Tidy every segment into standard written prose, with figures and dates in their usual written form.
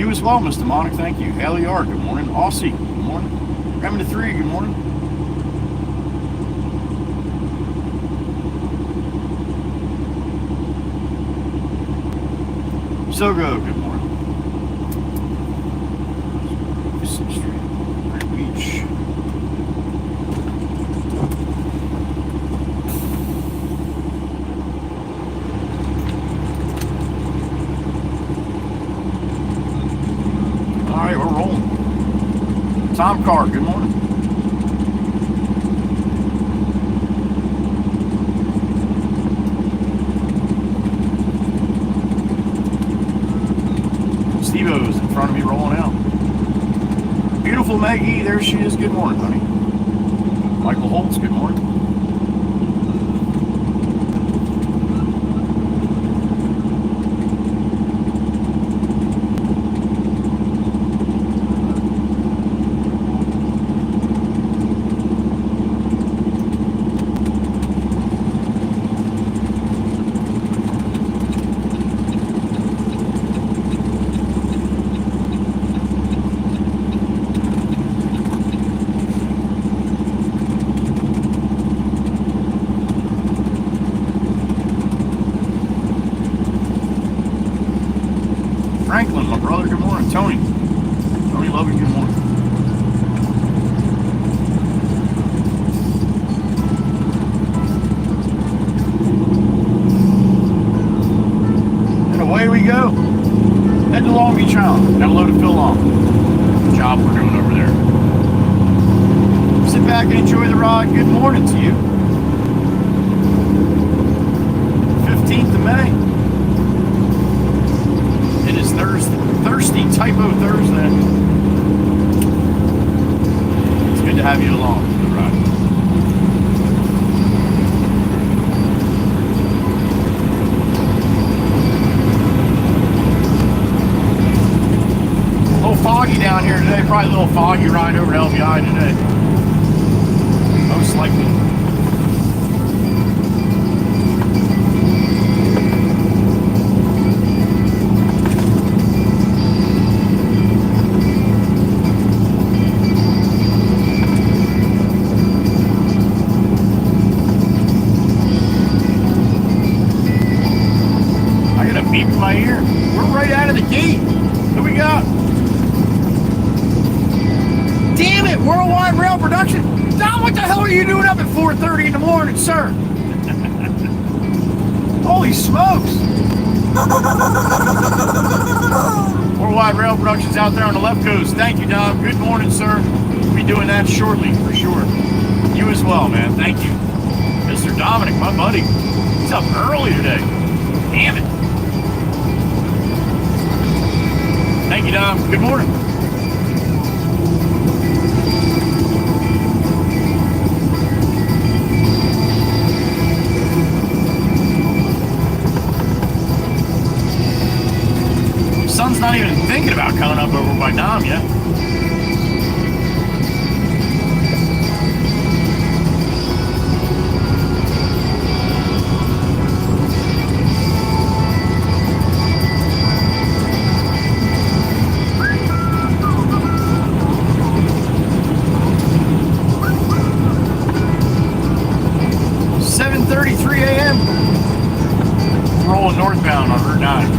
You as well, Mr. Monic, thank you. Haley R, good morning. Aussie, good morning. Raymond 3, good morning. So go, good morning. Great Beach. All right, we're rolling. Tom Carr, good morning. Steve-O's in front of me rolling out. Beautiful Maggie, there she is. Good morning, honey. Michael Holtz, good morning. Franklin, my brother, good morning. Tony, love you, good morning. And away we go. Head to Long Beach Island. Got a load of fill on. Good job we're doing over there. Sit back and enjoy the ride. Good morning to you. 15th of May. It is Thirsty Typo Thursday. It's good to have you along for the ride. A little foggy down here today. Probably a little foggy ride over to LBI today. Most likely. Beep in my ear. We're right out of the gate. Who we got? Damn it, Worldwide Rail Production. Don, what the hell are you doing up at 4:30 in the morning, sir? Holy smokes. Worldwide Rail Production's out there on the left coast. Thank you, Don. Good morning, sir. We'll be doing that shortly, for sure. You as well, man. Thank you. Mr. Dominic, my buddy. He's up early today. Damn it. Thank you, Dom. Good morning. Sun's not even thinking about coming up over by Dom yet. Rolling northbound on Route 9.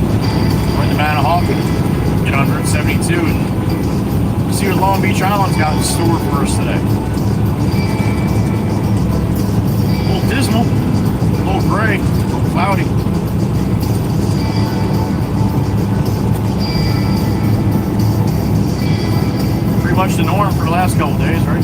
We're in the Manahawkin, get on Route 72, and see what Long Beach Island's got in store for us today. A little dismal, a little gray, a little cloudy. Pretty much the norm for the last couple days, right?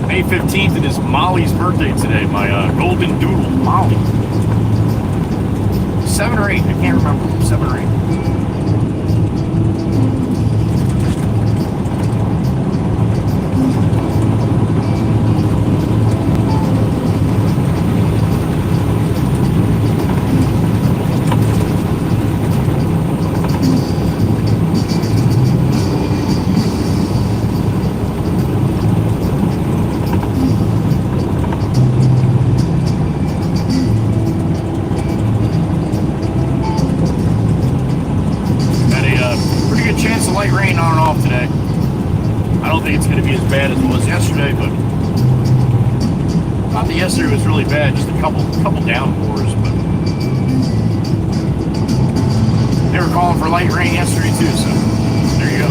May 15th, it is Molly's birthday today, my golden doodle, Molly. 7 or 8, I can't remember, 7 or 8. light rain on and off today. I don't think it's going to be as bad as it was yesterday, but not that yesterday was really bad, just a couple downpours, but they were calling for light rain yesterday too, so there you go.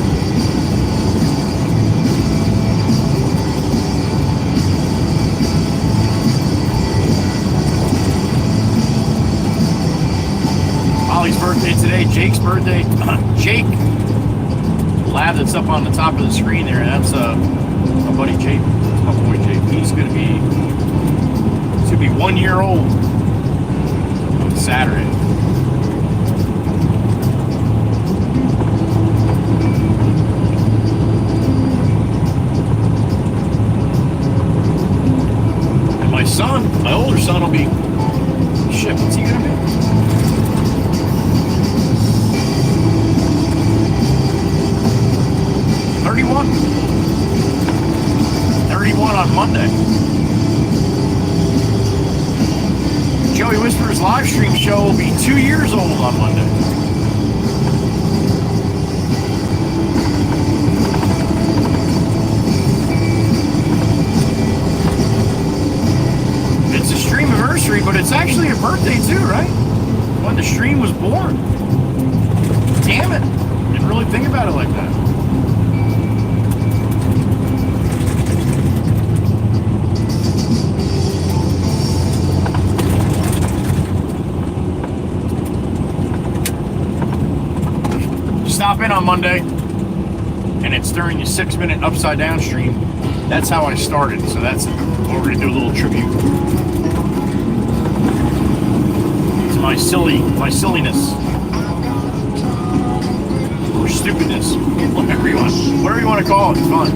Holly's birthday today, Jake's birthday. Jake, the lab that's up on the top of the screen there, that's my buddy Jake, my boy Jake. He's going to be 1 year old on Saturday. And my son, my older son, will be, shit, what's he going to be? 31 on Monday. Joey Whisper's live stream show will be 2 years old on Monday. It's a stream anniversary, but it's actually a birthday too, right? When the stream was born. Damn it. Didn't really think about it like that. Stop in on Monday, and it's during the 6-minute upside down stream. That's how I started, so that's what we're gonna do, a little tribute to my silliness or stupidness, whatever you want to call it. It's fun.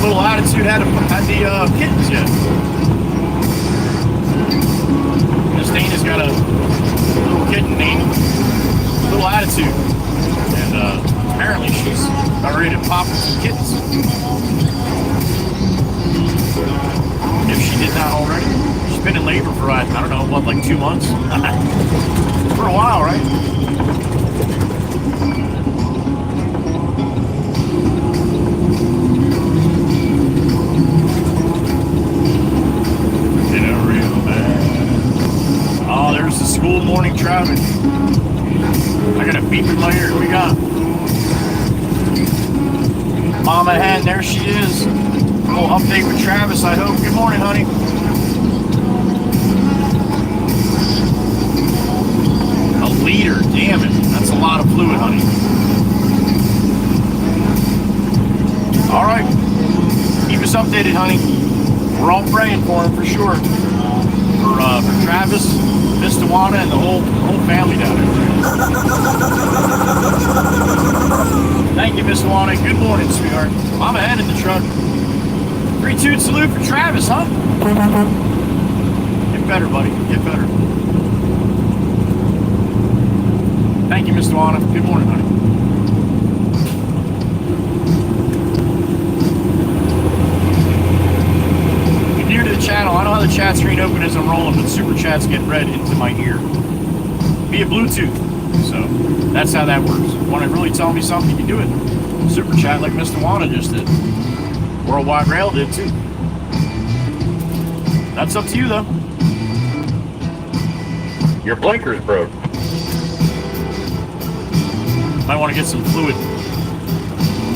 Little Attitude had the kittens yet. Miss Dana's got a little kitten named Little Attitude, and apparently she's about ready to pop some kittens. If she did not already. She's been in labor for, I don't know, what, like 2 months? For a while, right? Oh, there's the school morning traffic. I got a beep in my ear. What we got? Mama Hen, there she is. A little update with Travis, I hope. Good morning, honey. A liter, damn it. That's a lot of fluid, honey. All right. Keep us updated, honey. We're all praying for him for sure. For Travis, Miss Tawana, and the whole family down there. Thank you, Miss Tawana. Good morning, sweetheart. I'm ahead in the truck. 3-2 salute for Travis, huh? Get better, buddy. Get better. Thank you, Miss Tawana. Good morning, honey. To the channel. I know how the chat screen open as I'm rolling, but super chats get read into my ear via Bluetooth. So that's how that works. Want to really tell me something, you can do it. Super chat like Mr. Wana just did. Worldwide Rail did too. That's up to you though. Your blinker's broke. Might want to get some fluid.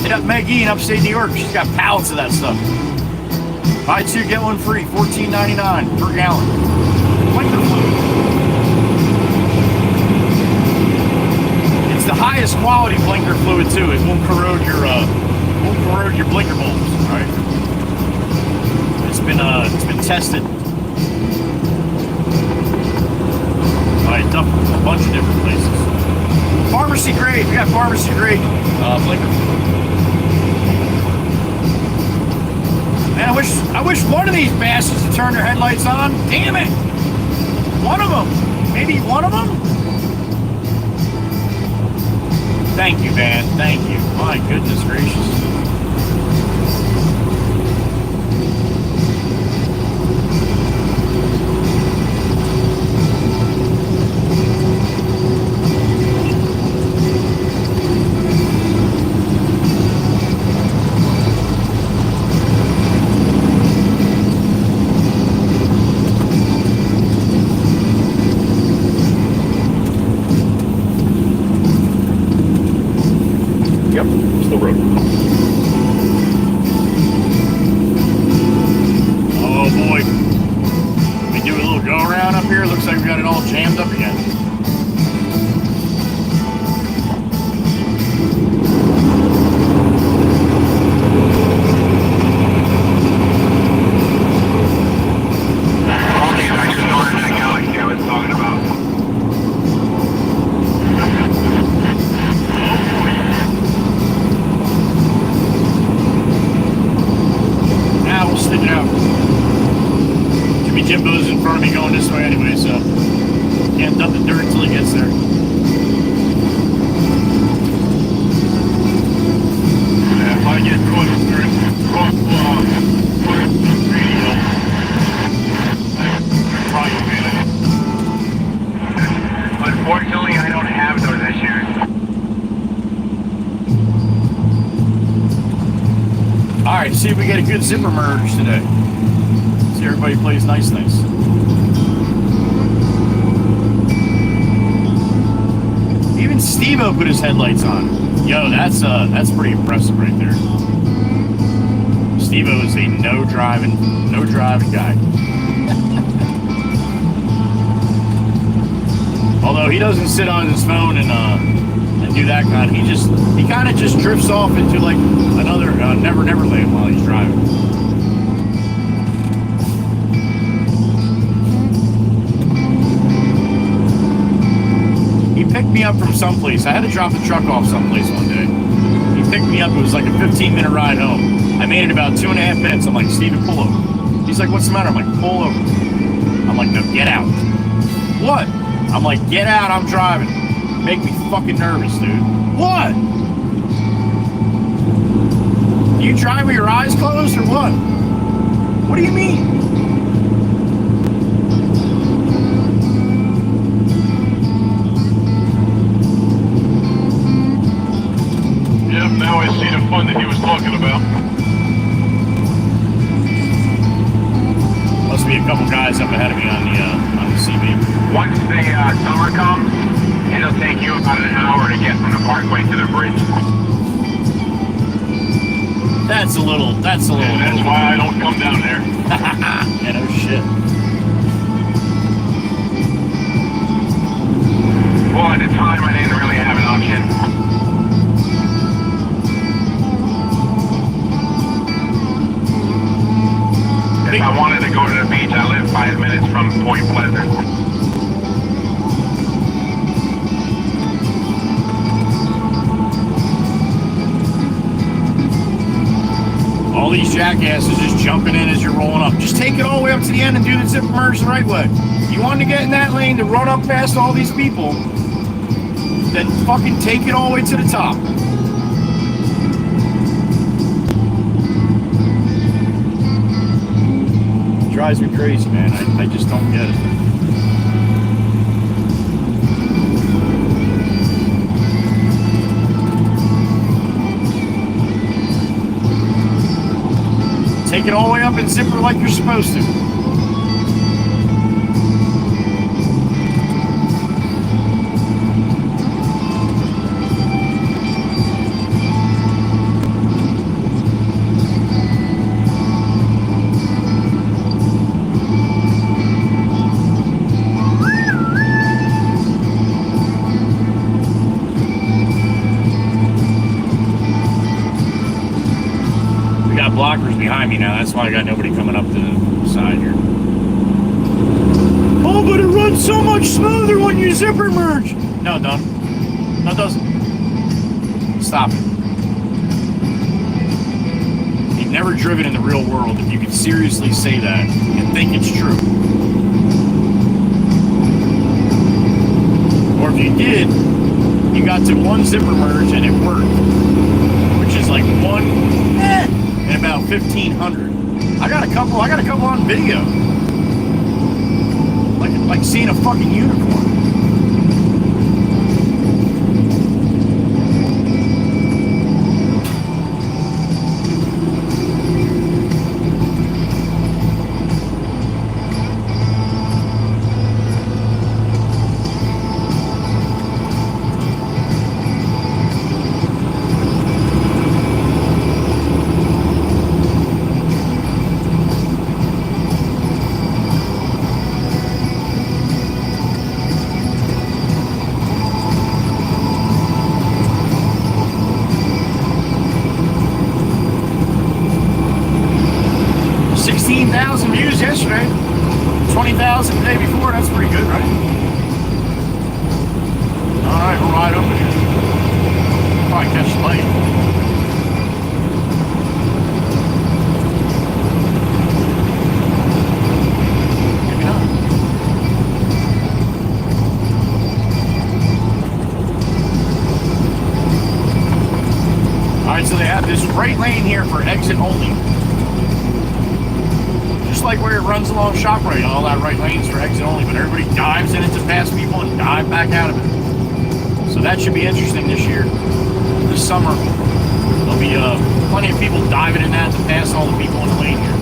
Hit up Meg E in upstate New York. She's got pallets of that stuff. Buy 2, get 1 free, $14.99 per gallon. Blinker fluid. It's the highest quality blinker fluid too. It won't corrode your blinker bulbs. All right. It's been tested by a bunch of different places. Pharmacy grade. We got pharmacy grade blinker fluid. Man, I wish one of these bastards would turn their headlights on. Damn it! One of them. Maybe one of them? Thank you, Van. Thank you. My goodness gracious. See if we get a good zipper merge today. See everybody plays nice things. Even Steve-O put his headlights on. Yo, that's pretty impressive right there. Steve-O is a no driving guy. Although he doesn't sit on his phone and do that kind. He kind of just drifts off into like another Never Land while he's driving. He picked me up from someplace. I had to drop the truck off someplace one day. He picked me up. It was like a 15-minute ride home. I made it about 2.5 minutes. I'm like, Steven, pull over. He's like, what's the matter? I'm like, pull over. I'm like, no, get out. What? I'm like, get out. I'm driving. Make me fucking nervous, dude. What? You drive with your eyes closed or what? What do you mean? Yep, now I see the fun that he was talking about. Must be a couple guys up ahead of me on the CB. Once the summer comes, it'll take you about an hour to get from the parkway to the bridge. That's a little. Yeah, that's why I don't come down there. Yeah, no shit. Well, at the time, I didn't really have an option. If I wanted to go to the beach, I live 5 minutes from Point Pleasant. All these jackasses just jumping in as you're rolling up. Just take it all the way up to the end and do the zipper merge the right way. You want to get in that lane to run up past all these people, then fucking take it all the way to the top. It drives me crazy, man. I just don't get it. Take it all the way up and zipper like you're supposed to. Blockers behind me now. That's why I got nobody coming up to the side here. Oh, but it runs so much smoother when you zipper merge. No, it don't. No, it doesn't. Stop it. You've never driven in the real world if you can seriously say that and think it's true. Or if you did, you we got to one zipper merge and it worked, which is like one in about 1,500. I got a couple on video, like seeing a fucking unicorn. Views yesterday, 20,000 the day before. That's pretty good, right? All right, we're right over here. Probably catch the light. Maybe not. All right, so they have this right lane here for exit only. Like where it runs along ShopRite, all that right lanes for exit only, but everybody dives in it to pass people and dive back out of it. So that should be interesting this year. This summer, there'll be plenty of people diving in that to pass all the people in the lane here.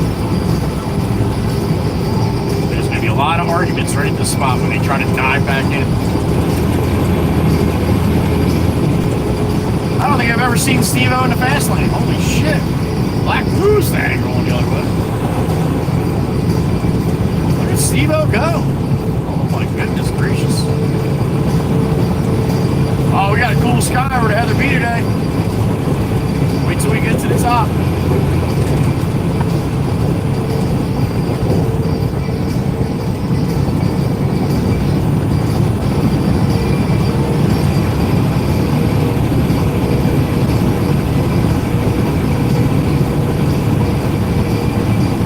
There's going to be a lot of arguments right at this spot when they try to dive back in. I don't think I've ever seen Steve-O in the fast lane. Holy shit. Black Mustang rolling the other way. Steve-O, go! Oh my goodness gracious. Oh, we got a cool sky over to Heather B today. Wait till we get to the top.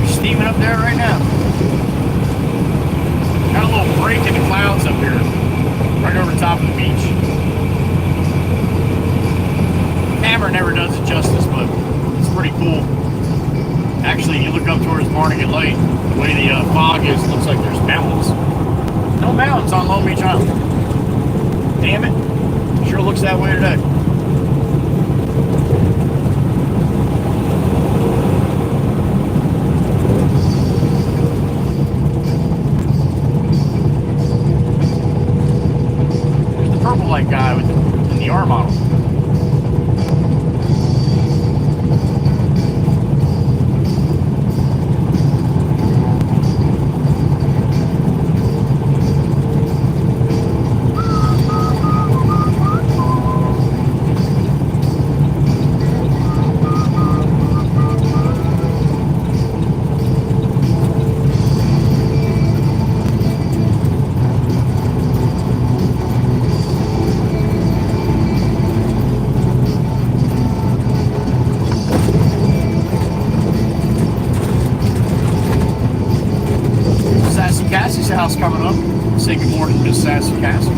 We're steaming up there right now. Got a little break in the clouds up here, right over the top of the beach. Camera never does it justice, but it's pretty cool. Actually, you look up towards Barnegat Light, the way the fog is, it looks like there's mountains. No mountains on Long Beach Island. Damn it. Sure looks that way today. Light guy with in the R model. Cassie's house coming up. Say good morning, Miss Sassy Cassie.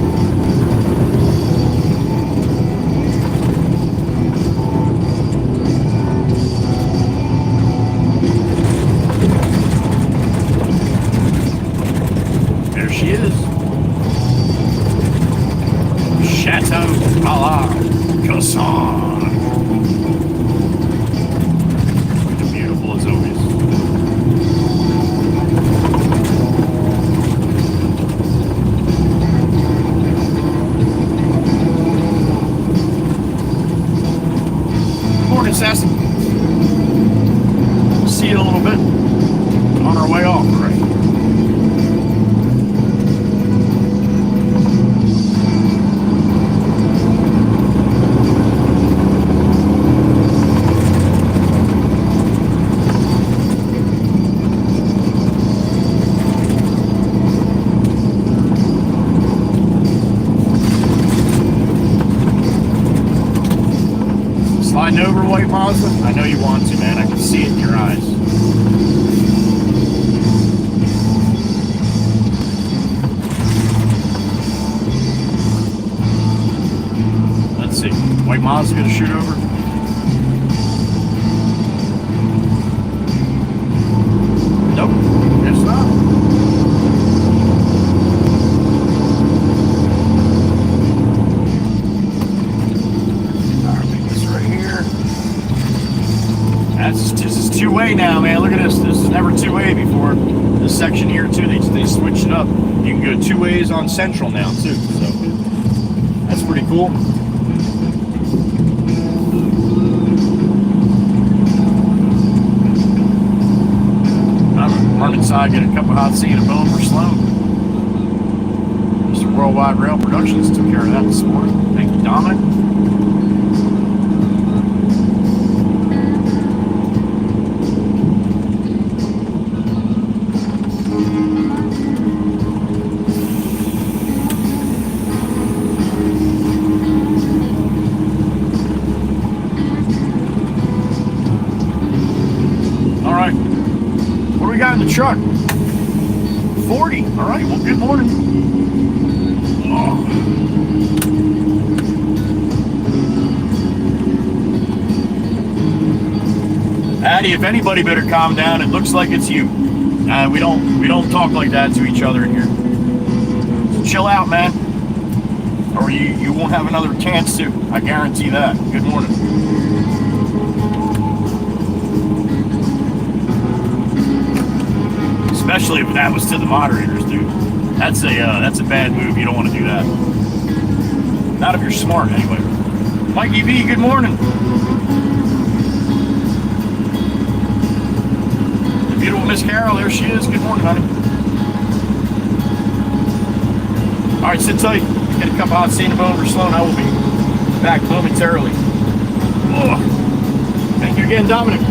There she is. Chateau Ballard, Casson. Beautiful as always. Sassy. See you in a little bit. On our way off, right? Sliding over, White Mazda? I know you want to, man. I can see it in your eyes. white Mazda gonna shoot over? Nope, guess not. Alright, make this right here. This is two-way now, man. Look at this. This is never two-way before. This section here too, they switched it up. You can go two ways on Central now too. So that's pretty cool. I'm gonna run inside, get a cup of hot tea and a bone for Sloan. Mr. Worldwide Rail Productions took care of that this morning. Thank you, Dominic. In the truck 40. All right, well, good morning. Oh. Addie, if anybody better calm down. It looks like it's you. We don't talk like that to each other in here. So chill out, man, or you won't have another chance to. I guarantee that. Good morning. Especially if that was to the moderators, dude. That's a bad move. You don't want to do that. Not if you're smart, anyway. Mikey V, good morning. The beautiful Miss Carol, there she is. Good morning, honey. All right, sit tight. Get a cup of hot tea and a bone for Sloan. I will be back momentarily. Oh. Thank you again, Dominic.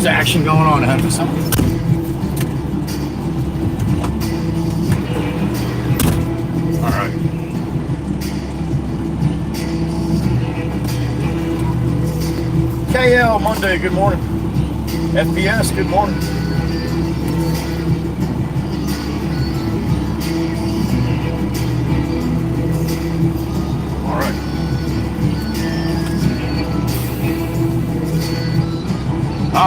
There's action going on ahead of us, huh? All right. KL Monday, good morning. FBS, good morning. All right.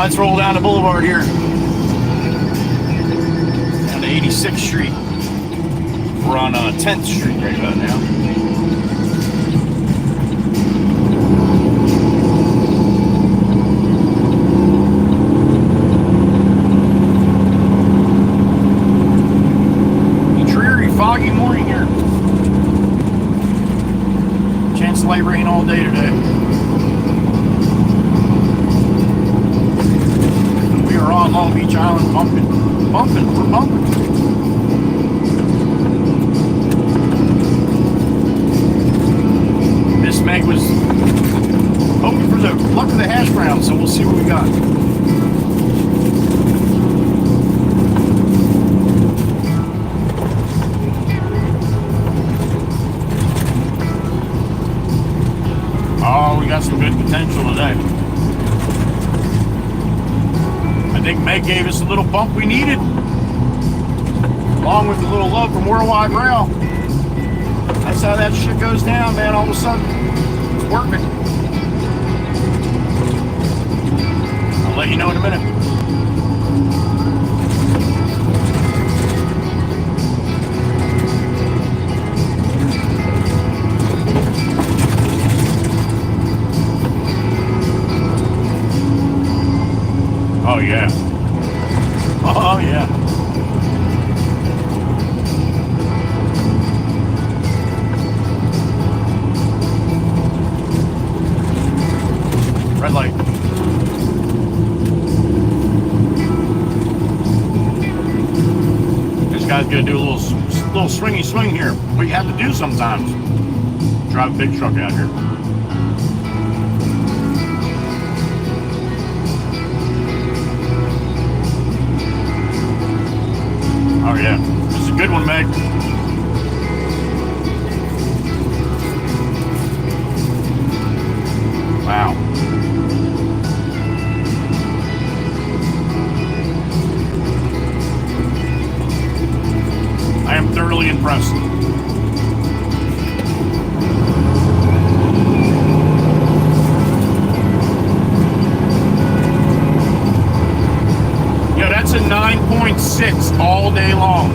Let's roll down the boulevard here. Down to 86th Street. We're on 10th Street right about now. Foggy morning here. Chance of light rain all day today. We are on Long Beach Island bumping. We're bumping. Miss Meg was hoping for the luck of the hash brown, so we'll see what we got. Oh, we got some good potential today. I think Meg gave us a little bump we needed, along with a little love from Worldwide Rail. That's how that shit goes down, man. All of a sudden, it's working. I'll let you know in a minute. Oh yeah. Oh yeah. Red light. This guy's gonna do a little swingy swing here. What you have to do sometimes. Drive a big truck out here. Oh yeah, this is a good one, Meg. Wow. I am thoroughly impressed. That's a 9.6 all day long.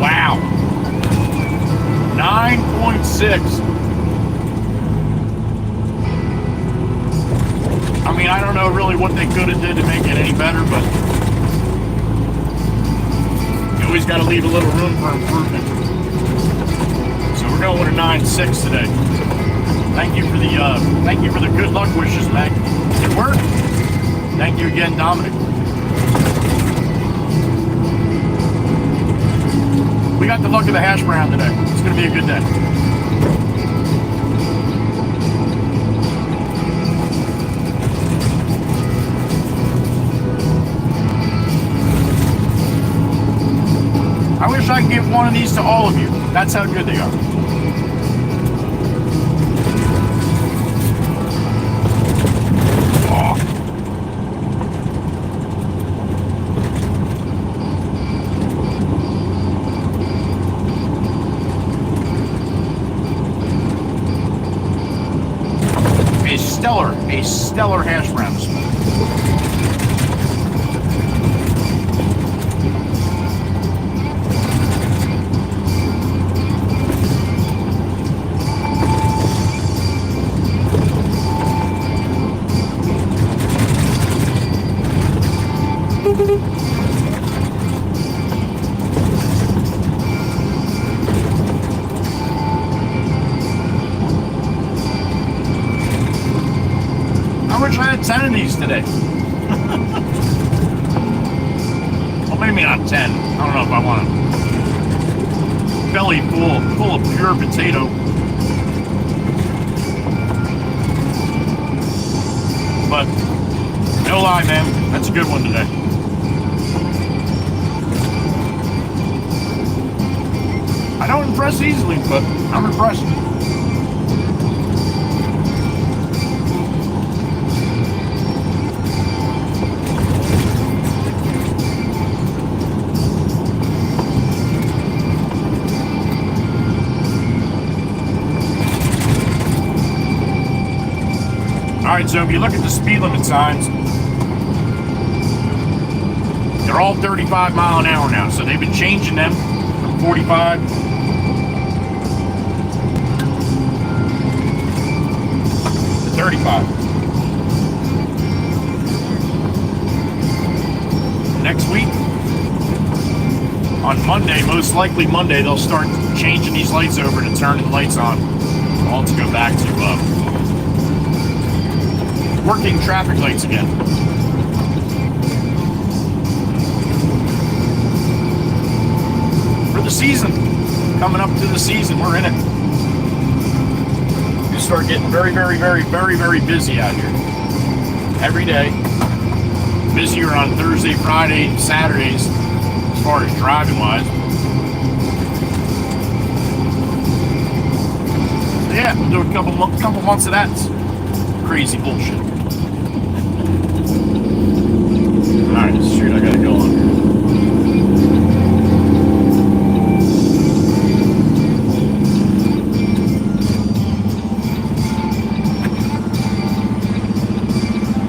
Wow. 9.6. I mean, I don't know really what they could have did to make it any better, but you always got to leave a little room for improvement. So we're going with a 9.6 today. Thank you for the good luck wishes, Meg. It worked. Thank you again, Dominic. We got the luck of the hash brown today. It's going to be a good day. I wish I could give one of these to all of you. That's how good they are. A stellar hash brown this morning. I wish I had 10 of these today. Well, maybe not 10. I don't know if I want a belly full of pure potato. But No lie, man. That's a good one today. I don't impress easily, but I'm impressed. Alright, so if you look at the speed limit signs, they're all 35 mile an hour now. So they've been changing them from 45 to 35. Next week, on Monday, most likely Monday, they'll start changing these lights over to turning the lights on. All to go back to working traffic lights again. For the season, coming up to the season, we're in it. We start getting very, very, very, very, very busy out here. Every day. Busier on Thursday, Friday, Saturdays, as far as driving wise. So yeah, we'll do a couple months of that crazy bullshit. Alright, this street I gotta go on here.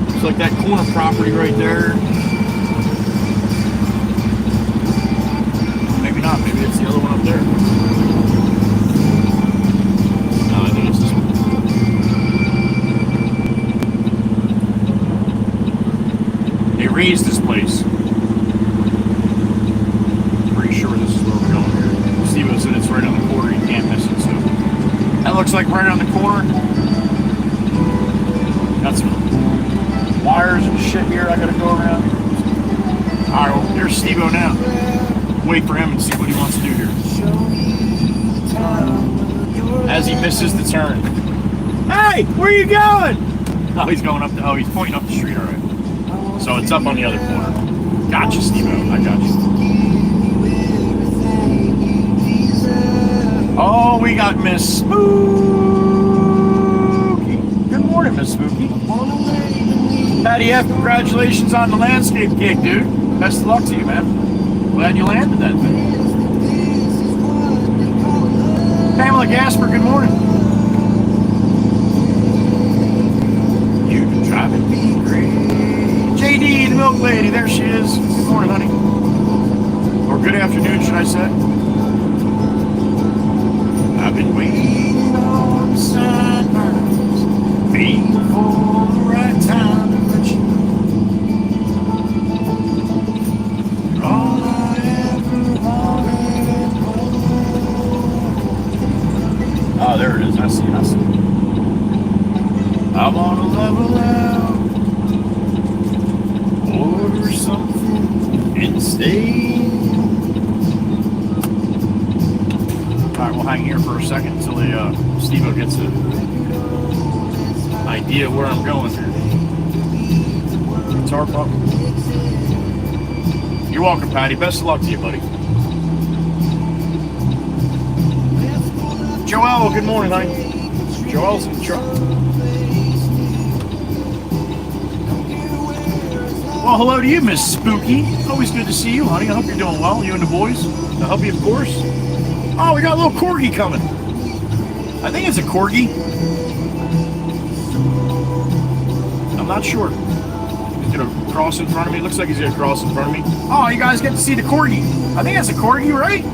It's like that corner property right there. Maybe not, maybe it's the other one up there. No, I think it's this one. They raised this place. Pretty sure this is where we're going here. Steve said it's right on the corner, you can't miss it, so. That looks like right on the corner. Got some wires and shit here I gotta go around. Alright, well, there's Steve-O now. Wait for him and see what he wants to do here. As he misses the turn. Hey, where are you going? Oh, he's going up the, he's pointing up the street, alright. So it's up on the other corner. Gotcha, Steve-O. I got you. Oh, we got Miss Spooky. Good morning, Miss Spooky. Patty F, congratulations on the landscape gig, dude. Best of luck to you, man. Glad you landed that thing. Pamela Gasper, good morning. You can drive it, be great. JD, the milk lady, there she is. Good morning, honey. Or good afternoon, should I say. I've been waiting on the sunrise, waiting for the right time to let you know. You're all I ever wanted and more. Oh, there it is. I see it. I see it. I want to level out. Order something and stay. Alright, we'll hang here for a second until Steve-O gets an idea of where I'm going here. Guitar pump. You're welcome, Patty. Best of luck to you, buddy. Joelle, good morning, honey. Joelle's in the truck. Well, hello to you, Miss Spooky. Always good to see you, honey. I hope you're doing well. You and the boys. The hubby, of course. Oh, we got a little corgi coming. I think it's a corgi. I'm not sure. He's gonna cross in front of me. Looks like he's gonna cross in front of me. Oh, you guys get to see the corgi. I think that's a corgi, right?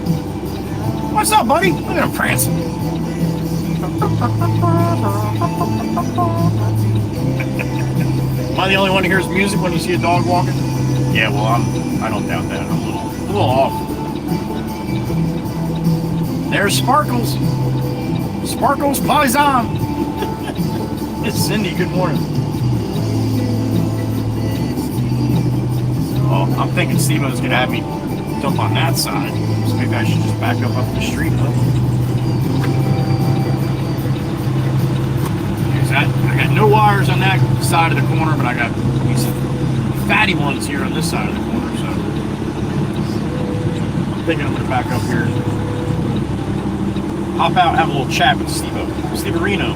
What's up, buddy? Look at him prancing. Am I the only one who hears music when you see a dog walking? Yeah, well, I don't doubt that. I'm a little off. There's Sparkles. Sparkles Paisan. It's Cindy. Good morning. Oh, I'm thinking Steve-O's gonna have me dump on that side. So maybe I should just back up the street. I got no wires on that side of the corner, but I got these fatty ones here on this side of the corner, so I'm thinking I'm gonna back up here, hop out, have a little chat with Steve Reno.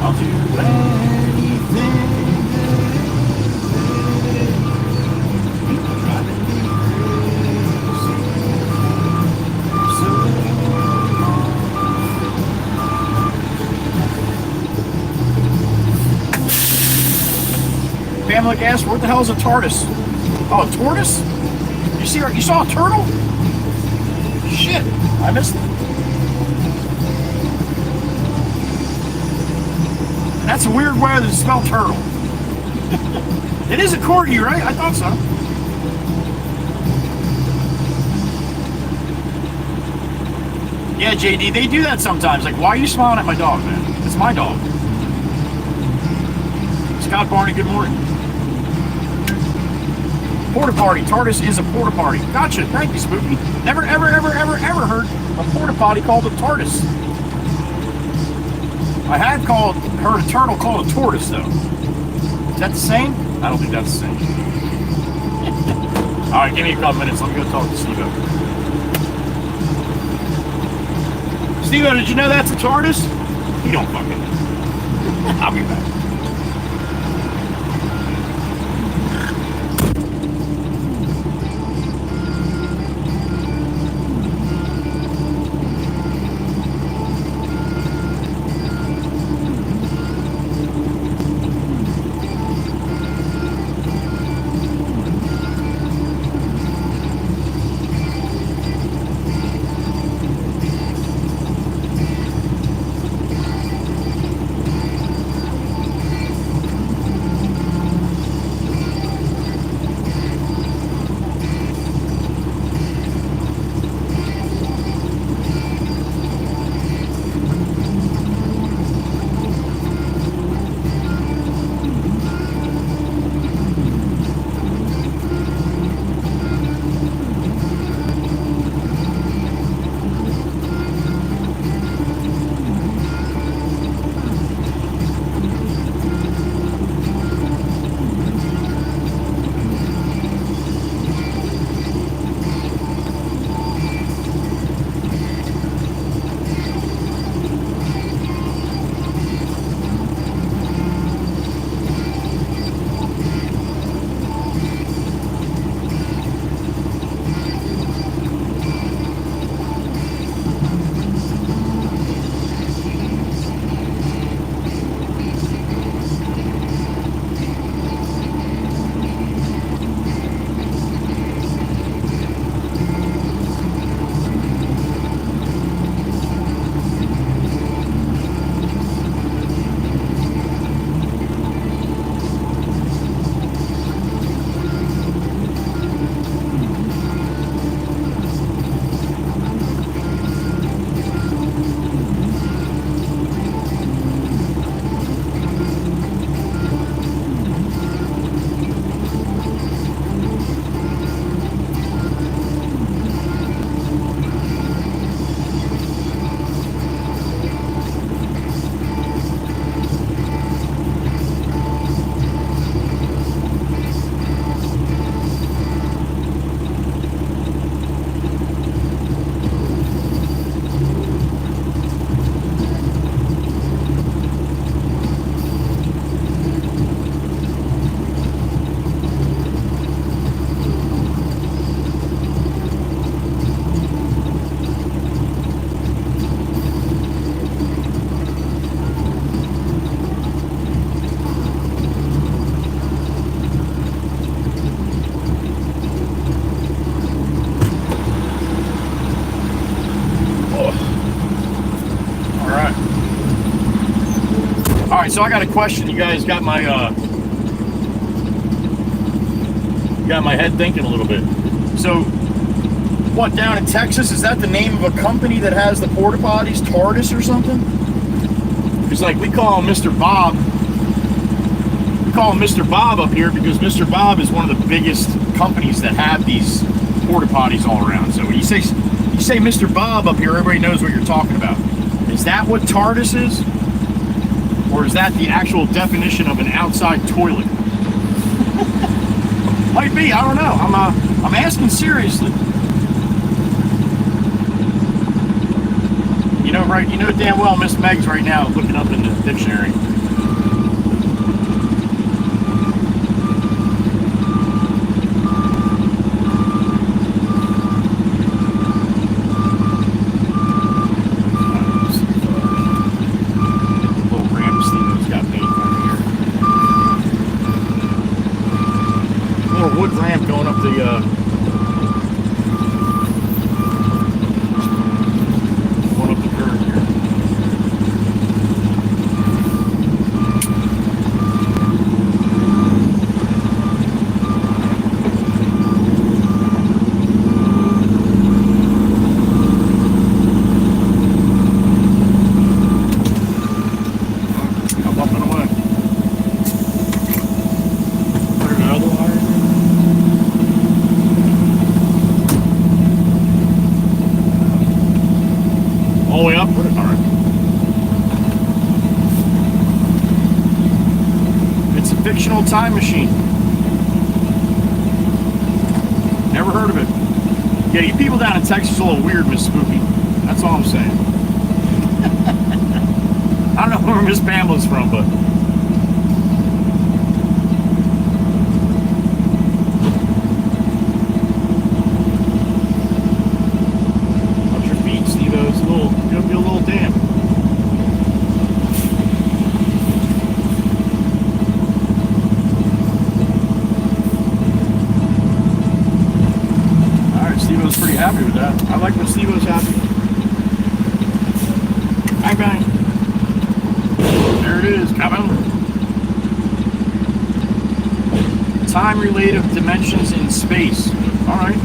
I'll do anything. Family asked, what the hell is a tortoise? Oh, a tortoise? You saw a turtle? Shit, I missed it. That's a weird way to spell turtle. It is a corgi, right? I thought so. Yeah, JD, they do that sometimes. Like, why are you smiling at my dog, man? It's my dog. Scott Barney, good morning. Porta potty. Tortoise is a porta potty. Gotcha. Thank you, Spooky. Never, ever, ever, ever, ever heard a porta potty called a tortoise. I had heard a turtle called a tortoise, though. Is that the same? I don't think that's the same. All right, give me a couple minutes. Let me go talk to Steve-O. Steve-O, did you know that's a tortoise? You don't fucking know. I'll be back. Alright, so I got a question. You guys got my head thinking a little bit. So, what, down in Texas, is that the name of a company that has the porta potties, TARDIS or something? Because, like, we call him Mr. Bob. We call him Mr. Bob up here because Mr. Bob is one of the biggest companies that have these porta potties all around. So when you say you say Mr. Bob up here, everybody knows what you're talking about. Is that what TARDIS is? Or is that the actual definition of an outside toilet? Might be, I don't know. I'm asking seriously. You know, right? You know damn well Miss Meg's right now looking up in the dictionary. Wood ramp going up the curve here. I'm up and away. There's another wire. All the way up? All right. It's a fictional time machine. Never heard of it. Yeah, you people down in Texas are a little weird, Miss Spooky. That's all I'm saying. I don't know where Miss Pamela's from, but... It'll be a little damp. Alright, Steve-O's pretty happy with that. I like when Steve-O's happy. Bang bang. There it is, coming. Time relative dimensions in space. Alright.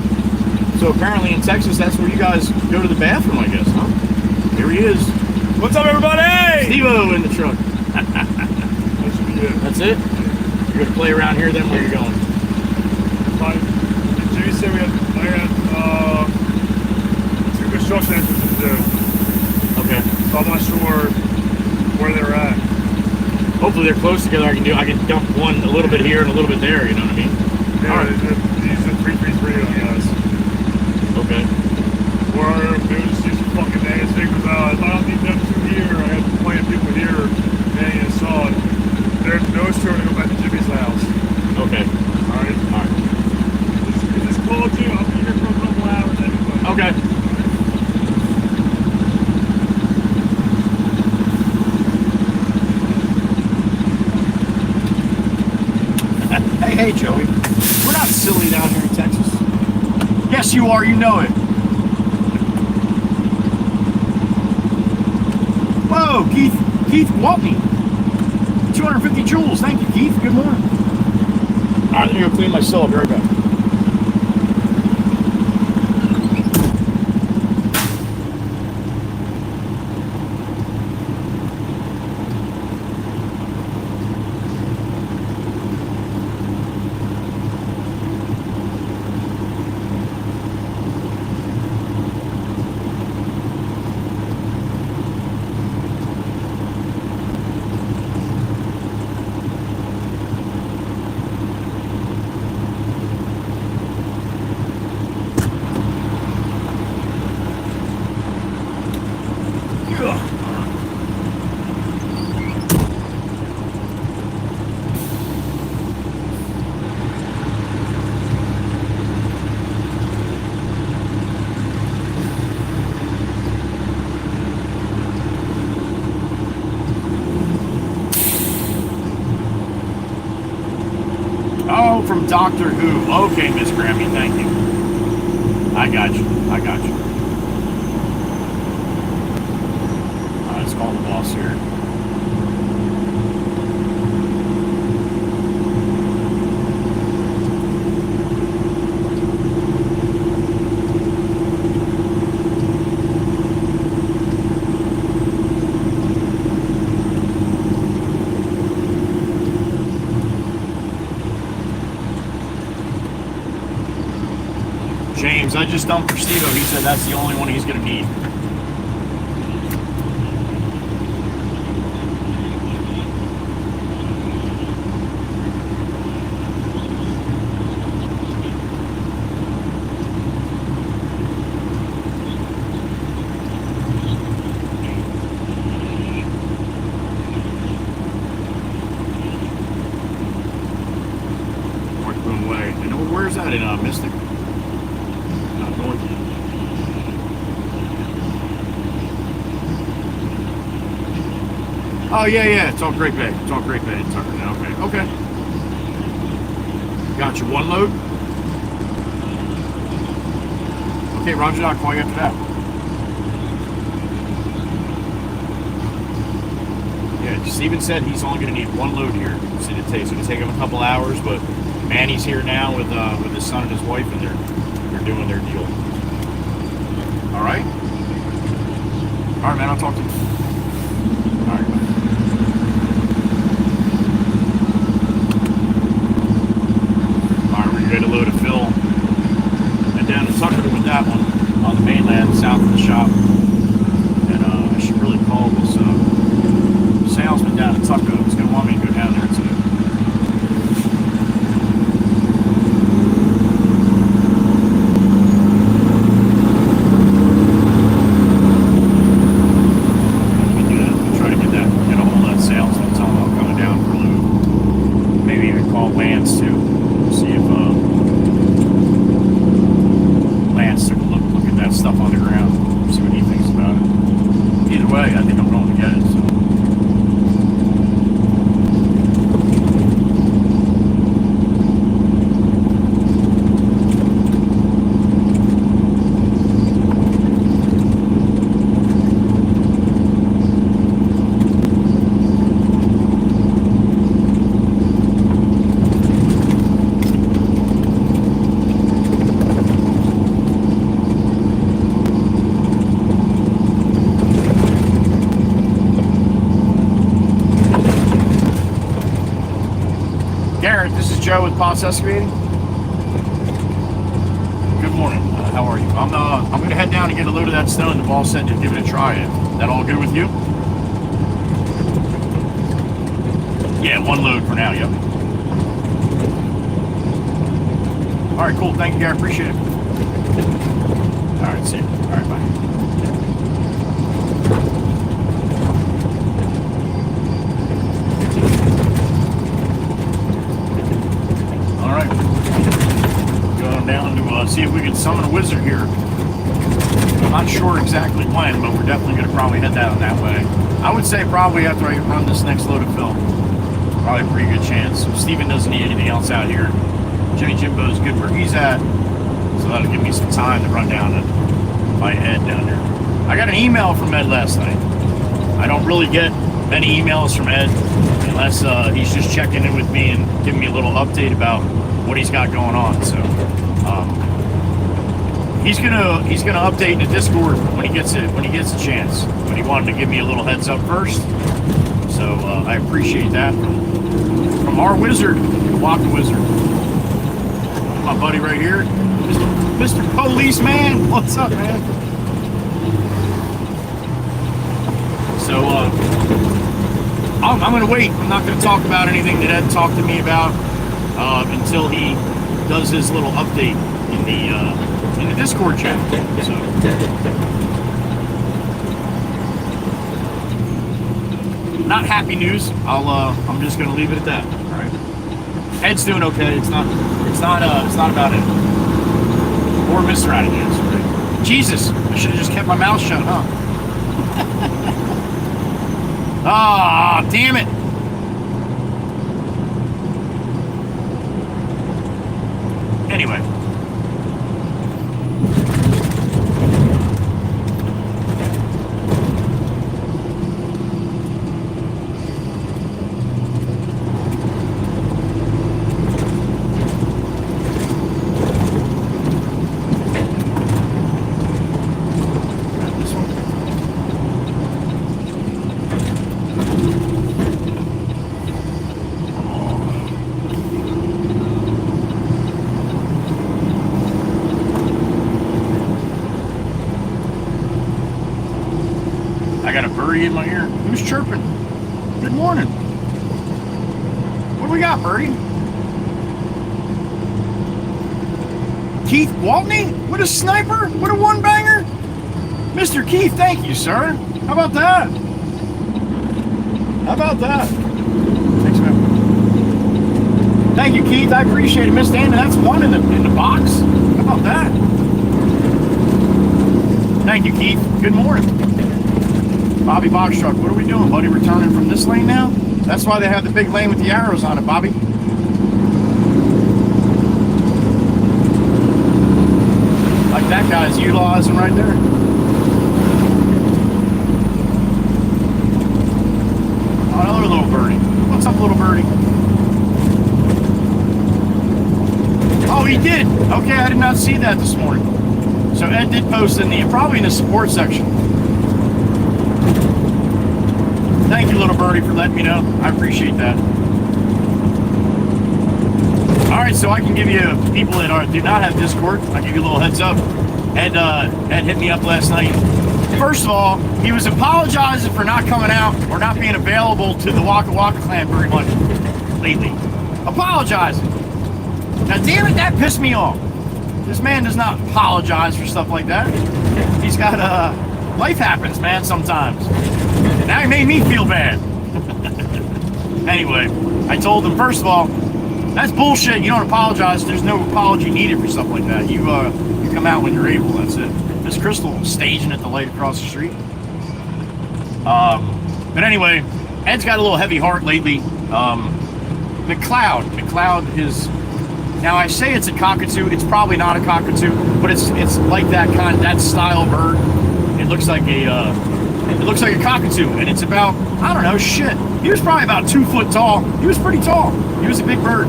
So apparently in Texas, that's where you guys go to the bathroom, I guess, huh? Here he is. What's up, everybody? Steve-O in the truck. That's it? You're going to play around here, then where you're going? Jimmy said I got 2 construction entrances to do. Okay. So I'm not sure where they're at. Hopefully they're close together. I can dump one a little bit here and a little bit there, you know what I mean? Yeah, all right. These are 333 on guys. Okay. Or they would just use some fucking ass figures out. If I don't need them 2 here, I have plenty of people here. And you saw it. Those 2 are going to go back to Jimmy's house. Okay. Alright? Alright. Just call too. I'll be here for a couple hours anyway. Okay. Hey, Joey. We're not silly down here in Texas. Yes, you are. You know it. Whoa, Keith Waltney. 250 joules. Thank you, Keith. Good morning. All right, let me go clean my cell. I'll be right back. Oh, from Doctor Who. Okay, Miss Grammy, thank you. I got you. Let's call the boss here. James, I just dumped for Steve-O. He said that's the only one he's going to need. Where's that in Mystic? North. Oh yeah, it's all Great Bay. It's all Great Bay. Tucker now. Okay. Got you. One load. Okay, Roger. I'll call you after that. Yeah, Steven said he's only going to need one load here. So it's going to take him a couple hours, but Manny's here now with his son and his wife, and they're doing their deal. All right, man. I'll talk to you. All right. All right, we're ready to load a fill and down to Tucker with that one on the mainland, south of the shop. And I should really call this salesman down in Tucker. He's gonna want me to go down there too. Joe with Potts Excavating. Good morning. How are you? I'm going to head down and get a load of that stone. The ball said to give it a try. Is that all good with you? Yeah, one load for now. Yep. All right, cool. Thank you, Gary. Appreciate it. All right, see you. All right, bye. See if we can summon a wizard here. I'm not sure exactly when, but we're definitely going to probably head down that way. I would say probably after I run this next load of film. Probably a pretty good chance. So Steven doesn't need anything else out here. Jimmy Jimbo's good where he's at. So that'll give me some time to run down and find Ed down there. I got an email from Ed last night. I don't really get many emails from Ed unless he's just checking in with me and giving me a little update about what he's got going on. So he's gonna update in the Discord when he gets a chance. But he wanted to give me a little heads up first, so I appreciate that from our wizard, the Waka Wizard, my buddy right here, Mr. Policeman. What's up, man? So I'm gonna wait. I'm not gonna talk about anything that Ed talked to me about until he does his little update in the Discord chat. So not happy news. I'm just gonna leave it at that. All right. Ed's doing okay. It's not about it. Or Mr. Attitudes. Right? Jesus, I should have just kept my mouth shut, huh? Ah, damn it. Anyway. I got a birdie in my ear. Who's chirping? Good morning. What do we got, birdie? Keith Waltney? What a sniper? What a one-banger? Mr. Keith, thank you, sir. How about that? How about that? Thanks, man. Thank you, Keith. I appreciate it. Miss Dana, that's one in the box. How about that? Thank you, Keith. Good morning. Bobby Box Truck, what are we doing, buddy? We're turning from this lane now? That's why they have the big lane with the arrows on it, Bobby. Like that guy's utilizing right there. Oh, another little birdie. What's up, little birdie? Oh, he did. Okay, I did not see that this morning. So Ed did post probably in the support section. Thank you, little birdie, for letting me know. I appreciate that. All right, so I can give you people that do not have Discord. I'll give you a little heads up. Ed hit me up last night. First of all, he was apologizing for not coming out or not being available to the Waka Waka clan very much lately. Apologizing. Now, damn it, that pissed me off. This man does not apologize for stuff like that. He's got, life happens, man, sometimes. And now he made me feel bad. Anyway, I told him, first of all, that's bullshit. You don't apologize. There's no apology needed for stuff like that. You come out when you're able, that's it. Miss Crystal staging at the light across the street. But anyway, Ed's got a little heavy heart lately. McLeod is... Now I say it's a cockatoo. It's probably not a cockatoo, but it's like that style bird. It looks like a cockatoo, and it's about, I don't know, shit. He was probably about 2 foot tall. He was pretty tall. He was a big bird.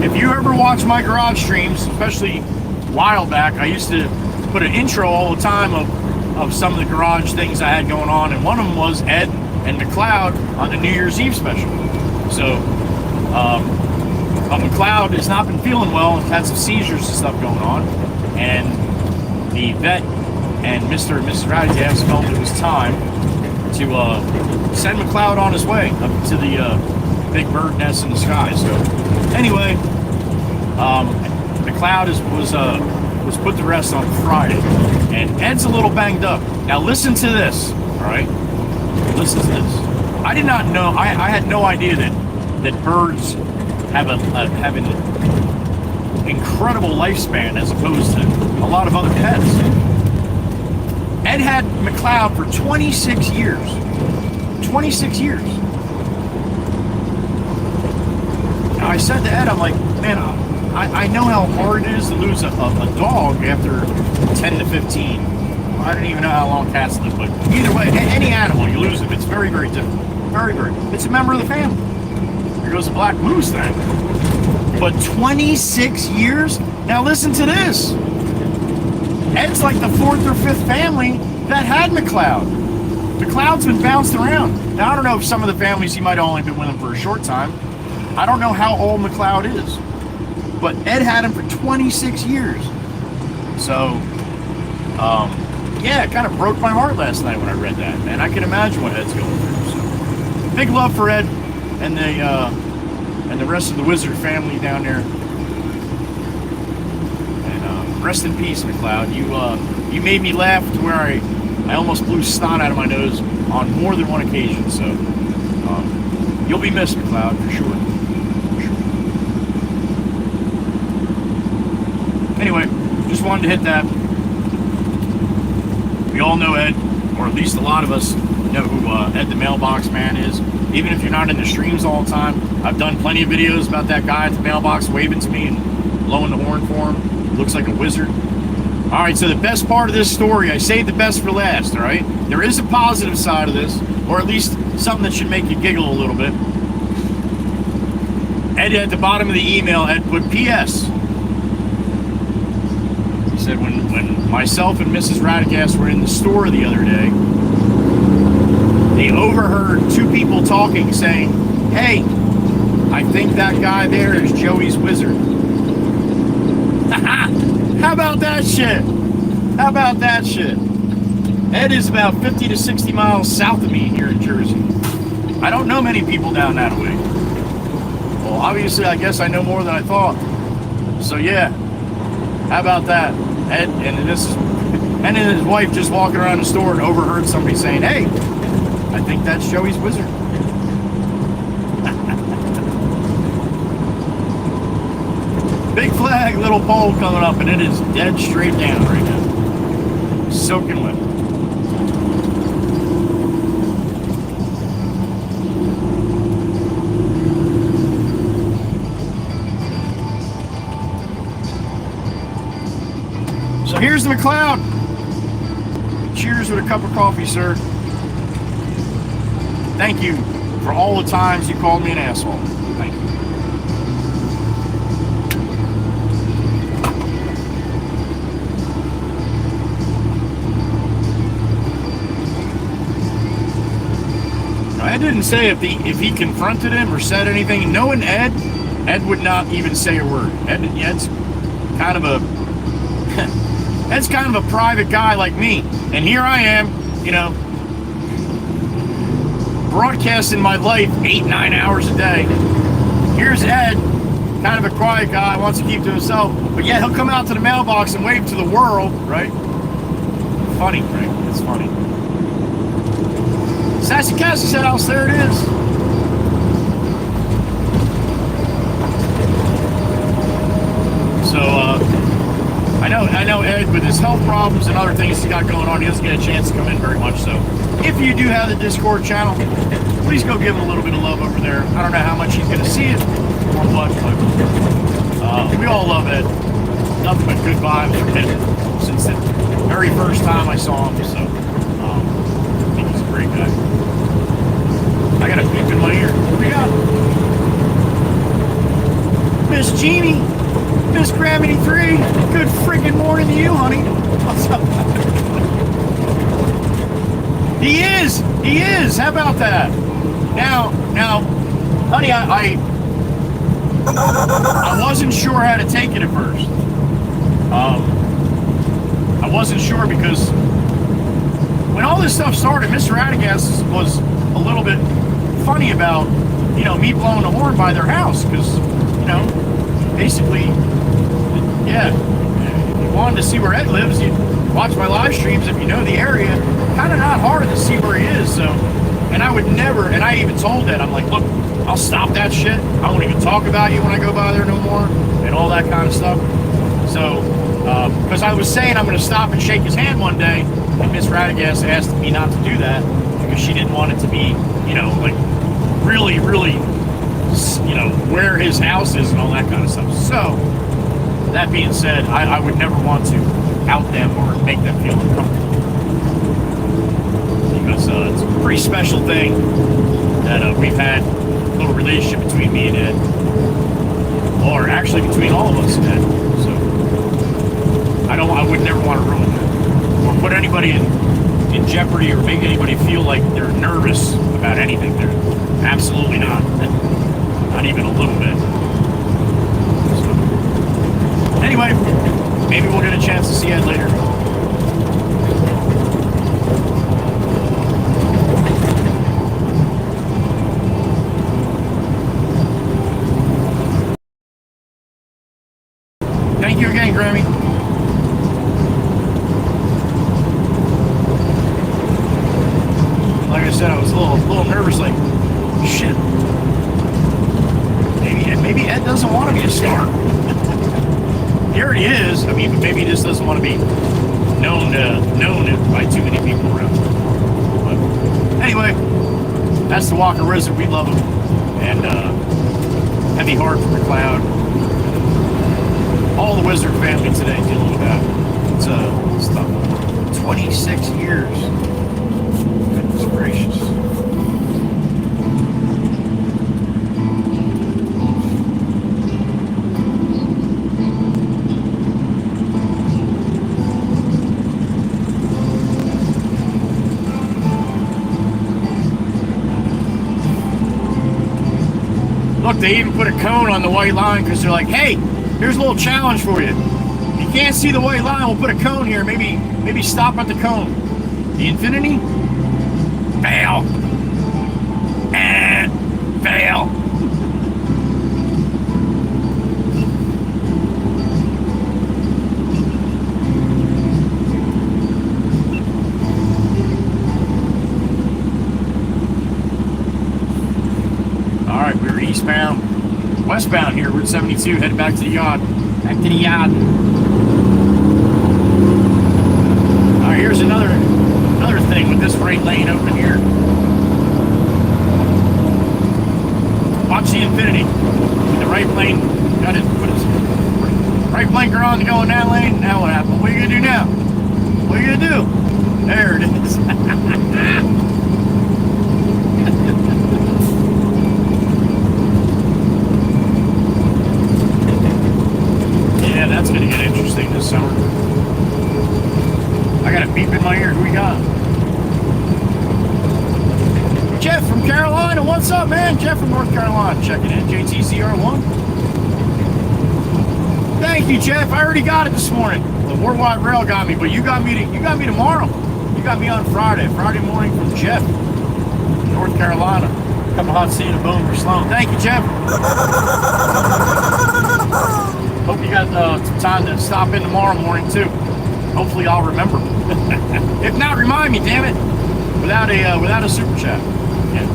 If you ever watch my garage streams, especially a while back, I used to put an intro all the time of some of the garage things I had going on, and one of them was Ed and McLeod on the New Year's Eve special. So, McLeod has not been feeling well. He's had some seizures and stuff going on, and the vet and Mr. and Mrs. Radicast felt it was time to send McLeod on his way up to the big bird nest in the sky. So anyway, McLeod was put to rest on Friday, and Ed's a little banged up. Now listen to this, all right? Listen to this. I did not know. I had no idea that birds have an incredible lifespan as opposed to a lot of other pets. Ed had McLeod for 26 years. 26 years. Now I said to Ed, I'm like, man, I know how hard it is to lose a dog after 10 to 15. I don't even know how long cats live, but either way, any animal, you lose them. It's very, very difficult. Very, very. It's a member of the family. Here goes the black moose thing. But 26 years? Now listen to this. Ed's like the 4th or 5th family that had McLeod. McLeod's been bounced around. Now I don't know if some of the families he might have only been with him for a short time. I don't know how old McLeod is. But Ed had him for 26 years. So, yeah, it kind of broke my heart last night when I read that. And I can imagine what Ed's going through. So, big love for Ed and the rest of the Wizard family down there. And rest in peace, McLeod. You made me laugh to where I almost blew snot out of my nose on more than one occasion. So you'll be missed, McLeod, for sure. Anyway, just wanted to hit that. We all know Ed, or at least a lot of us know who Ed the Mailbox Man is. Even if you're not in the streams all the time, I've done plenty of videos about that guy at the mailbox waving to me and blowing the horn for him. Looks like a wizard. All right, so the best part of this story, I saved the best for last, all right? There is a positive side of this, or at least something that should make you giggle a little bit. Ed, at the bottom of the email, Ed put P.S. He said, when myself and Mrs. Radicast were in the store the other day, they overheard 2 people talking, saying, "Hey, I think that guy there is Joey's wizard." How about that shit? How about that shit? Ed is about 50 to 60 miles south of me here in Jersey. I don't know many people down that way. Well, obviously, I guess I know more than I thought. So yeah, how about that? Ed and then his wife just walking around the store and overheard somebody saying, "Hey, I think that's Joey's Wizard." Big flag, little pole coming up, and it is dead straight down right now. Soaking wet. So here's the McLeod. Cheers with a cup of coffee, sir. Thank you for all the times you called me an asshole. Thank you. Ed didn't say if he confronted him or said anything. Knowing Ed would not even say a word. Ed's kind of a private guy like me. And here I am, you know, broadcasting my life 8-9 hours a day. Here's Ed, kind of a quiet guy, wants to keep to himself, but yet he'll come out to the mailbox and wave to the world, right? Funny, right? It's funny. Sassy Cassie's house, there it is. So, I know Ed, with his health problems and other things he's got going on, he doesn't get a chance to come in very much. So, if you do have the Discord channel, please go give him a little bit of love over there. I don't know how much he's going to see it or what, but we all love Ed. Nothing but good vibes from him since the very first time I saw him. So, I think he's a great guy. I got a beep in my ear. What do we got? Miss Jeannie, Miss Gravity 3, good freaking morning to you, honey. What's up? He is. How about that? Now, honey, I wasn't sure how to take it at first. I wasn't sure because when all this stuff started, Mr. Radagast was a little bit funny about, you know, me blowing the horn by their house because, you know, basically, yeah, you wanted to see where Ed lives, you watch my live streams if you know the area. Kind of not hard to see where he is, so, and I would never, and I even told Ed, I'm like, look, I'll stop that shit. I won't even talk about you when I go by there no more, and all that kind of stuff. So, because I was saying I'm going to stop and shake his hand one day, and Miss Radagast asked me not to do that because she didn't want it to be, you know, like really, you know, where his house is and all that kind of stuff. So, that being said, I would never want to out them or make them feel uncomfortable. Because it's a pretty special thing that we've had a little relationship between me and Ed. Or actually between all of us and Ed. So, I would never want to ruin that. Or put anybody in jeopardy or make anybody feel like they're nervous about anything. They're absolutely not. Not even a little bit. So, anyway, maybe we'll get a chance to see Ed later. Thank you again, Grammy. Like I said, I was a little nervous, like, shit. Maybe Ed doesn't want to be a star. He already is. I mean, but maybe he just doesn't want to be known by too many people around. But anyway, that's the Walker Wizard. We love him. And heavy heart from the cloud. All the Wizard family today dealing with that. It's tough. 26 years. Goodness gracious. Look, they even put a cone on the white line because they're like, hey, here's a little challenge for you. If you can't see the white line, we'll put a cone here. Maybe stop at the cone. The Infinity? Fail. Fail. All right, we're eastbound, westbound here. We're at 72, headed back to the yacht. Back to the yacht. All right, here's another thing with this right lane open here. Watch the Infinity. The right lane, got it. Put his right blinker on to go in that lane. Now what happened? What are you gonna do now? What are you gonna do? There it is. Yeah, that's gonna get interesting this summer. I got a beep in my ear. Who we got? Jeff from Carolina. What's up, man? Jeff from North Carolina. Checking in. JTCR1. Thank you, Jeff. I already got it this morning. The Worldwide Rail got me, but you got me tomorrow. You got me on Friday morning from Jeff, North Carolina. Cup of hot tea and a bone for Sloan. Thank you, Jeff. Hope you got some time to stop in tomorrow morning too. Hopefully I'll remember. If not, remind me, damn it. Without a super chat. Yeah.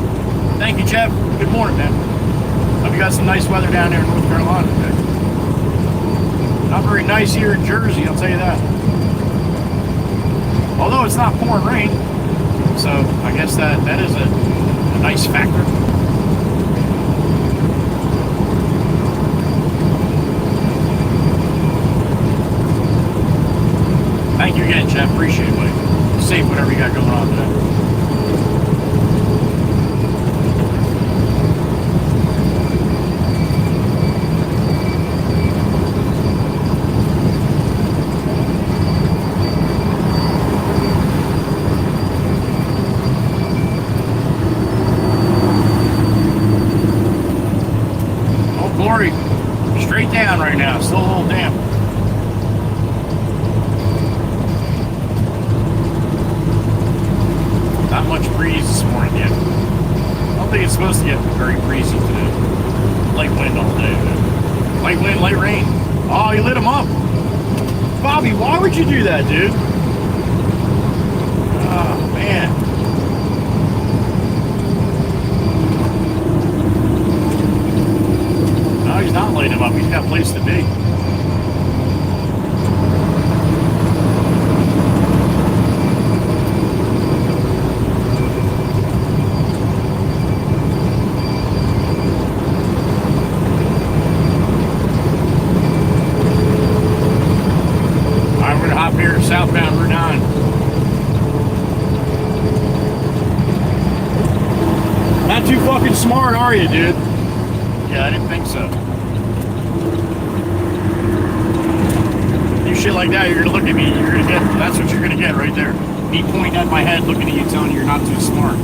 Thank you, Jeff. Good morning, man. Hope you got some nice weather down there in North Carolina today. Not very nice here in Jersey, I'll tell you that. Although it's not pouring rain, so I guess that is a nice factor. Thank you again, Jeff. Appreciate it, buddy. Safe whatever you got going on today. Oh, glory. Straight down right now. Still a little damp. Not much breeze this morning yet. I don't think it's supposed to get very breezy today. Light wind all day, man. Light wind, light rain. Oh, you lit them up. Bobby, why would you do that, dude? Oh, man. No, he's not lighting them up. He's got a place to be. Southbound Route 9. Not too fucking smart, are you, dude? Yeah, I didn't think so. Do shit like that, you're gonna look at me, you're gonna get, that's what you're gonna get right there. Me pointing at my head, looking at you, telling you you're not too smart.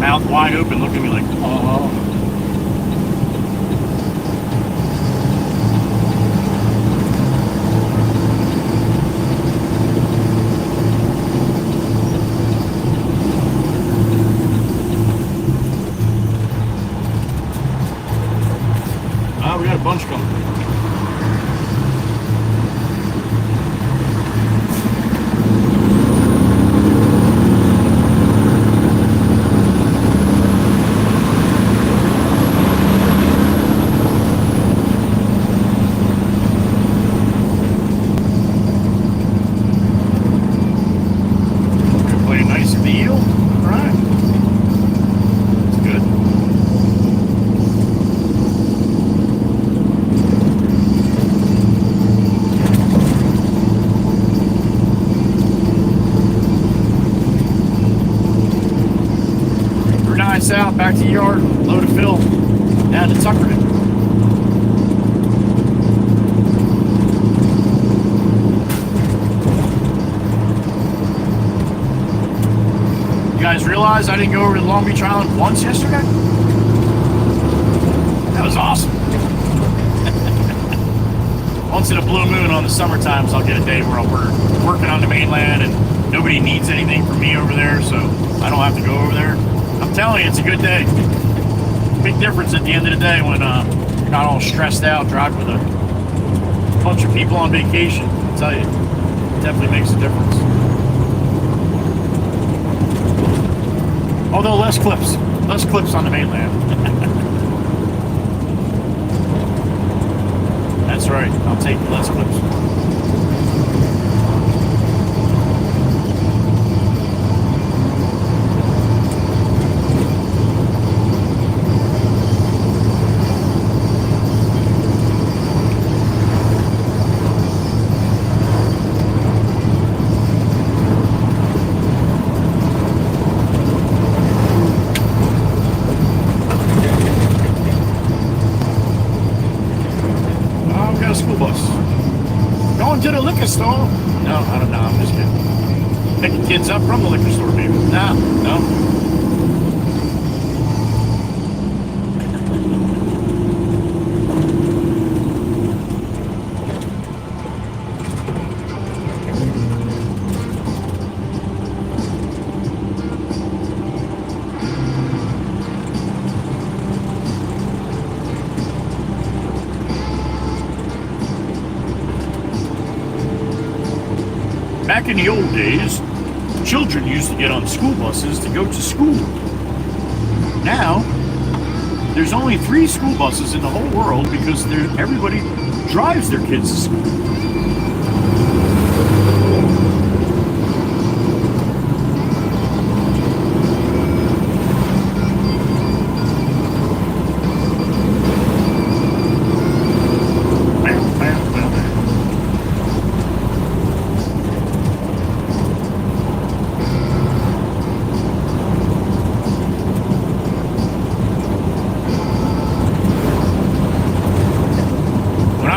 Mouth wide open, looking at me like, oh. We got a bunch coming. We're playing nice at the eel. All right. That's good. South, back to the yard, load of fill, down to Tuckerton. You guys realize I didn't go over to Long Beach Island once yesterday? That was awesome. once in a blue moon on the summer times, I'll get a day where we're working on the mainland and nobody needs anything from me over there, so I don't have to go over there. I'm telling you, it's a good day. Big difference at the end of the day when you're not all stressed out driving with a bunch of people on vacation. I'll tell you, it definitely makes a difference. Although less clips on the mainland. That's right, I'll take the less clips. To the liquor store? No, I don't know. I'm just kidding. Picking kids up from the liquor store, maybe. No. Back in the old days, children used to get on school buses to go to school. Now, there's only 3 school buses in the whole world because everybody drives their kids to school.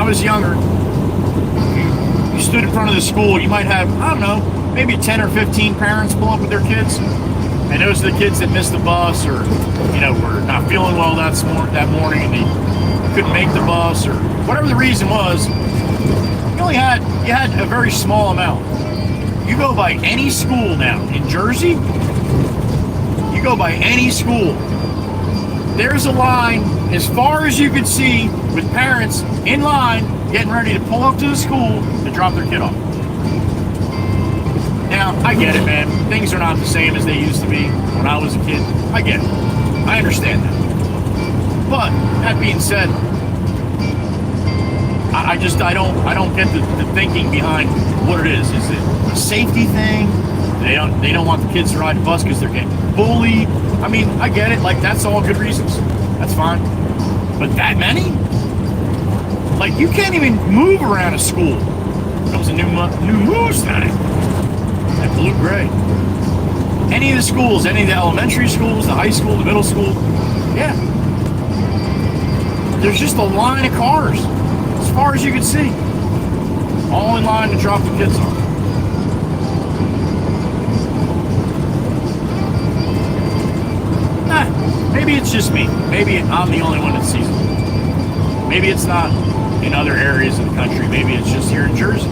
Was younger, you stood in front of the school, you might have, I don't know, maybe 10 or 15 parents pull up with their kids, and those are the kids that missed the bus or, were not feeling well that morning and they couldn't make the bus or whatever the reason was. You had a very small amount. You go by any school now in Jersey, you go by any school, there's a line as far as you can see with parents in line getting ready to pull up to the school to drop their kid off. Now, I get it, man. Things are not the same as they used to be when I was a kid. I get it. I understand that. But that being said, I don't get the thinking behind what it is. Is it a safety thing? They don't want the kids to ride the bus because they're getting bullied. I mean, I get it. Like, that's all good reasons. That's fine. But that many? Like, you can't even move around a school. Comes a new moves thing. That blue-gray. Any of the schools, any of the elementary schools, the high school, the middle school, yeah. There's just a line of cars, as far as you can see. All in line to drop the kids off. Maybe it's just me. Maybe I'm the only one that sees it. Maybe it's not in other areas of the country. Maybe it's just here in Jersey.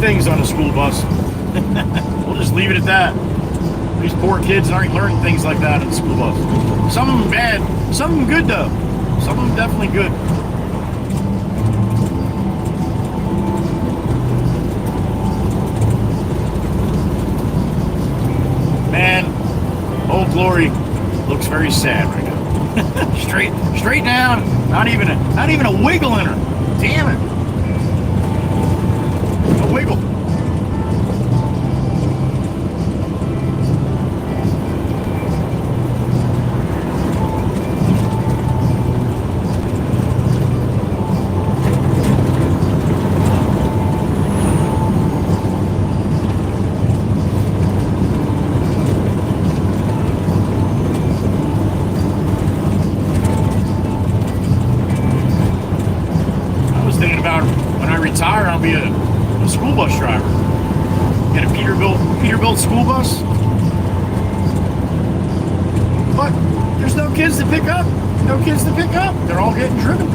Things on a school bus. We'll just leave it at that. These poor kids aren't learning things like that in the school bus. Some of them bad, some of them good though. Some of them definitely good. Man, Old Glory looks very sad right now. straight down. Not even a wiggle in her. Damn it. A wiggle. I'll be a school bus driver. Get a Peterbilt school bus. But there's no kids to pick up. No kids to pick up. They're all getting driven.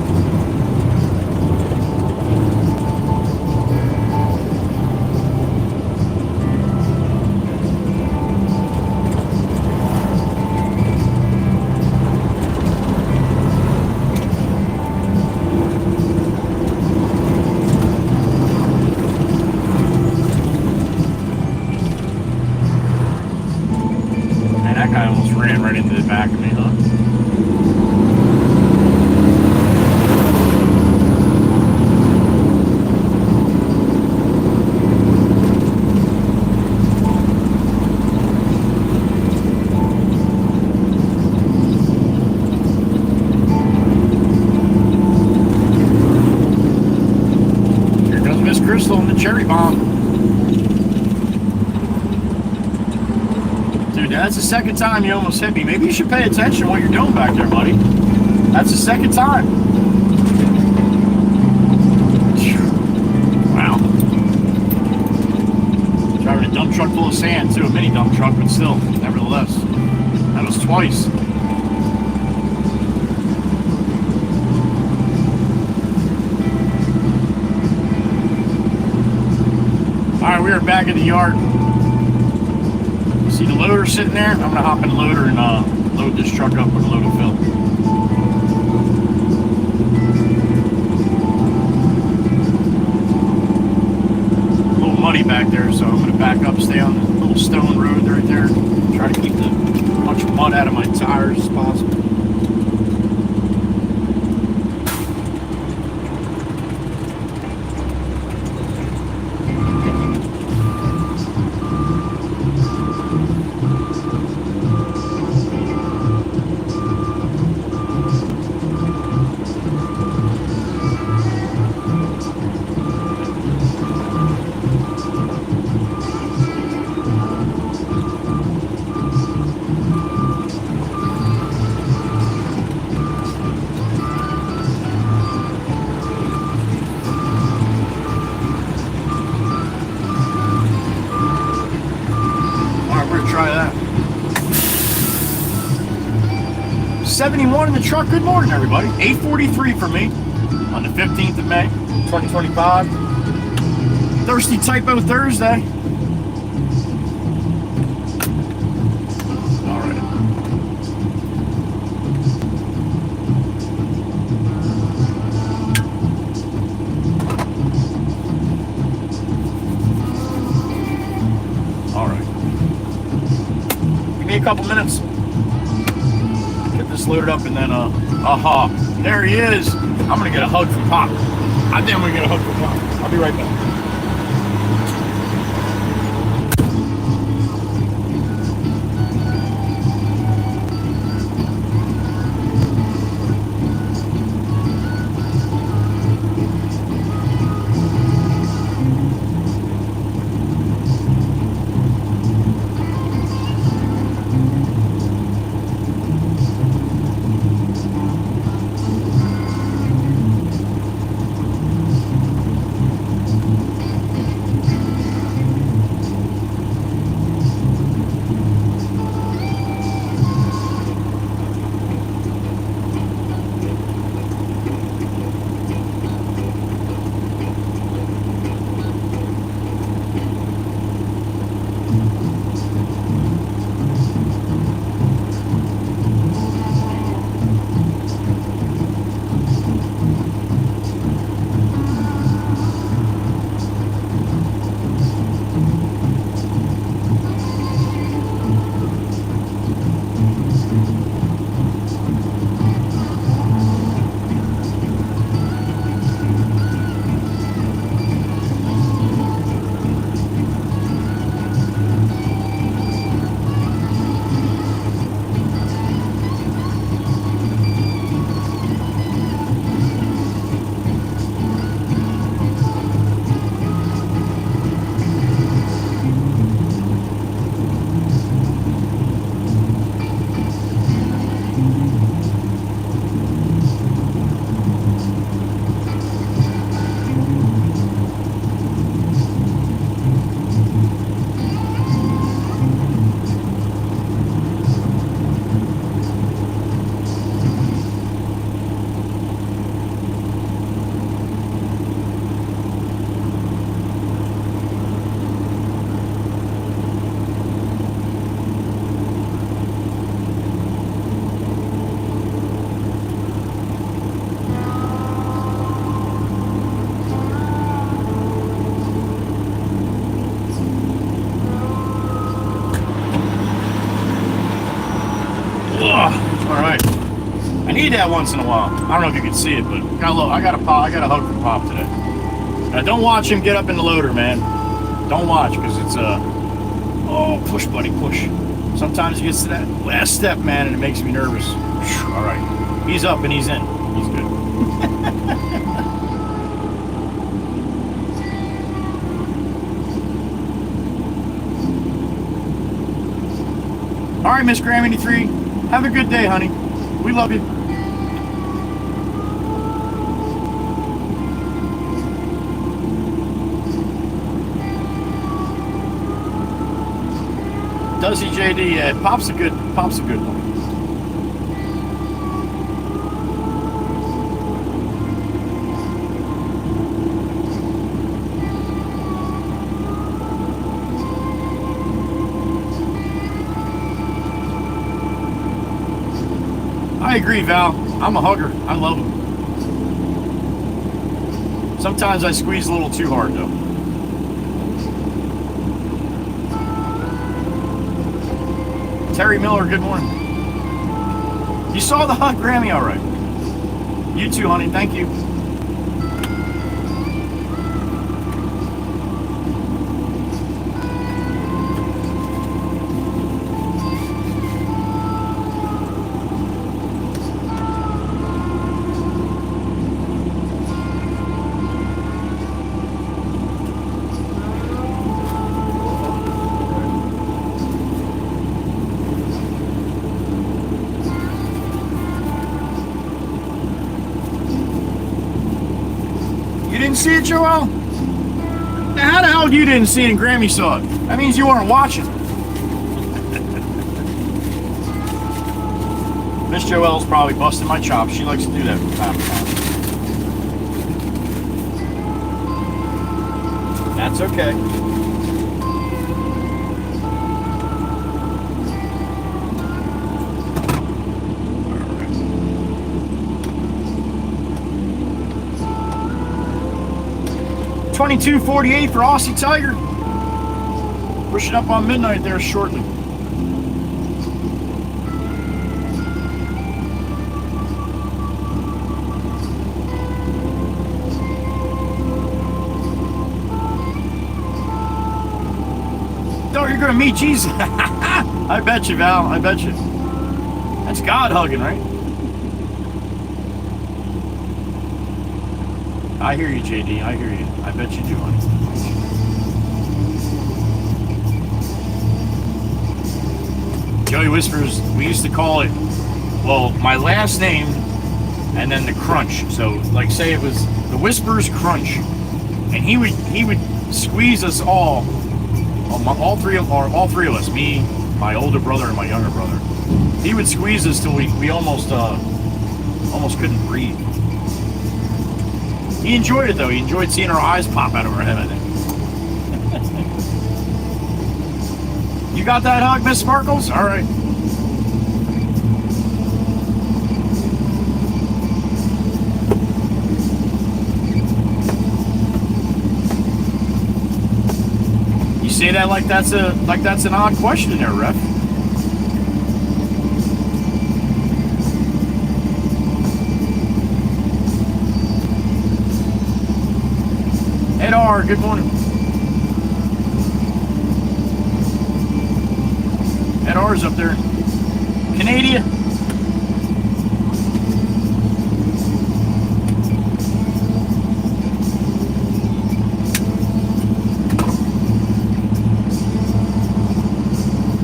I almost ran right into the back of me, huh? Here comes Miss Crystal and the cherry bomb. That's the second time you almost hit me. Maybe you should pay attention to what you're doing back there, buddy. That's the second time. Wow. Driving a dump truck full of sand, too. A mini dump truck, but still, nevertheless. That was twice. Alright, we are back in the yard. See the loader sitting there? I'm going to hop in the loader and load this truck up with a load of fill. A little muddy back there, so I'm going to back up, stay on the little stone road right there. Try to keep as much mud out of my tires as possible. Try that. 71 in the truck. Good morning, everybody. 8:43 for me on the 15th of May, 2025. Thirsty Typo Thursday. All right. All right. Give me a couple minutes. Get this loaded up and then, aha, there he is. I'm going to get a hug from Pop. I think I'm going to get a hug from Pop. I'll be right back. that once in a while. I don't know if you can see it, but I got a hug from Pop today. Don't watch him get up in the loader, man. Don't watch, because it's oh, push, buddy, push. Sometimes he gets to that last step, man, and it makes me nervous. All right, he's up and he's in. He's good. All right, Miss Graham 83, have a good day, honey. We love you. Does he, JD? Yeah, Pop's a good one. I agree, Val. I'm a hugger. I love them. Sometimes I squeeze a little too hard, though. Terry Miller, good morning. You saw the hug, Grammy, all right. You too, honey. Thank you. See it, Joel? Now, how the hell you didn't see it and Grammy saw it? That means you weren't watching. Miss Joelle's probably busting my chops. She likes to do that from time to time. That's okay. $22.48 for Aussie Tiger. Pushing up on midnight there shortly. Oh, you're gonna meet Jesus. I bet you, Val. I bet you. That's God hugging, right? I hear you, JD. I hear you. I bet you do, honey. Joey Whispers, we used to call it, well, my last name and then the crunch. So, like, say it was the Whispers Crunch. And he would squeeze us all three of us, me, my older brother, and my younger brother. He would squeeze us till we almost couldn't breathe. He enjoyed it, though. He enjoyed seeing our eyes pop out of our head, I think. You got that hug, Miss Sparkles? All right. You say that like that's an odd question there, Ref. Ed R, good morning. Ed R's up there. Canada.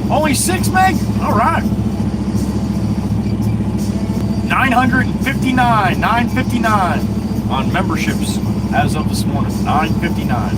Only 6 meg? All right. 959 on memberships as of this morning. 959.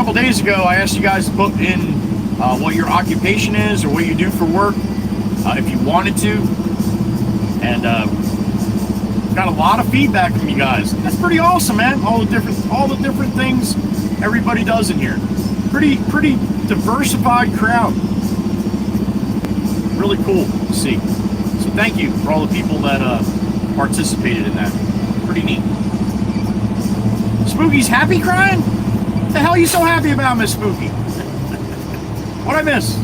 Days ago, I asked you guys to put in what your occupation is or what you do for work, if you wanted to. And got a lot of feedback from you guys. That's pretty awesome, man. All the different things everybody does in here. Pretty diversified crowd. Really cool to see. So thank you for all the people that participated in that. Pretty neat. Spooky's happy crying? What the hell are you so happy about, Miss Spooky? What'd I miss?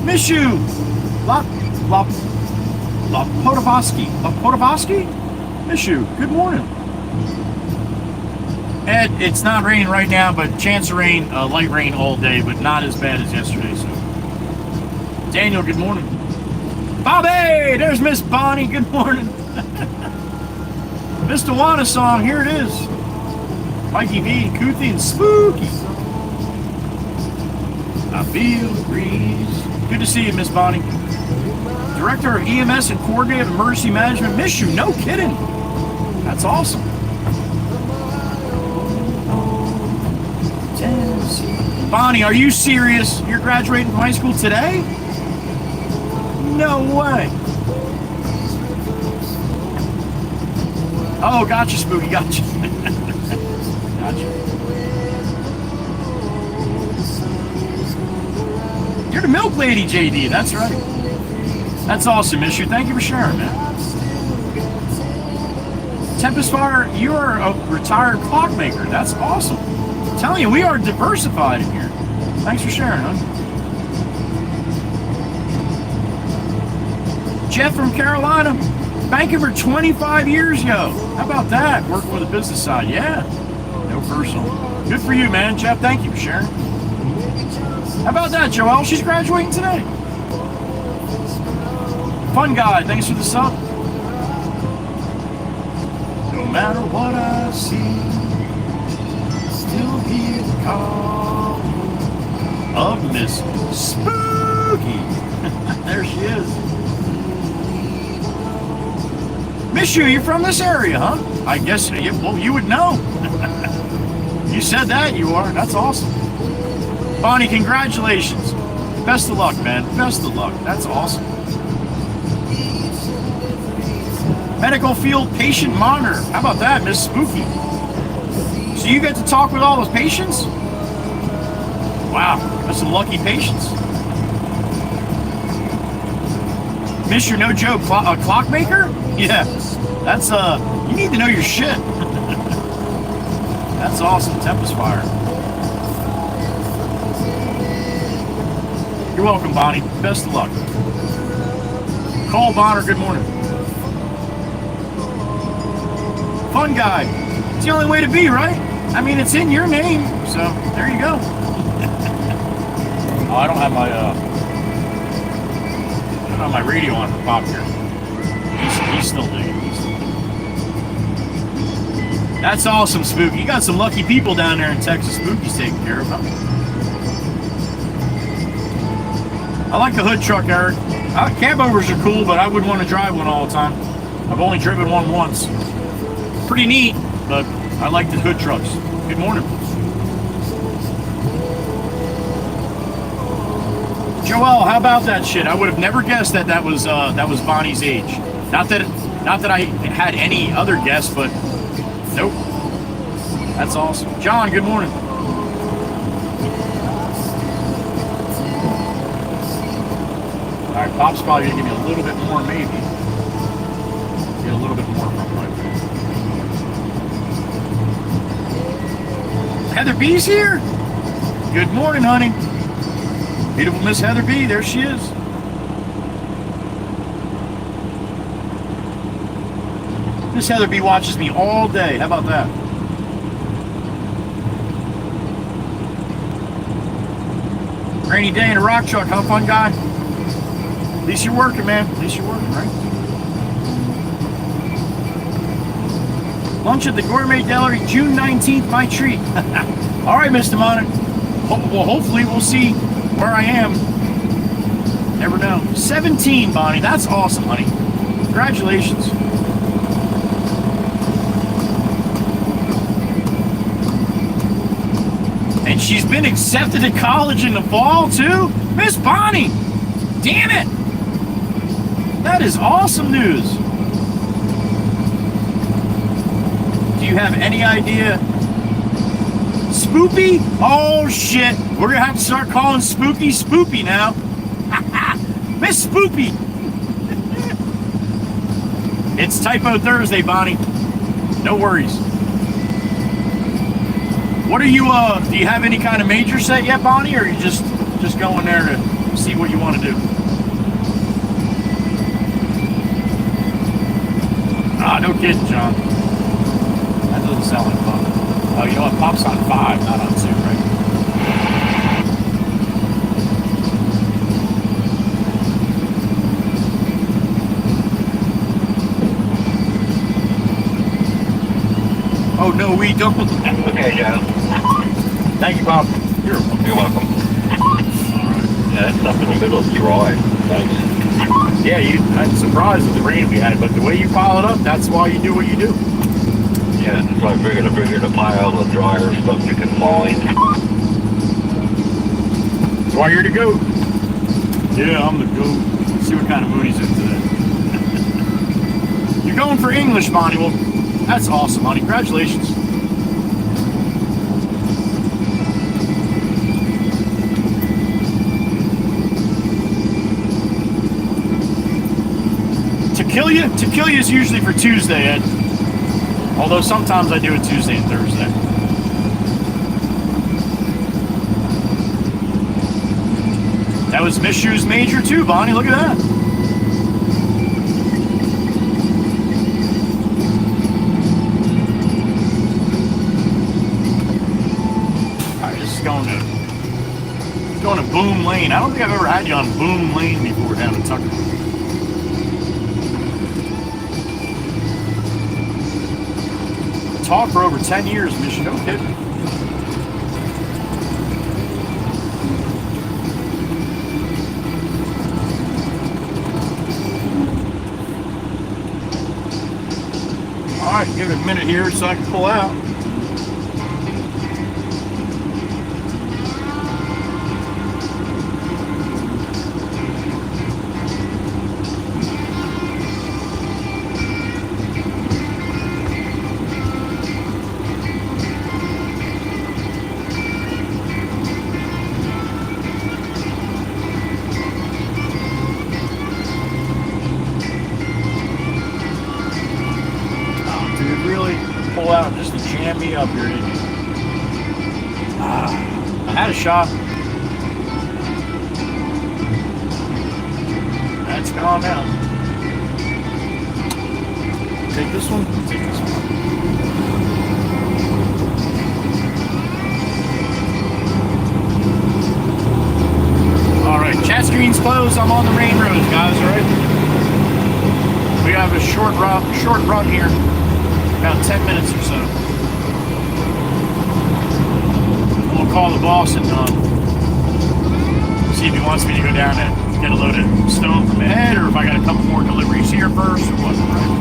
Miss you! La Podovsky? Miss you. Good morning. Ed, it's not raining right now, but chance of rain, light rain all day, but not as bad as yesterday. So, Daniel, good morning. Bobby, there's Miss Bonnie. Good morning. Miss Dewana song, here it is. Mikey V, Kuthi, and Spooky. I feel the breeze. Good to see you, Miss Bonnie. Director of EMS and Coordinator of Emergency Management. Miss you, no kidding. That's awesome. Bonnie, are you serious? You're graduating from high school today? No way. Oh, gotcha, Spooky, gotcha. Gotcha. You're the milk lady, JD, that's right. That's awesome, Miss you. Thank you for sharing, man. Tempest Fire, you are a retired clockmaker. That's awesome. I'm telling you, we are diversified in here. Thanks for sharing, huh? Jeff from Carolina, banking for 25 years, yo. How about that? Working with the business side, yeah. No personal. Good for you, man. Jeff, thank you for sharing. How about that, Joelle? She's graduating today. Fun guy, thanks for the sub. No matter what I see, still hear the call of Miss Spooky. There she is. Miss you, you're from this area, huh? I guess, well, you would know. You said that, you are. That's awesome. Bonnie, congratulations. Best of luck, man. Best of luck. That's awesome. Medical field patient monitor. How about that, Miss Spooky? So you get to talk with all those patients? Wow, that's some lucky patients. Miss your no joke clockmaker? Yeah, that's you need to know your shit. That's awesome, Tempest Fire. You're welcome, Bonnie. Best of luck. Cole Bonner, good morning. Fun guy. It's the only way to be, right? I mean, it's in your name, so there you go. Oh, I don't have my radio on for Pop here. He's still digging. That's awesome, Spooky. You got some lucky people down there in Texas. Spooky's taking care of them. I like the hood truck, Eric. Cab overs are cool, but I wouldn't want to drive one all the time. I've only driven one once. Pretty neat, but I like the hood trucks. Good morning. Joelle, how about that shit? I would have never guessed that was Bonnie's age. Not that I had any other guess, but nope. That's awesome. John, good morning. All right, Pop's probably gonna give me a little bit more, maybe. Get a little bit more from right there. Heather B's here. Good morning, honey. Beautiful Miss Heather B. There she is. Miss Heather B watches me all day. How about that? Rainy day in a rock truck, huh, fun guy? At least you're working, man. At least you're working, right? Lunch at the Gourmet Deli, June 19th, my treat. All right, Mr. Demonic. Well, hopefully we'll see where I am. Never know. 17, Bonnie. That's awesome, honey. Congratulations. And she's been accepted to college in the fall, too? Miss Bonnie! Damn it! That is awesome news. Do you have any idea? Spoopy? Oh, shit. We're going to have to start calling Spooky Spoopy now. Miss Spoopy! It's Typo Thursday, Bonnie. No worries. What are you, do you have any kind of major set yet, Bonnie, or are you just going there to see what you want to do? Ah, no kidding, John. That doesn't sound like fun. Oh, you know what? Pop's on 5, not on 2, right? Oh, no, we don't. Okay, Joe. Thank you, Bob. You're welcome. Yeah, that's up in the middle of the drive. Thanks. Yeah, I'm surprised with the rain we had, but the way you pile it up, that's why you do what you do. Yeah, it's like bigger to pile the dryer stuff you can find. That's why you're the goat. Yeah, I'm the goat. Let's see what kind of mood he's in today. You're going for English, Bonnie. Well, that's awesome, honey. Congratulations. Tequila is usually for Tuesday, Ed. Although sometimes I do it Tuesday and Thursday. That was Miss Shoe's major too, Bonnie. Look at that. Alright, this is going to Boom Lane. I don't think I've ever had you on Boom Lane before down in Tucker. Talked for over 10 years, Miss Shoe. Don't kid me. Alright, give it a minute here so I can pull out. Out just to jam me up here, didn't you? I had a shot. That's gone now. Take this one. Take this one. All right, chat screen's closed. I'm on the main road, guys. All right. We have a short run here. About 10 minutes or so. We'll call the boss and see if he wants me to go down and get a load of stone from Ed, or if I got a couple more deliveries here first, or what, right?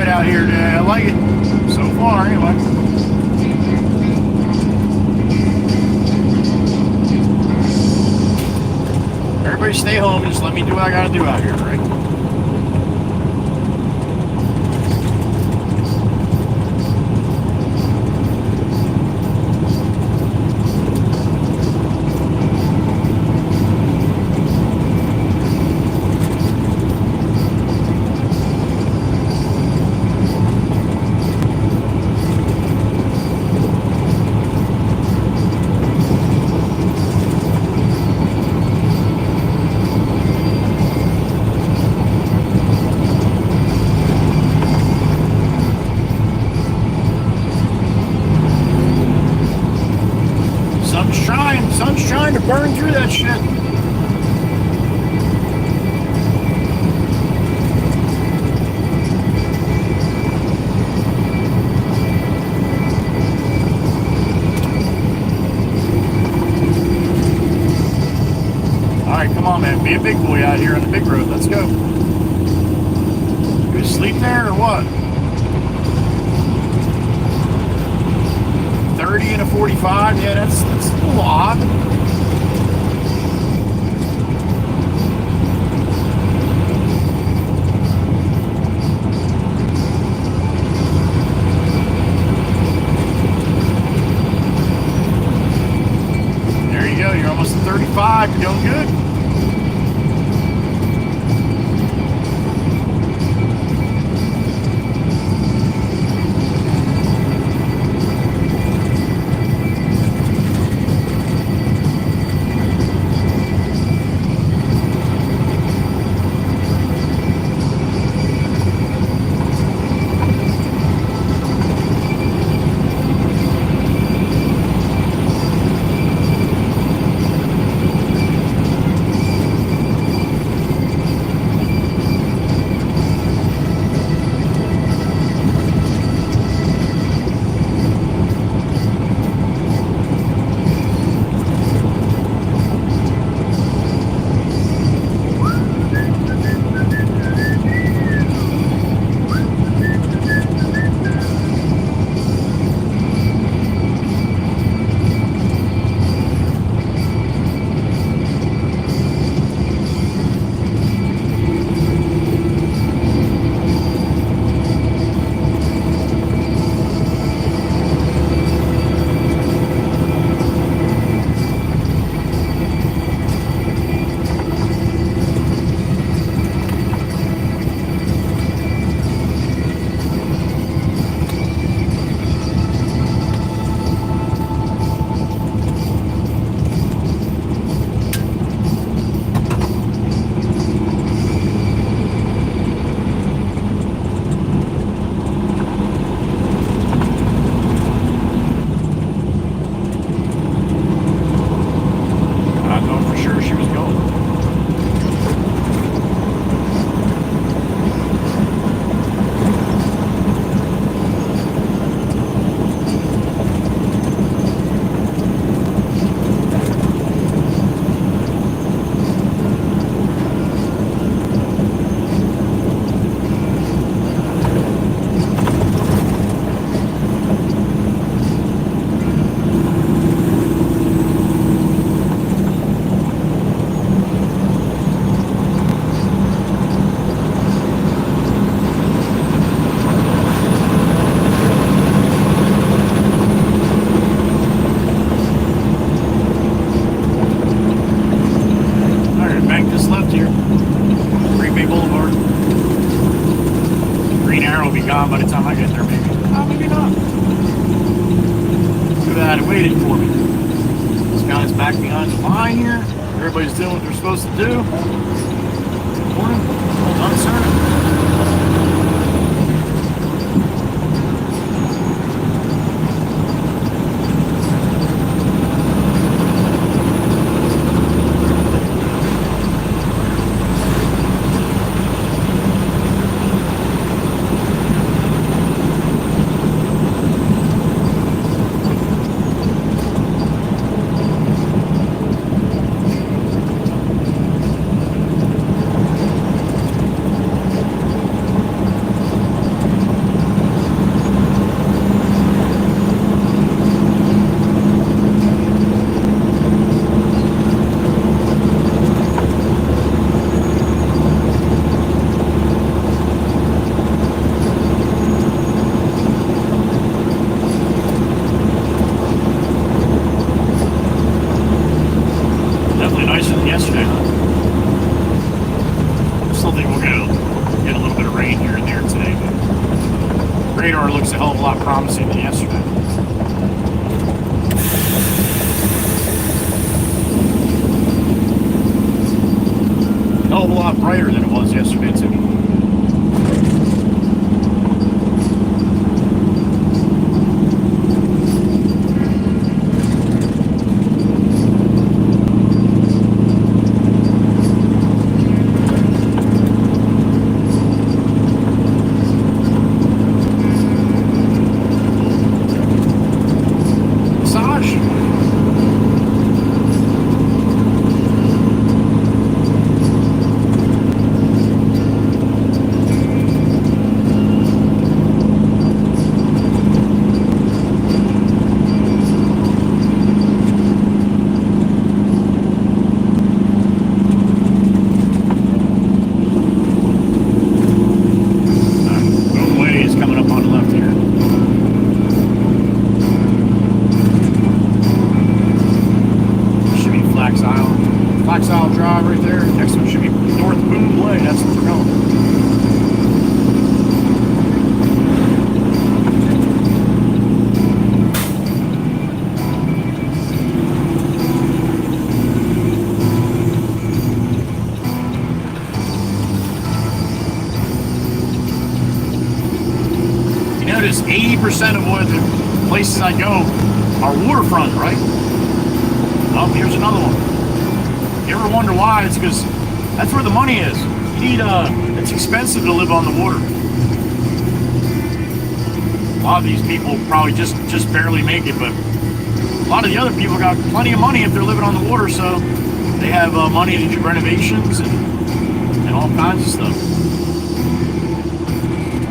quiet out here today. I like it so far, anyway. Everybody stay home and just let me do what I gotta do out here, right? Sun's trying to burn through that shit. Alright, come on, man. Be a big boy out here on the big road. Let's go. You asleep there or what? 30 and a 45? Yeah, that's a little odd. There you go. You're almost at 35. You're doing good. By the time I get there, maybe. Oh, maybe not. Could have had it waiting for me. This guy's back behind the line here. Everybody's doing what they're supposed to do. Good morning. Well done, sir. radar looks a hell of a lot promising than yesterday. A hell of a lot brighter than it was yesterday, too. Notice 80% of what the places I go are waterfront, right? Oh, here's another one. You ever wonder why? It's because that's where the money is. You need, it's expensive to live on the water. A lot of these people probably just barely make it, but a lot of the other people got plenty of money if they're living on the water, so they have money to do renovations and all kinds of stuff.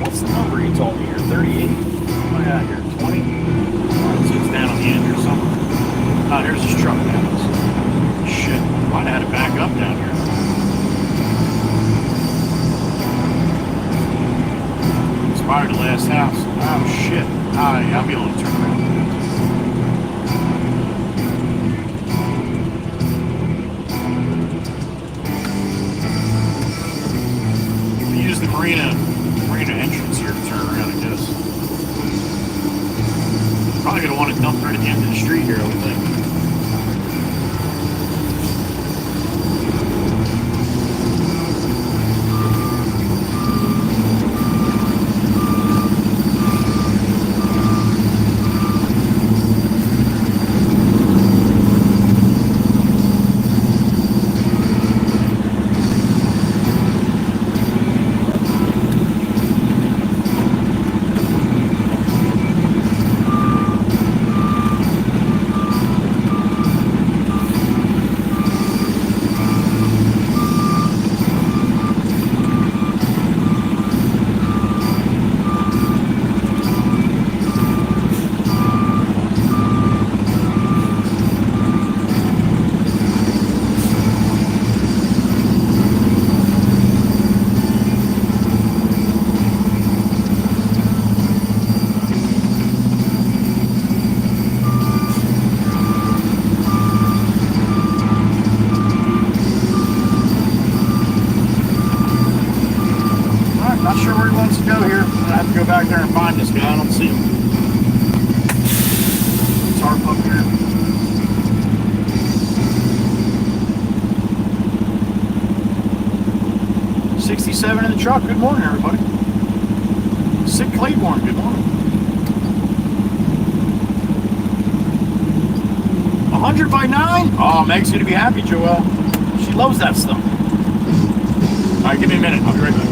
What's the number you told me here? 38? What do I got here? 20? So it's down on the end or something. Oh, here's this truck now. Shit, might have had to back up down here. Inspired the last house. Oh shit. I'll be able to turn around. We'll use the marina entrance here to turn around, I guess. Probably gonna want to dump right at the end of the street here, I would think. Back there and find this guy. I don't see him. Tarp up here. 67 in the truck. Good morning, everybody. Sick Claiborne. Good morning. 100 by 9? Oh, Meg's gonna be happy, Joelle. She loves that stuff. All right, give me a minute. I'll be right back.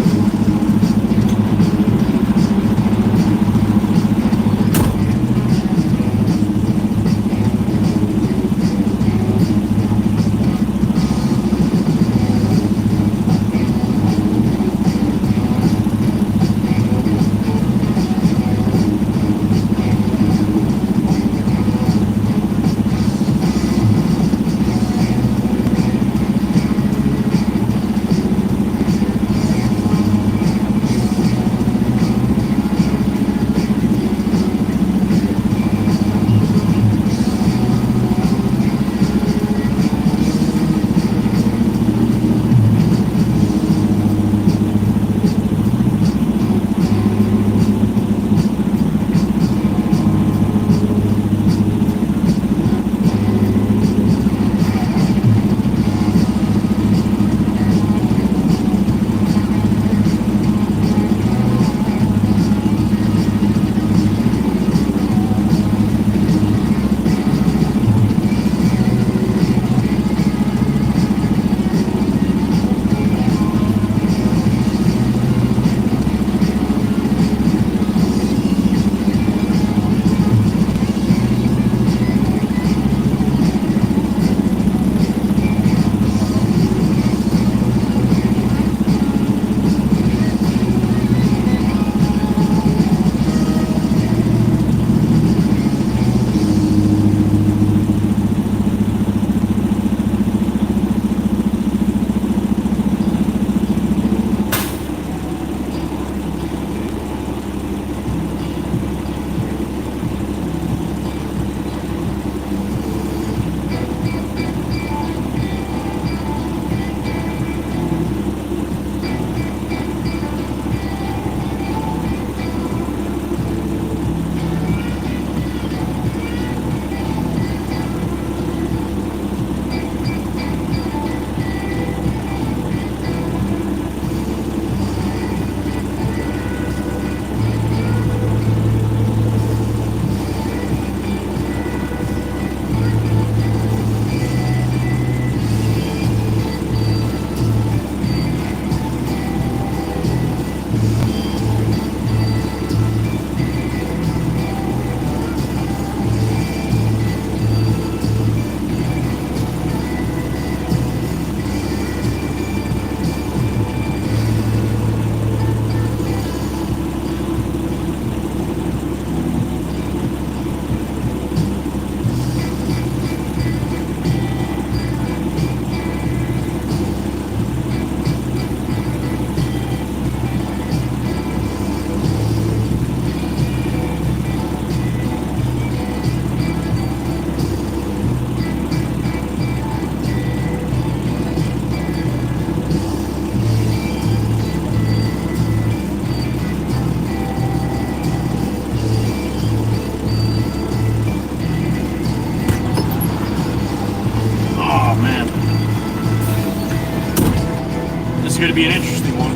going to be an interesting one.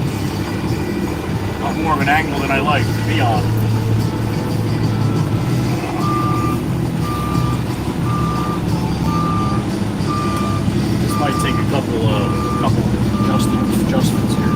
More of an angle than I like to be on. This might take a couple adjustments here.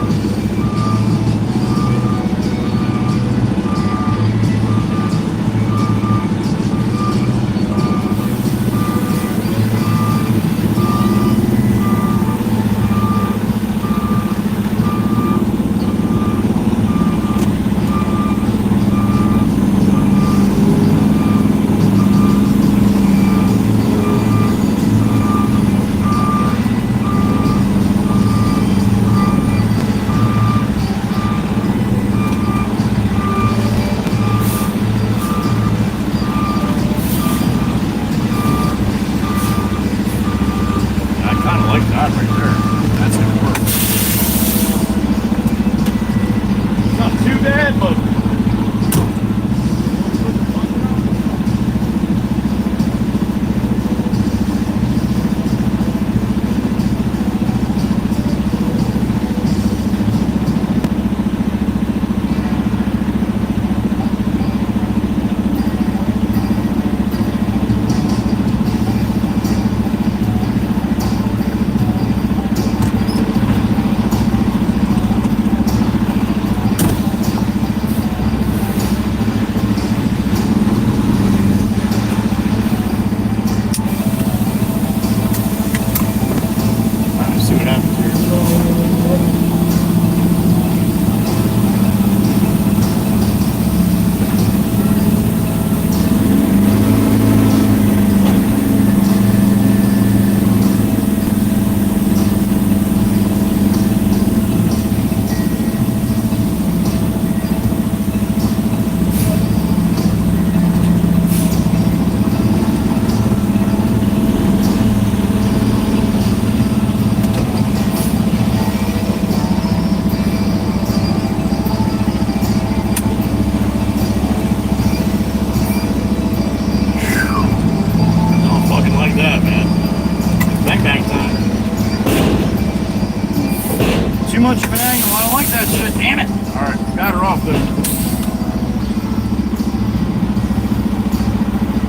Too much of an angle. I don't like that shit. Damn it. Alright, got her off there.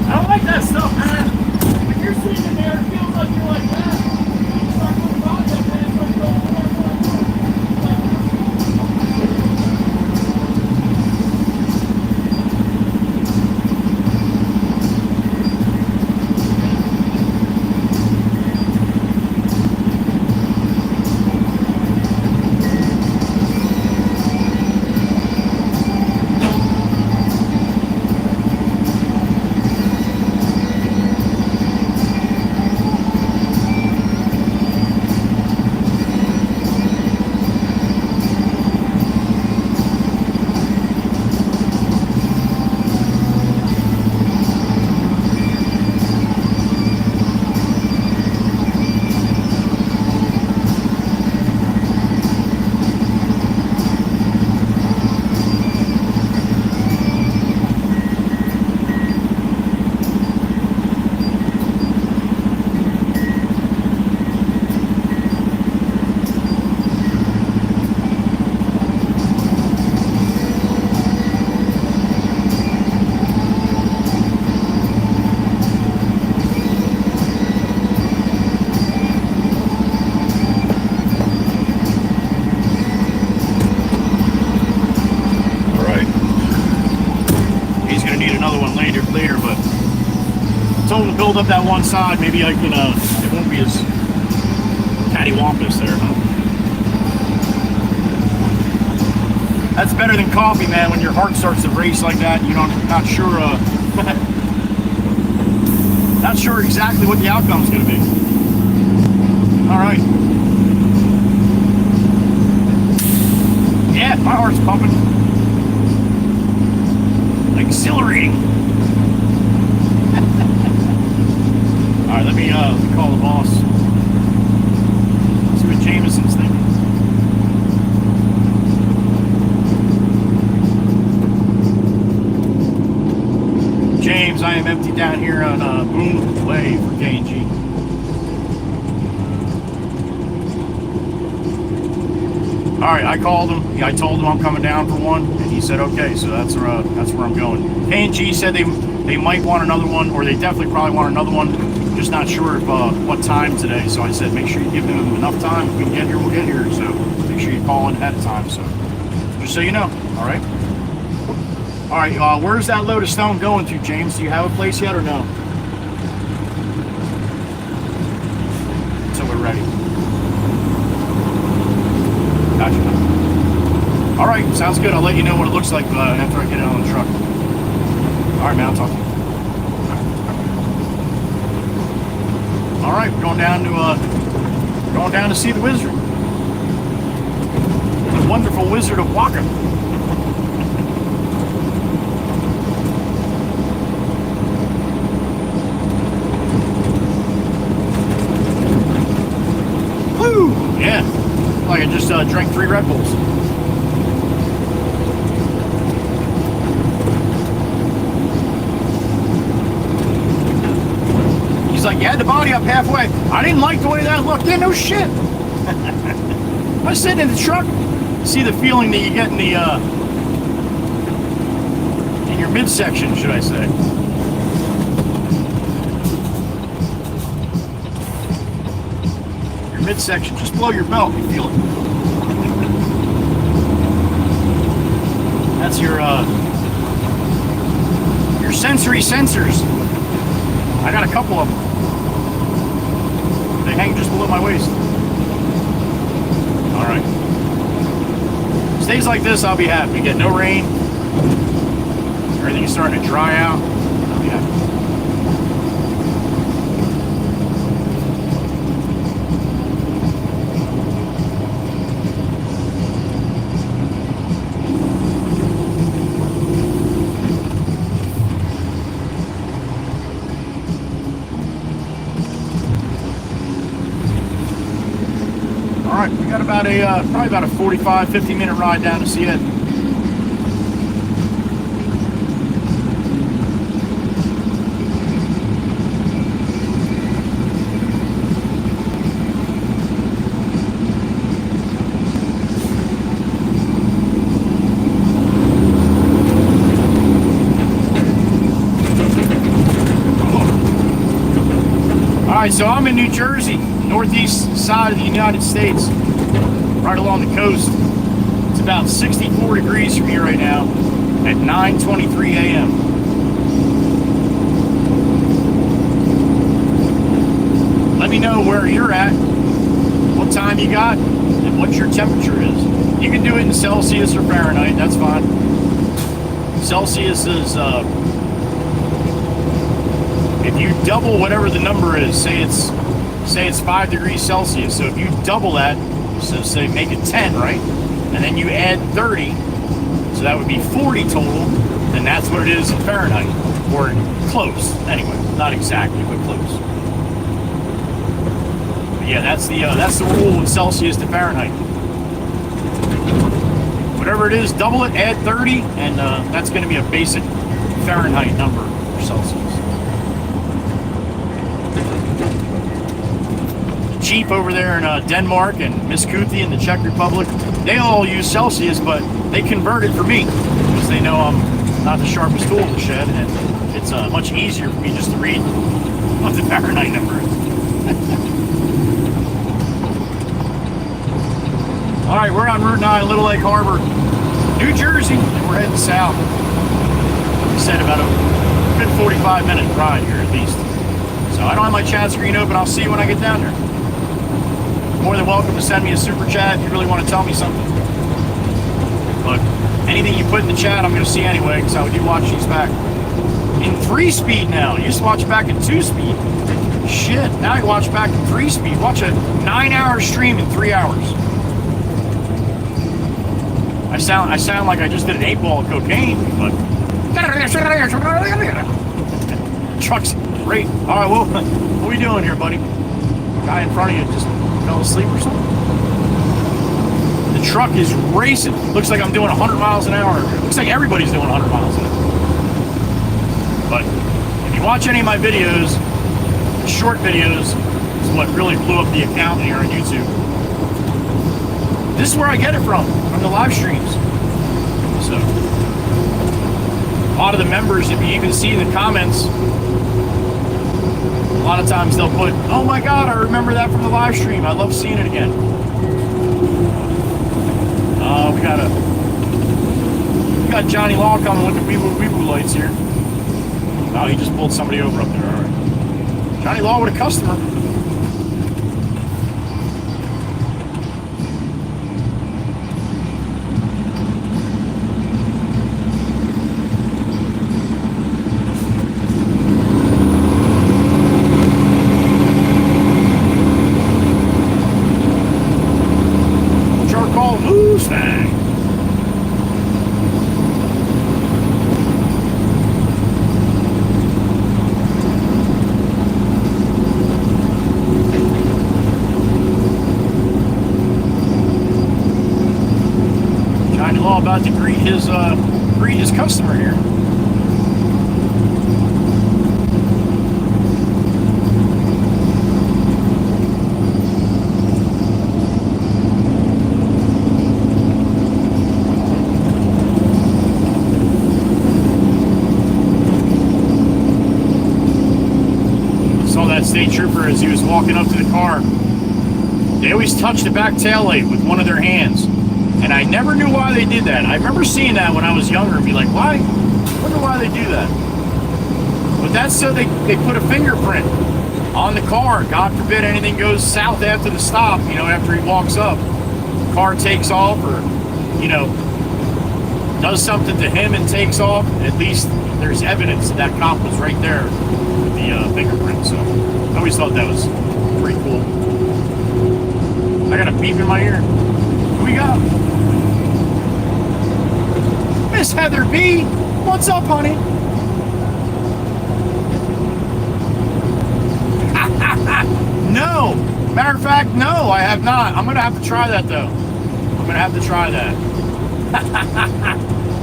I don't like that stuff, man. When you're sitting in there, it feels like you're like that. You start going by that, man. It's like going later, but told him to build up that one side. Maybe I can, it won't be as cattywampus there, huh? That's better than coffee, man, when your heart starts to race like that. You know, not sure, not sure exactly what the outcome's gonna be. All right. Yeah, my heart's pumping. Exhilarating. All right, let me call the boss. See what Jameson's thinking. James, I am empty down here on Boone Way for K&G. All right, I called him. I told him I'm coming down for one, and he said okay. So that's where I'm going. K&G said they might want another one, or they definitely probably want another one. Just not sure if what time today. So I said make sure you give them enough time. If we can get here, we'll get here. So make sure you call in ahead of time. So just so you know. All right. All right. Where's that load of stone going to, James? Do you have a place yet or no? So we're ready. Gotcha. All right, sounds good. I'll let you know what it looks like after I get out on the truck. All right, man, I'll talk to you. All right, we're going down to see the wizard, the wonderful Wizard of Waka. Woo! Yeah. Like I just drank 3 Red Bulls. He's like, you had the body up halfway. I didn't like the way that looked. Yeah, no shit. I was sitting in the truck. See the feeling that you get in the in your midsection, should I say? Midsection, just below your belt, you feel it. That's your sensory sensors. I got a couple of them. They hang just below my waist. All right. Stays like this, I'll be happy. Get no rain. Everything is starting to dry out. I'll be happy. We got about probably about a 45, 50-minute ride down to see it. All right, so I'm in New Jersey, northeast side of the United States. Right along the coast. It's about 64 degrees from here right now at 9:23 a.m. Let me know where you're at, what time you got, and what your temperature is. You can do it in Celsius or Fahrenheit, that's fine. Celsius is, if you double whatever the number is, say it's 5 degrees Celsius, so if you double that, so say make it 10, right? And then you add 30, so that would be 40 total, then that's what it is in Fahrenheit. Or close, anyway. Not exactly, but close. But yeah, that's the rule with Celsius to Fahrenheit. Whatever it is, double it, add 30, and that's going to be a basic Fahrenheit number for Celsius. Cheap over there in Denmark and Miss Kuthi in the Czech Republic, they all use Celsius, but they converted for me because they know I'm not the sharpest tool in the shed, and it's much easier for me just to read what the Fahrenheit number is. All right, we're on Route 9, Little Lake Harbor, New Jersey, and we're heading south. Like I said, about a good 45-minute ride here at least. So I don't have my chat screen open. I'll see you when I get down there. More than welcome to send me a super chat if you really want to tell me something. But anything you put in the chat, I'm going to see anyway, because I do watch these back in 3-speed now. You used to watch back in 2-speed. Shit, now you watch back in 3-speed. Watch a 9-hour stream in 3 hours. I sound like I just did an 8-ball of cocaine, but truck's great. All right, well, what are we doing here, buddy? Guy in front of you just fell asleep or something? The truck is racing. Looks like I'm doing 100 miles an hour. Looks like everybody's doing 100 miles an hour. But if you watch any of my videos, the short videos is what really blew up the account here on YouTube. This is where I get it from the live streams. So, a lot of the members, if you even see in the comments, a lot of times they'll put, "Oh my God, I remember that from the live stream. I love seeing it again." We got Johnny Law coming with the weeboo lights here. Oh, he just pulled somebody over up there. All right. Johnny Law with a customer. Charcoal Mustang. About to greet his customer here. Saw that state trooper as he was walking up to the car. They always touch the back taillight with one of their hands. And I never knew why they did that. I remember seeing that when I was younger and be like, why? I wonder why they do that. But that's so they put a fingerprint on the car. God forbid anything goes south after the stop, you know, after he walks up. Car takes off or, you know, does something to him and takes off. At least there's evidence that cop was right there with the fingerprint. So I always thought that was pretty cool. I got a beep in my ear. Who we got? Miss Heather B. What's up, honey? No. Matter of fact, no, I have not. I'm going to have to try that, though. I'm going to have to try that.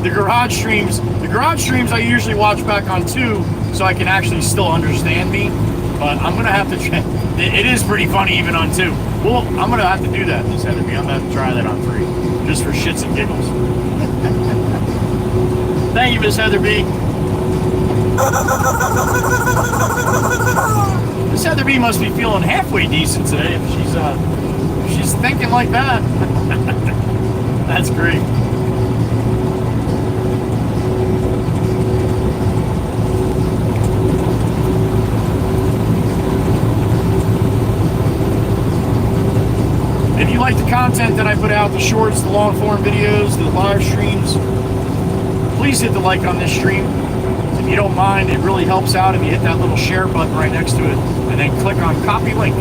The garage streams I usually watch back on 2 so I can actually still understand me. But I'm going to have to try. It is pretty funny even on 2. Well, I'm going to have to do that, Miss Heather B. I'm going to have to try that on 3. Just for shits and giggles. Thank you, Miss Heather B. Miss Heather B must be feeling halfway decent today if she's thinking like that. That's great. If you like the content that I put out, the shorts, the long form videos, the live streams, please hit the like on this stream. If you don't mind, it really helps out if you hit that little share button right next to it and then click on copy link.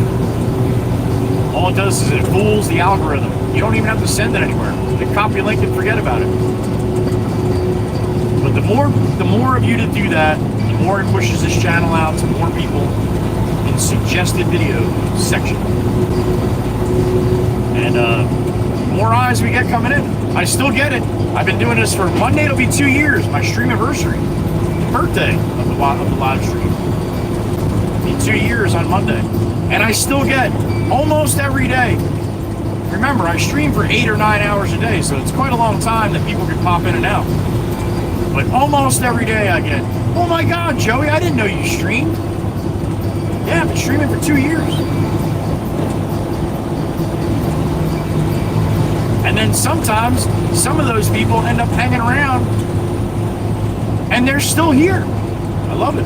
All it does is it fools the algorithm. You don't even have to send it anywhere. Hit copy link and forget about it. But the more of you to do that, the more it pushes this channel out to more people in suggested video section. And more eyes we get coming in. I still get it. I've been doing this for Monday. It'll be 2 years. My stream anniversary, birthday of the live stream. It'll be 2 years on Monday, and I still get almost every day. Remember, I stream for 8 or 9 hours a day, so it's quite a long time that people can pop in and out. But almost every day I get, "Oh my God, Joey, I didn't know you streamed." Yeah, I've been streaming for 2 years. And then sometimes some of those people end up hanging around and they're still here. I love it.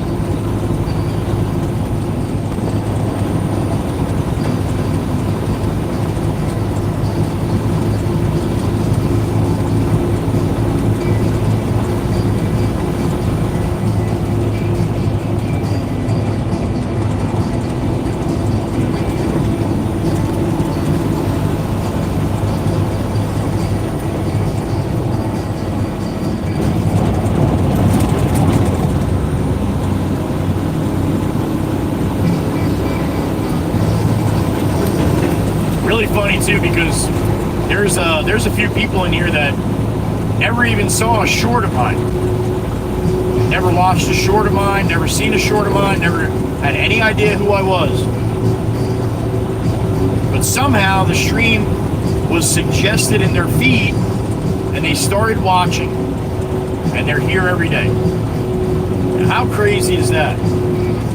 Funny too, because there's a few people in here that never even saw a short of mine, never watched a short of mine, never seen a short of mine, never had any idea who I was. But somehow the stream was suggested in their feed, and they started watching, and they're here every day. Now, how crazy is that?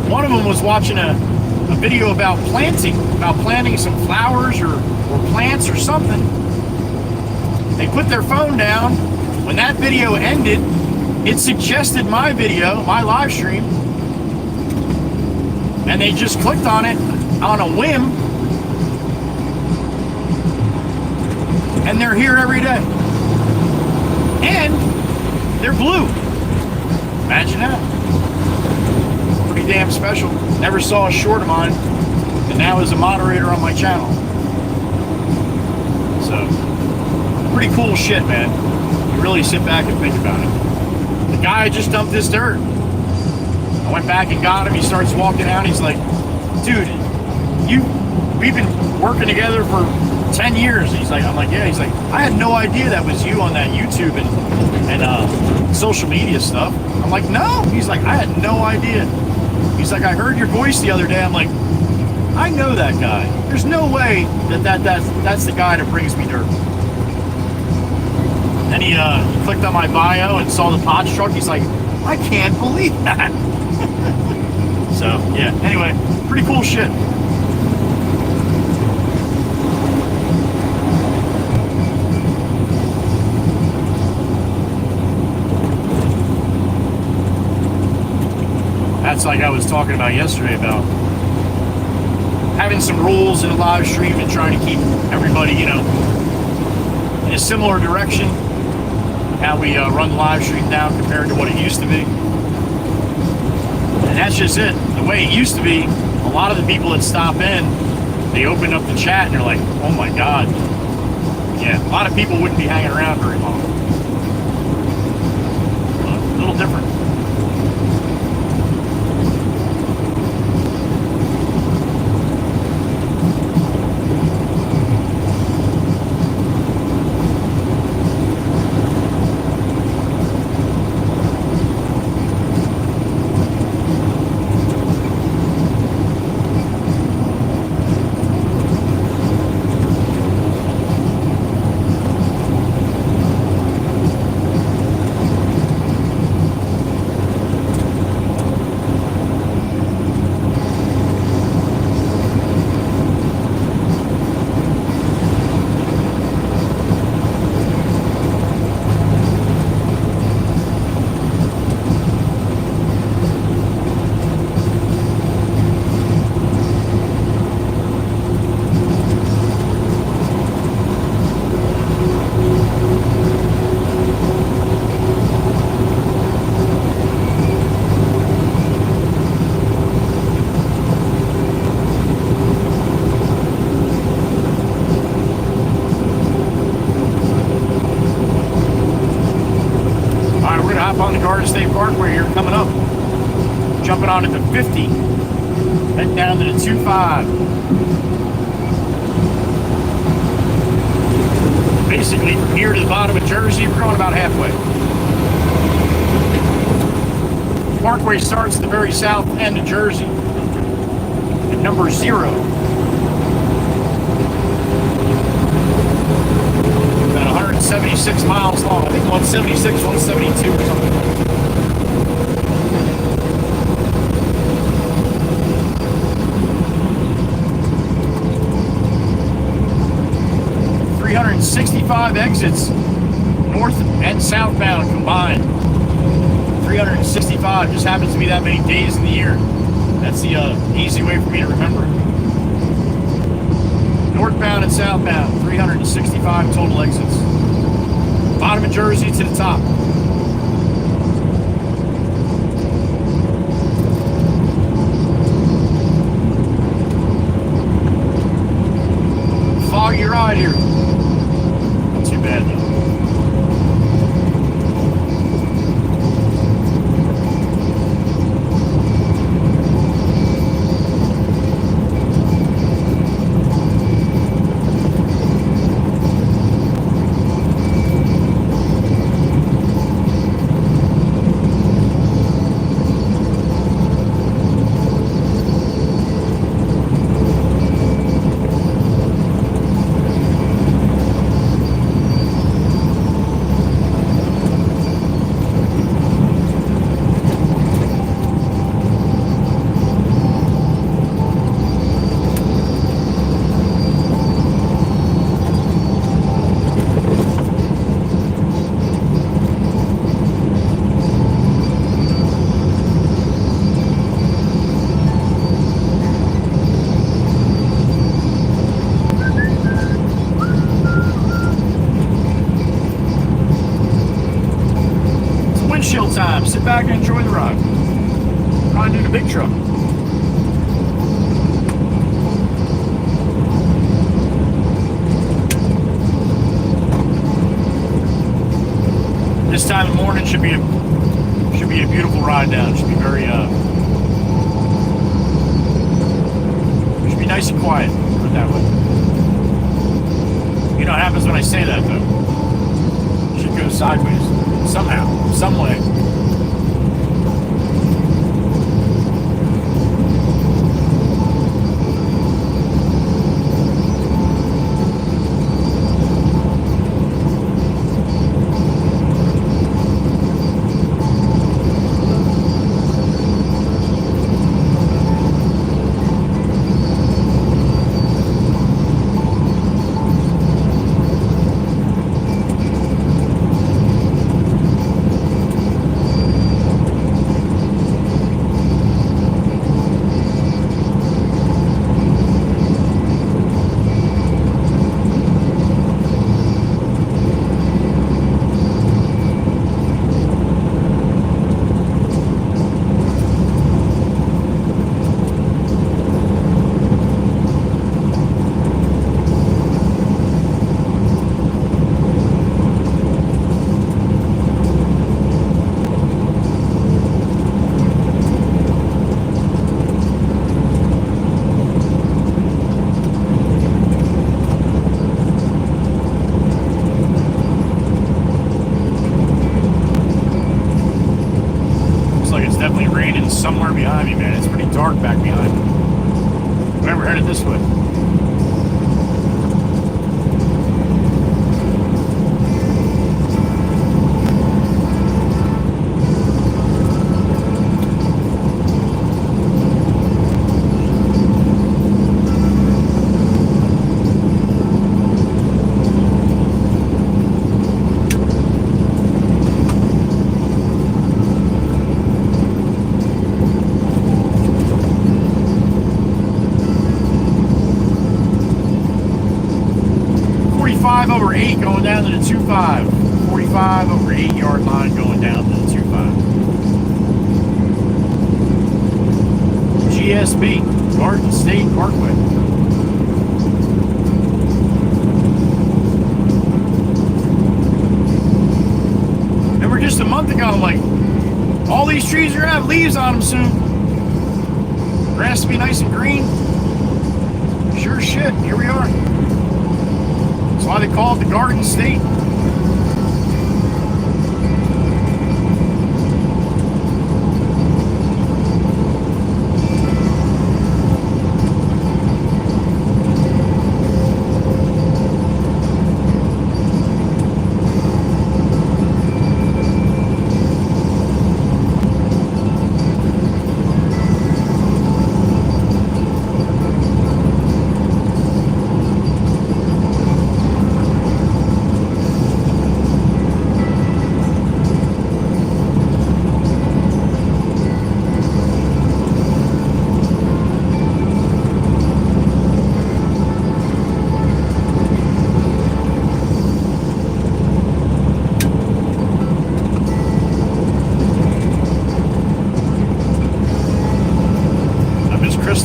One of them was watching a video about planting some flowers or plants or something. They put their phone down. When that video ended, it suggested my video, my live stream, and they just clicked on it on a whim, and they're here every day. And they're blue. Imagine that. Pretty damn special. Never saw a short of mine, and now is a moderator on my channel. So, pretty cool shit, man. You really sit back and think about it. The guy just dumped this dirt. I went back and got him. He starts walking out. He's like, dude, we've been working together for 10 years. He's like, I'm like, yeah. He's like, I had no idea that was you on that YouTube and social media stuff. I'm like, no. He's like, I had no idea. He's like, I heard your voice the other day. I'm like, I know that guy. There's no way that's the guy that brings me dirt. Then he clicked on my bio and saw the Potts truck. He's like, I can't believe that. So, yeah. Anyway, pretty cool shit. That's like I was talking about yesterday about having some rules in a live stream and trying to keep everybody, you know, in a similar direction. How we run the live stream now compared to what it used to be. And that's just it. The way it used to be, a lot of the people that stop in, they open up the chat and they're like, oh my God. Yeah, a lot of people wouldn't be hanging around very long. Well, a little different. State Parkway here coming up. Jumping on into 50. Heading down to the 25. Basically from here to the bottom of Jersey, we're going about halfway. Parkway starts at the very south end of Jersey at number 0. About 176 miles long. I think 176, 172 or something. $365 exits, north and southbound combined. 365, just happens to be that many days in the year. That's the easy way for me to remember it. Northbound and southbound, 365 total exits. Bottom of Jersey to the top. Foggy ride here. Not too bad though. windshield time. Sit back and enjoy the ride. Riding in a big truck. This time of the morning should be a beautiful ride down. Should be very should be nice and quiet. Put it that way. You know what happens when I say that though? Should go sideways somehow, some way. Somewhere behind me, man. It's pretty dark back behind me. But we're headed this way. Over 8 going down to the 2.5. 45 over 8 yard line going down to the 2.5. GSB, Garden State Parkway. Remember just a month ago, like, all these trees are gonna have leaves on them soon. Grass to be nice and green. Sure shit, here we are. That's why they call it the Garden State.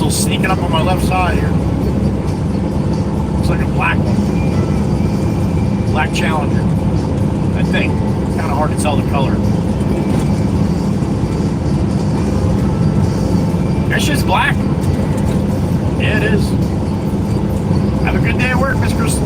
Sneaking up on my left side here. Looks like a black one. Black Challenger. I think. It's kind of hard to tell the color. That shit's black. Yeah, it is. Have a good day at work, Miss Crystal.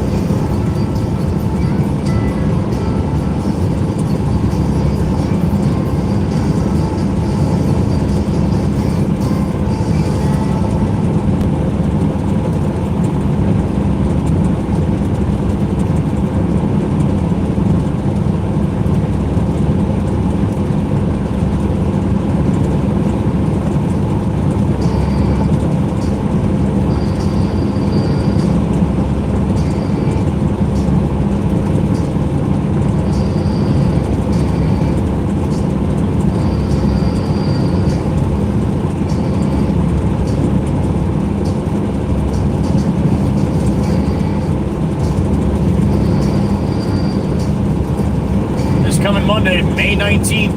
Monday, May 19th,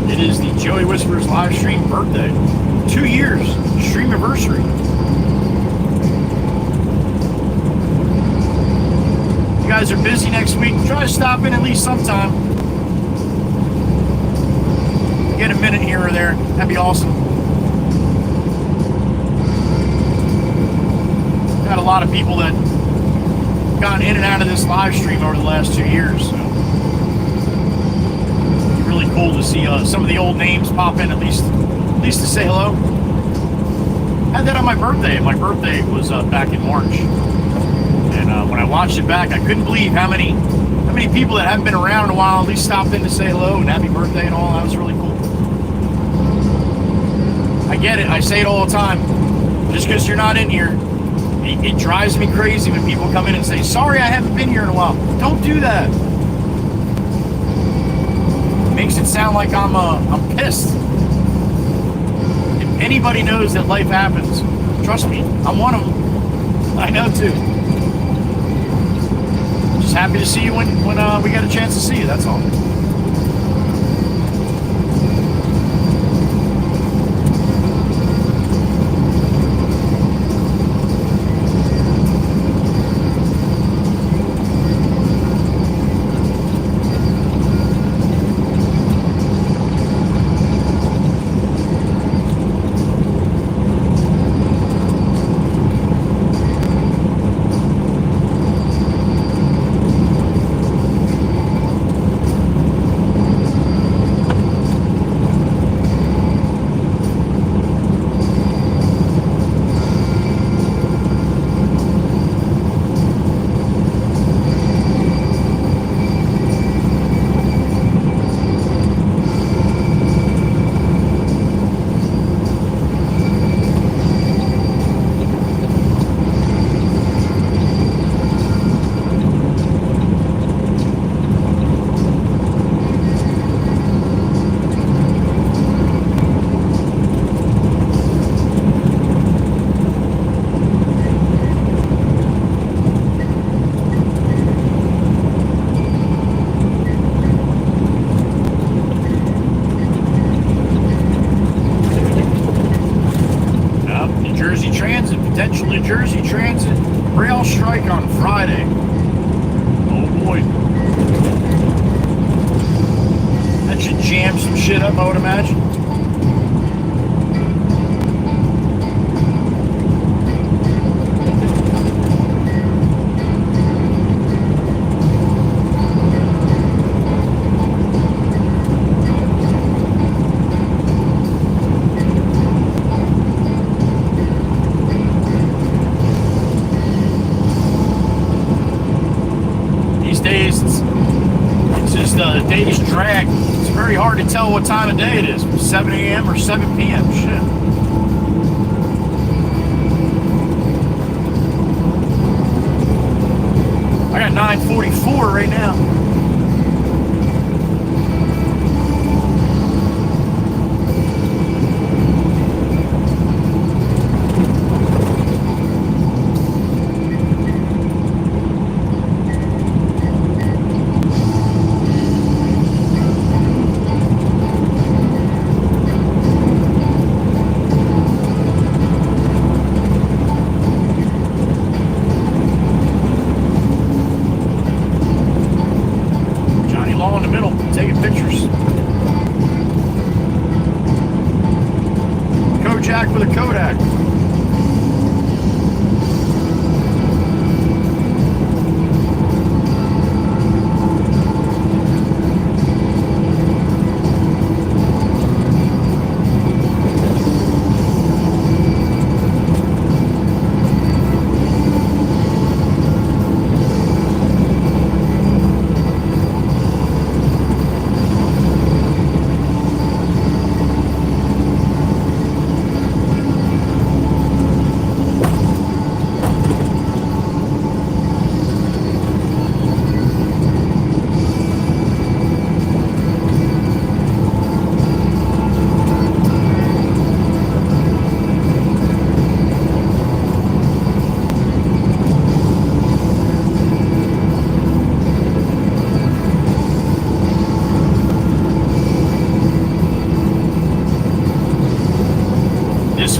It is the Joey Whispers live stream birthday. 2 years, stream anniversary. You guys are busy next week. Try to stop in at least sometime. Get a minute here or there. That'd be awesome. Got a lot of people that gotten in and out of this live stream over the last 2 years. So it's really cool to see some of the old names pop in at least to say hello. Had that on my birthday. My birthday was back in March, and when I watched it back, I couldn't believe how many people that haven't been around in a while at least stopped in to say hello and happy birthday and all. That was really cool. I get it. I say it all the time. Just because you're not in here, it drives me crazy when people come in and say, sorry, I haven't been here in a while. Don't do that. It makes it sound like I'm pissed. If anybody knows that life happens, trust me, I'm one of them. I know too. Just happy to see you when we get a chance to see you, that's all. New Jersey Transit rail strike on Friday. Oh boy. That should jam some shit up, I would imagine. The days drag. It's very hard to tell what time of day it is. 7 a.m. or 7 p.m. Shit. I got 9:44 right now.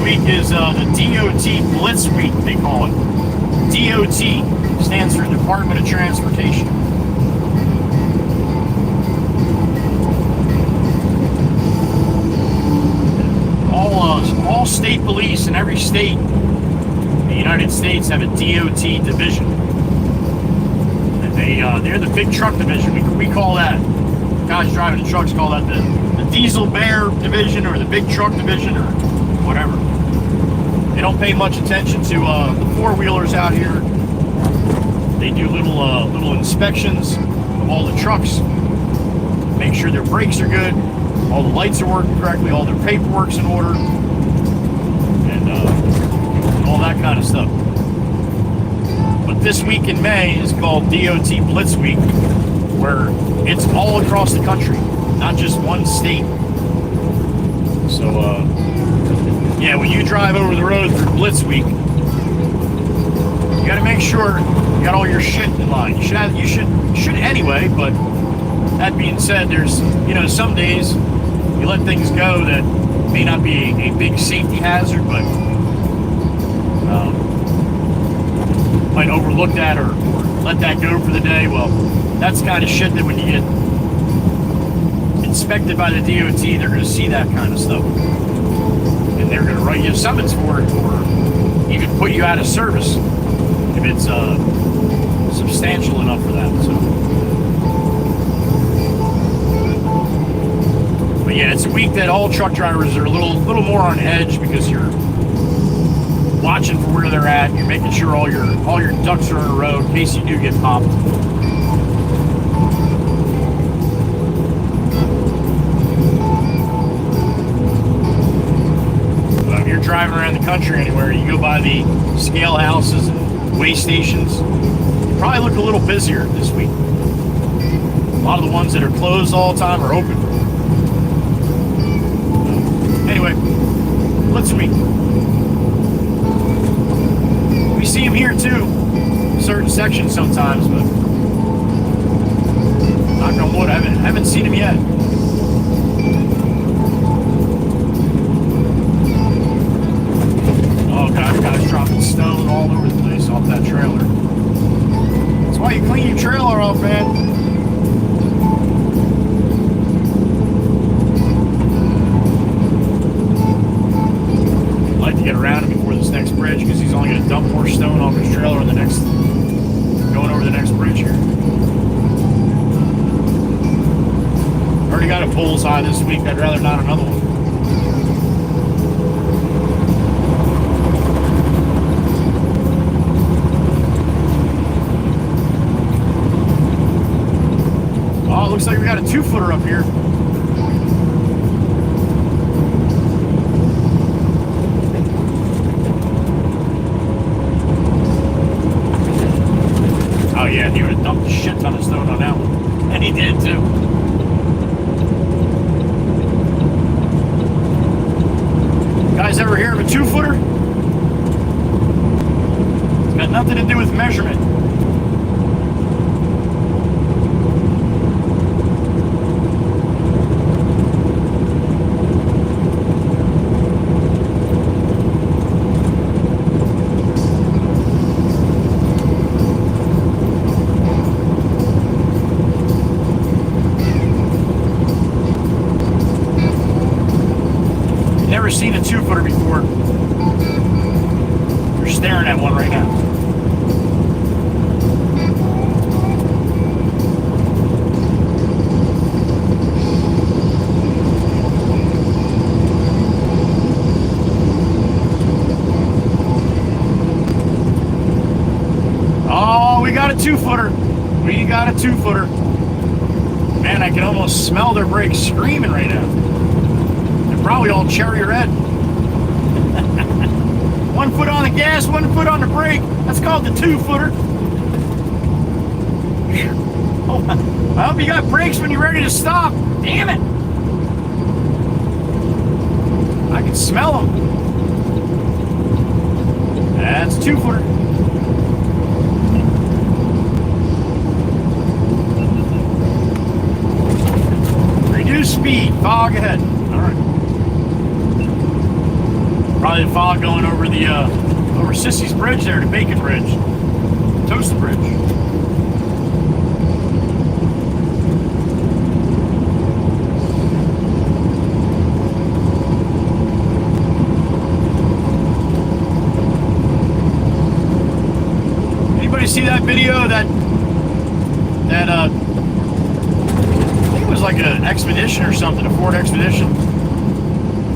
week is the DOT Blitz Week, they call it. DOT stands for Department of Transportation. All state police in every state in the United States have a DOT division. And they're the big truck division. We call that, guys driving the trucks call that the Diesel Bear division or the big truck division or whatever. They don't pay much attention to the four-wheelers out here. They do little inspections of all the trucks, make sure their brakes are good, all the lights are working correctly, all their paperwork's in order, and all that kind of stuff. But this week in May is called DOT Blitz Week, where it's all across the country, not just one state. So, yeah, when you drive over the road through Blitz Week, you got to make sure you got all your shit in line. You should anyway. But that being said, there's some days you let things go that may not be a big safety hazard, but might overlook that or let that go for the day. Well, that's the kind of shit that when you get inspected by the DOT, they're going to see that kind of stuff. And they're going to write you a summons for it or even put you out of service if it's substantial enough for that. So, but yeah, it's a week that all truck drivers are a little more on edge because you're watching for where they're at. You're making sure all your ducks are in a row in case you do get popped. Driving around the country anywhere, you go by the scale houses and weigh stations, you probably look a little busier this week. A lot of the ones that are closed all the time are open. Anyway, Blitz Week. We see them here too, certain sections sometimes, but knock on wood, I haven't seen them yet. Guys dropping stone all over the place off that trailer. That's why you clean your trailer off, man. I'd like to get around him before this next bridge because he's only going to dump more stone off his trailer on going over the next bridge here. Already got a bullseye this week. I'd rather not another one. Looks like we got a 2-footer up here. Oh yeah, he would have dumped a shit ton of stone on that one. And he did too. Guys ever hear of a 2-footer? It's got nothing to do with measurement. Never seen a 2-footer before. You're staring at one right now. Oh, we got a 2-footer. We got a 2-footer. Man, I can almost smell their brakes screaming right now. Probably all cherry red. 1 foot on the gas, 1 foot on the brake. That's called the 2-footer. Oh, I hope you got brakes when you're ready to stop. Damn it. I can smell them. That's a 2-footer. Reduce speed, fog ahead. All right. Probably the fog going over the over Sissy's Bridge there, the Bacon Bridge, Toast Bridge. Anybody see that video? That I think it was like an expedition or something, a Ford Expedition,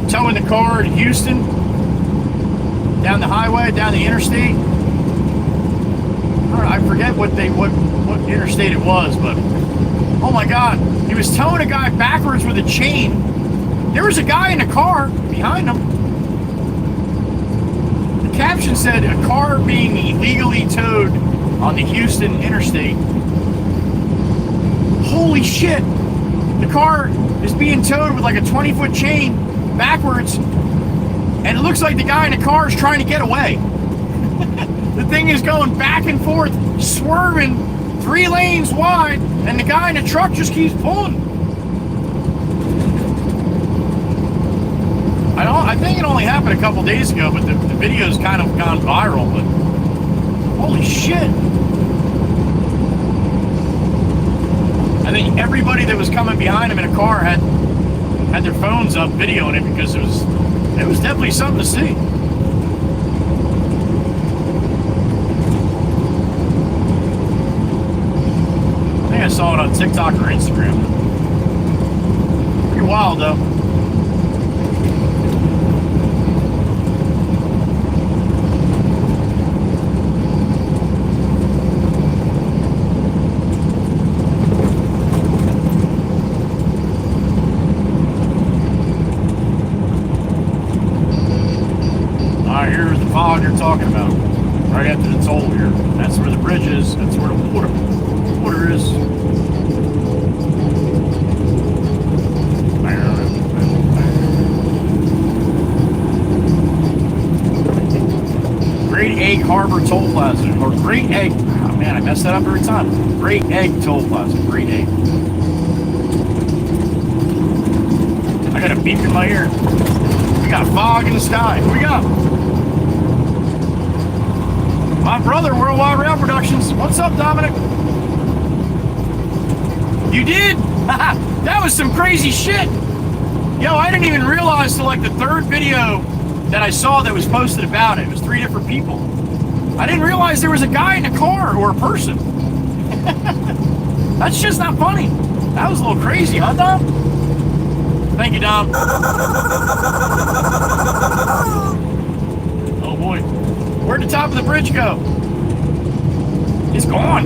towing the car in Houston down the highway, down the interstate. I forget what interstate it was, but oh my God, he was towing a guy backwards with a chain. There was a guy in the car behind him. The caption said, "A car being illegally towed on the Houston interstate." Holy shit! The car is being towed with like a 20-foot chain backwards, and it looks like the guy in the car is trying to get away. The thing is going back and forth, swerving 3 lanes wide, and the guy in the truck just keeps pulling. I think it only happened a couple days ago, but the video's kind of gone viral. But holy shit! I think everybody that was coming behind him in a car had their phones up videoing it, because it was definitely something to see. I think I saw it on TikTok or Instagram. Pretty wild though. Fog you're talking about, right after the toll here. That's where the bridge is. That's where the water is. Great Egg Harbor Toll Plaza, or Great Egg. Oh man, I mess that up every time. Great Egg Toll Plaza. Great Egg. I got a beep in my ear. We got fog in the sky. Here we go. My brother, Worldwide Rail Productions. What's up, Dominic? You did? That was some crazy shit. Yo, I didn't even realize till like the 3rd video that I saw that was posted about it. It was 3 different people. I didn't realize there was a guy in a car or a person. That's just not funny. That was a little crazy, huh, Dom? Thank you, Dom. Oh boy. Where'd the top of the bridge go? It's gone.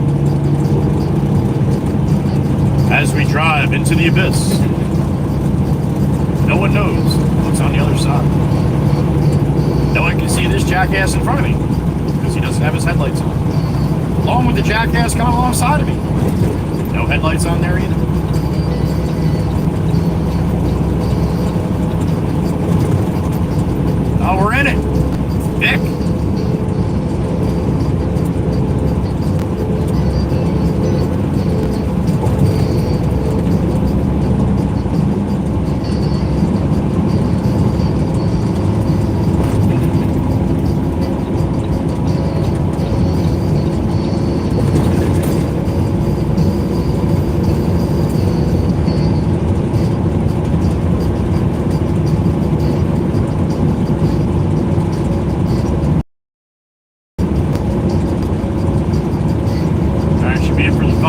As we drive into the abyss, no one knows what's on the other side. No one can see this jackass in front of me because he doesn't have his headlights on. Along with the jackass coming alongside of me. No headlights on there either. Oh, we're in it. Vic.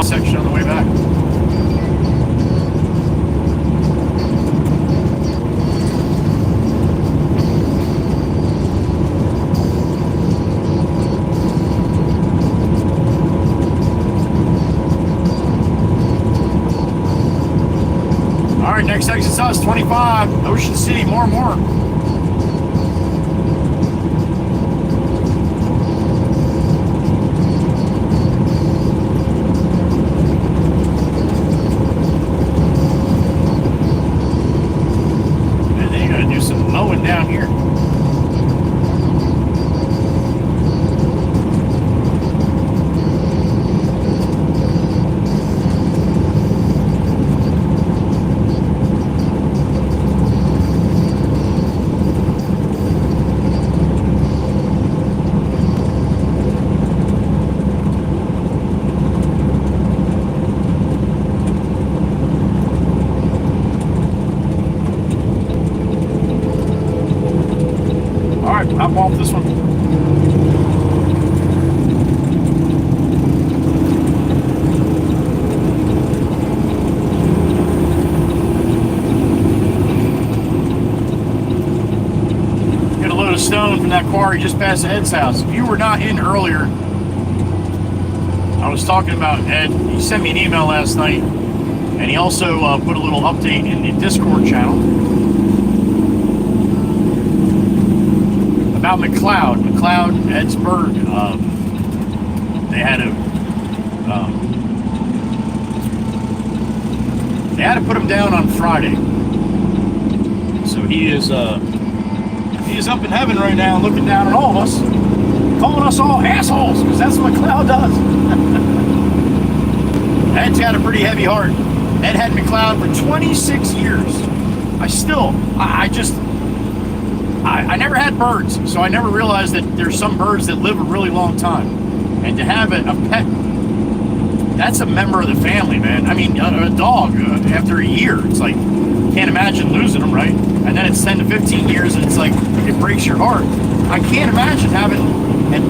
Section on the way back. All right, next exit's us, 25, Ocean City, more and more. Down here. hop off this one. A stone from that quarry just past Ed's house. If you were not in earlier, I was talking about Ed. He sent me an email last night, and he also put a little update in the Discord channel about McLeod. McLeod, Ed's bird. They had to put him down on Friday, so he is up in heaven right now, looking down at all of us, calling us all assholes, because that's what McLeod does. Ed's got a pretty heavy heart. Ed had McLeod for 26 years. I never had birds, so I never realized that there's some birds that live a really long time. And to have a pet, that's a member of the family, man. I mean, a dog, after a year, it's like, can't imagine losing them, right? And then it's 10 to 15 years, and it's like, it breaks your heart. I can't imagine having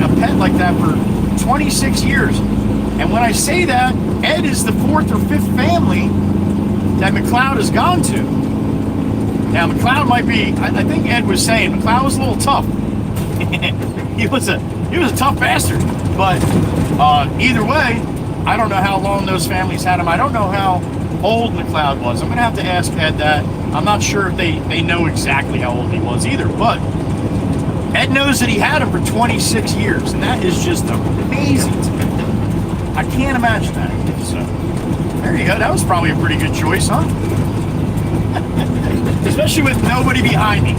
a pet like that for 26 years. And when I say that, Ed is the 4th or 5th family that McLeod has gone to. Now, McLeod might be, I think Ed was saying, McLeod was a little tough. he was a tough bastard. But either way, I don't know how long those families had him. I don't know how old McLeod was. I'm going to have to ask Ed that. I'm not sure if they know exactly how old he was either, but Ed knows that he had him for 26 years, and that is just amazing to me. I can't imagine that. So, there you go. That was probably a pretty good choice, huh? Especially with nobody behind me.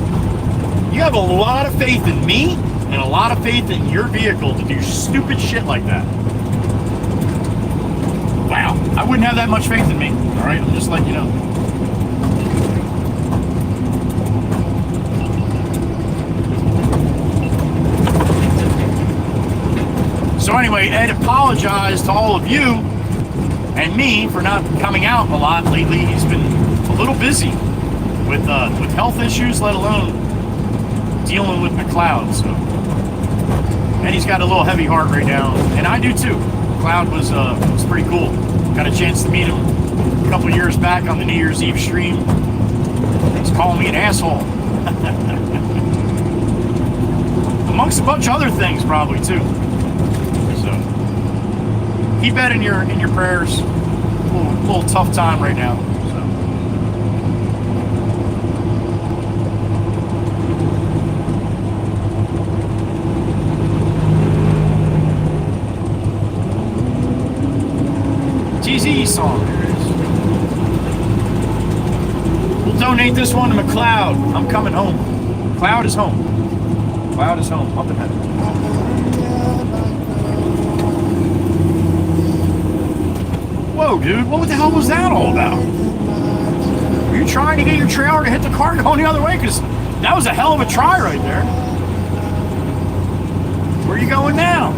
You have a lot of faith in me and a lot of faith in your vehicle to do stupid shit like that. Wow, I wouldn't have that much faith in me. All right, I'm just letting you know. So anyway, Ed apologized to all of you and me for not coming out a lot lately. He's been a little busy with health issues, let alone dealing with McLeod. So, and he's got a little heavy heart right now, and I do too. McLeod was pretty cool. Got a chance to meet him a couple years back on the New Year's Eve stream. He's calling me an asshole. Amongst a bunch of other things, probably too. So keep that in your prayers. A little tough time right now. TZ song. There it is. We'll donate this one to McLeod. I'm coming home. McLeod is home. McLeod is home. Up in heaven. Whoa, dude. What the hell was that all about? Were you trying to get your trailer to hit the car going the other way? Because that was a hell of a try right there. Where are you going now?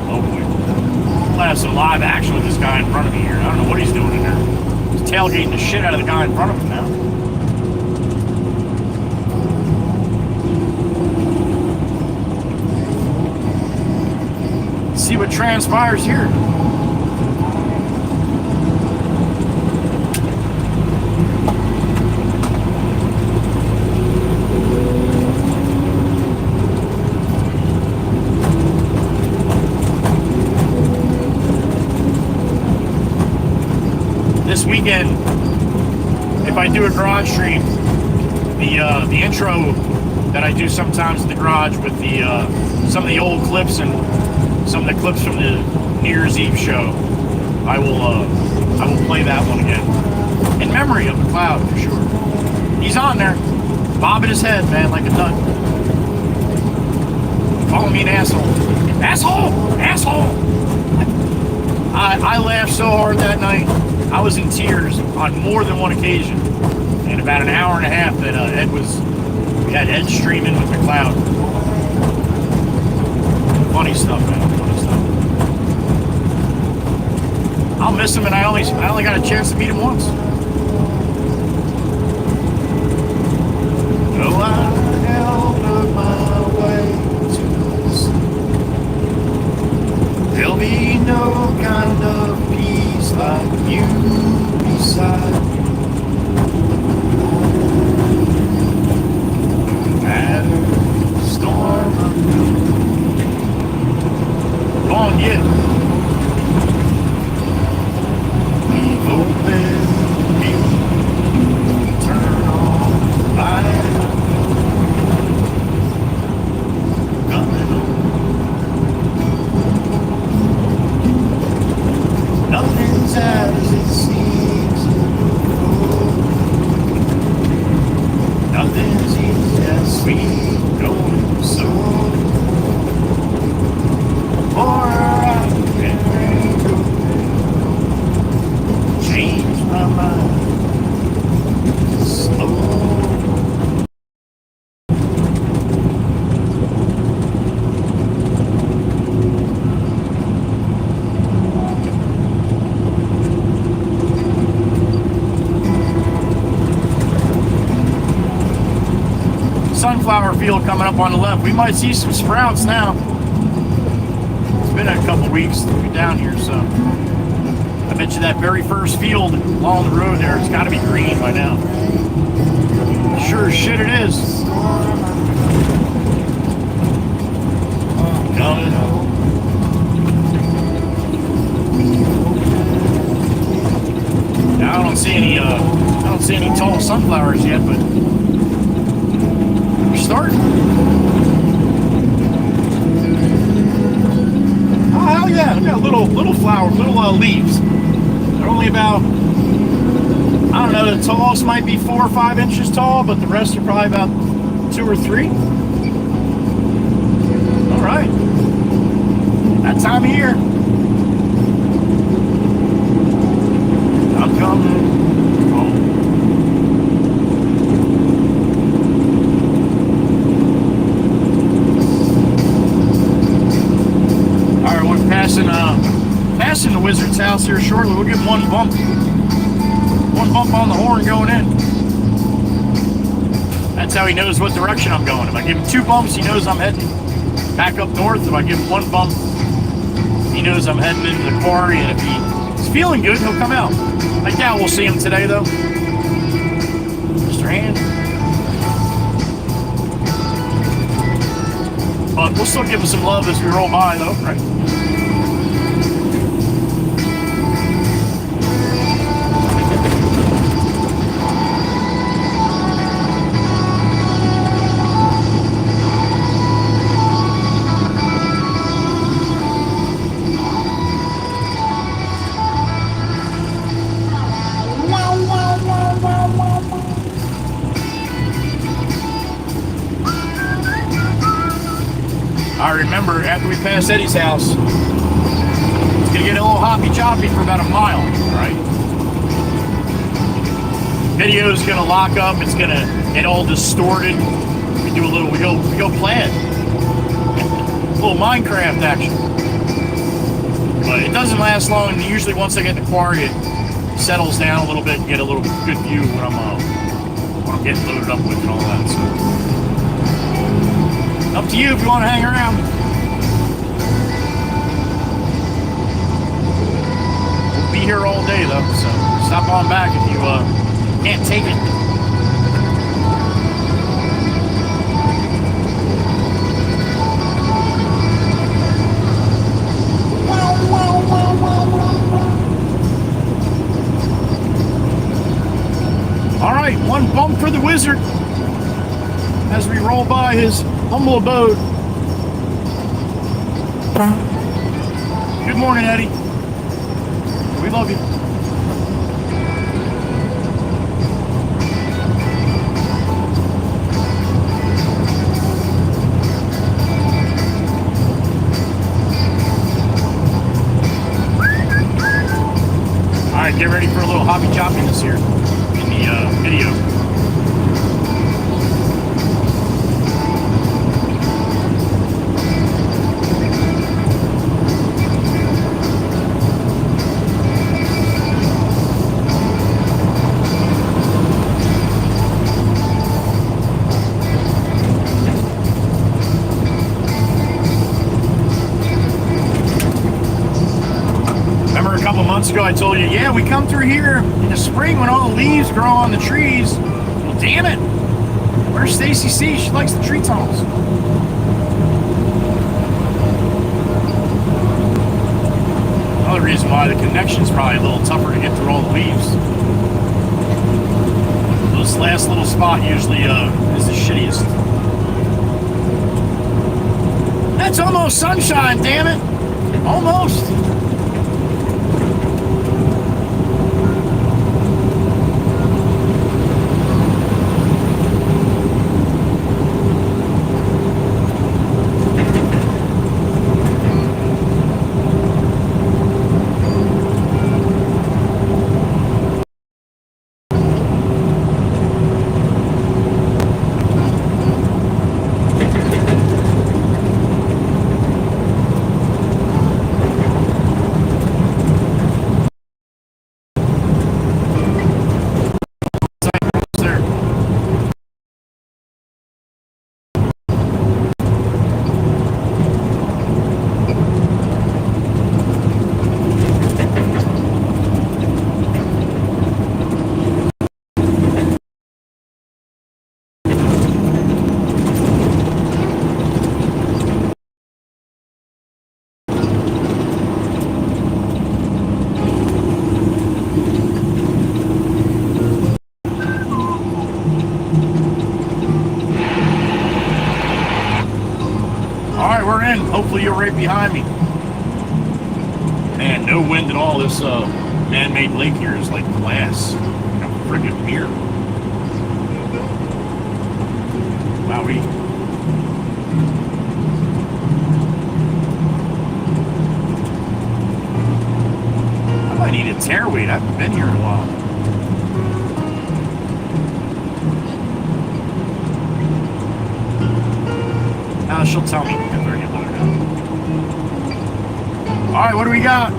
Oh, boy. I'll have some live action with this guy in front of me here. I don't know what he's doing in there. He's tailgating the shit out of the guy in front of him now. Let's see what transpires here. This weekend, if I do a garage stream, the intro that I do sometimes in the garage with the some of the old clips and some of the clips from the New Year's Eve show, I will play that one again in memory of McLeod for sure. He's on there, bobbing his head, man, like a nut, calling me an asshole, asshole. I laughed so hard that night. I was in tears on more than one occasion. In about an hour and a half that we had Ed streaming with McLeod. Funny stuff, man. Funny stuff. I'll miss him, and I only got a chance to meet him once. So I held up my way to the sea. There'll be no kind of peace like you beside me. No matter the storm I'm through. Go on, get it. We've opened the gate. Turn on the light. Coming on. Nothing's as it seems. Nothing's easy as sweet going so. For I can change my mind slow. Sunflower field coming up on the left. We might see some sprouts now. It's been a couple weeks to be down here, so I bet you that very first field along the road there, it's got to be green by now. Sure as shit it is. Coming home. Now I don't see any tall sunflowers yet, but we're starting. Oh hell yeah! Look at little flowers, little leaves. They're only about, I don't know, the tallest might be 4 or 5 inches tall, but the rest are probably about 2 or 3. All right, that time of year. I'm coming home. All right, we're passing the Wizard's house here shortly. We'll give one bump on the horn going in. That's how he knows what direction I'm going. If I give him 2 bumps, he knows I'm heading back up north. If I give him 1 bump, he knows I'm heading into the quarry. And if he's feeling good, he'll come out. I doubt we'll see him today, though. Mr. Hand. But we'll still give him some love as we roll by, though, right? I remember after we passed Eddie's house, it's gonna get a little hoppy choppy for about a mile, right? Video's gonna lock up, it's gonna get all distorted. We go plan. A little Minecraft action. But it doesn't last long, and usually once I get in the quarry, it settles down a little bit and get a little good view of what I'm getting loaded up with and all that. So up to you if you want to hang around. We'll be here all day though, so stop on back if you can't take it. All right, 1 bump for the Wizard as we roll by his humble abode. Good morning, Eddie. We love you. All right, get ready for a little hobby choppiness here in the video. months ago I told you, yeah, we come through here in the spring when all the leaves grow on the trees. Well, damn it. Where's Stacy C? She likes the tree tunnels. Another reason why the connection's probably a little tougher to get through all the leaves. This last little spot usually is the shittiest. That's almost sunshine, damn it. Almost. Hopefully you're right behind me. Man, no wind at all. This man-made lake here is like glass. Like a friggin' mirror. Wowee. I might need a tearweight. I haven't been here in a while. Now she'll tell me. All right, what do we got?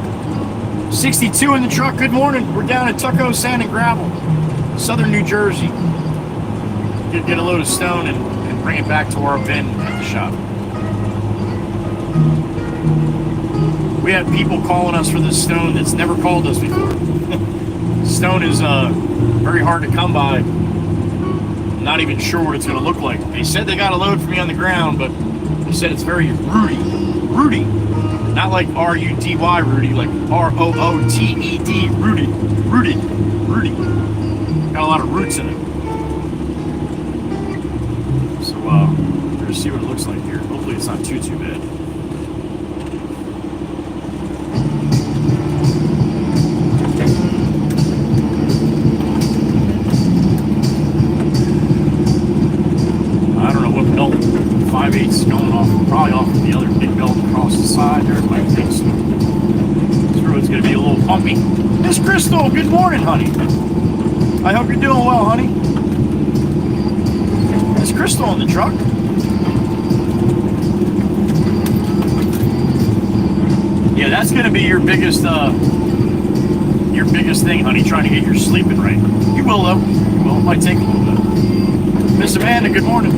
62 in the truck. Good morning. We're down at Tucko Sand and Gravel, Southern New Jersey. Get a load of stone and bring it back to our bin at the shop. We have people calling us for this stone that's never called us before. Stone is very hard to come by. I'm not even sure what it's going to look like. They said they got a load for me on the ground, but they said it's very rooty. Not like R-U-D-Y Rudy, like R-O-O-T-E-D, rooted. Got a lot of roots in it. So, we're gonna see what it looks like here. Hopefully it's not too bad. I don't know what belt 5/8 is going off, probably off of the other big belt across the side there. I think so. This road's gonna be a little bumpy. Miss Crystal, good morning, honey. I hope you're doing well, honey. Miss Crystal in the truck. Yeah, that's gonna be your biggest thing, honey, trying to get your sleeping right. You will though. You will. It might take a little bit. Miss Amanda, good morning.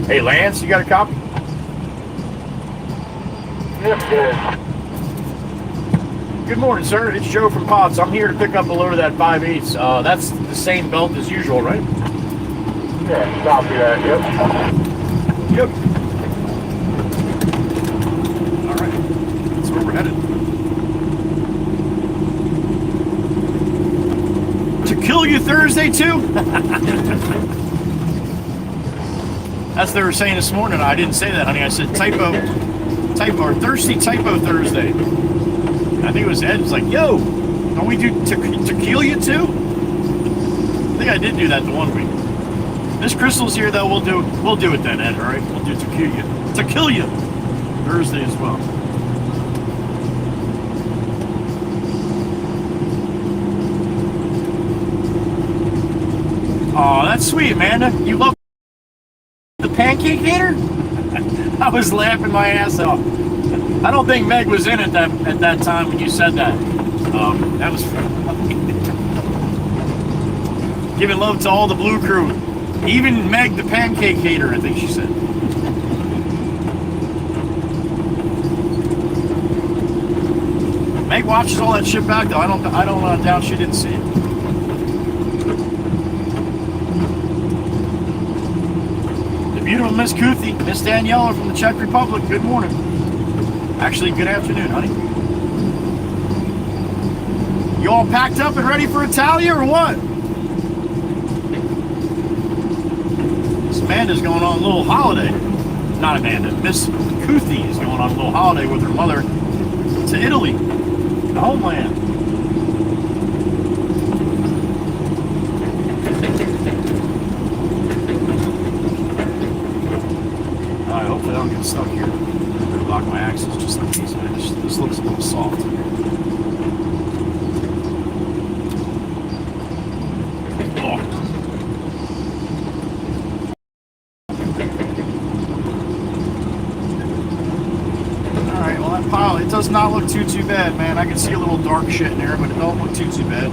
Hey, Lance, you got a copy? Yes, sir. Good morning, sir. It's Joe from Potts. I'm here to pick up a load of that 5/8. That's the same belt as usual, right? Yeah, copy that, yep. Yep. All right. That's where we're headed. To kill you Thursday, too? That's what they were saying this morning. I didn't say that, honey. I said typo, or thirsty typo Thursday. I think it was Ed. It's like, yo, don't we do tequila too? I think I did do that the one week. Miss Crystal's here though. We'll do it then, Ed. All right, we'll do tequila. Tequila. Thursday as well. Oh, that's sweet, Amanda. You love the pancake hater? I was laughing my ass off. I don't think Meg was in at that time when you said that. That was funny. Giving love to all the Blue Crew. Even Meg the pancake hater, I think she said. Meg watches all that shit back though. I don't doubt she didn't see it. The beautiful Miss Kuthi, Miss Daniela from the Czech Republic. Good morning. Actually, good afternoon, honey. You all packed up and ready for Italia or what? Miss Amanda's going on a little holiday. Not Amanda. Miss Kuthi is going on a little holiday with her mother to Italy, the homeland. Alright, hopefully I don't get stuck here. I'm gonna lock my axles just like these. This looks a little soft. It does not look too bad, man. I can see a little dark shit in there, but it don't look too bad.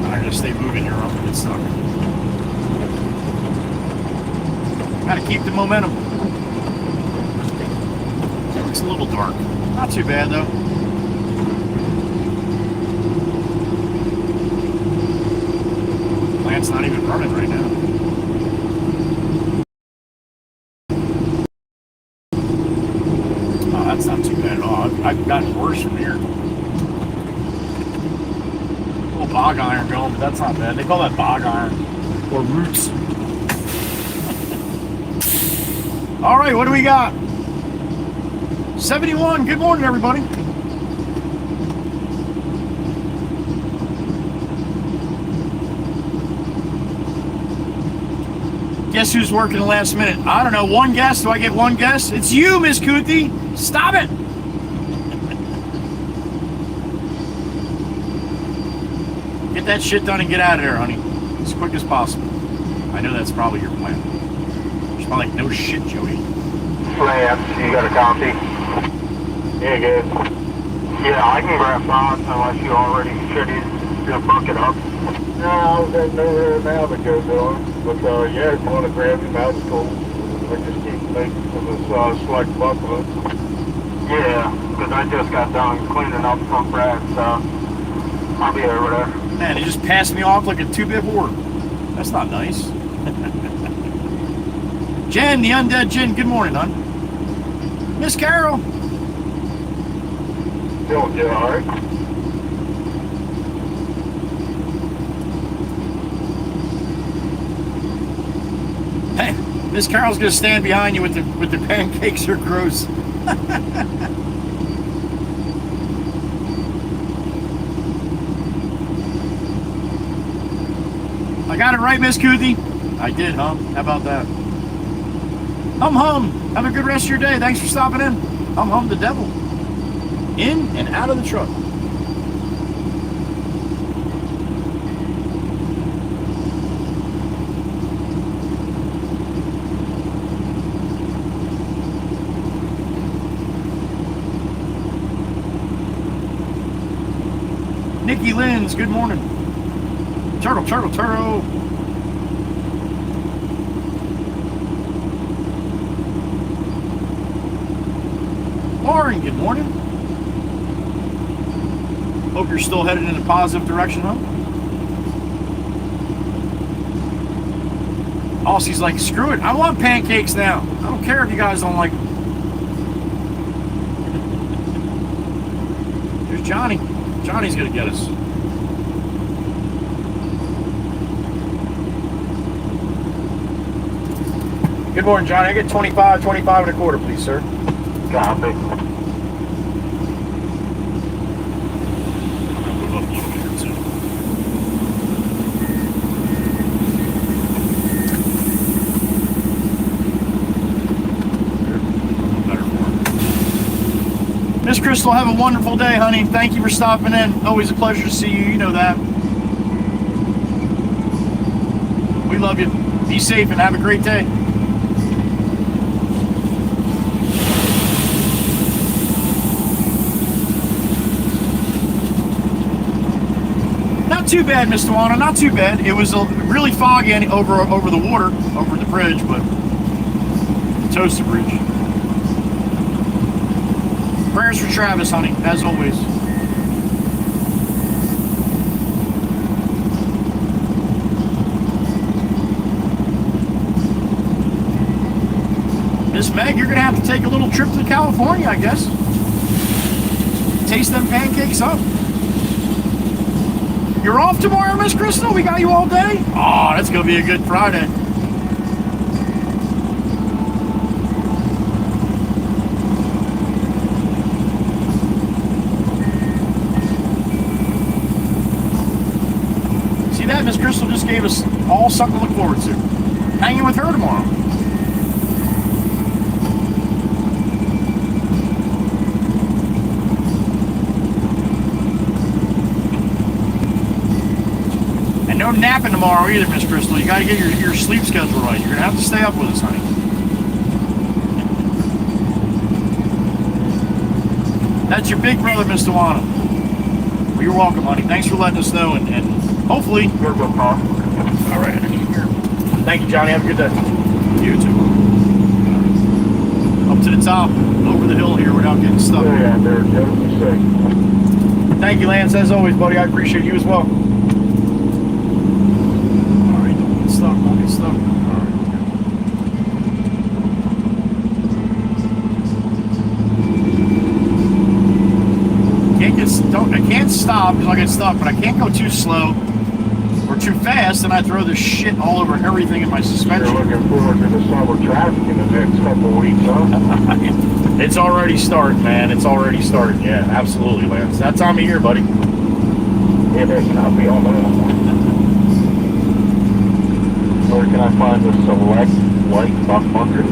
I gotta stay moving here or I'm gonna get stuck. Gotta keep the momentum. It's a little dark. Not too bad though. Plant's not even running right now. That's not too bad at all. I've gotten worse from here. A little bog iron going, but that's not bad. They call that bog iron or roots. All right, what do we got? 71. Good morning, everybody. Guess who's working the last minute? I don't know. One guess. Do I get one guess? It's you, Miss Kuthi. Stop it! Get that shit done and get out of there, honey. As quick as possible. I know that's probably your plan. She's probably like, no shit, Joey. Lance, you got a copy? Yeah, good. Yeah, I can grab that unless you already should have book it up. No, I was at nowhere now to go doing. But yeah, if you want to grab him out of school, I just keep making from this select buffalo. Yeah, because I just got done cleaning up from Brad, so I'll be over there. Man, he just passed me off like a two-bit whore. That's not nice. Jen, the undead Jen, good morning, hon. Miss Carol. Doing good, all right? Hey, Miss Carol's gonna stand behind you with the pancakes are gross. I got it right, Miss Kuthi? I did, huh? How about that? Hum. Have a good rest of your day. Thanks for stopping in. Hum the devil. In and out of the truck. Nikki Lynn's, good morning. Turtle. Lauren, good morning. Hope you're still headed in a positive direction, huh? Aussie's like, screw it. I want pancakes now. I don't care if you guys don't like them. There's Johnny. Johnny's gonna get us. Good morning, Johnny. I get 25 and a quarter, please, sir. Copy. Crystal, have a wonderful day, honey. Thank you for stopping in. Always a pleasure to see you. You know that. We love you. Be safe and have a great day. Not too bad, Miss Tawana. Not too bad. It was really foggy over the water, over the bridge, but toasted bridge. Prayers for Travis, honey, as always. Miss Meg, you're gonna have to take a little trip to California, I guess. Taste them pancakes up. You're off tomorrow, Miss Crystal? We got you all day? Oh, that's gonna be a good Friday. See that? Miss Crystal just gave us all something to look forward to. Hanging with her tomorrow. No napping tomorrow either, Miss Crystal. You got to get your sleep schedule right. You're going to have to stay up with us, honey. That's your big brother, Miss Tawana. Well, you're welcome, honey. Thanks for letting us know, and hopefully... You're good, Paul. All right, thank you, Johnny. Have a good day. You too. Up to the top, over the hill here without getting stuck. Yeah, they're totally safe. Thank you, Lance. As always, buddy. I appreciate you as well. Don't get stuck. I can't stop because I get stuck, but I can't go too slow or too fast, and I throw this shit all over everything in my suspension. You're looking forward to the summer traffic in the next couple of weeks, huh? It's already started, man. It's already started. Yeah, absolutely, Lance. That time of year, buddy. Yeah, I'll be on that. Where can I find the select white buck bunker?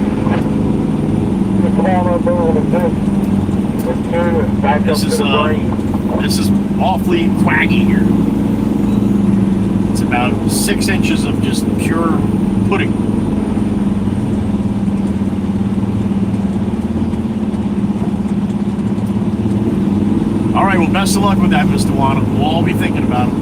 Come on up over the fence. Back up to the brain. This is awfully quaggy here. It's about 6 inches of just pure pudding. All right, well, best of luck with that, Mr. Tawana. We'll all be thinking about it.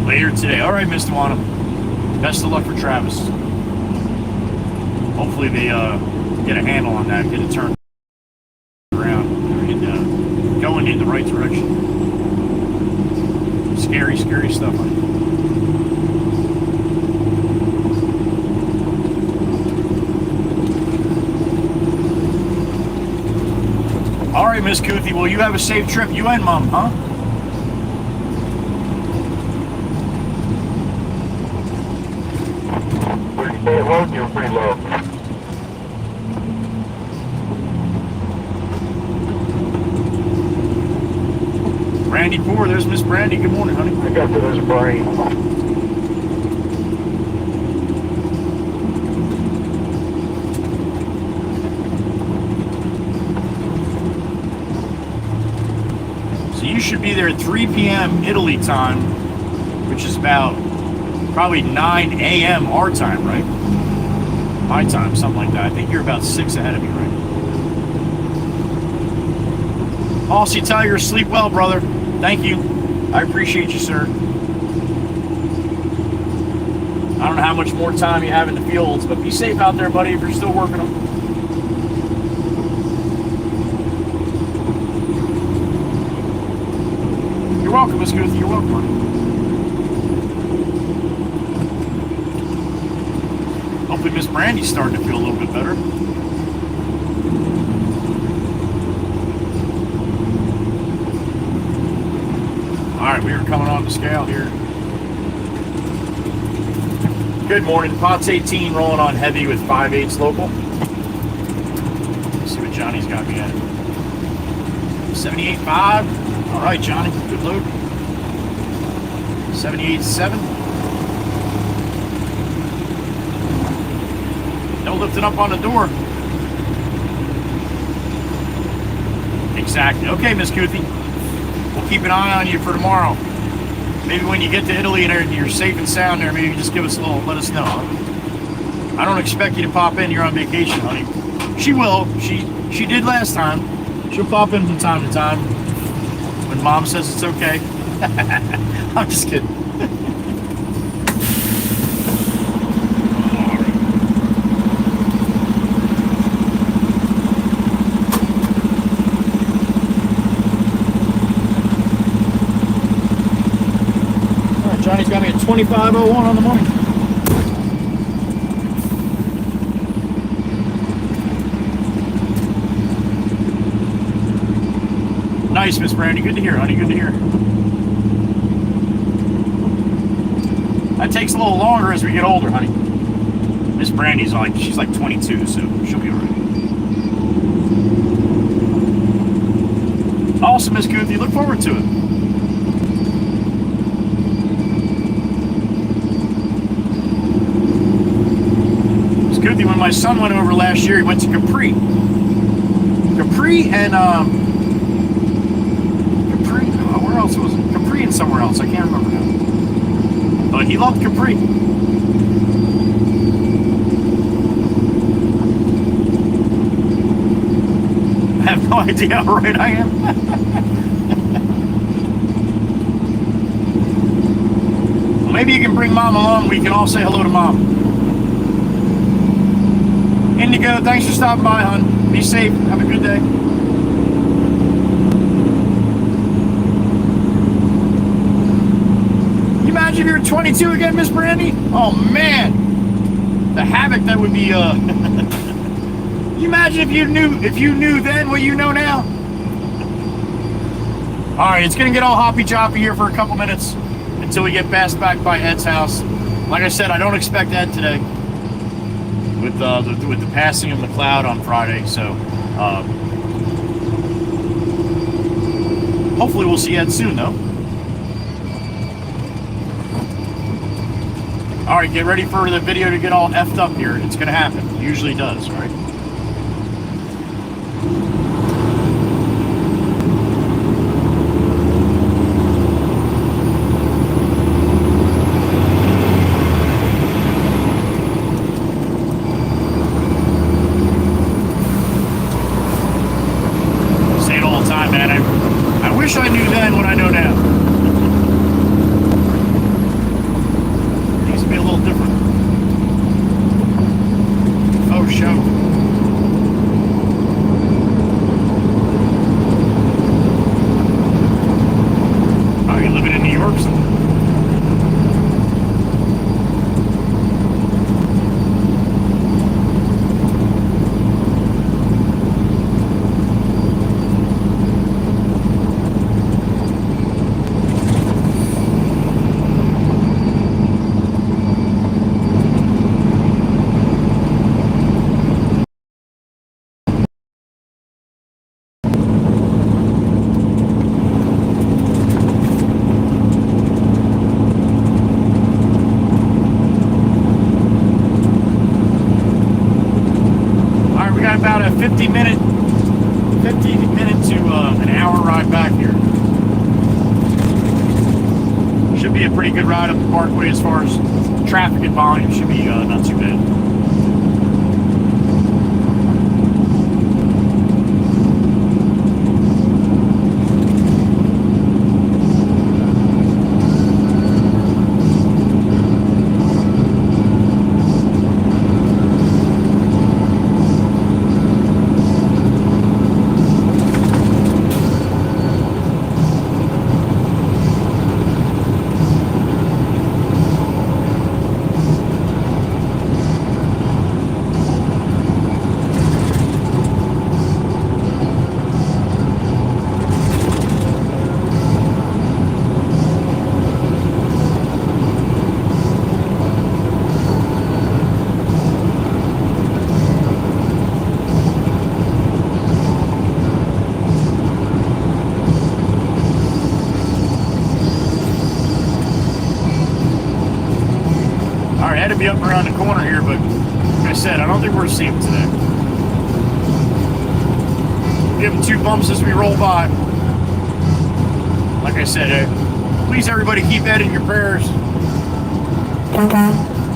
Later today. All right, Mr. Tawana. Best of luck for Travis. Hopefully they get a handle on that, get it turned around, and going in the right direction. Scary, scary stuff. All right, Miss Kuthi. Well, you have a safe trip. You and Mom, huh? Stay low, you're pretty low. Brandy Poor, there's Miss Brandy. Good morning, honey. I got to this brain. So you should be there at 3 p.m. Italy time, which is about probably 9 a.m. our time, right? My time, something like that. I think you're about 6 ahead of me, right? Aussie Tiger, sleep well, brother. Thank you. I appreciate you, sir. I don't know how much more time you have in the fields, but be safe out there, buddy, if you're still working them. You're welcome, Miss Guth. You're welcome, honey. Hopefully Miss Brandy's starting to feel a little bit better. Alright, we are coming on the scale here. Good morning. Pot's 18 rolling on heavy with 5/8 local. Let's see what Johnny's got me at. 78.5. All right, Johnny. Good load. 78.7. Don't lift it up on the door. Exactly. Okay, Miss Kuthi. We'll keep an eye on you for tomorrow. Maybe when you get to Italy and you're safe and sound there, maybe you just give us a little, let us know. I don't expect you to pop in. You're on vacation, honey. She will. She did last time. She'll pop in from time to time when Mom says it's okay. I'm just kidding. All right, Johnny's got me at 25:01 on the morning. Nice, Miss Brandy. Good to hear, honey. Good to hear. That takes a little longer as we get older, honey. Miss Brandy's like, she's like 22, so she'll be all right. Awesome, Miss Kuthi. Look forward to it. Miss Kuthi, when my son went over last year, he went to Capri. Capri and, where else was it? Capri and somewhere else. I can't remember now. But he loved Capri. I have no idea how right I am. Well, maybe you can bring Mom along. We can all say hello to Mom. Indigo, thanks for stopping by, hon. Be safe. Have a good day. Imagine if you're 22 again, Miss Brandy. Oh man, the havoc that would be. You imagine if you knew then what you know now. All right, it's gonna get all hoppy choppy here for a couple minutes until we get passed back by Ed's house. Like I said, I don't expect Ed today with the passing of McLeod on Friday. So hopefully we'll see Ed soon, though. All right, get ready for the video to get all effed up here. It's going to happen. It usually does, right? I say it all the time, man. I wish I knew then what I know now. Be a little different. Oh, show. Are you living in New York somewhere? About a 50 minute to an hour ride back here. Should be a pretty good ride up the Parkway as far as traffic and volume. Should be not too bad. Ed will be up around the corner here, but like I said, I don't think we're going to see him today. Give him 2 bumps as we roll by. Like I said, please everybody keep Ed in your prayers.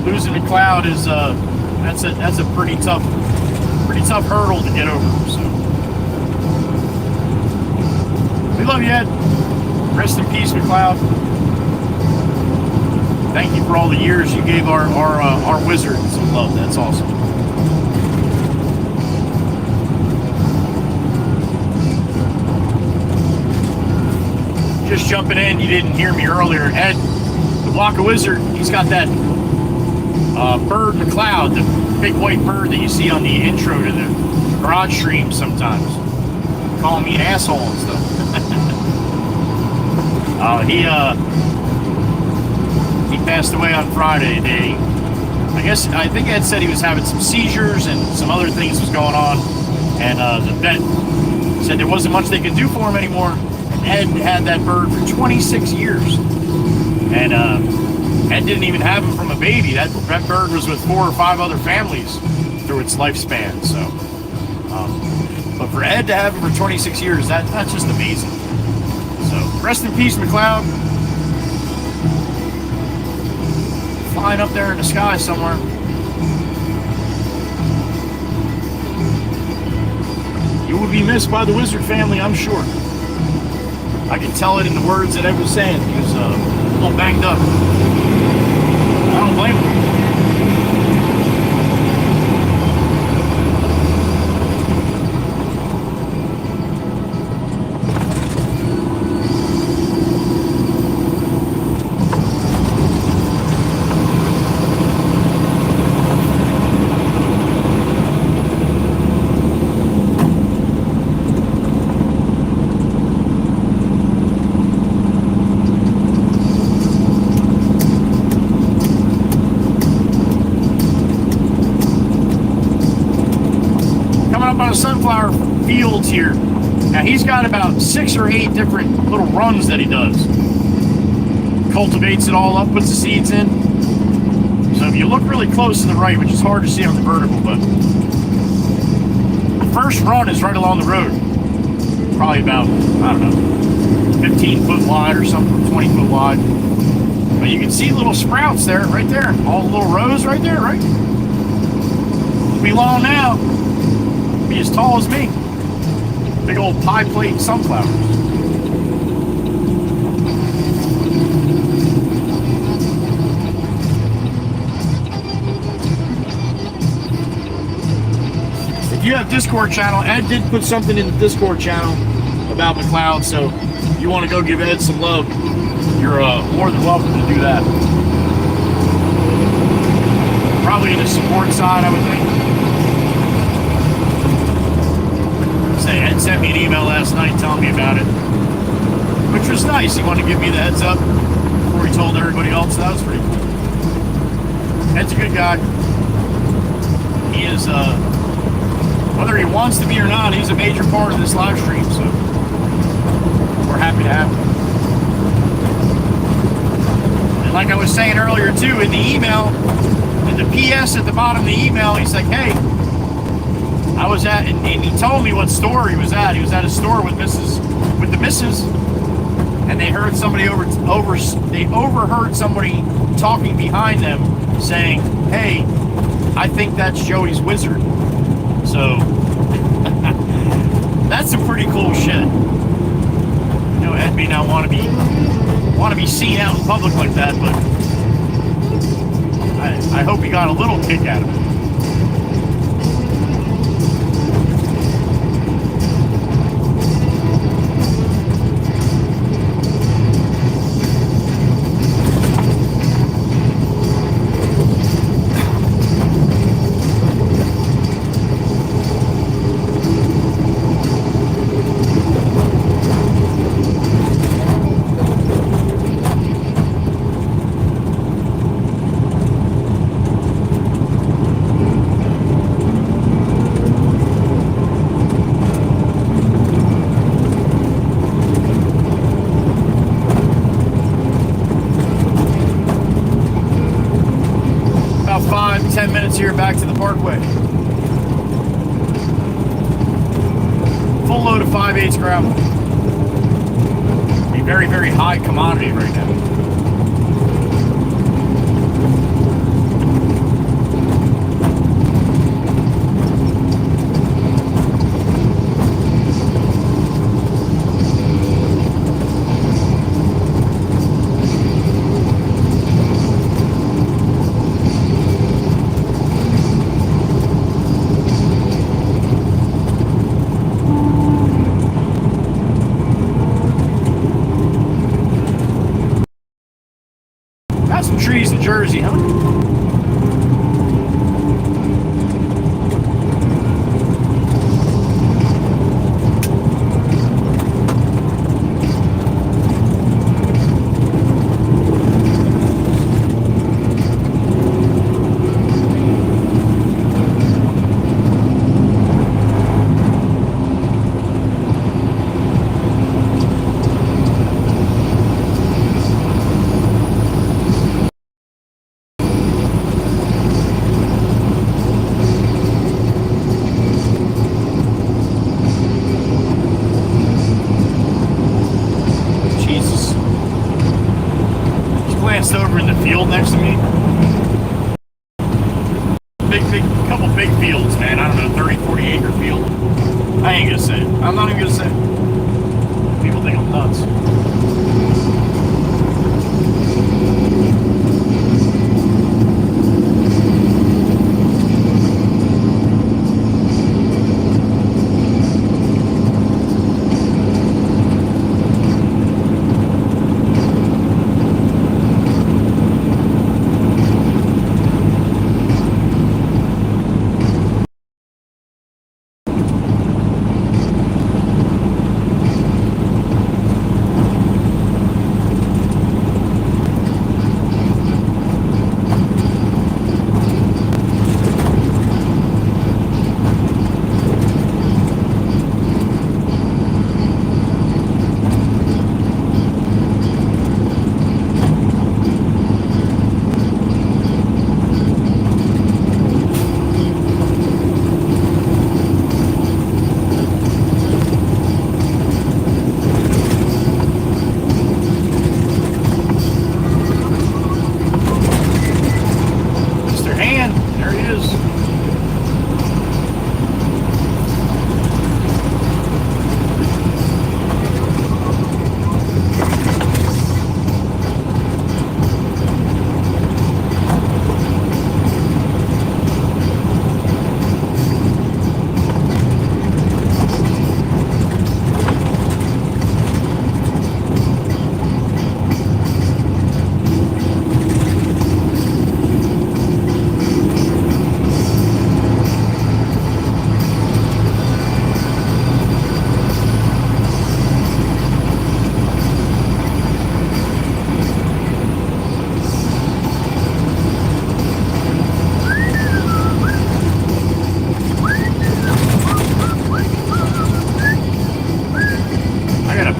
Losing the cloud is that's a pretty tough hurdle to get over. So we love you, Ed. Rest in peace, McLeod. Thank you for all the years you gave our wizard some love. That's awesome. Just jumping in, you didn't hear me earlier. Ed, the Waka Wizard, he's got that bird McLeod, the big white bird that you see on the intro to the garage stream sometimes. Calling me an asshole and stuff. He passed away on Friday. I think Ed said he was having some seizures and some other things was going on, and the vet said there wasn't much they could do for him anymore. Ed had that bird for 26 years, and Ed didn't even have him from a baby. That bird was with 4 or 5 other families through its lifespan. So, but for Ed to have him for 26 years, that's just amazing. So, rest in peace, McLeod. Flying up there in the sky somewhere. You will be missed by the Wizard family, I'm sure. I can tell it in the words that Ed was saying. He was a little banged up. I don't blame him. Sunflower fields here. Now he's got about 6 or 8 different little runs that he does. Cultivates it all up, puts the seeds in. So if you look really close to the right, which is hard to see on the vertical, but the first run is right along the road. Probably about, I don't know, 15 foot wide or something, 20 foot wide. But you can see little sprouts there, right there. All the little rows right there, right? It'll be long now. Be as tall as me. Big old pie plate sunflowers. If you have Discord channel, Ed did put something in the Discord channel about McLeod, so if you want to go give Ed some love, you're more than welcome to do that. Probably the support side, I would think. Ed sent me an email last night telling me about it, which was nice. He wanted to give me the heads up before he told everybody else. That was pretty cool. Ed's a good guy. He is, whether he wants to be or not, he's a major part of this live stream, so we're happy to have him. And like I was saying earlier too, in the email, in the PS at the bottom of the email, he's like, hey, I was at, and he told me what store he was at. He was at a store with the missus, and they heard somebody they overheard somebody talking behind them saying, "Hey, I think that's Joey's wizard." So that's some pretty cool shit. You know, Ed may not want to be seen out in public like that, but I hope he got a little kick out of it. 10 minutes here back to the Parkway. Full load of 5/8 gravel. Be very, very high commodity right now. Trees in Jersey, huh? Over in the field next to me. Couple big fields, man. I don't know, 30, 40 acre field. I ain't gonna say it. I'm not even gonna say it. People think I'm nuts.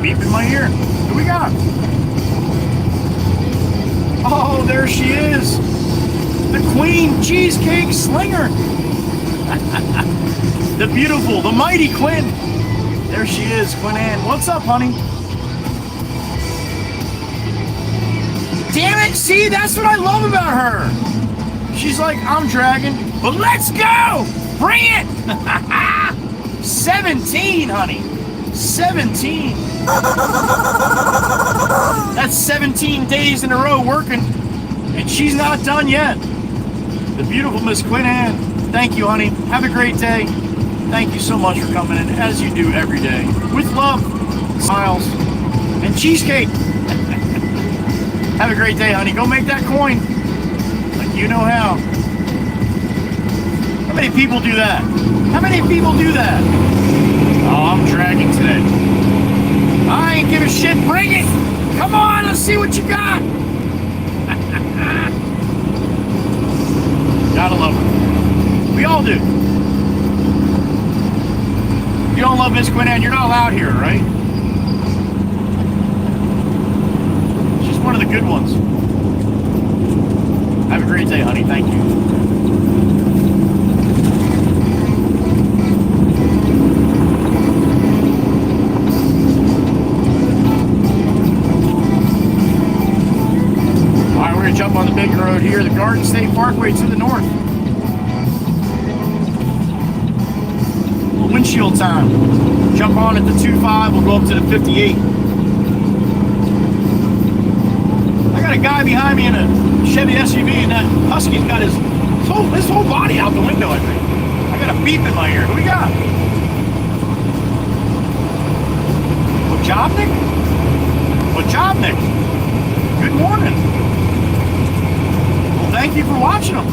Beep in my ear. Who we got? Oh, there she is. The Queen Cheesecake Slinger. The beautiful, the mighty Quinn. There she is, Quinn Ann. What's up, honey? Damn it, see, that's what I love about her. She's like, I'm dragging, but let's go. Bring it. 17, honey. 17. That's 17 days in a row working, and she's not done yet. The beautiful Miss Quinn Ann. Thank you, honey. Have a great day. Thank you so much for coming in, as you do every day. With love, smiles, and cheesecake. Have a great day, honey. Go make that coin. Like you know how. How many people do that? How many people do that? Oh, I'm dragging today. I ain't give a shit. Bring it. Come on, let's see what you got. Gotta love her. We all do. If you don't love Miss Quinn Ann, you're not allowed here, right? She's one of the good ones. Have a great day, honey. Thank you. jump on the big road here, the Garden State Parkway to the north. Windshield time. Jump on at the 25, we'll go up to the 58. I got a guy behind me in a Chevy SUV, and that Husky's got his whole body out the window, I think. I got a beep in my ear. Who we got? Wojobnik? Wojobnik. Good morning. Well, thank you for watching them.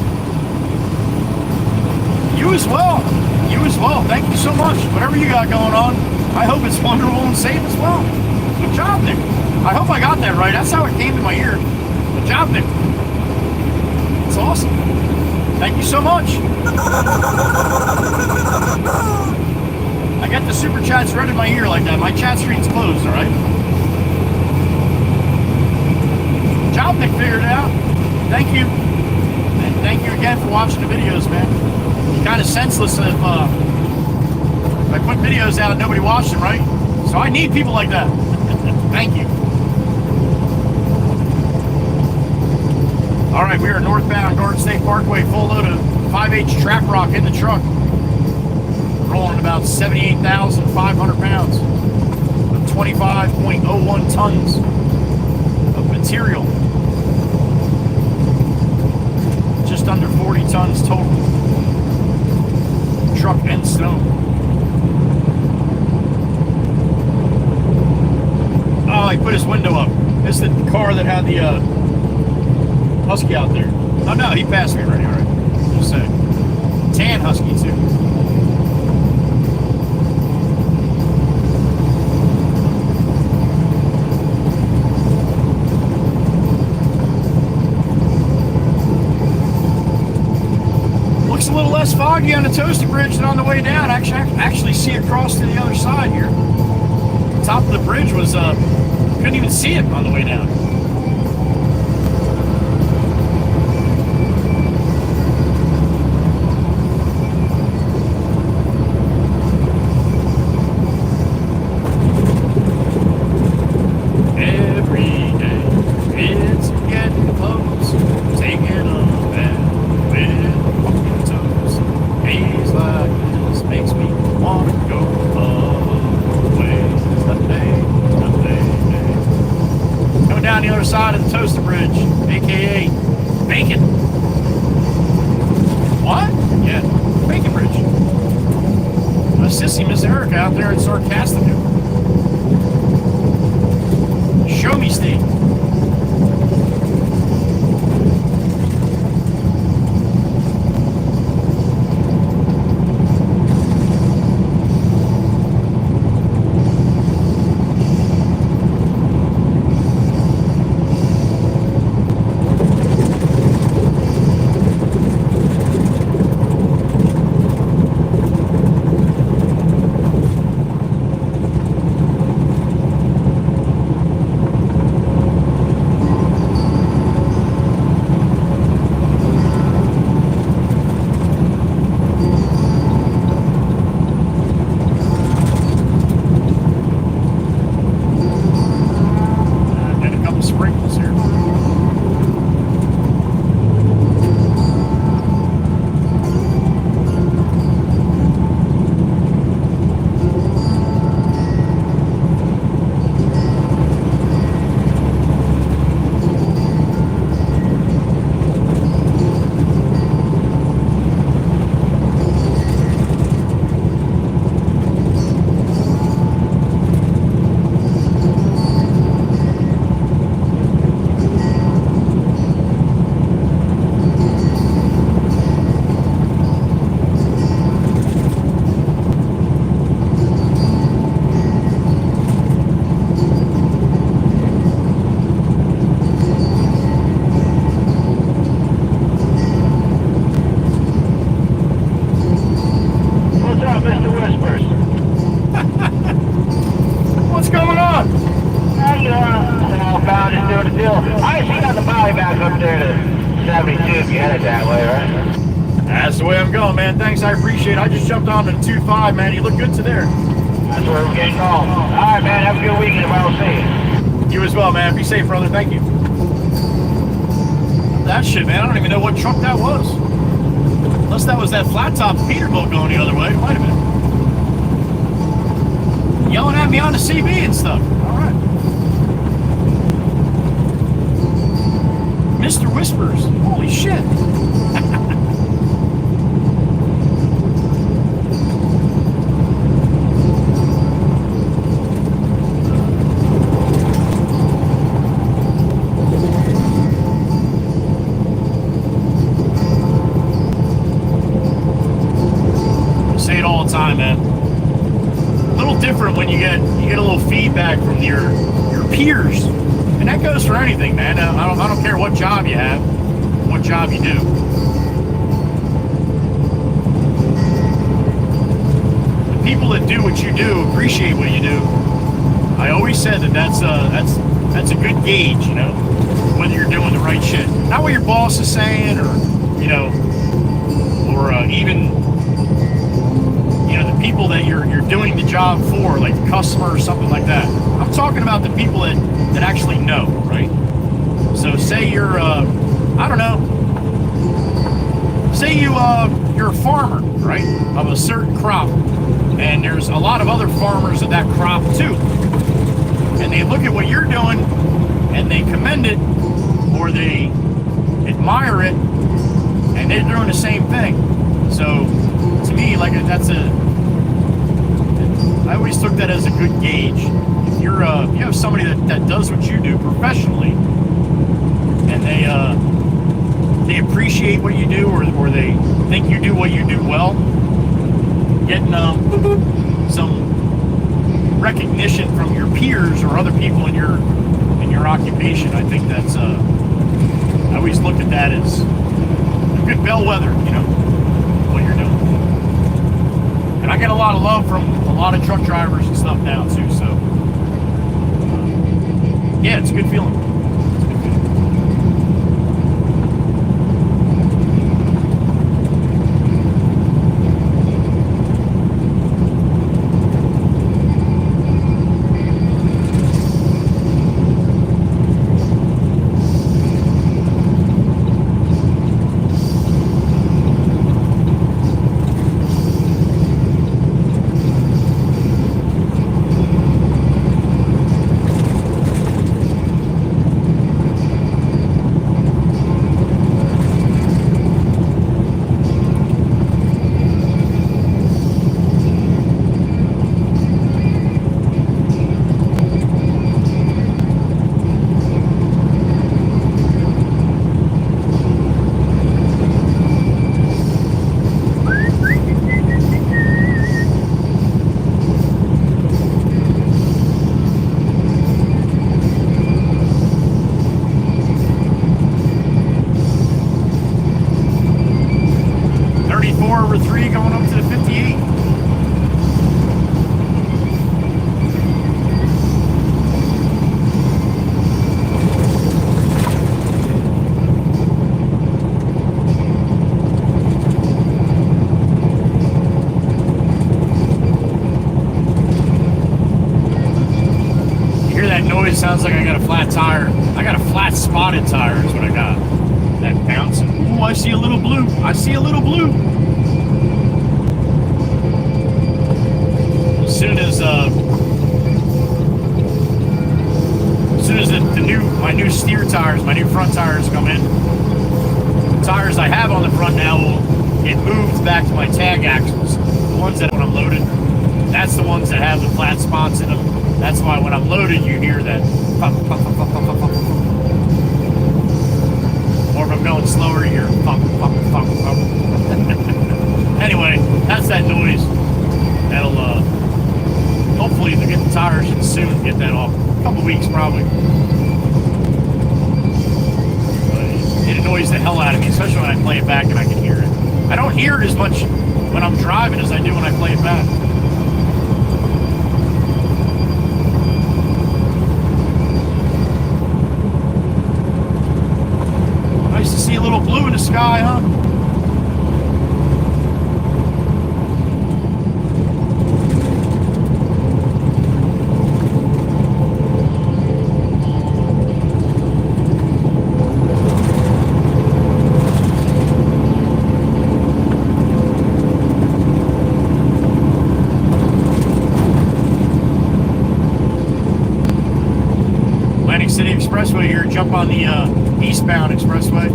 You as well. You as well. Thank you so much. Whatever you got going on, I hope it's wonderful and safe as well. Wojobnik. I hope I got that right. That's how it came to my ear. Wojobnik. It's awesome. Thank you so much. I got the super chats right in my ear like that. My chat screen's closed, all right? Jobnik figured it out. Thank you. And thank you again for watching the videos, man. It's kind of senseless if I put videos out and nobody watched them, right? So I need people like that. Thank you. All right, we are northbound Garden State Parkway, full load of 5H trap rock in the truck. Rolling about 78,500 pounds. 25.01 tons of material. Just under 40 tons total. Truck and stone. Oh, he put his window up. This is the car that had the Husky out there. Oh no, he passed me already, alright. Just saying. Tan Husky too. Looks a little less foggy on the Toasty Bridge than on the way down. I actually see across to the other side here. The top of the bridge was, couldn't even see it on the way down. Side of the Toaster Bridge, aka Bacon. What? Yeah, Bacon Bridge. My sissy Miss Erica out there in Sarcastica. Show me, Steve. I appreciate it. I just jumped on to 2.5, man. You look good to there. That's where we're getting called. All right, man. Have a good weekend. I'll see you. You as well, man. Be safe, brother. Thank you. that shit, man. I don't even know what truck that was. Unless that was that flat top Peterbilt going the other way. Might have been. Yelling at me on the CB and stuff. All right. Mr. Whispers. Holy shit. Man, a little different when you get a little feedback from your peers, and that goes for anything, man. I don't care what job you have, what job you do. The people that do what you do appreciate what you do. I always said that's a good gauge, you know, whether you're doing the right shit. Not what your boss is saying, or you know, or even. You know, the people that you're doing the job for, like the customer or something like that. I'm talking about the people that actually know, right? So say you're, I don't know, say you're a farmer, right, of a certain crop, and there's a lot of other farmers of that crop too. And they look at what you're doing, and they commend it, or they admire it, and they're doing the same thing. So, to me, like I always took that as a good gauge. If you have somebody that does what you do professionally, and they appreciate what you do, or they think you do what you do well, getting some recognition from your peers or other people in your occupation, I think that's I always look at that as a good bellwether, you know, what you're doing. And I get a lot of love from a lot of truck drivers and stuff now too, so yeah, it's a good feeling. Over 3 going up to the 58. You hear that noise? Sounds like I got a flat tire. I got a flat spotted tire is what I got. That bouncing. Ooh, I see a little blue. I see a little blue. As soon as my new steer tires, my new front tires come in, the tires I have on the front now will get moved back to my tag axles. The ones that when I'm loaded, that's the ones that have the flat spots in them. That's why when I'm loaded, you hear that pop, pop, pop, pop, pop, pop, pop. Or if I'm going slower, you hear pop, pop, pop, pop. Anyway, that's that noise. That'll hopefully they'll get the tires in soon, get that off. A couple weeks probably. But it annoys the hell out of me, especially when I play it back and I can hear it. I don't hear it as much when I'm driving as I do when I play it back. Nice to see a little blue in the sky, huh? to the expressway here. Jump on the eastbound expressway.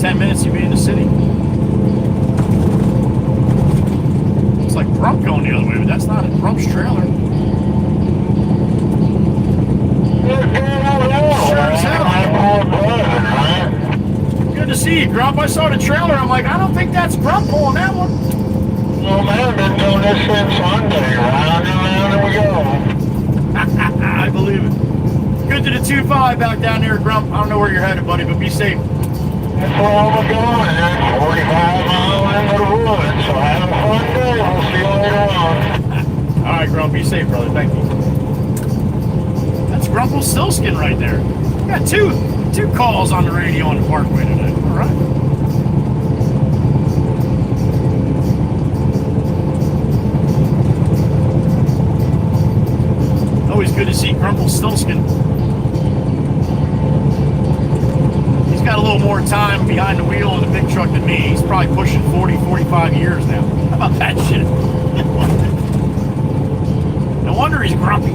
10 minutes, you'll be in the city. It's like Grump going the other way, but that's not Grump's trailer. Sure as hell. Good to see you, Grump. I saw the trailer. I'm like, I don't think that's Grump pulling that one. Well, man, I've been doing this since Sunday. Round and round we go. I believe it. Good to the 2-5 back down there, Grump. I don't know where you're headed, buddy, but be safe. That's where we're going. 45 miles into the woods. So have a fun day. We'll see you later on. All right, Grump. Be safe, brother. Thank you. That's Grumpelstiltskin right there. We got two calls on the radio on the Parkway today. All right. Always good to see Grumpelstiltskin. He's got a little more time behind the wheel of the big truck than me. He's probably pushing 40, 45 years now. How about that shit? No wonder he's grumpy.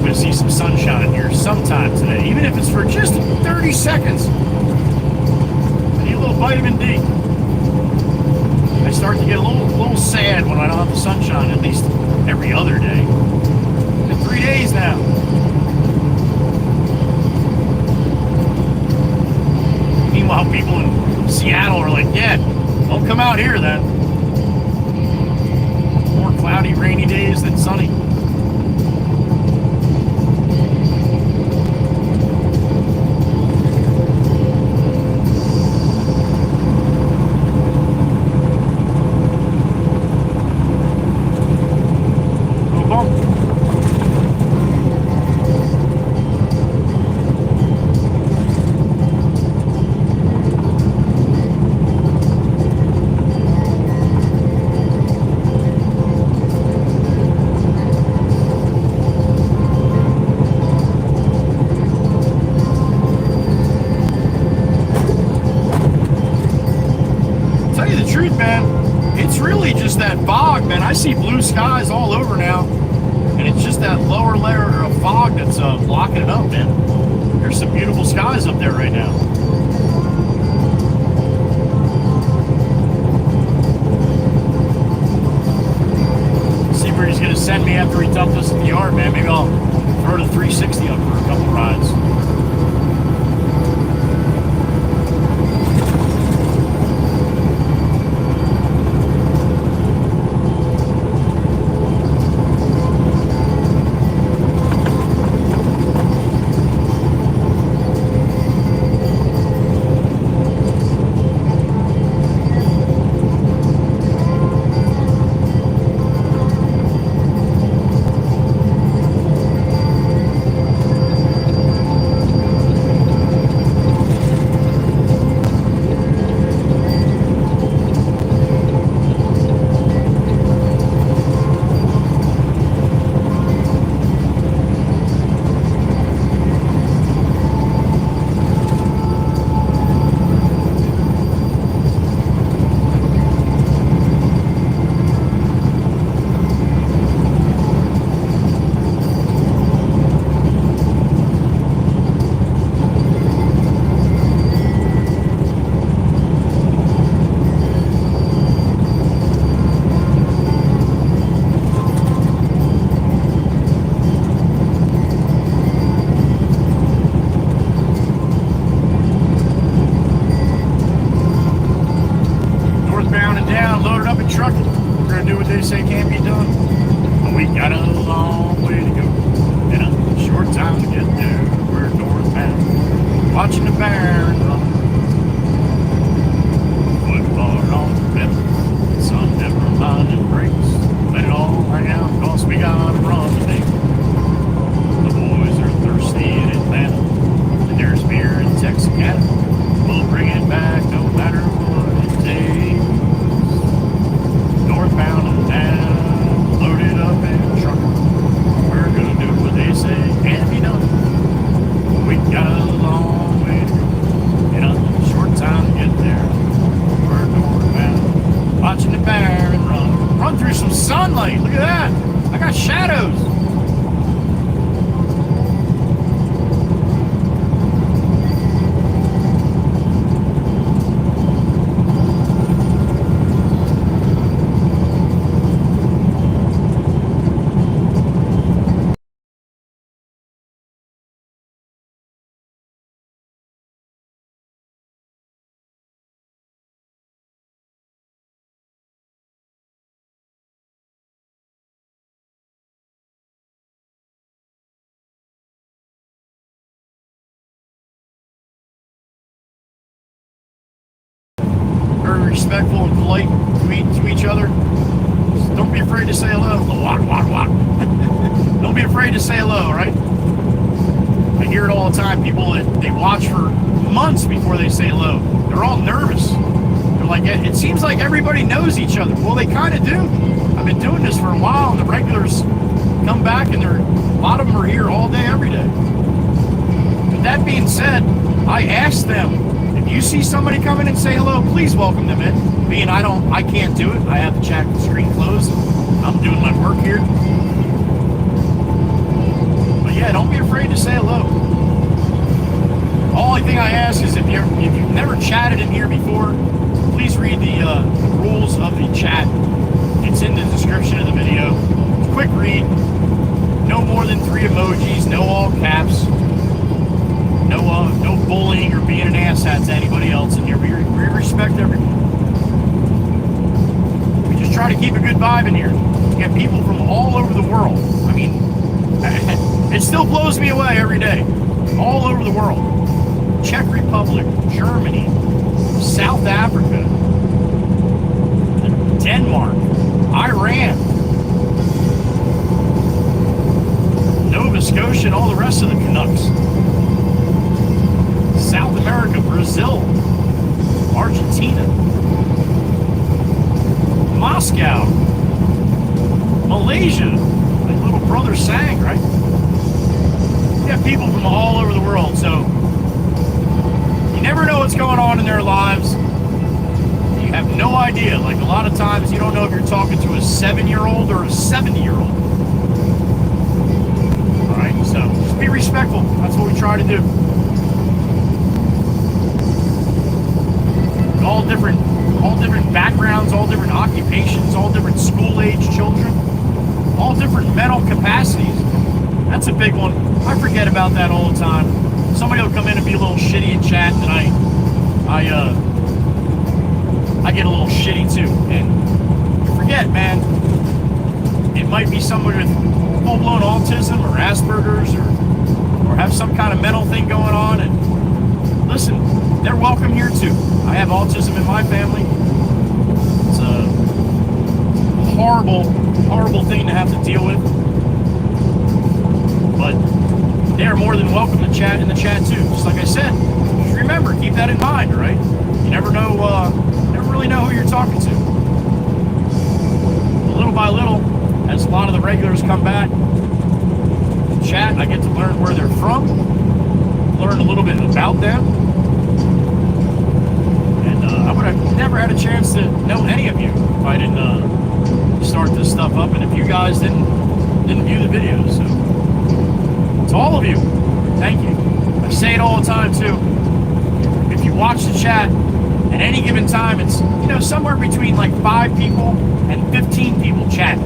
To see some sunshine here sometime today, even if it's for just 30 seconds. I need a little vitamin D. I start to get a little sad when I don't have the sunshine, at least every other day. It's been 3 days now. Meanwhile, people in Seattle are like, yeah, don't come out here then. More cloudy, rainy days than sunny. I see blue skies all over now, and it's just that lower layer of fog that's blocking it up, man. There's some beautiful skies up there right now. See where he's gonna send me after he dumped us in the yard, man. Maybe I'll throw the 360 up for a couple rides. Northbound and down, loaded up and truck. We're gonna do what they say. And respectful and polite to each other. So don't be afraid to say hello. Don't be afraid to say hello, right? I hear it all the time. People that they watch for months before they say hello. They're all nervous. They're like, it seems like everybody knows each other. Well, they kind of do. I've been doing this for a while, and the regulars come back, and a lot of them are here all day, every day. But that being said, I ask them, if you see somebody come in and say hello, please welcome them in. Being I can't do it. I have the chat screen closed. I'm doing my work here. But yeah, don't be afraid to say hello. Only thing I ask is if you've never chatted in here before, please read the rules of the chat. It's in the description of the video. Quick read. No more than 3 emojis. No all caps. No bullying or being an asshat to anybody else in here. We respect everyone. We just try to keep a good vibe in here. We get people from all over the world. I mean, it still blows me away every day. All over the world. Czech Republic, Germany, South Africa, Denmark, Iran, Nova Scotia, and all the rest of the Canucks. South America, Brazil, Argentina, Moscow, Malaysia, like little brother sang, right? We have people from all over the world, so you never know what's going on in their lives. You have no idea. Like a lot of times you don't know if you're talking to a 7-year-old or a 70-year-old. All right, so just be respectful. That's what we try to do. All different backgrounds, all different occupations, all different school-age children, all different mental capacities. That's a big one. I forget about that all the time. Somebody will come in and be a little shitty in chat, and I get a little shitty too. And forget, man, it might be somebody with full-blown autism or Asperger's or have some kind of mental thing going on. And listen, they're welcome here too. I have autism in my family. It's a horrible, horrible thing to have to deal with. But they are more than welcome to chat in the chat too. Just like I said, just remember, keep that in mind, all right? You never know, never really know who you're talking to. Little by little, as a lot of the regulars come back, chat, I get to learn where they're from, learn a little bit about them. I would have never had a chance to know any of you if I didn't start this stuff up, and if you guys didn't view the videos. So to all of you, thank you. I say it all the time too. If you watch the chat at any given time, it's somewhere between like 5 people and 15 people chatting.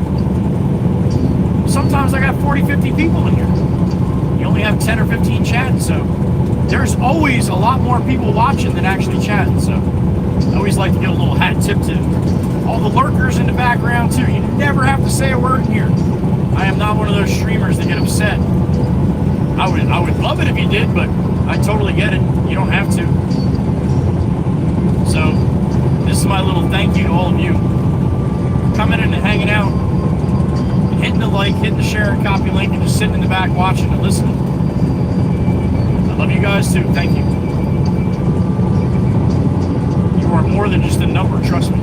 Sometimes I got 40, 50 people in here. You only have 10 or 15 chatting, so there's always a lot more people watching than actually chatting. So I always like to get a little hat tip to all the lurkers in the background too. You never have to say a word in here. I am not one of those streamers that get upset. I would love it if you did, but I totally get it. You don't have to. So this is my little thank you to all of you coming in and hanging out, hitting the like, hitting the share and copy link, and just sitting in the back watching and listening. I love you guys too. Thank you. You are more than just a number, trust me.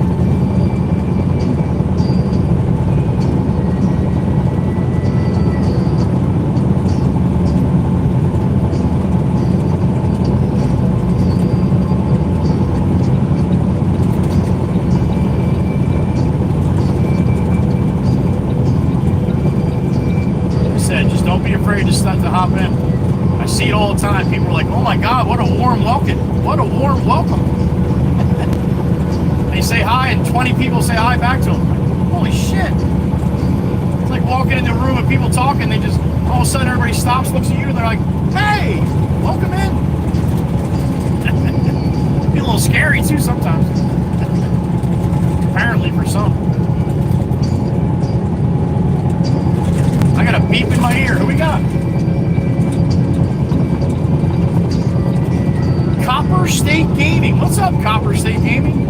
To hop in. I see it all the time. People are like, oh my God, what a warm welcome. What a warm welcome. They say hi and 20 people say hi back to them. Holy shit. It's like walking in the room and people talking, they just, all of a sudden everybody stops, looks at you, and they're like, hey, welcome in. Be a little scary too sometimes. Apparently for some. I got a beep in my ear. Who we got? Copper State Gaming. What's up, Copper State Gaming?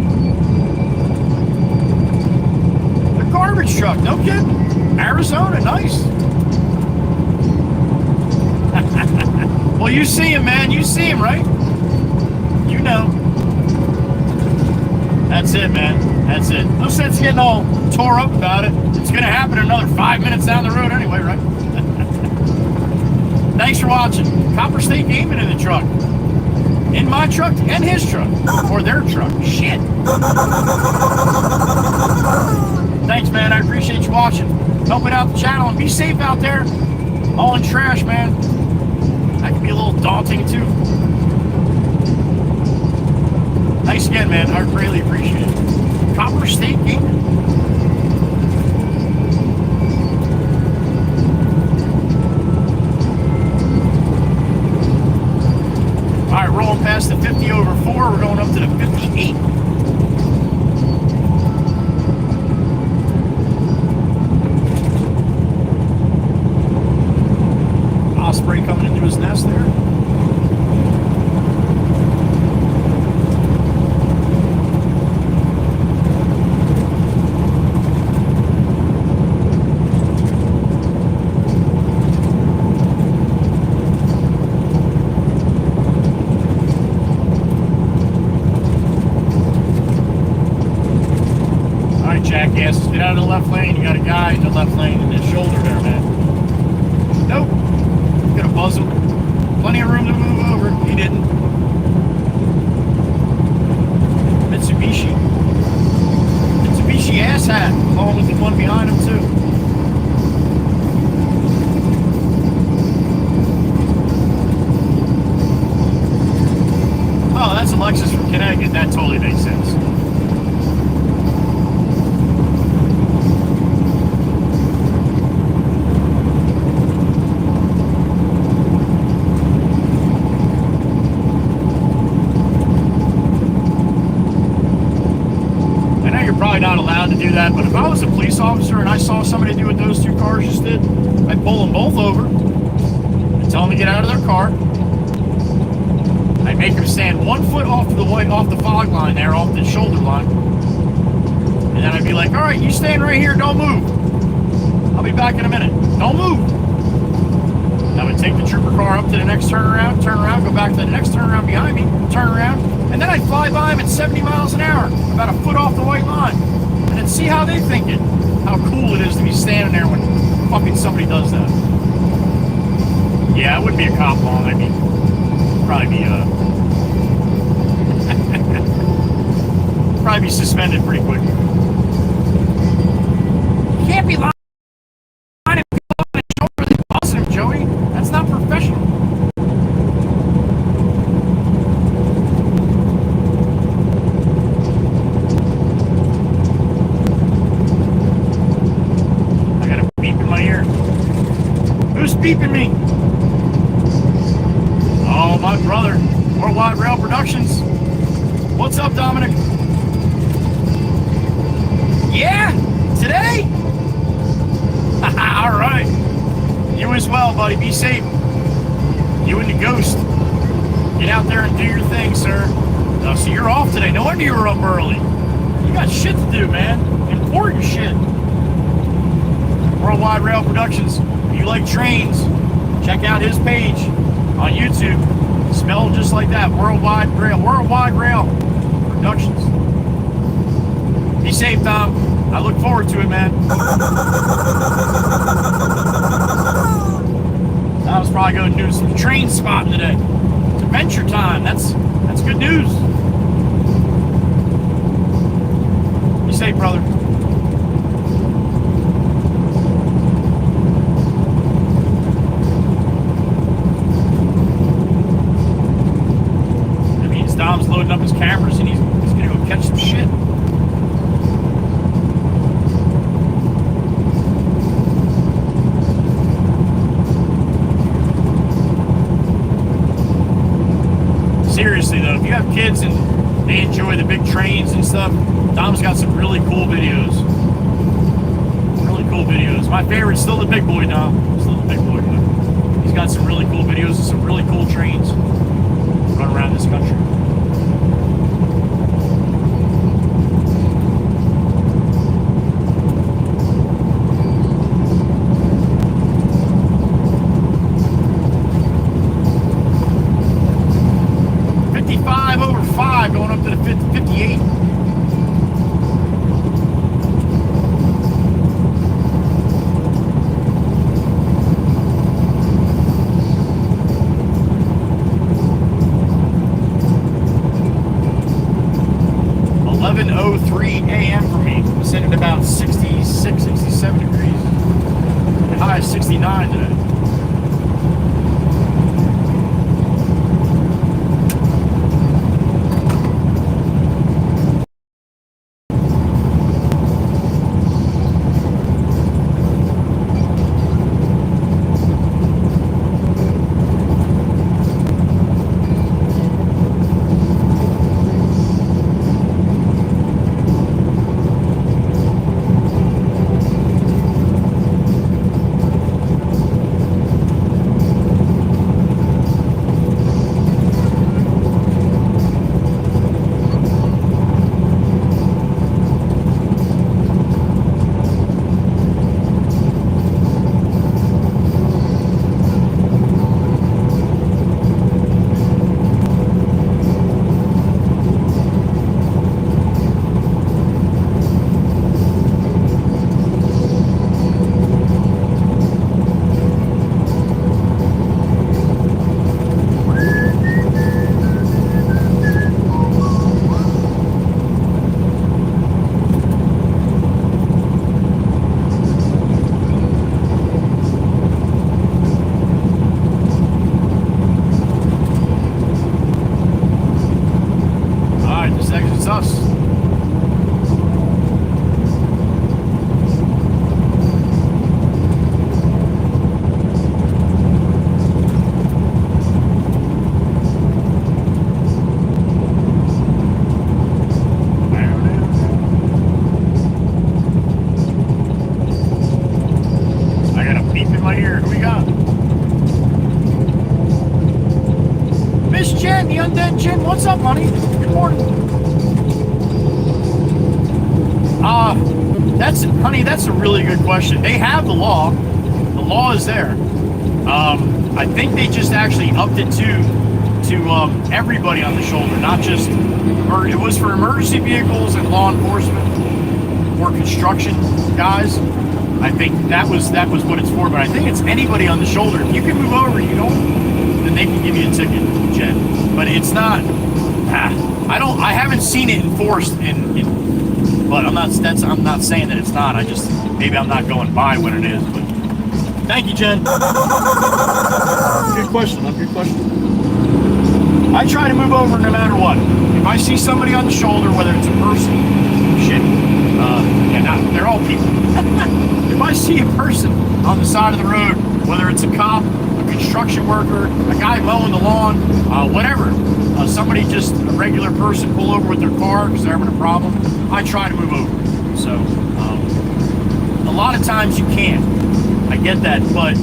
garbage truck. No kidding. Arizona, nice. Well, you see him, man. You see him, right? You know. That's it, man. That's it. No sense getting all tore up about it. It's going to happen another 5 minutes down the road anyway, right? Thanks for watching. Copper State Gaming in the truck. In my truck and his truck. Or their truck. Shit. Thanks, man. I appreciate you watching. Helping out the channel. And be safe out there. All in trash, man. That can be a little daunting, too. Thanks again, man. I greatly appreciate it. Copper State Gaming. Alright, rolling past the 50 over 4. We're going up to the 58. Osprey coming into his nest there. Jackasses, get out of the left lane. You got a guy in the left lane in his shoulder there, man. Nope. Gonna buzz him. Plenty of room to move over. He didn't. Mitsubishi asshat, along with the one behind him too. Oh, that's a Lexus from Connecticut. That totally makes sense. Not allowed to do that, but if I was a police officer and I saw somebody do what those two cars just did, I'd pull them both over and tell them to get out of their car. I'd make them stand 1 foot off the fog line there, off the shoulder line, and then I'd be like, all right, you stand right here, don't move. I'll be back in a minute. Don't move. I would take the trooper car up to the next turnaround, turn around, go back to the next turnaround behind me, turn around, and then I'd fly by them at 70 miles an hour, about a foot off the white line, and then see how they think it, how cool it is to be standing there when fucking somebody does that. Yeah, I wouldn't be a cop long. I'd probably be suspended pretty quick. You can't be lying. Joey, that's not professional. I got a beep in my ear. Who's beeping me? Oh, my brother. Worldwide Rail Productions. What's up, Dominic? Yeah? Today? All right. You as well, buddy. Be safe. You and the ghost. Get out there and do your thing, sir. Oh, so you're off today. No wonder you were up early. You got shit to do, man. Important shit. Worldwide Rail Productions. If you like trains, check out his page on YouTube. Spelled just like that. Worldwide Rail. Worldwide Rail Productions. Be safe, Tom. I look forward to it, man. I was probably going to do some train spotting today. It's adventure time. That's good news. Be safe, brother. That means Dom's loading up his cameras and he's going to go catch some shit. Seriously though, if you have kids and they enjoy the big trains and stuff, Dom's got some really cool videos. Really cool videos. My favorite's still the big boy, Dom. Still the big boy, but he's got some really cool videos of some really cool trains run around this country. 55 going up to the 58. a.m. for me. Sitting at about 66, 67 degrees. The high is 69 today. What's up, honey? Good morning. That's a really good question. They have the law. The law is there. I think they just actually upped it to everybody on the shoulder, not just, or it was for emergency vehicles and law enforcement or construction guys. I think that was what it's for, but I think it's anybody on the shoulder. If you can move over, you don't, then they can give you a ticket, Jen. But it's not. I haven't seen it enforced but I'm not saying that it's not. Maybe I'm not going by when it is, but thank you, Jen. Good question, love, good question. I try to move over no matter what. If I see somebody on the shoulder, whether it's a person, they're all people. If I see a person on the side of the road, whether it's a cop, a construction worker, a guy mowing the lawn, whatever, somebody, just a regular person, pull over with their car because they're having a problem, I try to move over. So a lot of times you can't. I get that, but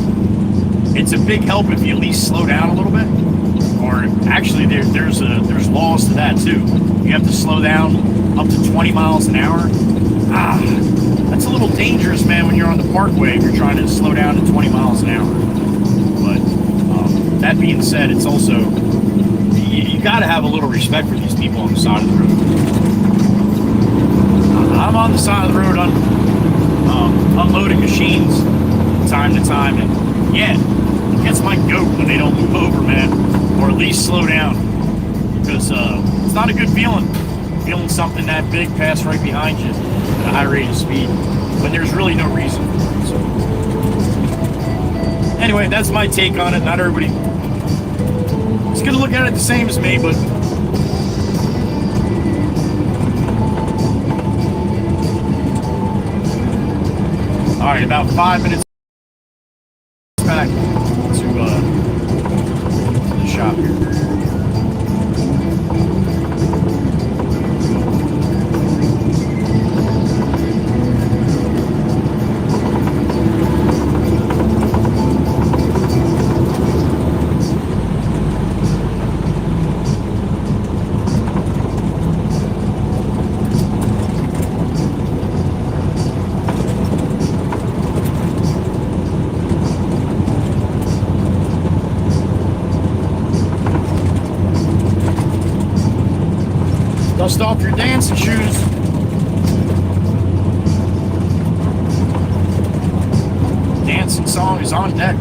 it's a big help if you at least slow down a little bit. Or actually, there's laws to that too. You have to slow down up to 20 miles an hour. That's a little dangerous, man, when you're on the parkway if you're trying to slow down to 20 miles an hour. But that being said, it's also, you got to have a little respect for these people on the side of the road. I'm on the side of the road unloading machines time to time, and yeah, it gets my goat when they don't move over, man, or at least slow down, because it's not a good feeling something that big pass right behind you at a high rate of speed when there's really no reason. So anyway, that's my take on it. Not everybody is going to look at it the same as me, but all right, about 5 minutes back to the shop here. Dust off your dancing shoes. Dancing song is on deck.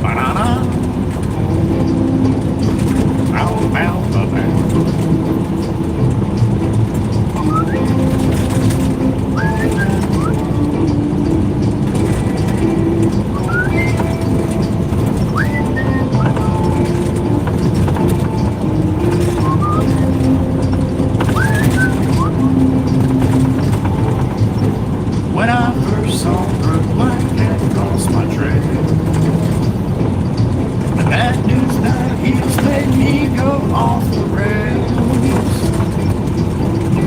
Banana. Bow, bow, bow, bow. When I first saw Brooklyn and crossed my trail, the bad news night he's made me go off the rails.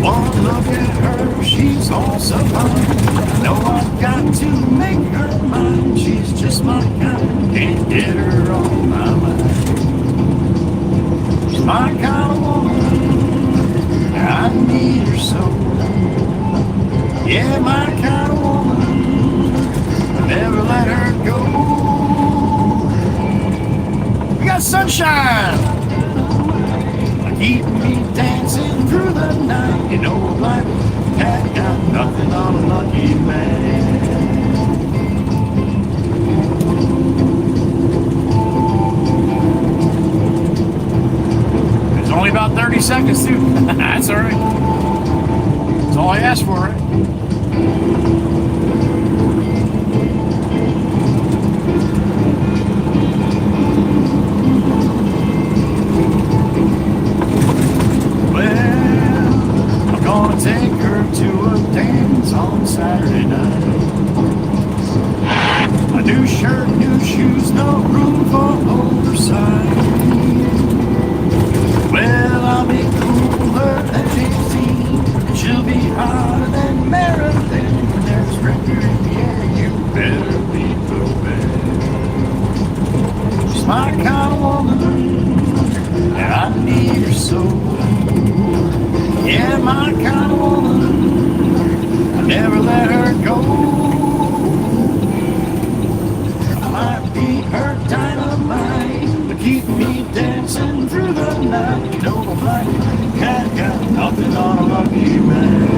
One look at her, she's all so fine. I know I've got to make her mine. She's just my kind, can't get her on my mind. She's my kind of woman, I need her so. Yeah, my kind of woman, I never let her go. We got sunshine, keep me dancing through the night. You know, a black cat got nothing on a lucky man. It's only about 30 seconds, too. That's all right. That's all I asked for, right? Gonna take her to a dance on Saturday night. A new shirt, new shoes, no room for oversight. Well, I'll be cooler than 15, and she'll be hotter than Marilyn. When there's record in the air, you better be prepared. She's my kind of woman, and I need her so. Yeah, my kind of woman, I never let her go. I might be her dynamite, but keep me dancing through the night. You know, a black cat got nothing on a lucky man.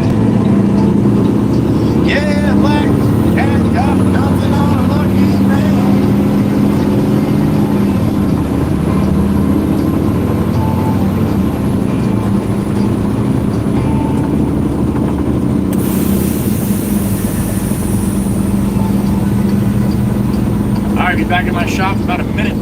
Yeah, black cat got nothing on a lucky man. I'll be back in my shop in about a minute.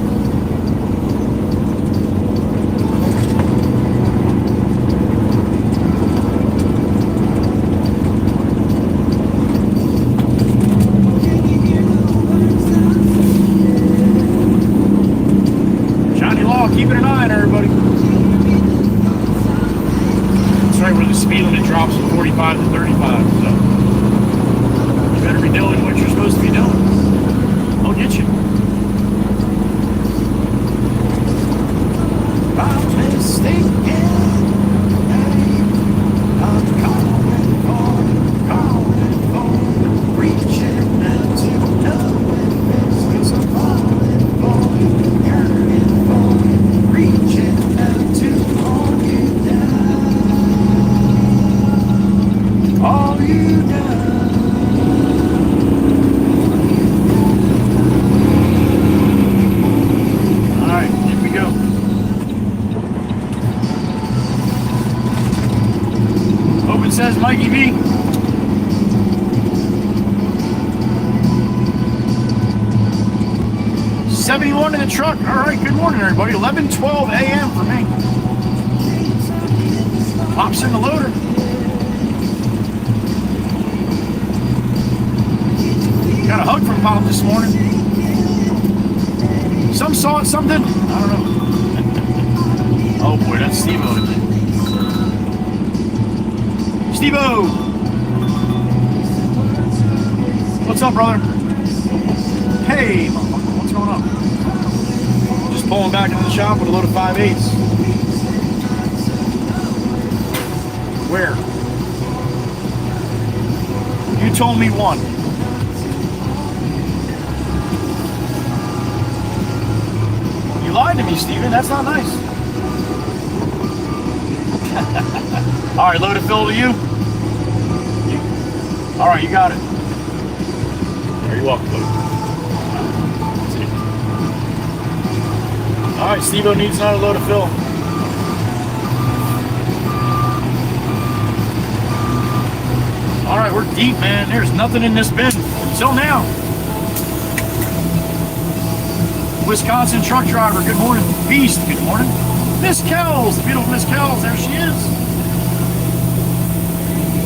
Johnny Law, keeping an eye on everybody. That's right, where the speed limit drops from 45 to 35, so you better be doing what you're supposed to be doing. I'll get you. I'm mistaken. I'm calling for, reaching out to knowing this. 'Cause I'm falling for, yearning for, reaching out to hold you down. All you down. Says Mikey B. $71 in the truck. All right, good morning, everybody. 11:12 a.m. for me. Pops in the loader. Got a hug from Pop this morning. Some saw it, some didn't. I don't know. Oh boy, that's Steve-O. Steve-O! What's up, brother? Hey, motherfucker, what's going on? Just pulling back into the shop with a load of 5/8s. Where? You told me one. lied to me, Steven. That's not nice. All right, load it, fill to you. All right, you got it. There, you're welcome, buddy. All right, Steve-O needs another load of fill. All right, we're deep, man. There's nothing in this bin until now. Wisconsin truck driver, good morning. Beast, good morning. Miss Kells, the beautiful Miss Kells, there she is.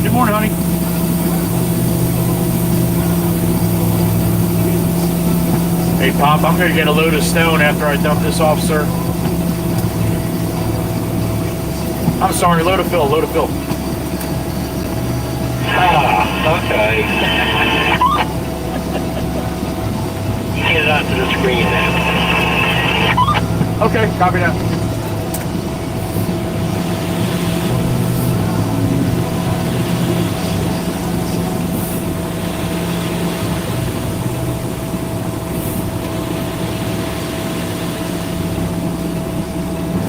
Good morning, honey. Hey, Pop, I'm going to get a load of stone after I dump this off, sir. I'm sorry, load of fill, load of fill. Ah, okay. Get it onto the screen now. Okay, copy that.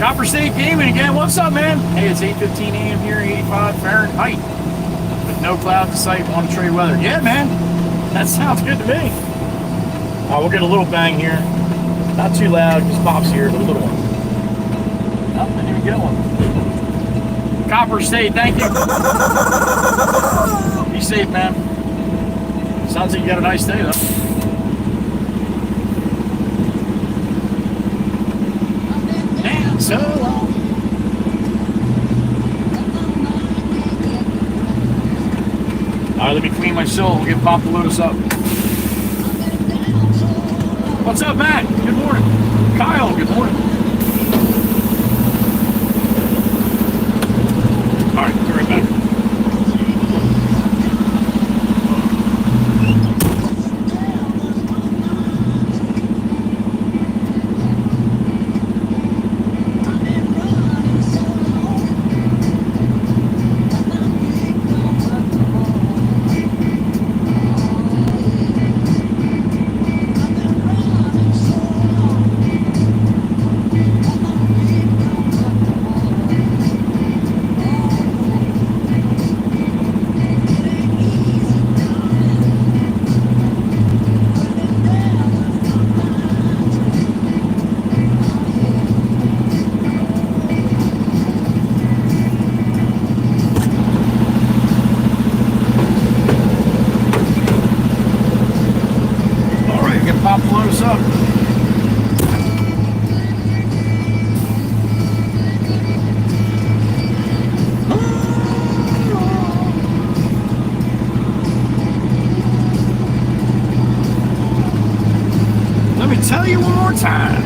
Copper State Gaming again. What's up, man? Hey, it's 8:15 a.m. here, 85 Fahrenheit. With no clouds in sight on trade weather. Yeah, man. That sounds good to me. We'll get a little bang here. Not too loud, because Pop's here, but a little one. Oh, I didn't even get one. Copper State, thank you. Be safe, man. Sounds like you got a nice day, though. And so long. All right, let me clean my sill. We'll get Pop to load us up. What's up, Matt? Good morning. Kyle, good morning. All right, be right back. Pop load us up. Let me tell you one more time.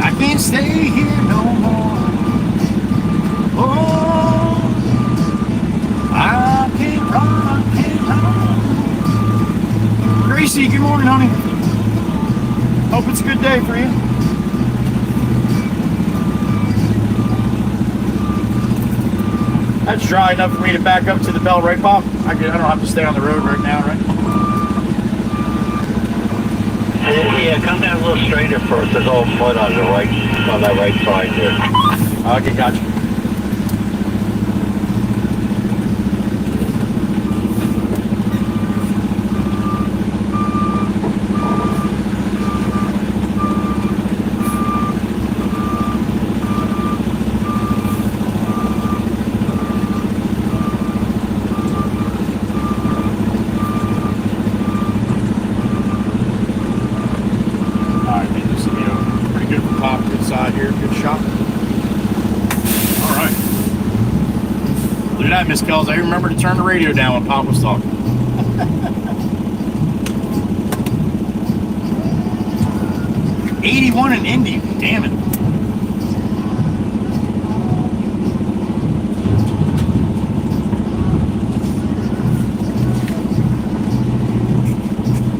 I can't stay here no more. Oh, I can't run, can't run. Gracie, good morning, honey. Hope it's a good day for you. That's dry enough for me to back up to the bell, right, Pop? I don't have to stay on the road right now, right? Yeah, come down a little straighter first. There's all mud on the right, on that right side there. Okay, gotcha. Miss Kells, I remember to turn the radio down when Pop was talking. 81 in Indy, damn it.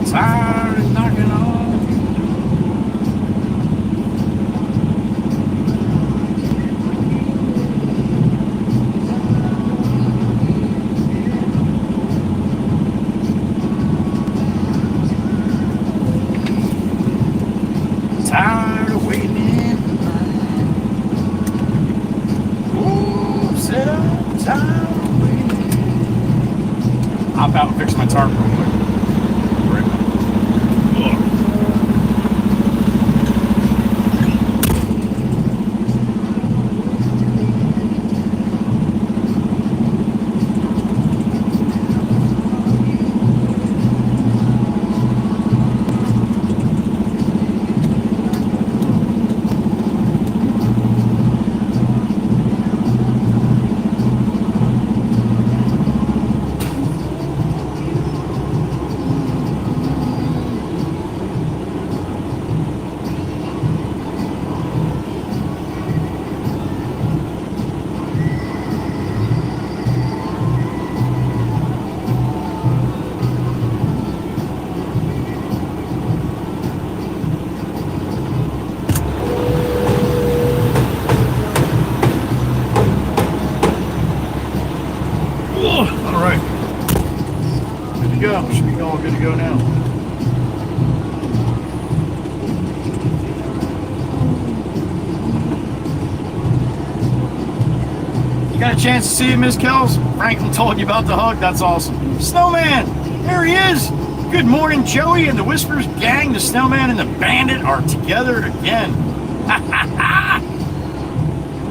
Tired of knocking on. Hop out and fix my tarp real quick. Chance to see you, Miss Kells. Franklin told you about the hug. That's awesome. Snowman, there he is. Good morning, Joey and the Whispers gang. The Snowman and the Bandit are together again.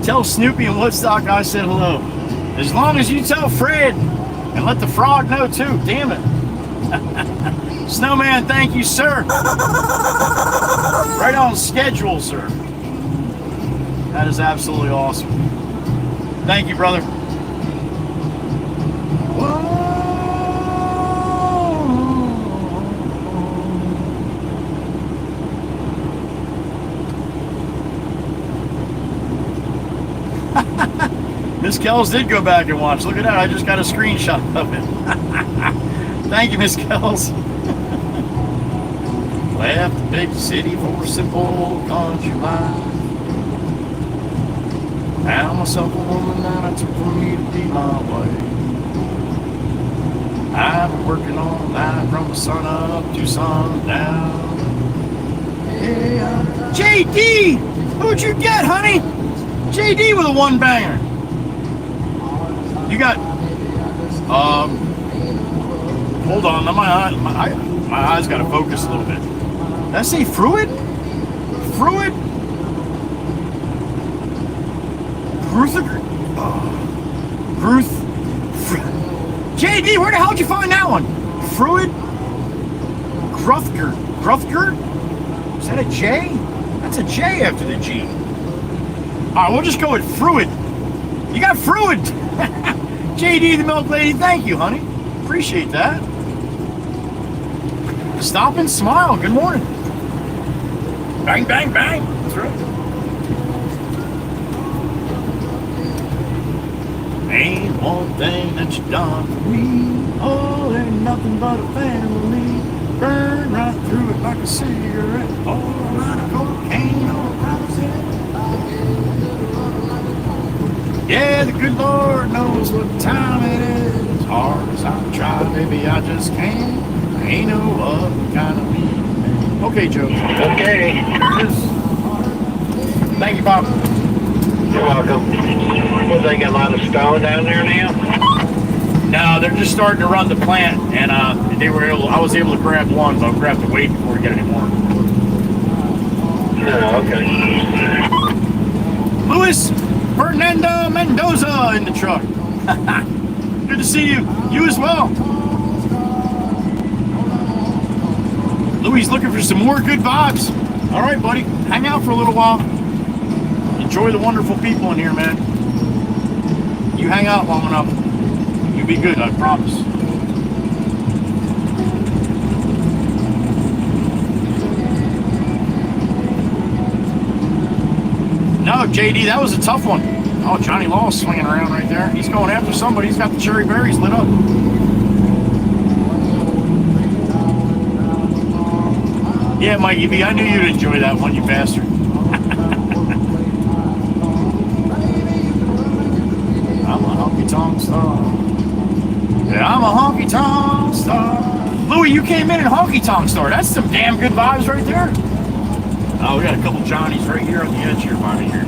Tell Snoopy and Woodstock I said hello. As long as you tell Fred and let the frog know too. Damn it. Snowman, thank you, sir. Right on schedule, sir. That is absolutely awesome. Thank you, brother. Miss Kells did go back and watch. Look at that. I just got a screenshot of it. Thank you, Miss Kells. Left the big city for simple country life. Found myself a woman that I took for me to be my wife. I've been working all night from the sun up to sundown. Yeah. JD! Who'd you get, honey? JD with a one banger. You got, hold on, now my eyes got to focus a little bit. Did I say Fruit? Fruit? Ruth. JD, where the hell did you find that one? Fruit? Gruthger? Is that a J? That's a J after the G. Alright, we'll just go with Fruit. You got Fruit! JD the Milk Lady, thank you, honey. Appreciate that. Stop and smile. Good morning. Bang, bang, bang. That's right. Ain't one thing that you done for me. Oh, there ain't nothing but a family. Burn right through it like a cigarette. Or a line of cocaine or a promising. Yeah, the good Lord knows what time it is. Hard as I try, baby, I just can't. I ain't no other kind of me. Okay, Joe. Okay. There it is. Thank you, Bob. You're welcome. Well, they got a lot of stone down there now? No, they're just starting to run the plant, and I was able to grab one, but I'm going to have to wait before we get any more. Oh, okay. Luis Fernando Mendoza in the truck. Good to see you. You as well. Louis looking for some more good vibes. All right, buddy. Hang out for a little while. Enjoy the wonderful people in here, man. You hang out long enough, you'll be good, I promise. No, JD, that was a tough one. Oh, Johnny Law's swinging around right there. He's going after somebody. He's got the cherry berries lit up. Yeah, Mikey B, I knew you'd enjoy that one, you bastard. I'm a honky-tonk star. Yeah, I'm a honky-tonk star. Louie, you came in honky-tonk star. That's some damn good vibes right there. Oh, we got a couple Johnnies right here on the edge here, Bonnie, here.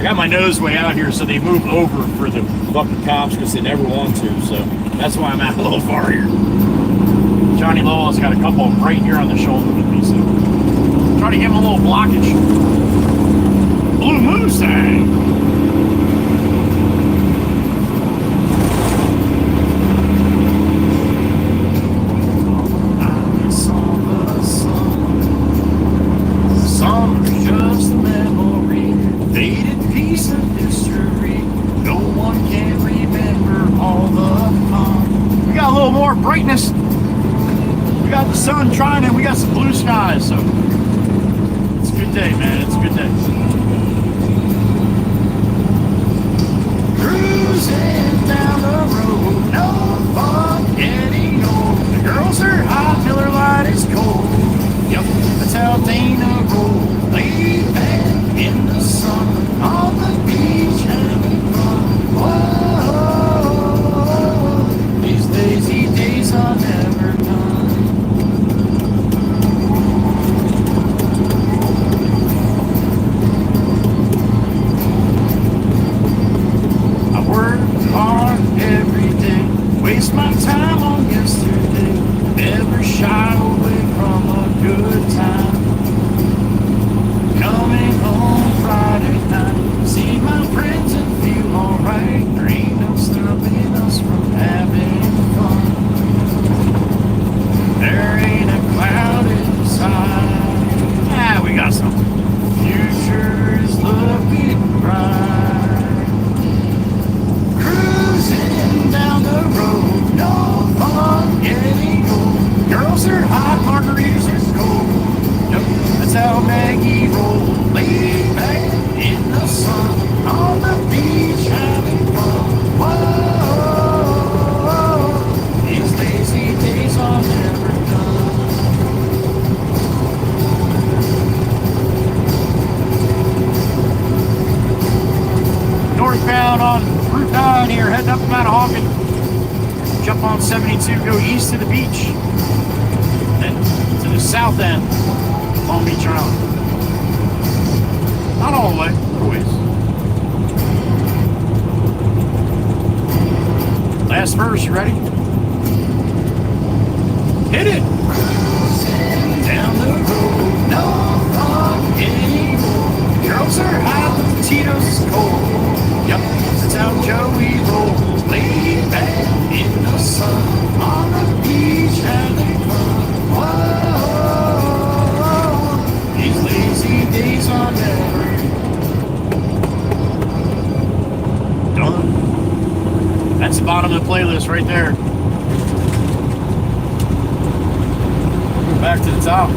got my nose way out here, so they move over for the fucking cops because they never want to. So that's why I'm out a little far here. Johnny Lowell's got a couple of them right here on the shoulder with me, so try to give him a little blockage. Blue Mustang. Brightness. We got the sun shining. We got some blue skies. So it's a good day, man. It's a good day. Cruising down the road, no fun getting old. The girls are hot till her light is cold. Yep, that's how Dana rolls. Laid back in the sun on the beach having fun. Whoa. Lazy days are never done. I work hard every day, waste my time on yesterday, never shy away from a good time. Coming home Friday night, see my friends and feel alright. There ain't no stopping us from having fun. There ain't a cloud inside. Ah, we got some. Future is looking bright. Cruising down the road, no fun getting old. Girls are hot, margaritas are cold. Yep, that's how Maggie rolls. Laid back in the sun, on the beach having fun. Whoa, these lazy days are never done. Northbound on Route 9 here, heading up to Mount Hawken. Jump on 72, go east to the beach. Then to the south end, Long Beach Island. Not all the way, a little ways. Last verse, you ready? Hit it! Cruising down the road, no fun anymore. Girls are hot, but the Tito's is cold. Yep, that's how Joey rolls. Laid back in the sun, on the beach having fun. Whoa, these lazy days are never done. That's the bottom of the playlist right there. Back to the top.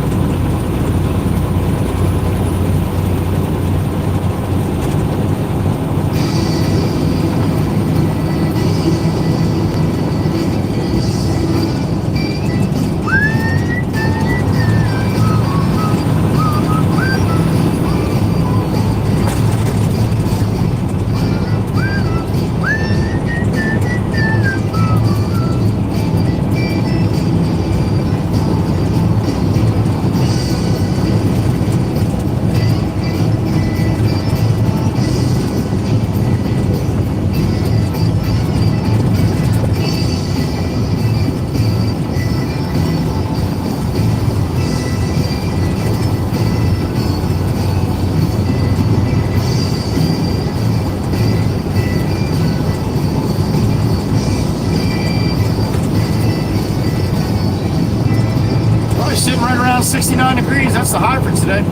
Sitting right around 69 degrees. That's the high for today.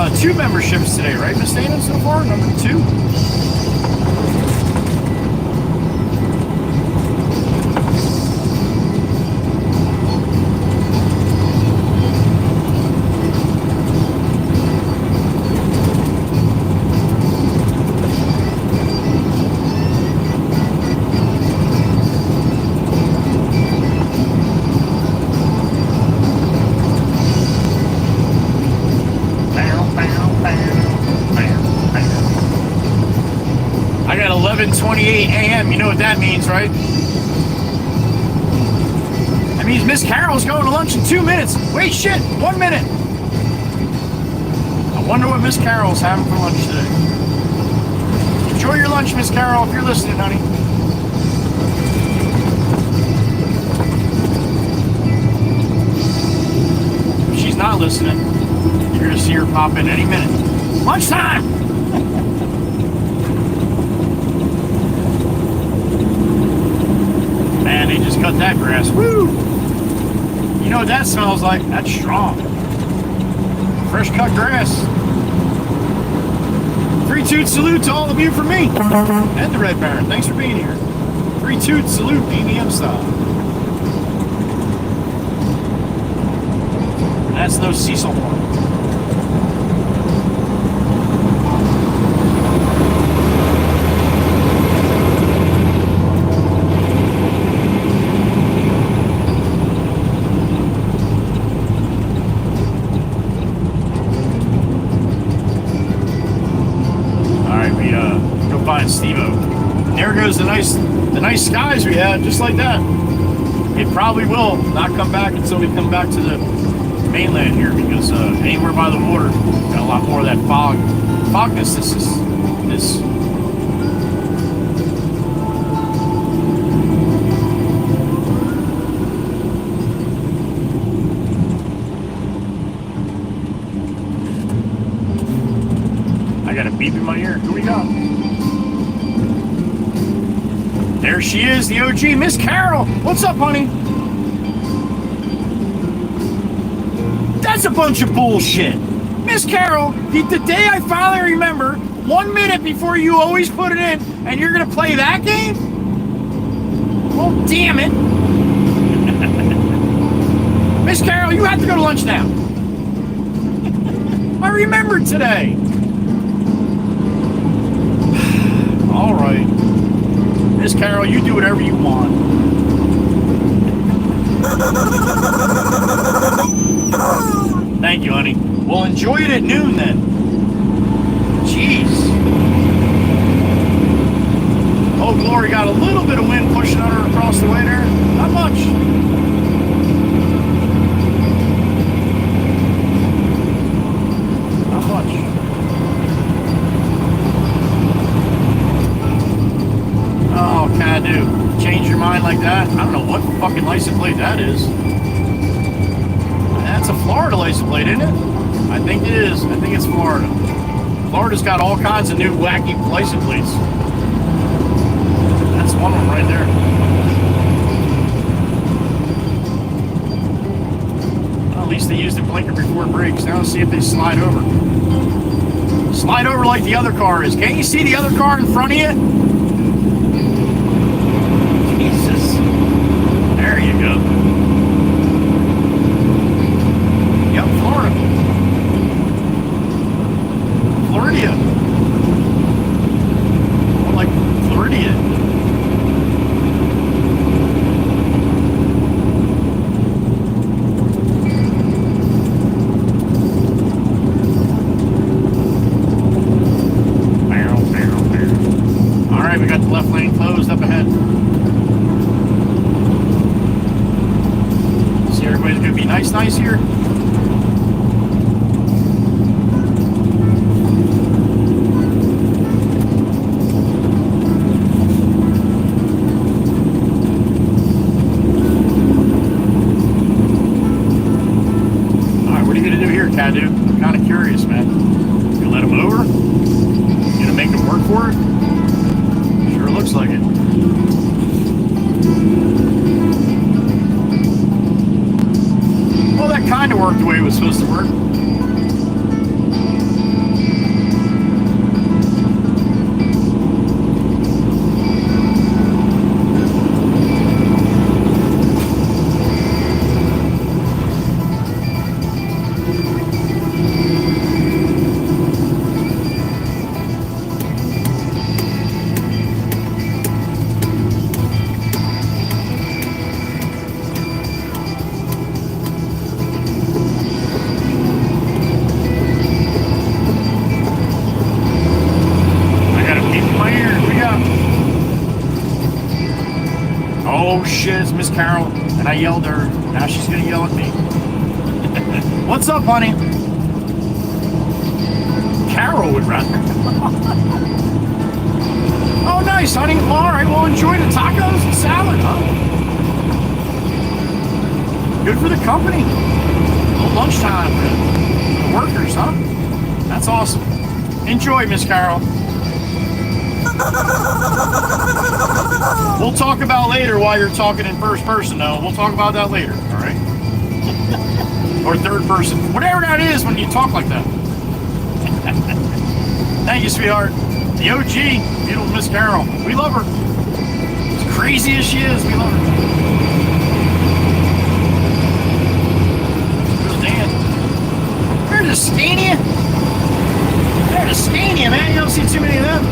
2 memberships today, right, Miss Dana, so far? Number 2? I got 11:28 a.m. You know what that means, right? That means Miss Carol's going to lunch in 2 minutes. Wait, shit, 1 minute. I wonder what Miss Carol's having for lunch today. Enjoy your lunch, Miss Carol, if you're listening, honey. If she's not listening, you're going to see her pop in any minute. Lunchtime! Man, they just cut that grass. Woo! You know what that smells like? That's strong. Fresh cut grass. 3-toot salute to all of you from me. And the Red Baron. Thanks for being here. 3-toot salute, ABM style. And that's no Cecil horn. Steve-O. There goes the nice skies we had, just like that. It probably will not come back until we come back to the mainland here, because anywhere by the water got a lot more of that fogness. This I got a beep in my ear. Who we got? There she is, the OG, Miss Carol. What's up, honey? That's a bunch of bullshit. Miss Carol, the day I finally remember, 1 minute before you always put it in, and you're going to play that game? Well, damn it. Miss Carol, you have to go to lunch now. I remembered today. All right. Miss Carol, you do whatever you want. Thank you, honey. Well, enjoy it at noon then. Jeez. Oh, Glory got a little bit of wind pushing on her across the way there. Not much. Not much. Oh, can I do? Change your mind like that? I don't know what fucking license plate that is. That's a Florida license plate, isn't it? I think it is. I think it's Florida. Florida's got all kinds of new wacky license plates. That's one of them right there. Well, at least they used the blinker before it breaks. Now let's see if they slide over. Slide over like the other car is. Can't you see the other car in front of you? Jesus. There you go. Yep, Florida. Florida. More like Florida. All right, we got the left lane closed up ahead. See, everybody's gonna be nice here. Dude, I'm kind of curious, man. You let him over? You gonna make him work for it? Sure looks like it. Well, that kind of worked the way it was supposed to work. Oh shit, it's Miss Carol. And I yelled at her. Now she's gonna yell at me. What's up, honey? Carol would rather. Oh, nice, honey. All right, well, enjoy the tacos and salad, huh? Good for the company. A little lunchtime for the workers, huh? That's awesome. Enjoy, Miss Carol. We'll talk about later while you're talking in first person, though. We'll talk about that later, all right? Or third person. Whatever that is when you talk like that. Thank you, sweetheart. The OG, beautiful Miss Carol. We love her. As crazy as she is, we love her. There's Dan. There's a Scania. There's a Scania, man. You don't see too many of them.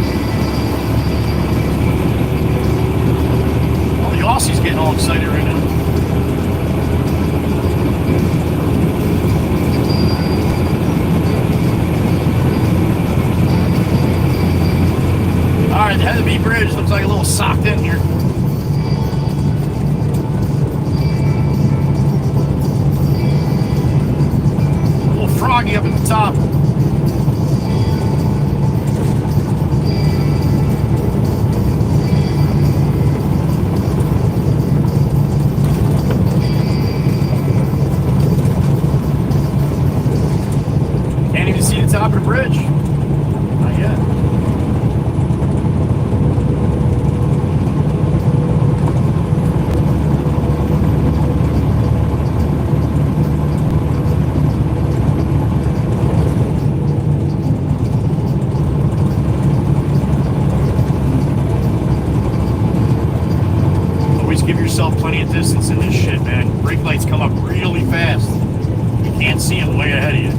Well, the Aussie's getting all excited right now. All right, the Heatherby Bridge looks like a little socked in here. A little froggy up at the top. Can't even see the top of the bridge. Not yet. Give yourself plenty of distance in this shit, man. Brake lights come up really fast. You can't see them way ahead of you.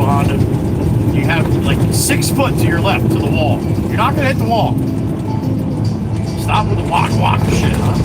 Honda. You have like 6 foot to your left to the wall. You're not gonna hit the wall. Stop with the walk shit, huh?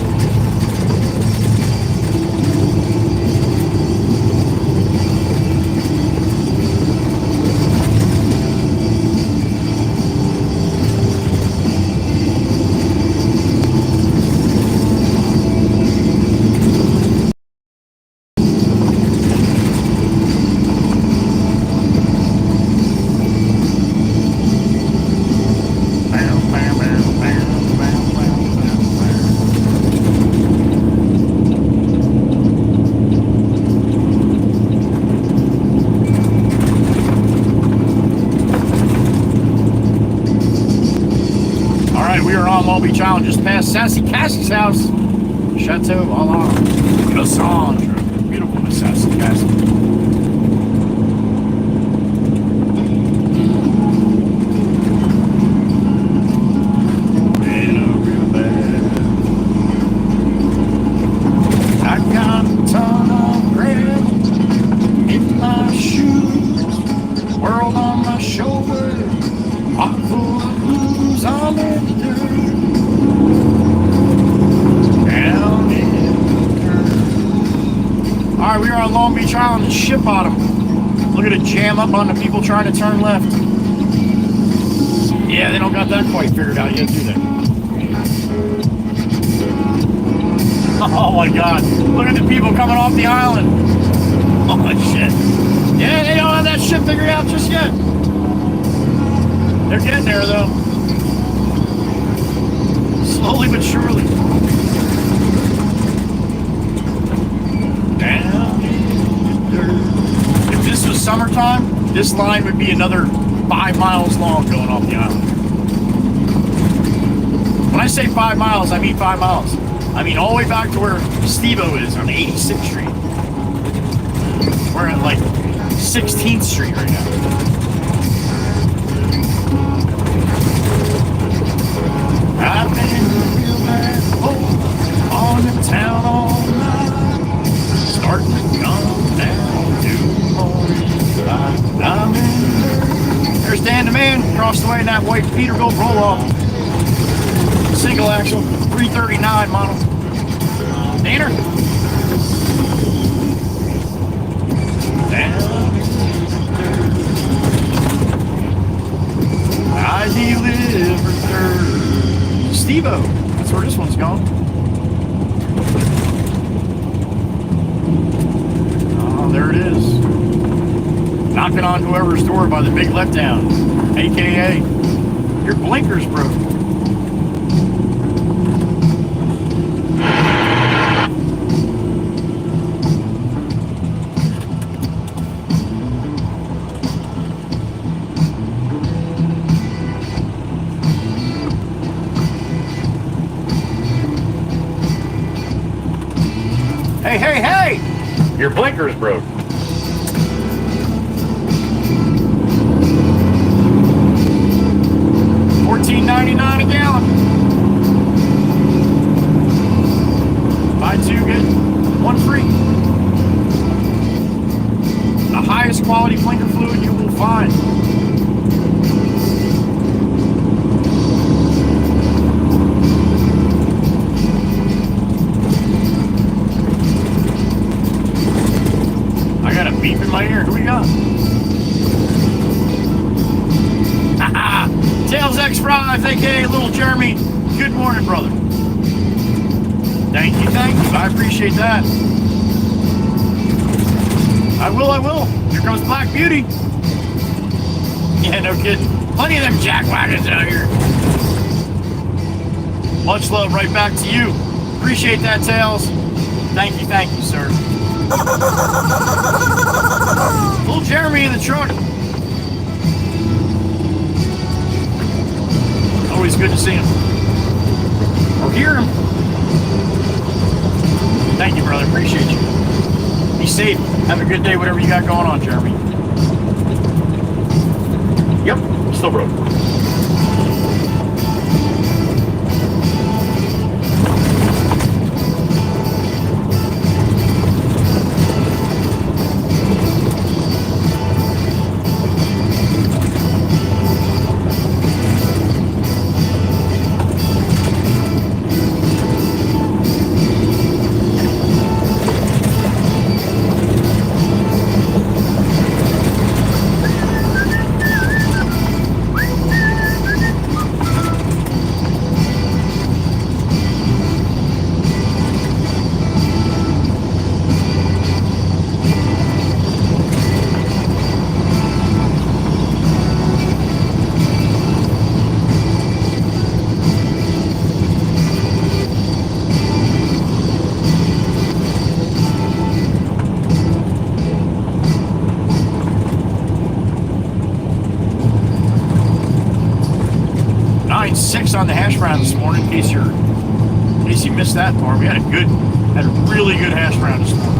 Long Beach Island, just past Sassy Cassie's house. Chateau Alain Cassandra. Beautiful Miss Sassy Cassie. I got a ton of bread in my shoes, world on my shoulder, heart full of blues on it. Alright, we are on Long Beach Island and Ship Bottom. Look at it jam up on the people trying to turn left. Yeah, they don't got that quite figured out yet, do they? Oh my god. Look at the people coming off the island. Oh shit. Yeah, they don't have that shit figured out just yet. They're getting there, though. Slowly but surely. Down in the dirt. If this was summertime, this line would be another 5 miles long going off the island. When I say 5 miles, I mean 5 miles. I mean all the way back to where Steve-O is on 86th Street. We're at like 16th Street right now. I've been real bad on the town all night, starting to come down to morning light. I'm in. There's Dan the Man across the way in that white Peterbilt roll-off. Single axle, 339 model. Danner. Down I deliver dirt. Steve-O. That's where this one's going. Oh, there it is. Knocking on whoever's door by the big letdown. AKA, your blinkers broke. Hey, hey, hey! Your blinker's broke. $14.99 a gallon. Buy two, get one free. The highest quality blinker fluid you will find. I got a beep in my ear. Who we got? Tails X Fries, aka Little Jeremy. Good morning, brother. Thank you, thank you. I appreciate that. I will. Here comes Black Beauty. Yeah, no kidding. Plenty of them jackwagons out here. Much love right back to you. Appreciate that, Tails. Thank you, sir. Little Jeremy in the truck. Always good to see him. Or hear him. Thank you, brother. Appreciate you. Be safe. Have a good day, whatever you got going on, Jeremy. Yep, still broke. On the hash brown this morning, in case you missed that part. We had a really good hash brown this morning.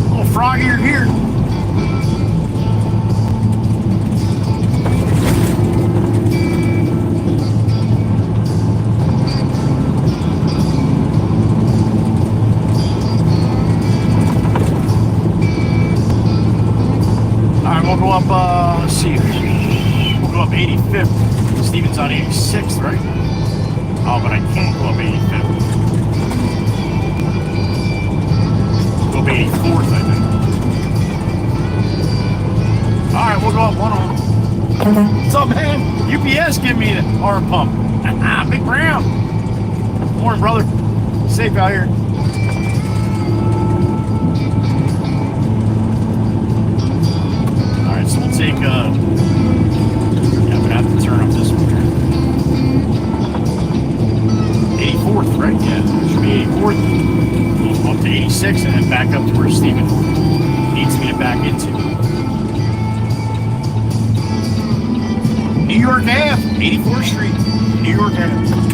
A little froggier here. Let's see. We'll go up 85th. Steven's on 86th, right? Oh, but I can't go up 85th. Go up 84th, I think. Alright, we'll go up one on. What's up, man? UPS give me the arm pump. Big Brown. morning, brother. Safe out here. Alright, so we'll take, yeah, I'm gonna have to turn up this one here. 84th, right? Yeah, it should be 84th. We'll go up to 86 and then back up to where Steven needs me to back into. New York Ave, 84th Street, New York Ave.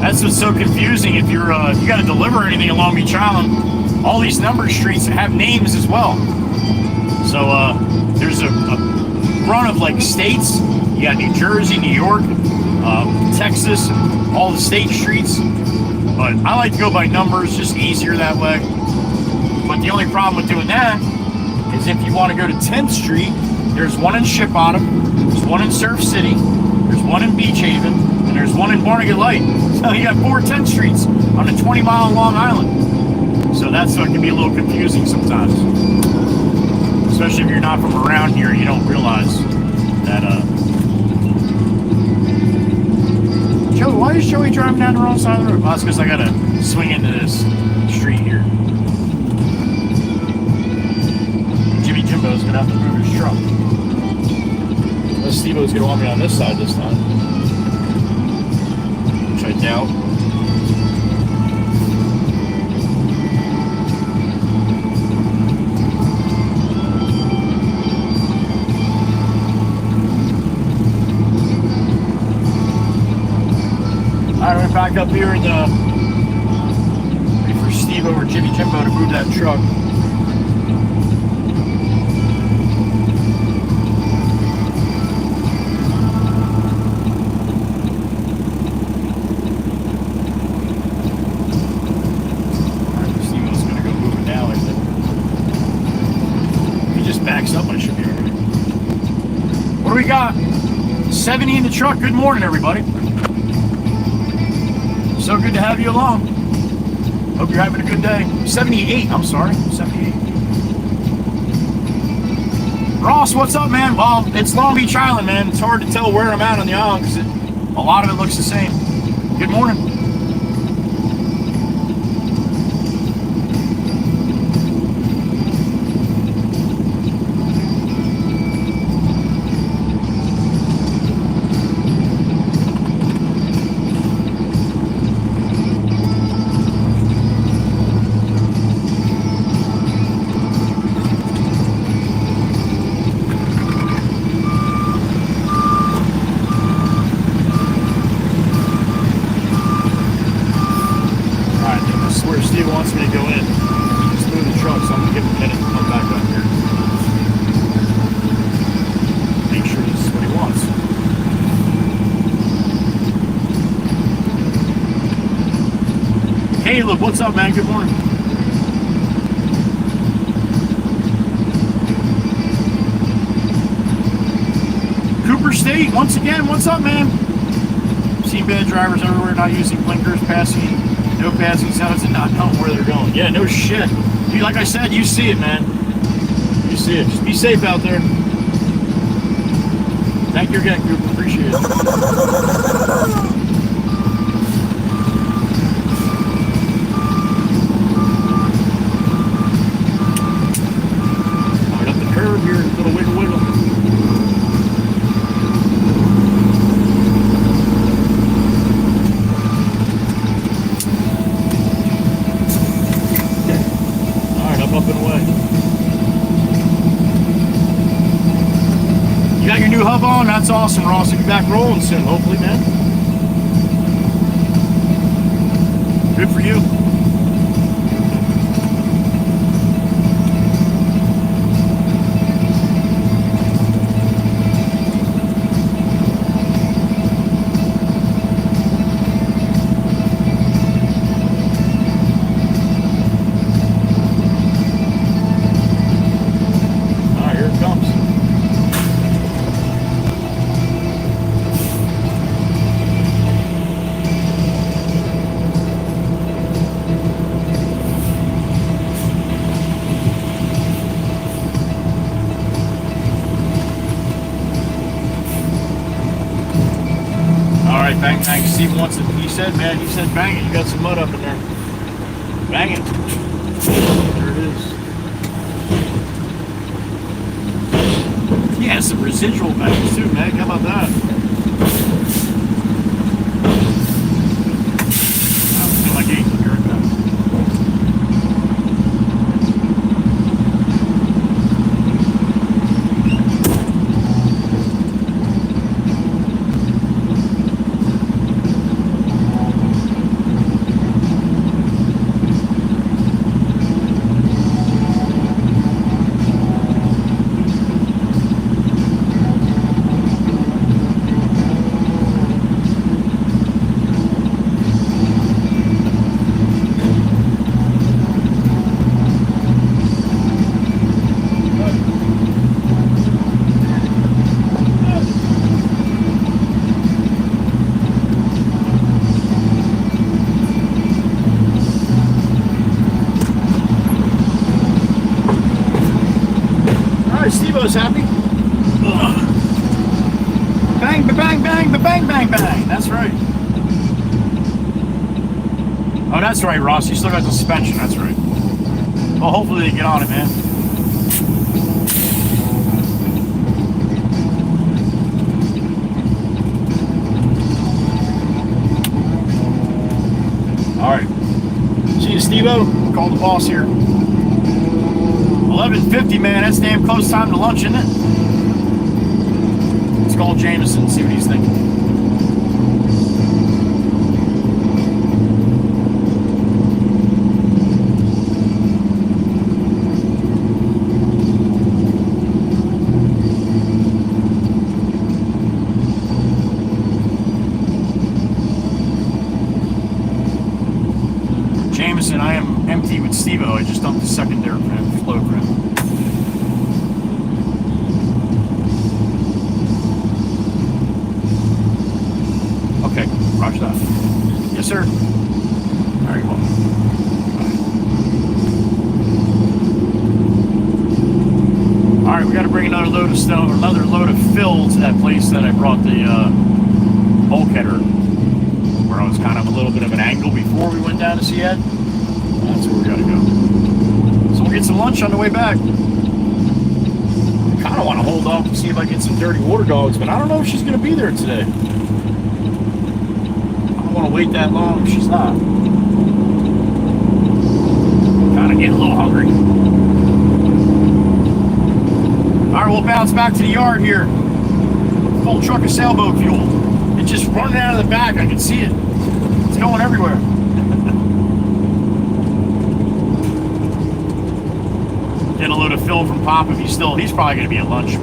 That's what's so confusing. If you're you got to deliver anything along Beach Island, all these numbered streets have names as well. So there's a run of like states. You got New Jersey, New York, Texas, all the state streets. But I like to go by numbers, just easier that way. But the only problem with doing that is if you want to go to 10th Street, there's one in Ship Bottom, there's one in Surf City, there's one in Beach Haven, and there's one in Barnegat Light. So you got 4 10th Streets on a 20-mile Long Island. So that's what can be a little confusing sometimes. Especially if you're not from around here, you don't realize that, Joey, why is Joey driving down the wrong side of the road? Well, that's because I gotta swing into this street here. Jimbo's gonna have to move his truck. Unless Steve-O's gonna want me on this side this time. Which I doubt. Alright, we're back up here in the wait for Steve-O or Jimmy Jimbo to move that truck. What do we got? 70 in the truck. Good morning, everybody. So good to have you along. Hope you're having a good day. 78, I'm sorry. 78. Ross, what's up, man? Well, it's Long Beach Island, man. It's hard to tell where I'm at on the island because a lot of it looks the same. Good morning. Caleb, what's up, man? Good morning. Cooper State, once again, what's up, man? Seen bad drivers everywhere not using blinkers, passing, no passing signs, and not knowing where they're going. Yeah, no shit. Dude, like I said, you see it, man. You see it. Just be safe out there. Thank you again, Cooper. Appreciate it. Here, little wiggle wiggle. Alright, up and away. You got your new hub on? That's awesome, Ross. You'll be back rolling soon, hopefully, man. Good for you. right, bang, bang. Steve wants it. He said, man, he said, bang it. You got some mud up in there. Bang it. There it is. Yeah, some residual bangs too, Meg. How about that? I feel like eating. Here it comes. Steve-O's happy. Ugh. Bang, bang, bang, bang, bang, bang. That's right. Oh, that's right, Ross. You still got the suspension. That's right. Well, hopefully they get on it, man. All right. See you, Steve-O. Call the boss here. 11:50, man. That's damn close time to lunch, isn't it? Let's call Jameson, see what he's thinking. Jameson, I am empty with Steve-O. I just dumped the secondary flow for him. Okay, roger that. Yes, sir. Very well. All right, we got to bring another load of stone, another load of fill to that place that I brought the bulkheader, where I was kind of a little bit of an angle before we went down to Seattle. That's where we got to go. So we'll get some lunch on the way back. I kind of want to hold off and see if I get some dirty water dogs, but I don't know if she's going to be there today. I don't want to wait that long if she's not. Kind of getting a little hungry. All right, we'll bounce back to the yard here. Full truck of sailboat fuel. It's just running out of the back. I can see it. It's going everywhere. Get a load of fill from Pop if he's probably going to be at lunch.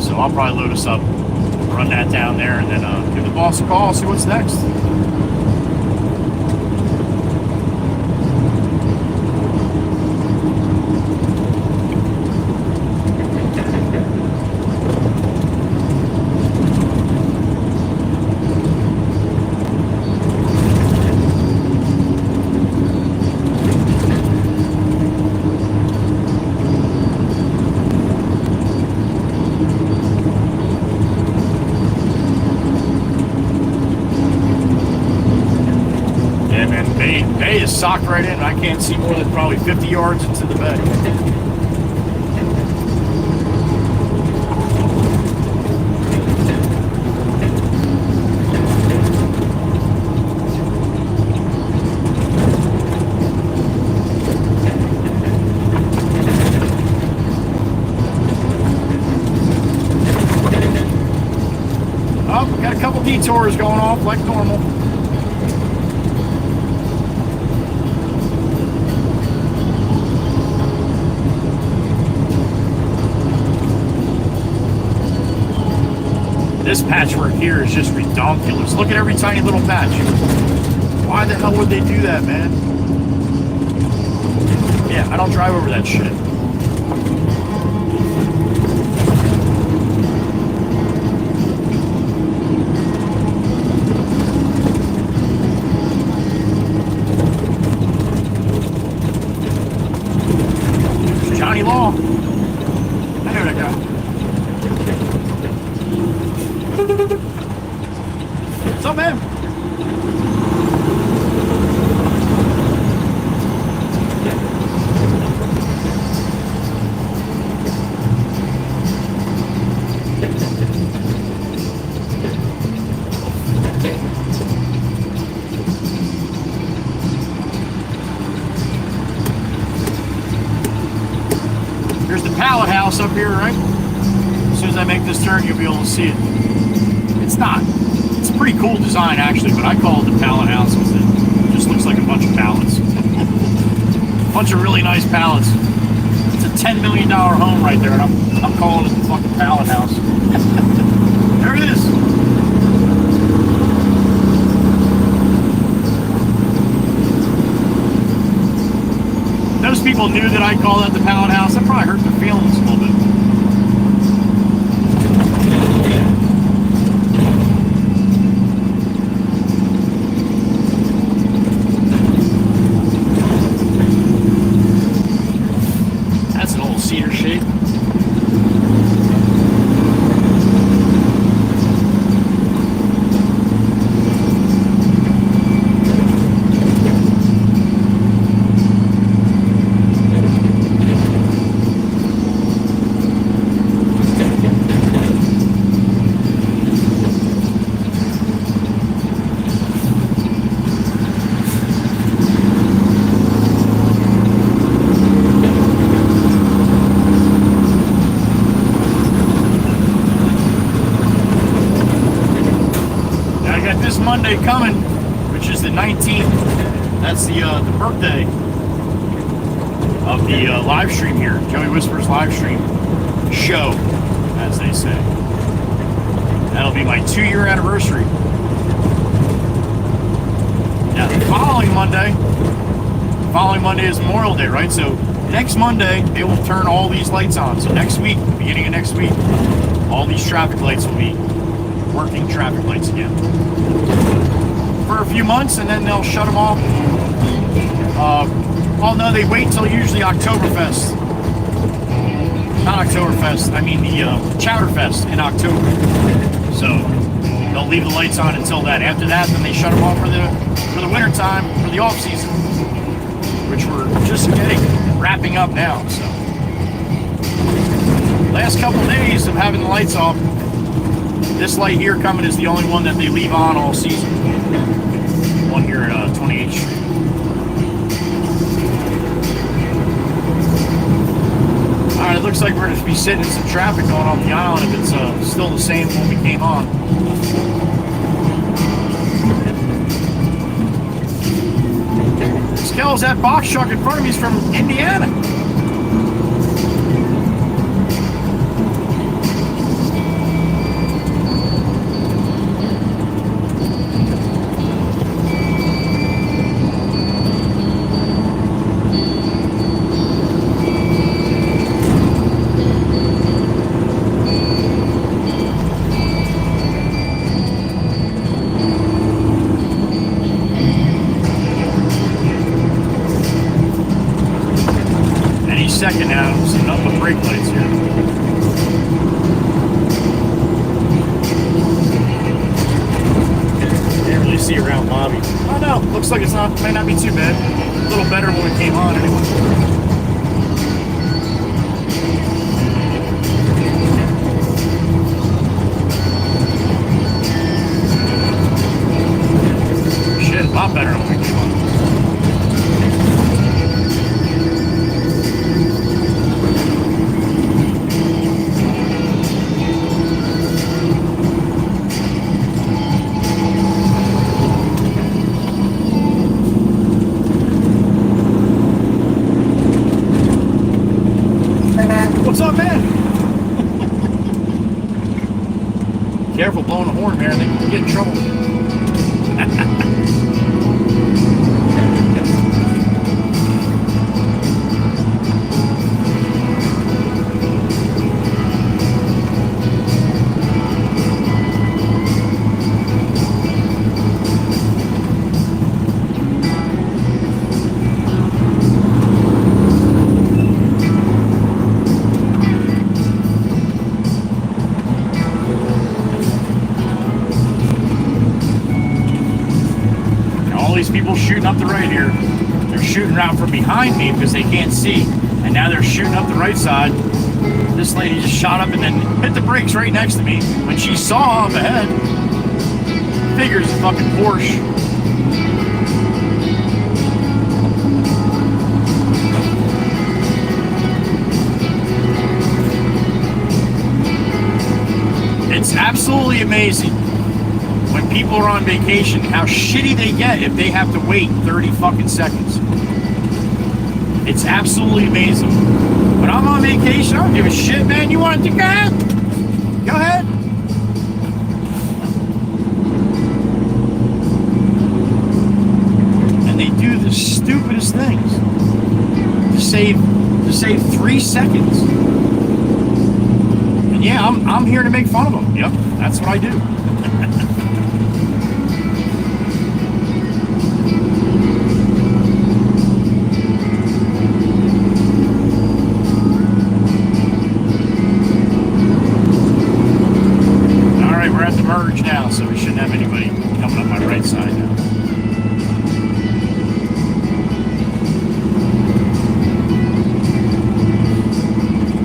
So I'll probably load us up, run that down there, and then give the boss a call, see what's next. Bay is socked right in. I can't see more than probably 50 yards into the bay. Oh, we got a couple detours going off like normal. This patchwork here is just redonkulous. Look at every tiny little patch. Why the hell would they do that, man? Yeah, I don't drive over that shit. Johnny Law. I know that guy. What's up, man? Here's the pallet house up here, right? As soon as I make this turn, you'll be able to see it. It's not. It's a pretty cool design, actually, but I call it the pallet house because it just looks like a bunch of pallets. A bunch of really nice pallets. It's a $10 million home right there, and I'm calling it the fucking pallet house. There it is. Those people knew that I call that the pallet house. That probably hurt their feelings a little bit. That's an old cedar shape. Monday coming, which is the 19th. That's the birthday of the live stream here, Joey Whisper's live stream show, as they say. That'll be my 2-year anniversary. Now the following Monday is Memorial Day, right? So next Monday they will turn all these lights on. So next week, beginning of next week, all these traffic lights will be working traffic lights again for a few months, and then they'll shut them off. Well, no, they wait until usually Oktoberfest. Not Oktoberfest, I mean the Chowderfest in October. So they'll leave the lights on until that. After that, then they shut them off for the winter time, for the off season, which we're just wrapping up now. So last couple days of having the lights off. This light here coming is the only one that they leave on all season. One here at 28th Street. Alright, it looks like we're going to be sitting in some traffic going off the island if it's still the same when we came on. Skells, that box truck in front of me is from Indiana. Second now, some up with brake lights here. Can't really see around lobby. Oh no, looks like might not be too bad. A little better when it came on anyway. Shit, a lot better when it came on. What's up, man? Careful blowing a horn, man. They can get in trouble. people shooting up the right here. They're shooting out from behind me because they can't see. And now they're shooting up the right side. This lady just shot up and then hit the brakes right next to me. When she saw up ahead, figures a fucking Porsche. It's absolutely amazing when people are on vacation how shitty they get if they have to wait 30 fucking seconds. It's absolutely amazing. When I'm on vacation, I don't give a shit, man. You want to go ahead? Go ahead. And they do the stupidest things to save 3 seconds. And yeah, I'm here to make fun of them. Yep, that's what I do. Merge now, so we shouldn't have anybody coming up my right side now.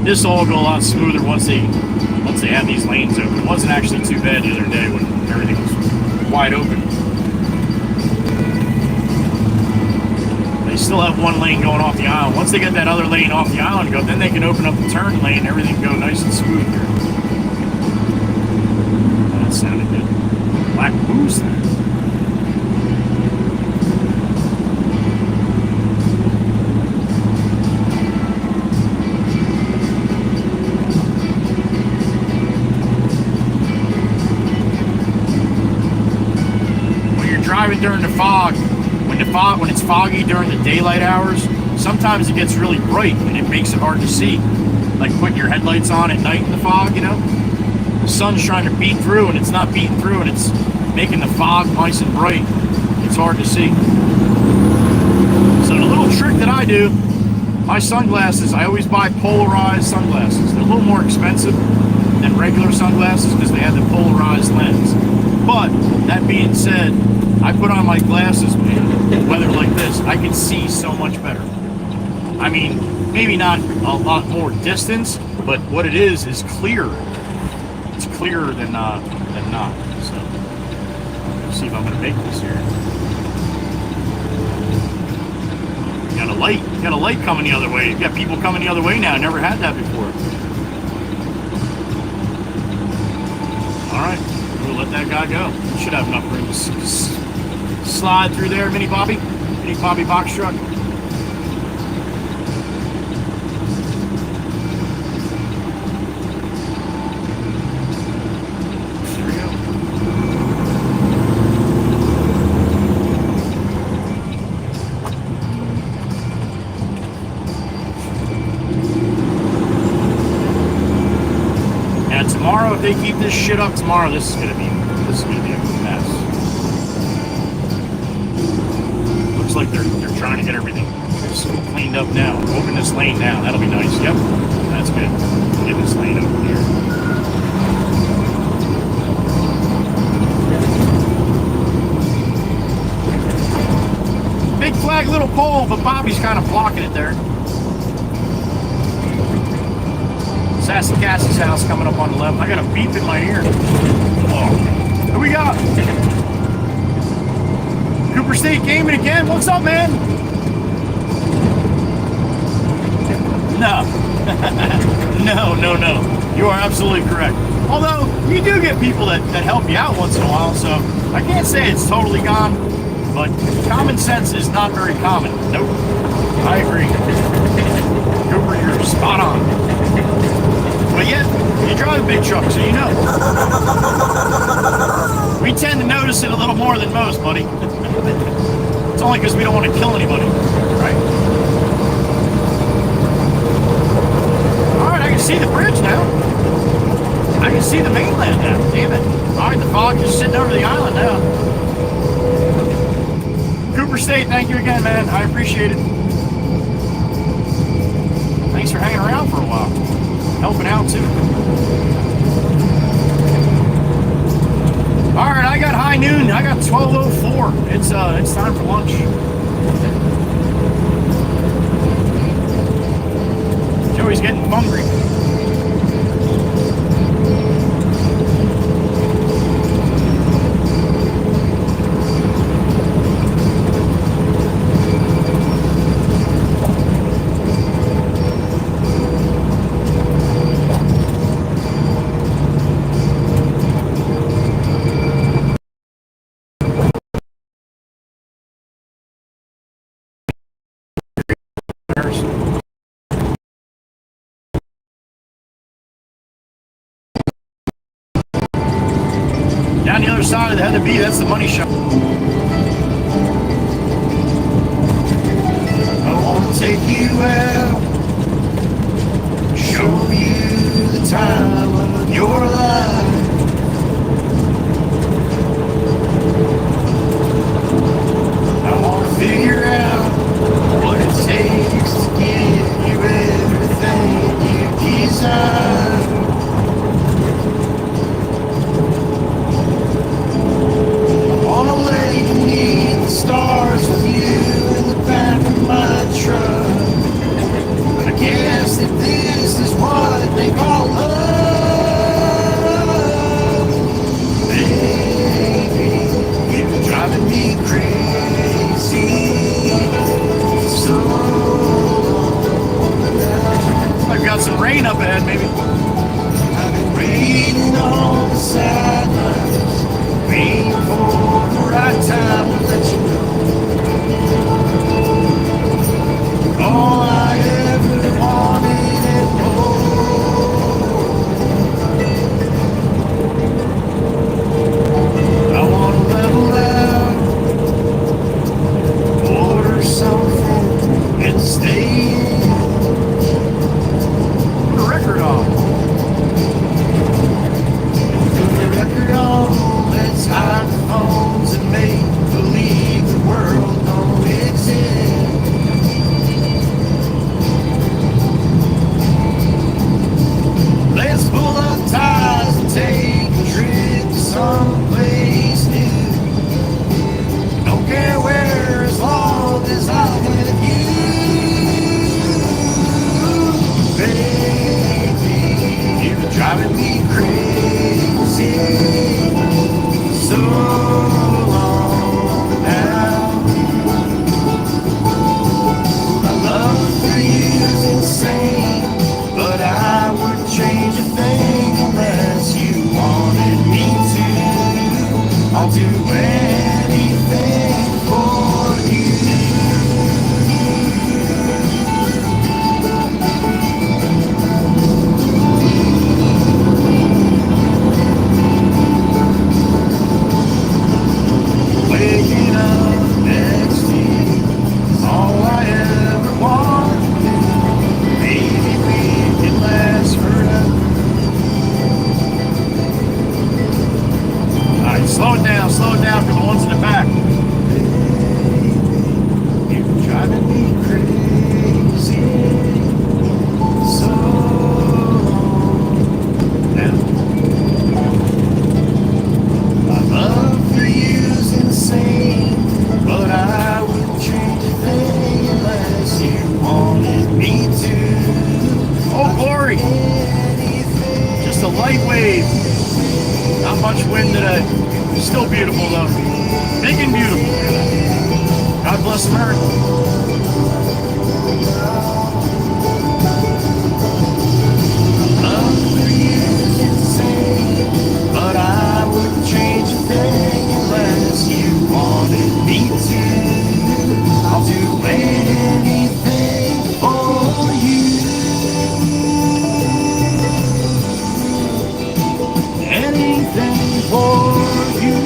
This will all go a lot smoother once they have these lanes open. It wasn't actually too bad the other day when everything was wide open. They still have one lane going off the island. Once they get that other lane off the island go, then they can open up the turn lane and everything can go nice and smooth here. That sounded good. Black booze there. When you're driving during the fog, when it's foggy during the daylight hours, sometimes it gets really bright and it makes it hard to see. Like putting your headlights on at night in the fog, you know? The sun's trying to beat through and it's not beating through and it's making the fog nice and bright. It's hard to see. So the little trick that I do, my sunglasses, I always buy polarized sunglasses. They're a little more expensive than regular sunglasses because they have the polarized lens. But that being said, I put on my glasses in weather like this, I can see so much better. I mean, maybe not a lot more distance, but what it is clear. It's clearer than not. So let's see if I'm gonna make this here. You got a light coming the other way. You got people coming the other way now. I never had that before. All right, we'll let that guy go. We should have enough room to slide through there, Mini Bobby box truck. Tomorrow, if they keep this shit up tomorrow, this is gonna be a mess. Looks like they're trying to get everything cleaned up now. Open this lane now. That'll be nice. Yep, that's good. Get this lane open here. Big flag, little pole, but Bobby's kind of blocking it there. Sassy Cassie's house coming up on the left. I got a beep in my ear. Oh, who we got? Cooper State gaming again. What's up, man? No. No. You are absolutely correct. Although, you do get people that help you out once in a while, so I can't say it's totally gone, but common sense is not very common. Nope. I agree. Cooper, you're spot on. But yet, you drive a big truck, so you know. We tend to notice it a little more than most, buddy. It's only because we don't want to kill anybody, right? Alright, I can see the bridge now. I can see the mainland now. Damn it. Alright, the fog is sitting over the island now. Cooper State, thank you again, man. I appreciate it. Thanks for hanging around for a while. Helping out too. Alright, I got high noon I got 12:04. It's time for lunch. Joey's getting hungry. Down the other side of the head of B, that's the money shot. I want to take you out, show you the time of your life. I want to figure out what it takes to give you everything you desire. Wanna lay beneath the stars with you in the back of my truck. I guess that this is what they call love. Baby, you're driving me crazy. So I've got some rain up ahead, maybe. I've been waiting on the sidelines, waiting for the right time to let you know. All I ever wanted and more. I want to level out, order something and stay in. Put a record on. Put a record on. Let's hide the phones and make believe the world don't exist. Let's pull up ties and take a trip to someplace new. Don't care where, as long as I'm with you. Baby, you're driving me crazy. So long now. My love for you is insane, but I would change a thing unless you wanted me to. I'll do anything for you. Waking up next to you is all I ever want. Maybe we can last forever. Alright, slow it down for the ones in the back. You're driving me crazy. So long now. My love for you's insane, but I wouldn't change a thing unless you wanted me to. Oh, glory! Just a light wave. Not much wind today. Still beautiful though. Big and beautiful. God bless America. Love for you is insane, but I wouldn't change a thing unless you wanted me to. I'll do anything for you. Anything for you.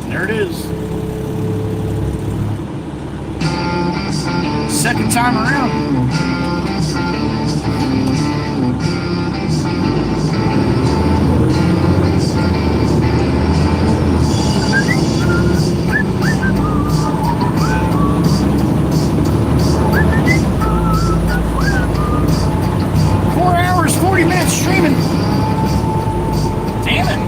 There it is. Second time around. Streaming. Damn it.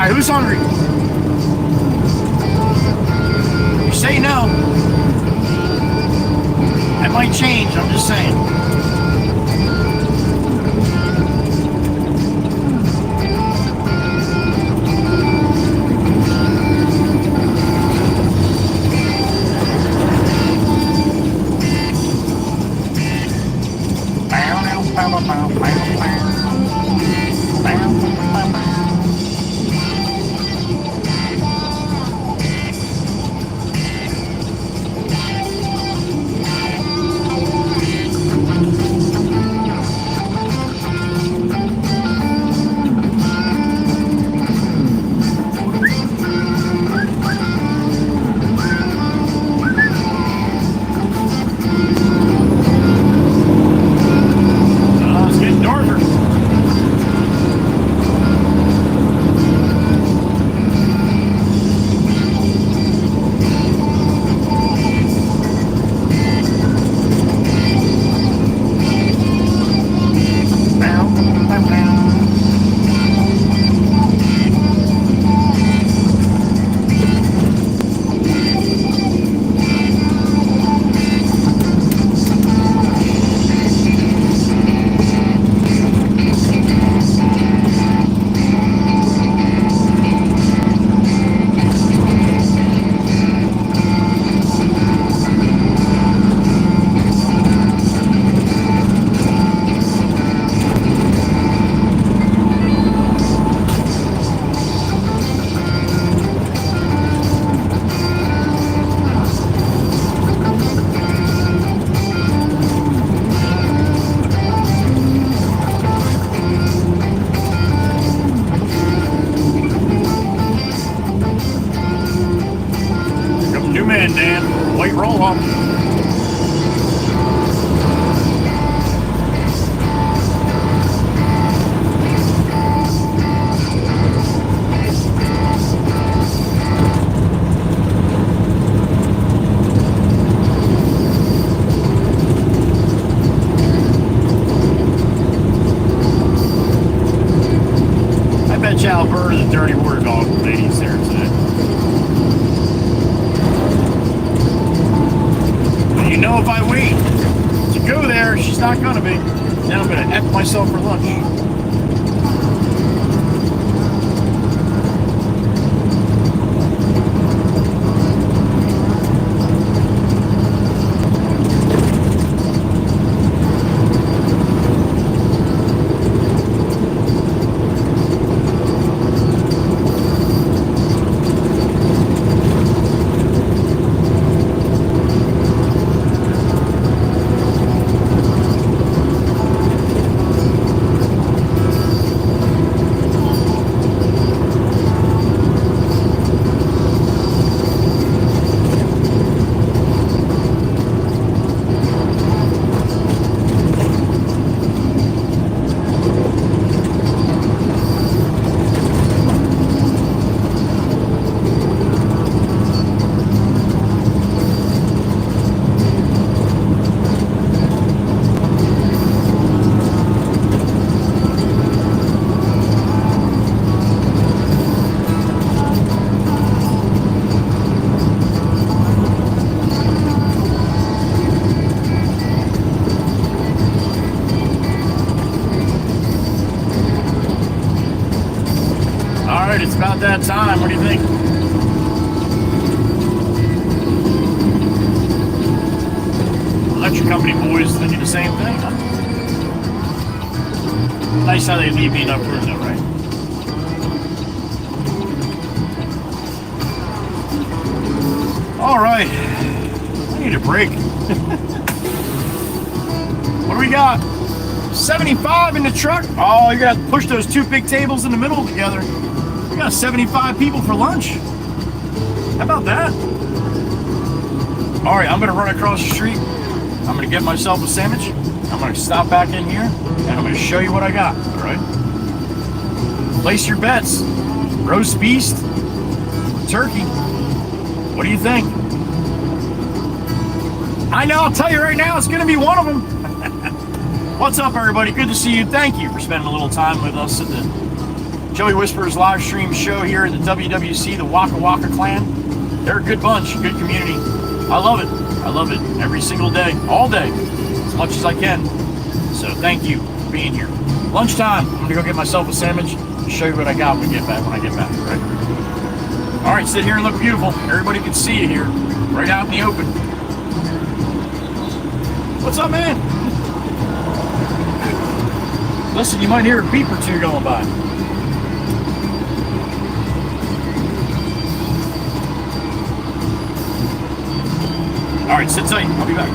right, who's hungry? You say no. That might change, I'm just saying. It's getting darker. New man, Dan. White roll up. I bet you Alberta, the dirty water dog lady's there today. You know, if I wait to go there, she's not gonna be. Then I'm gonna F myself for lunch. It's about that time. What do you think? Electric company boys thinking the same thing, huh? Nice how they leave me enough room though, right? All right. I need a break. What do we got? 75 in the truck? Oh, you're gonna have to push those two big tables in the middle together. We got 75 people for lunch. How about that? All right, I'm gonna run across the street. I'm gonna get myself a sandwich. I'm gonna stop back in here and I'm gonna show you what I got, all right? Place your bets. Roast beast, turkey. What do you think? I know, I'll tell you right now, it's gonna be one of them. What's up, everybody? Good to see you. Thank you for spending a little time with us at the Joey Whisper's live stream show here at the WWC, the Waka Waka Clan. They're a good bunch, good community. I love it. I love it every single day, all day, as much as I can. So thank you for being here. Lunchtime, I'm gonna go get myself a sandwich and show you what I got when I get back, right? All right, sit here and look beautiful. Everybody can see you here, right out in the open. What's up, man? Listen, you might hear a beep or two going by. All right, sit tight. I'll be back.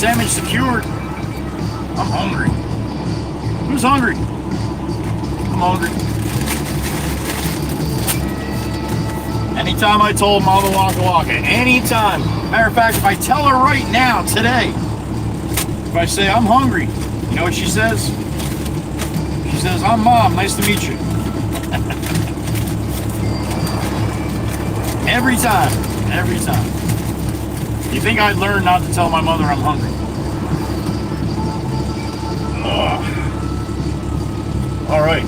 Sandwich secured. I'm hungry. Who's hungry? I'm hungry. Anytime I told Mama Waka Waka, anytime. Matter of fact, if I tell her right now, today, if I say I'm hungry, you know what she says? She says, I'm Mom, nice to meet you. Every time, every time. You think I'd learn not to tell my mother I'm hungry? All right.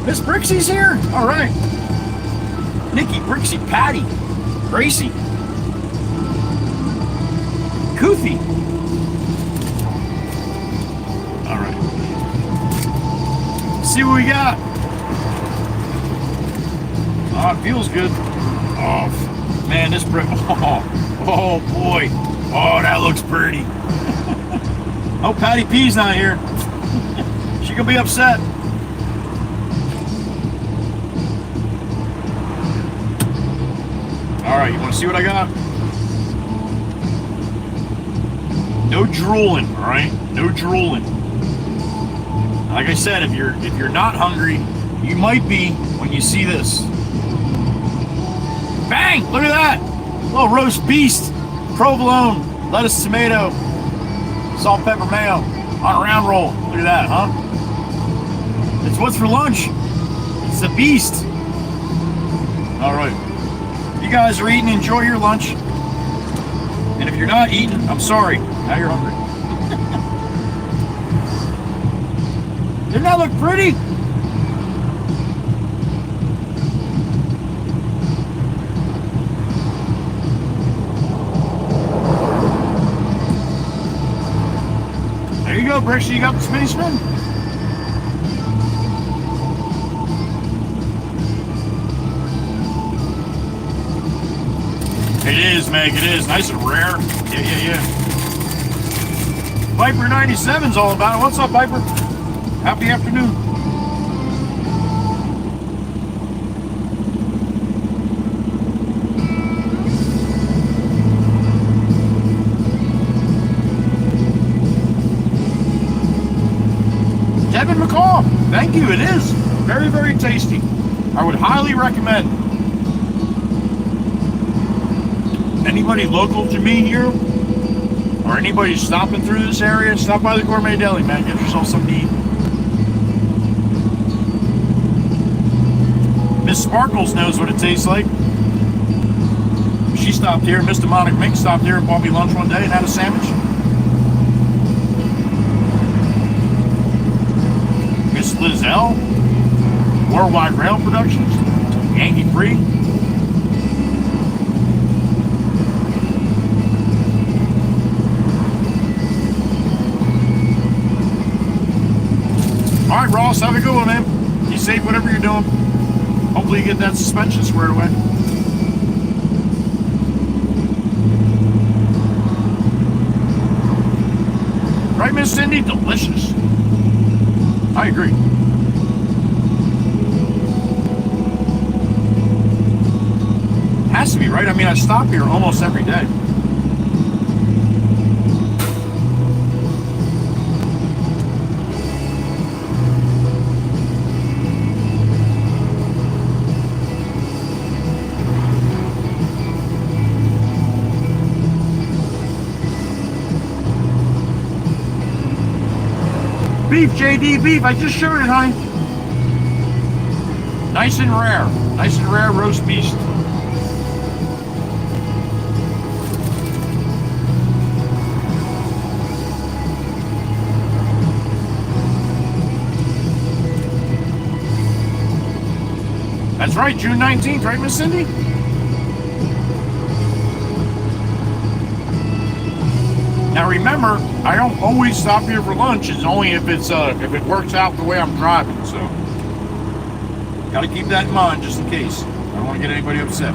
Miss Brixie's here? All right. Nikki, Brixie, Patty, Gracie, Koofy. All right. See what we got. Oh, it feels good. Oh, man, this bread. Oh, boy. Oh, that looks pretty. Oh, Patty P's not here. She gonna be upset. All right, you want to see what I got? No drooling, all right? No drooling. Like I said, if you're not hungry, you might be when you see this. Bang! Look at that! Little roast beast, provolone, lettuce, tomato, salt, pepper, mayo on a round roll. Look at that, huh? It's what's for lunch. It's the beast. All right. You guys are eating, enjoy your lunch. And if you're not eating, I'm sorry. Now you're hungry. Didn't that look pretty? There you go, Brixie. You got the spinny spin. It is, Meg. It is. Nice and rare. Yeah. Viper 97's all about it. What's up, Viper? Happy afternoon. Devin McCall. Thank you. It is. Very, very tasty. I would highly recommend. Anybody local to me here, or anybody stopping through this area, stop by the Gourmet Deli, man. Get yourself something to eat. Miss Sparkles knows what it tastes like. She stopped here. Miss Demonic Mink stopped here and bought me lunch one day and had a sandwich. Miss Lizelle, Worldwide Rail Productions, Yankee Free. All right, Ross, have a good one, man. Be safe, whatever you're doing. Hopefully you get that suspension squared away. Right, Miss Cindy? Delicious. I agree. Has to be, right? I mean, I stop here almost every day. Beef, JD, beef. I just showed it, honey. Nice and rare. Nice and rare roast beast. That's right, June 19th, right, Miss Cindy? Now remember, I don't always stop here for lunch. It's only if it works out the way I'm driving. So, got to keep that in mind just in case. I don't want to get anybody upset.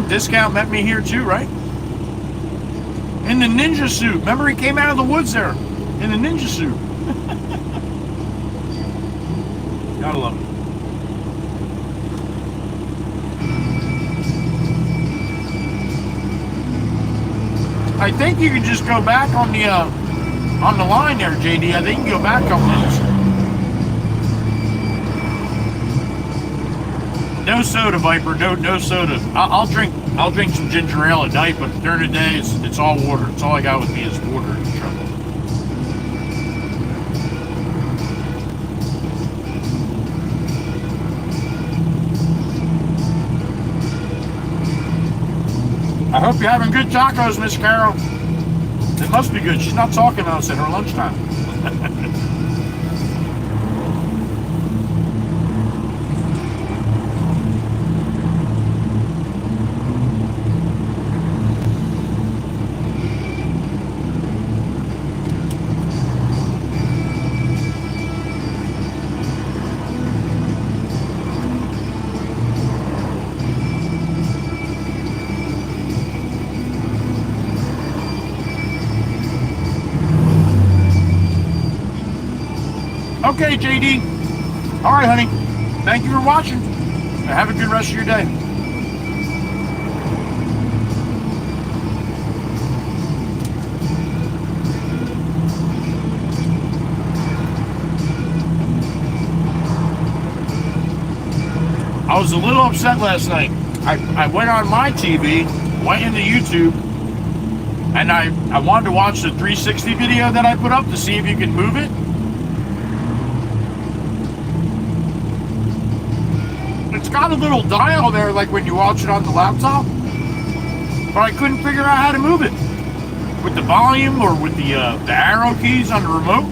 Discount met me here too, right? In the ninja suit. Remember he came out of the woods there in the ninja suit. Gotta love it. I think you can just go back on the line there, JD. I think you can go back a couple minutes. No soda, Viper. No soda. I'll drink some ginger ale at night, but during the day it's all water. It's all I got with me is water in the truck. I hope you're having good tacos, Miss Carol. It must be good. She's not talking to us at her lunchtime. Okay, JD. All right, honey. Thank you for watching. And have a good rest of your day. I was a little upset last night. I went on my TV, went into YouTube, and I wanted to watch the 360 video that I put up to see if you can move it. It's got a little dial there like when you watch it on the laptop, but I couldn't figure out how to move it with the volume or with the arrow keys on the remote.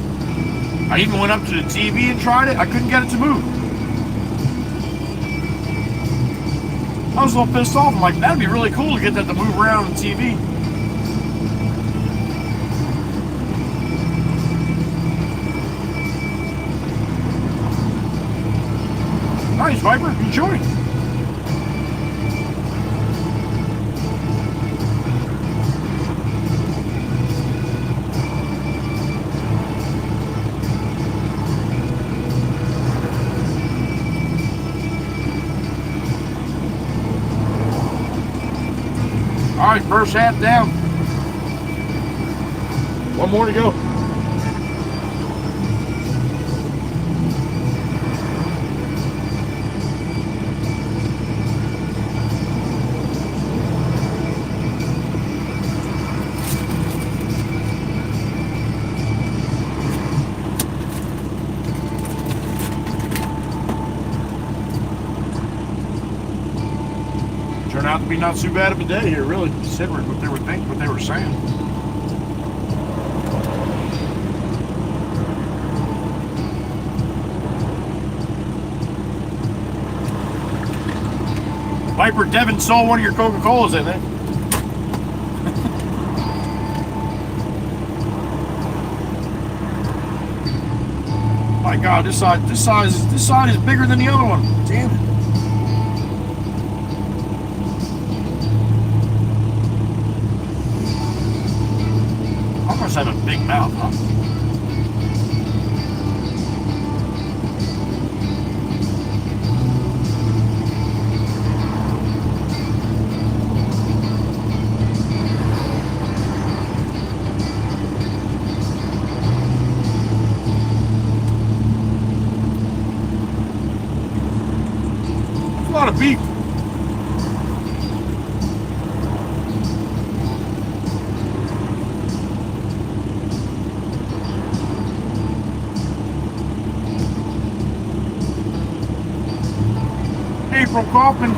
I even went up to the TV and tried it. I couldn't get it to move. I was a little pissed off. I'm like, that'd be really cool to get that to move around the TV. Nice, Viper. Enjoy. All right, first half down. One more to go. Turned out to be not too bad of a day here, really, considering what they were saying. Viper, Devin sold one of your Coca-Colas, I think. My God, this side is bigger than the other one. Damn it. Have a big mouth, huh? That's a lot of beef. April Kaufman.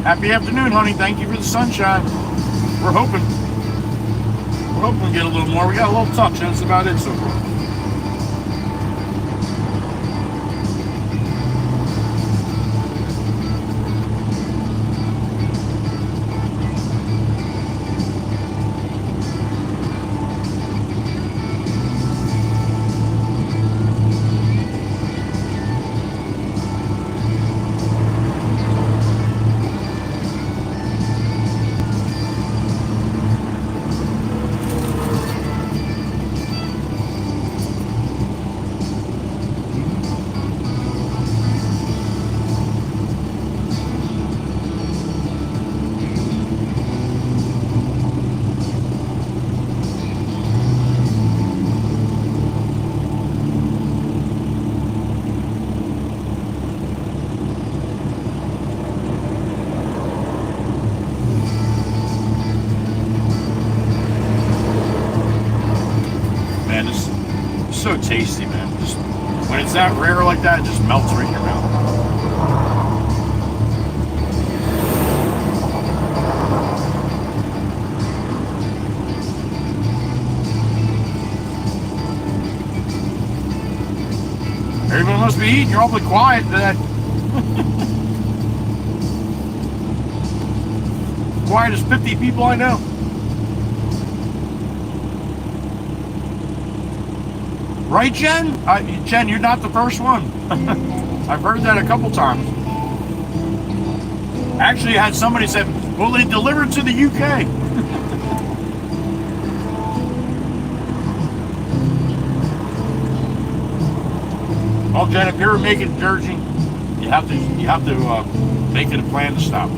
Happy afternoon, honey. Thank you for the sunshine. We're hoping we get a little more. We got a little touch. That's about it so far. So tasty, man. Just when it's that rare like that, it just melts right in your mouth. Everybody must be eating. You're awfully quiet today. Quiet as 50 people I know. Right, Jen? Jen, you're not the first one. I've heard that a couple times. Actually, I had somebody say, well, they delivered to the UK. Well, Jen, if you're making Jersey, you have to make it a plan to stop.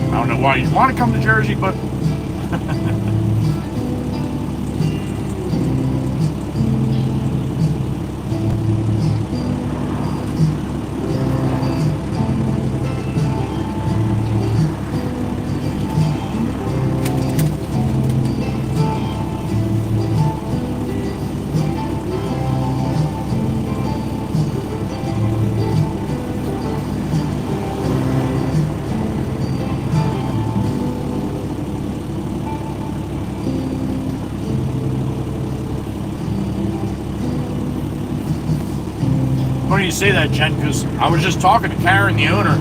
I don't know why you want to come to Jersey, but funny you say that, Jen, because I was just talking to Karen, the owner.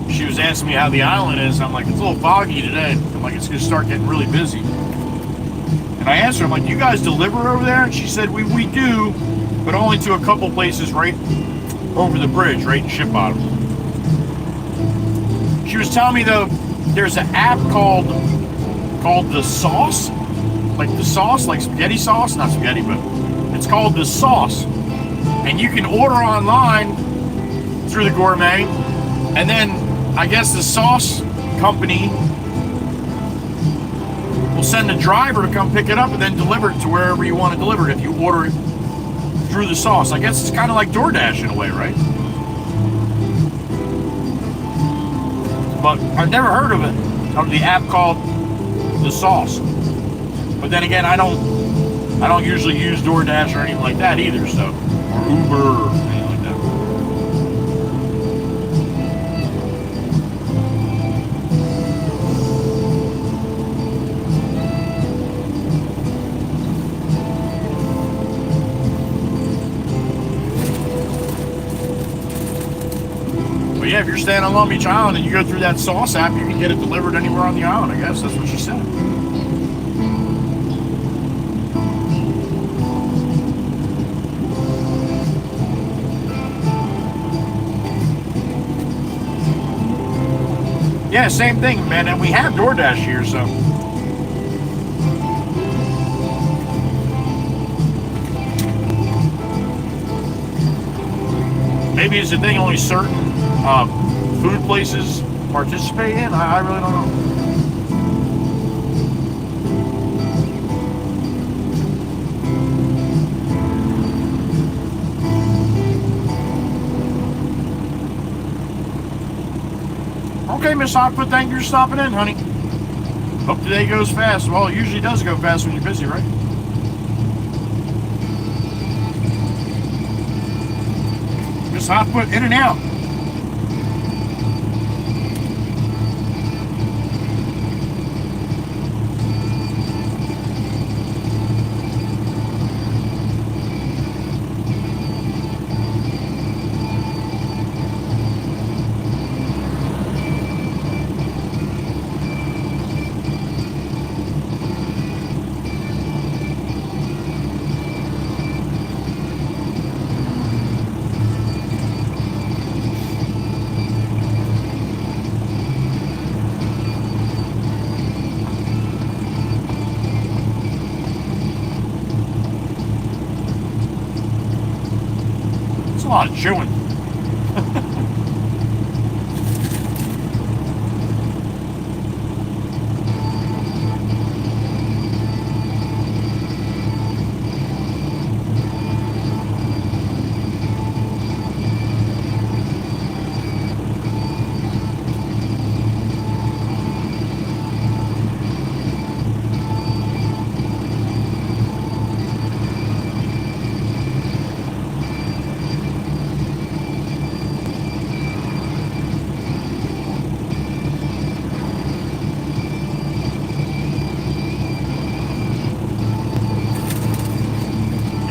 She was asking me how the island is. I'm like, it's a little foggy today. I'm like, it's going to start getting really busy. And I asked her, I'm like, you guys deliver over there? And she said, we do, but only to a couple places right over the bridge, right in Ship Bottom. She was telling me, though, there's an app called The Sauce. Like the sauce, like spaghetti sauce. Not spaghetti, but it's called The Sauce. And you can order online through the Gourmet, and then I guess the sauce company will send a driver to come pick it up and then deliver it to wherever you want to deliver it if you order it through the sauce. I guess it's kind of like DoorDash in a way, right? But I've never heard of it, of the app called The Sauce. But then again, I don't usually use DoorDash or anything like that either, so. Or Uber or anything like that. But yeah, if you're staying on Long Beach Island and you go through that sauce app, you can get it delivered anywhere on the island, I guess. That's what she said. Yeah, same thing, man. And we have DoorDash here, so. Maybe it's a thing only certain food places participate in. I really don't know. Okay, Miss Hotfoot, thank you for stopping in, honey. Hope today goes fast. Well, it usually does go fast when you're busy, right? Miss Hotfoot, in and out. A lot of chewing.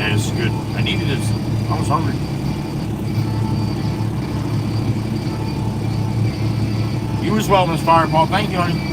Okay, this is good. I needed this. I was hungry. You as well, Miss Fireball. Thank you, honey.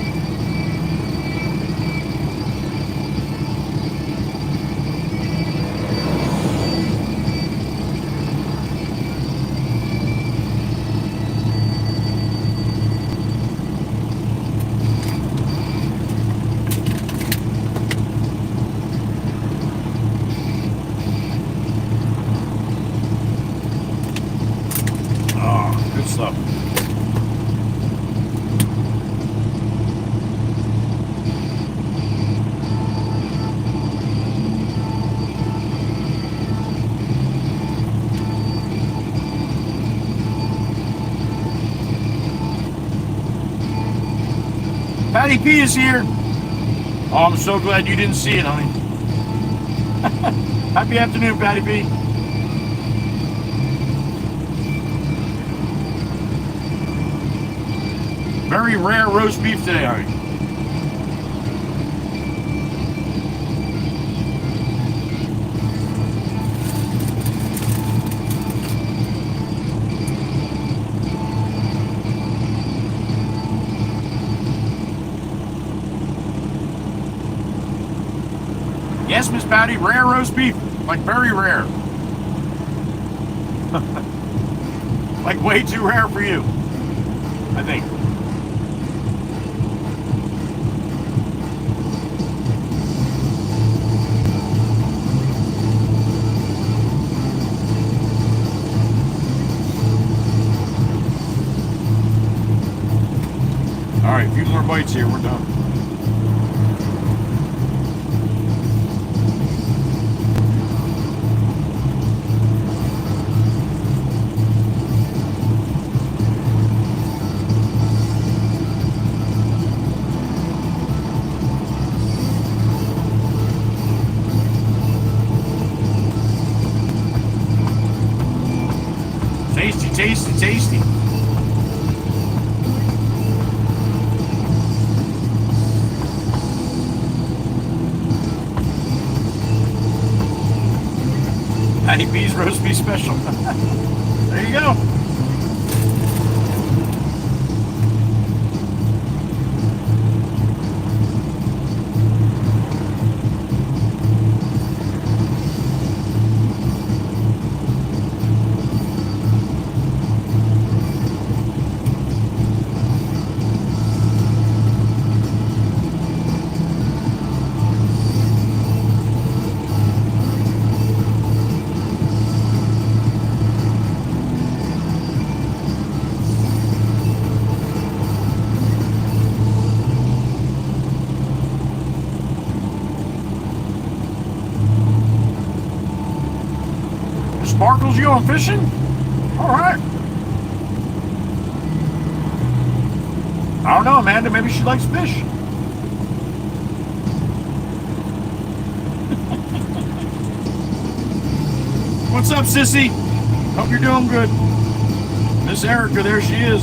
Good stuff. Patty P is here. Oh, I'm so glad you didn't see it, honey. Happy afternoon, Patty P. Very rare roast beef today, honey. Yes, Miss Patty, rare roast beef. Like very rare. Like way too rare for you, I think. All right, a few more bites here, we're done. Tasty, tasty, tasty. Patty B's roast beef special. There you go. Sparkles, you going fishing? All right. I don't know, Amanda. Maybe she likes fish. What's up, sissy? Hope you're doing good. Miss Erica, there she is.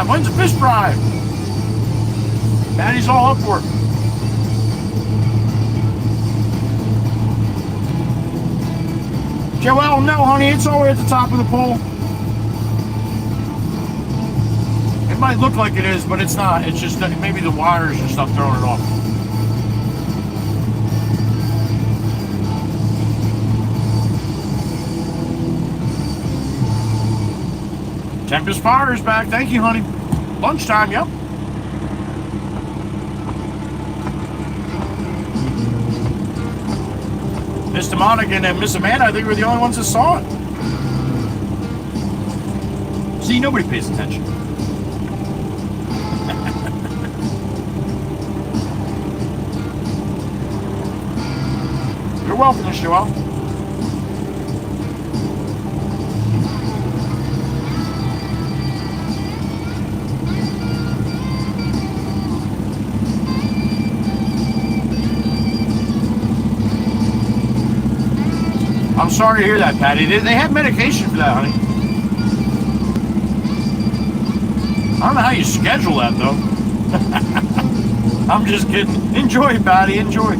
When's the fish fry? Patty's all up for it. Joelle, no, honey, it's all the way at the top of the pole. It might look like it is, but it's not. It's just that maybe the wires and stuff throwing it off. Tempest Fire is back. Thank you, honey. Lunchtime, yep. Mr. Monica and Miss Amanda, I think we're the only ones that saw it. See, nobody pays attention. You're welcome, Miss Joelle. I'm sorry to hear that, Patty. They have medication for that, honey. I don't know how you schedule that, though. I I'm just kidding. Enjoy, Patty. Enjoy.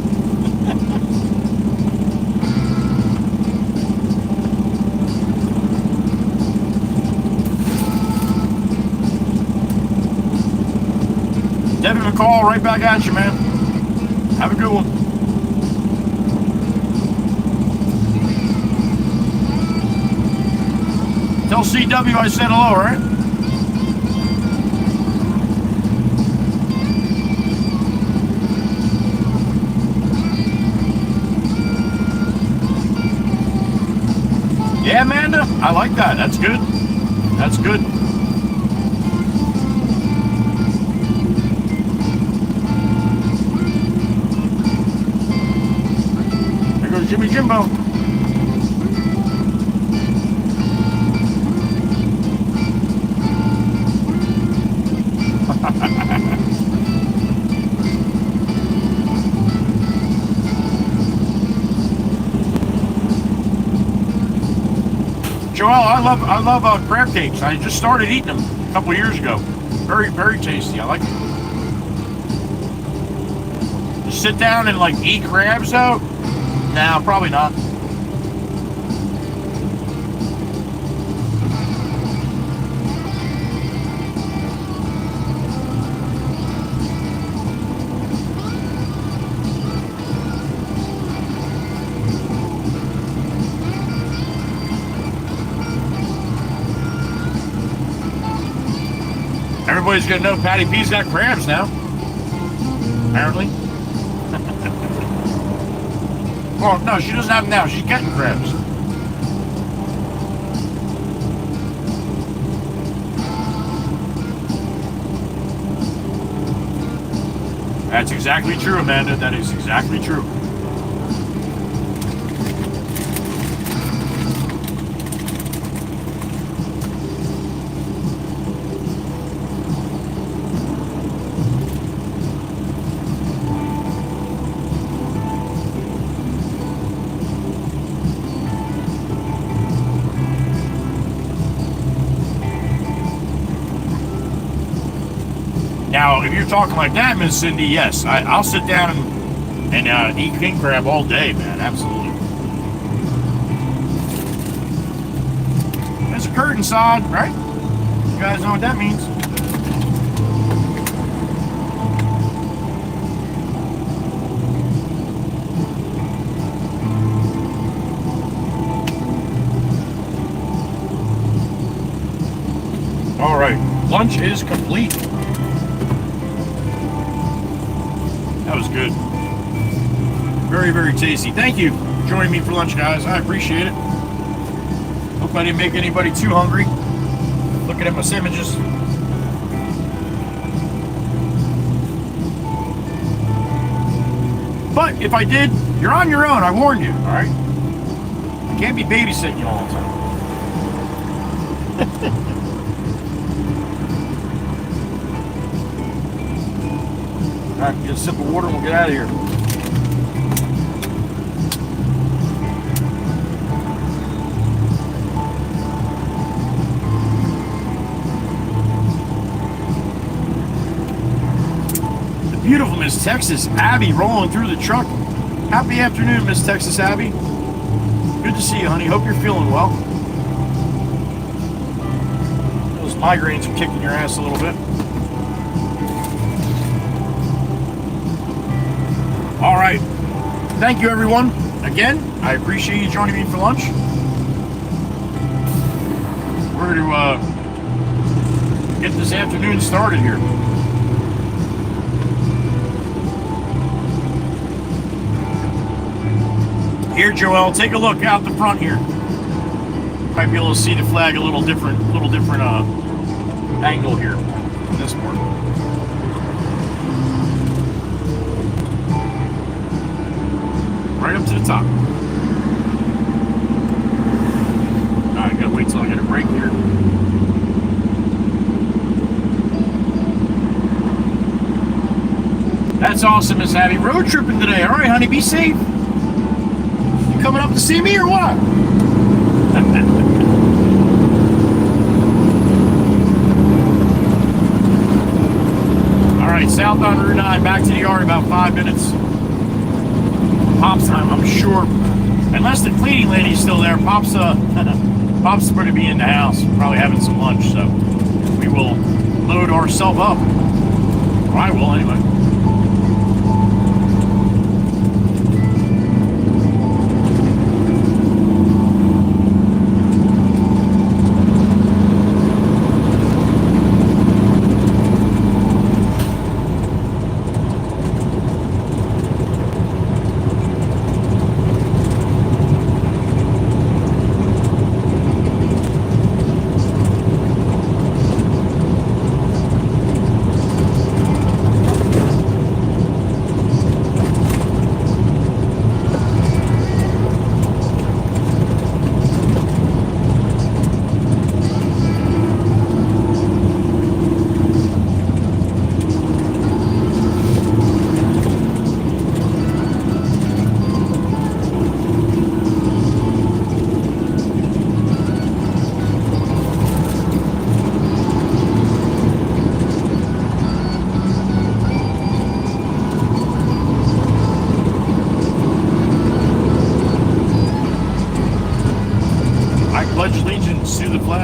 Devin McCall, right back at you, man. Have a good one. Tell CW I said hello, right? Yeah, Amanda, I like that. That's good. That's good. There goes Jimmy Jimbo. Joel, I love crab cakes. I just started eating them a couple years ago. Very, very tasty. I like them. Just sit down and like eat crabs though? No, probably not. Everybody's gonna know Patty P's got crabs now. Apparently. Well, no, she doesn't have them now. She's getting crabs. That's exactly true, Amanda. That is exactly true. Now, if you're talking like that, Miss Cindy, yes, I'll sit down and eat king crab all day, man. Absolutely. That's a curtain sod, right? You guys know what that means. All right, lunch is complete. That was good. Very, very tasty. Thank you for joining me for lunch, guys. I appreciate it. Hope I didn't make anybody too hungry. Looking at my sandwiches. But if I did, you're on your own. I warned you, all right? I can't be babysitting you all the time. All right, get a sip of water and we'll get out of here. The beautiful Miss Texas Abby rolling through the truck. Happy afternoon, Miss Texas Abby. Good to see you, honey. Hope you're feeling well. Those migraines are kicking your ass a little bit. All right. Thank you, everyone. Again, I appreciate you joining me for lunch. We're going to get this afternoon started here. Here, Joel, take a look out the front here. Might be able to see the flag a little different angle here on this part. Right up to the top. Alright, gotta wait till I get a break here. That's awesome, Miss Abby. Road tripping today. Alright, honey, be safe. You coming up to see me or what? Alright, south on Route 9, back to the yard in about 5 minutes. Pop's, I'm sure, unless the cleaning lady's still there, Pop's Pop's going to be in the house, probably having some lunch, so we will load ourselves up. Or I will, anyway.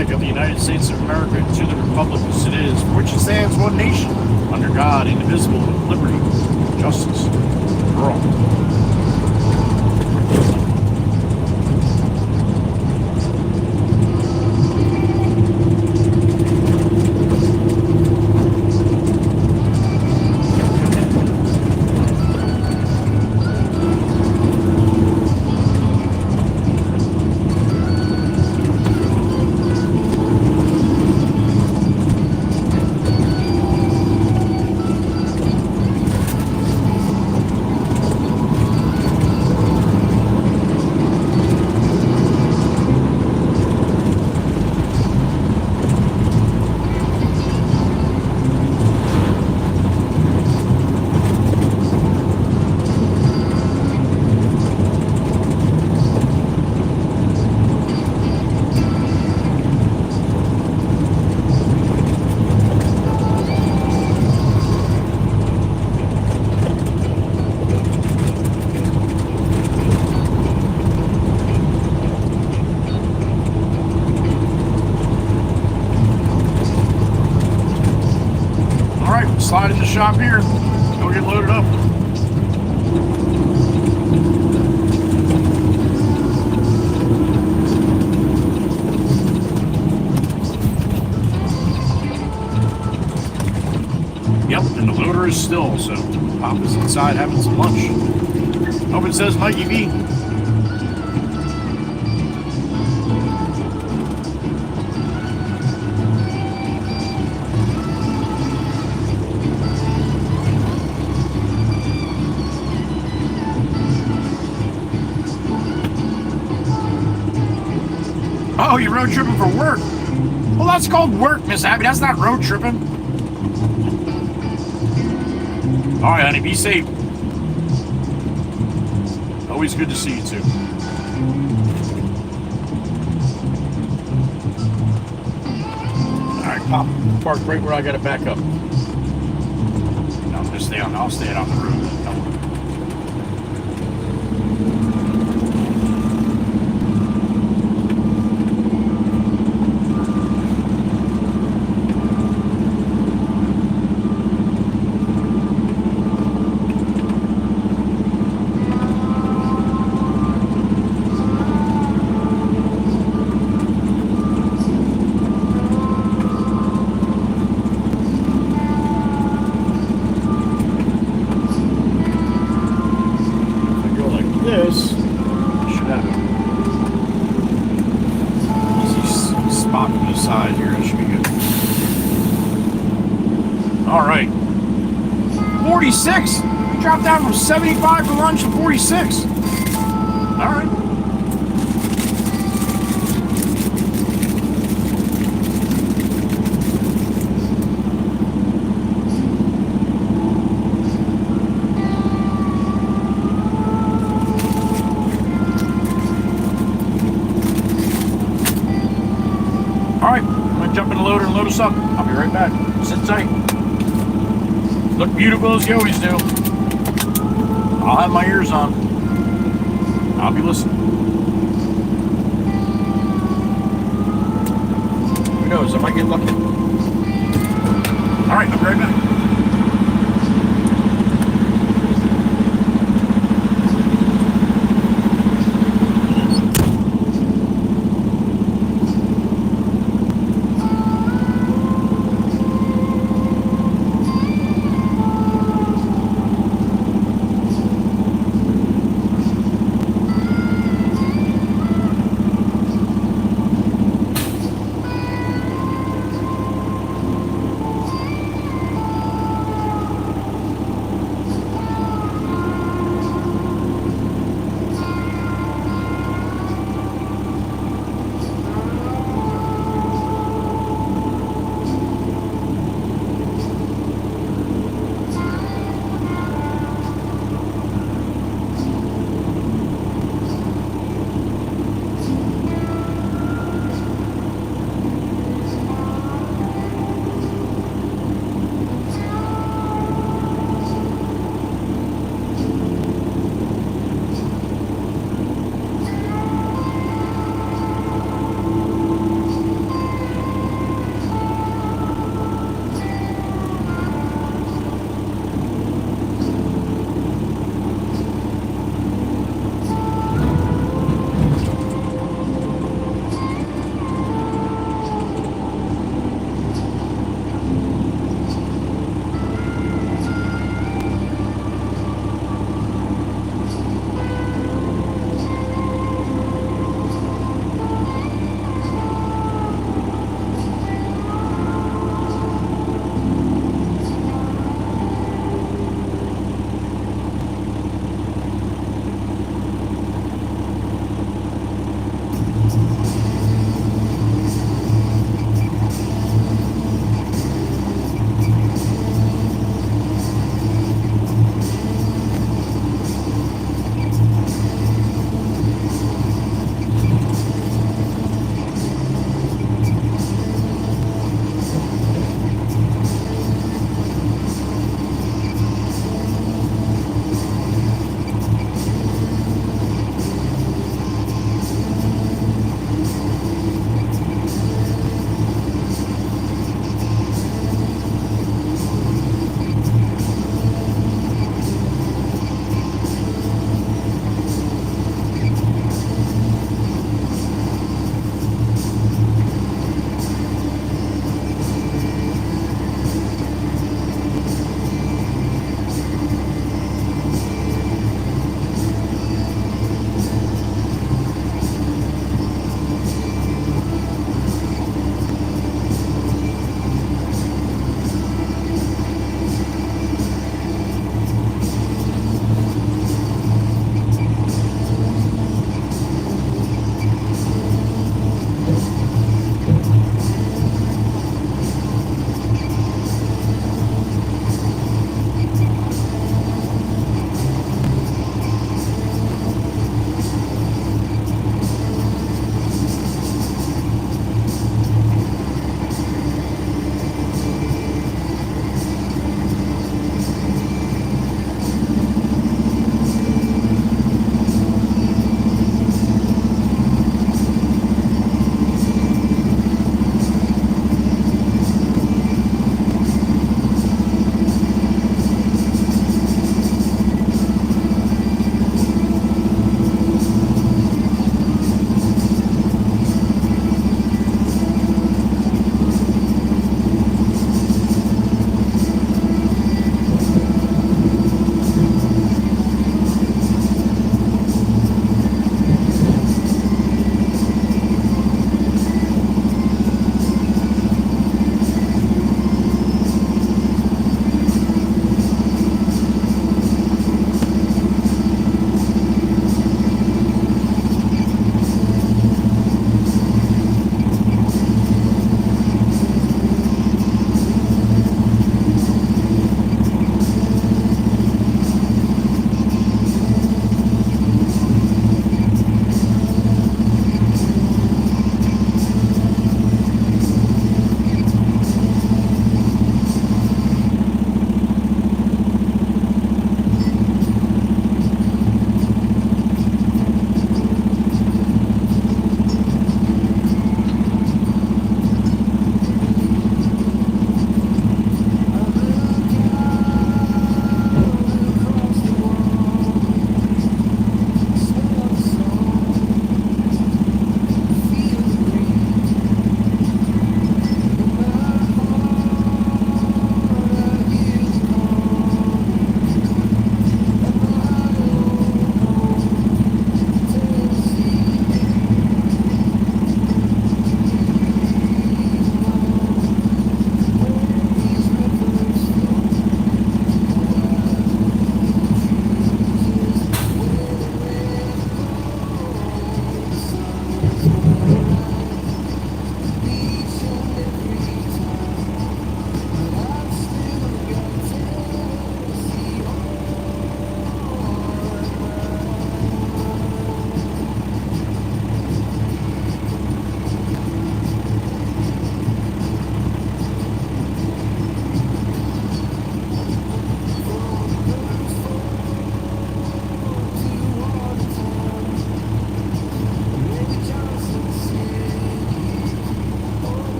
Of the United States of America and to the republic as it is, for which it stands one nation, under God, indivisible, with liberty, justice for all. Slide in the shop here. Go get loaded up. Yep, and the loader is still, so Pop is inside having some lunch. Hope it says Mikey V. Oh, you're road tripping for work? Well, that's called work, Miss Abby. That's not road tripping. All right, honey, be safe. Always good to see you, too. All right, Pop, park right where I got to back up. No, I'm just stay on. I'll stay on the road. Side here, it should be good. All right, 46. We dropped down from 75 for lunch to 46. All right. All right, I'm gonna jump in the loader and load us up. I'll be right back. Sit tight. Look beautiful as you always do. I'll have my ears on. I'll be listening. Who knows? I might get lucky. All right, I'll be right back.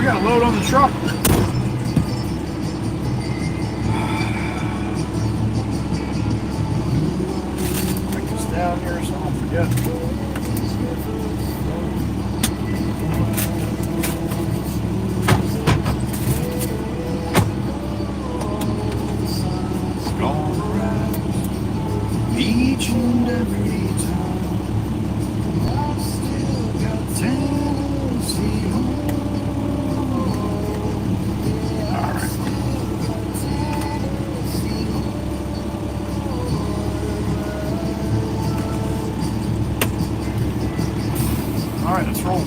We got a load on the truck. Write this down here so I don't forget. It's gonna rise each and every time. I've still got Tennessee home. Alright, let's roll.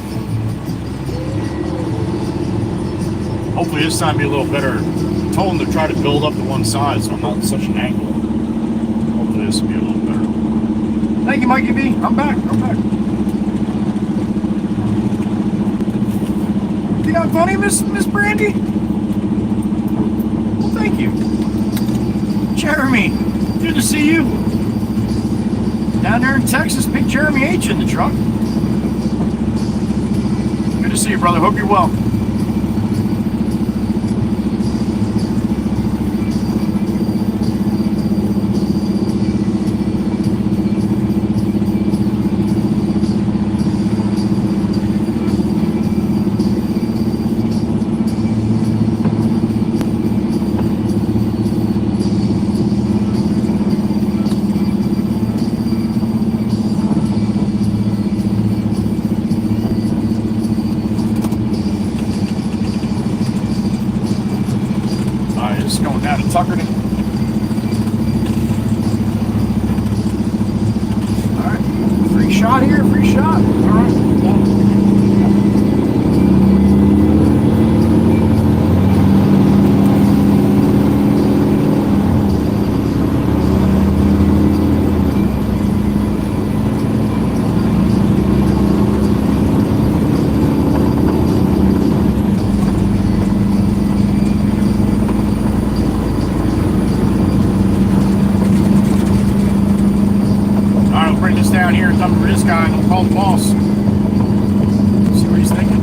Hopefully this time be a little better. I told him to try to build up to one side so I'm not in such an angle. Hopefully this will be a little better. Thank you, Mikey B. I'm back. You got funny, Miss Brandy? Well, thank you. Jeremy, good to see you. Down there in Texas, big Jeremy H in the truck. Good to see you, brother. Hope you're well. Tuckered it. Alright. Free shot here, free shot. Alright. Down here and dump for this guy and call the boss. See what he's thinking.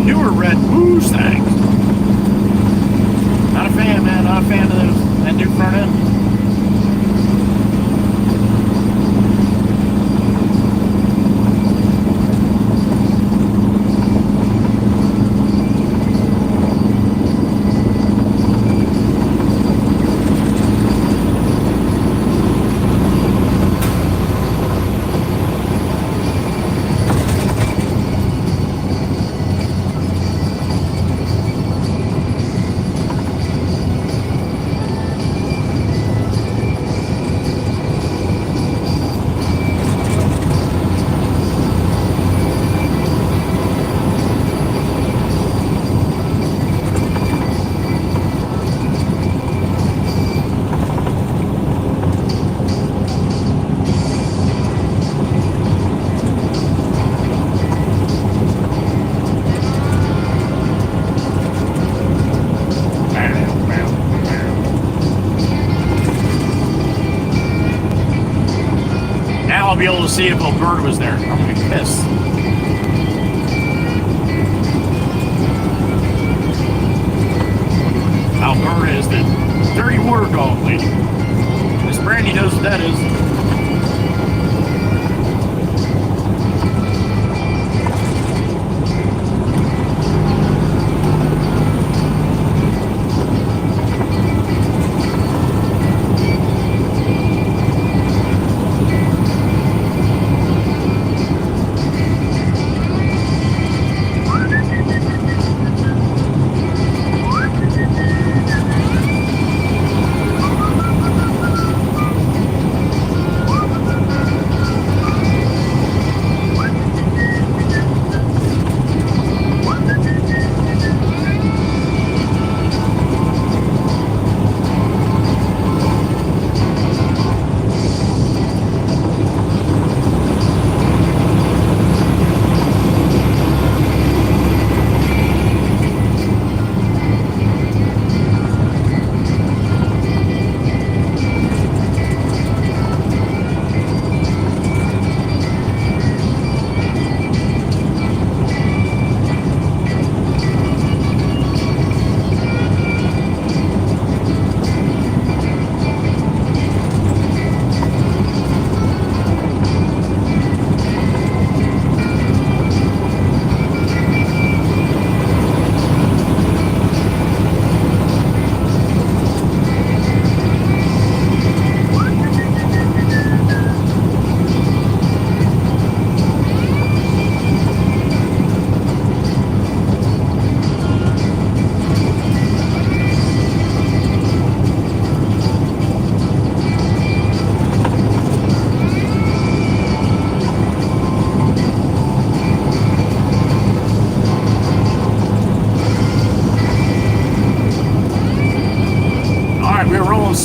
Newer red booze things. Not a fan, man. Not a fan of those. That new front end. I'll be able to see if Alberta was there. I'm gonna be pissed. Alberta is the dirty water dog lady. Miss Brandy knows what that is.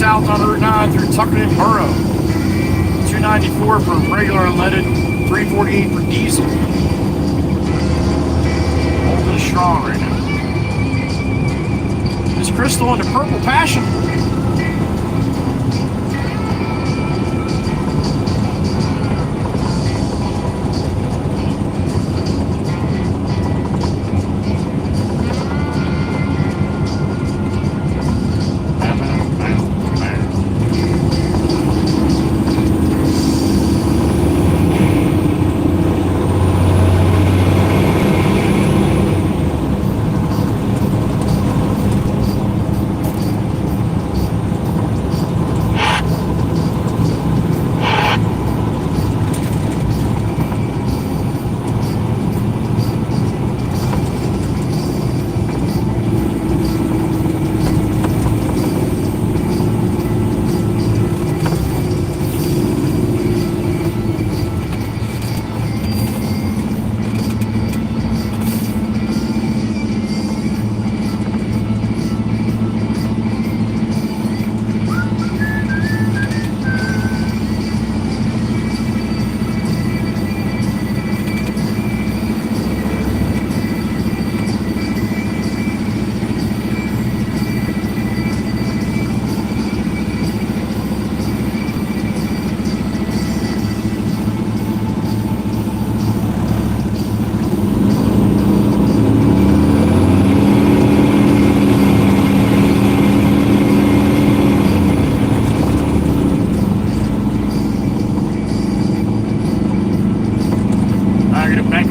south on Route 9 through Tuckerton and Borough. 294 for regular unleaded, 348 for diesel. Holding strong right now. This Crystal in the Purple Passion.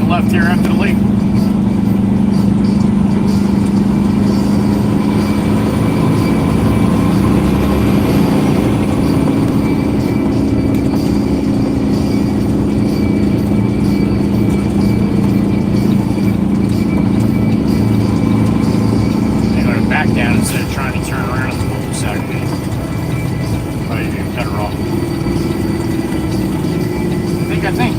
Left here after the leak. I'm going to back down instead of trying to turn around at the cul-de-sac. Oh, you can cut her off. I think.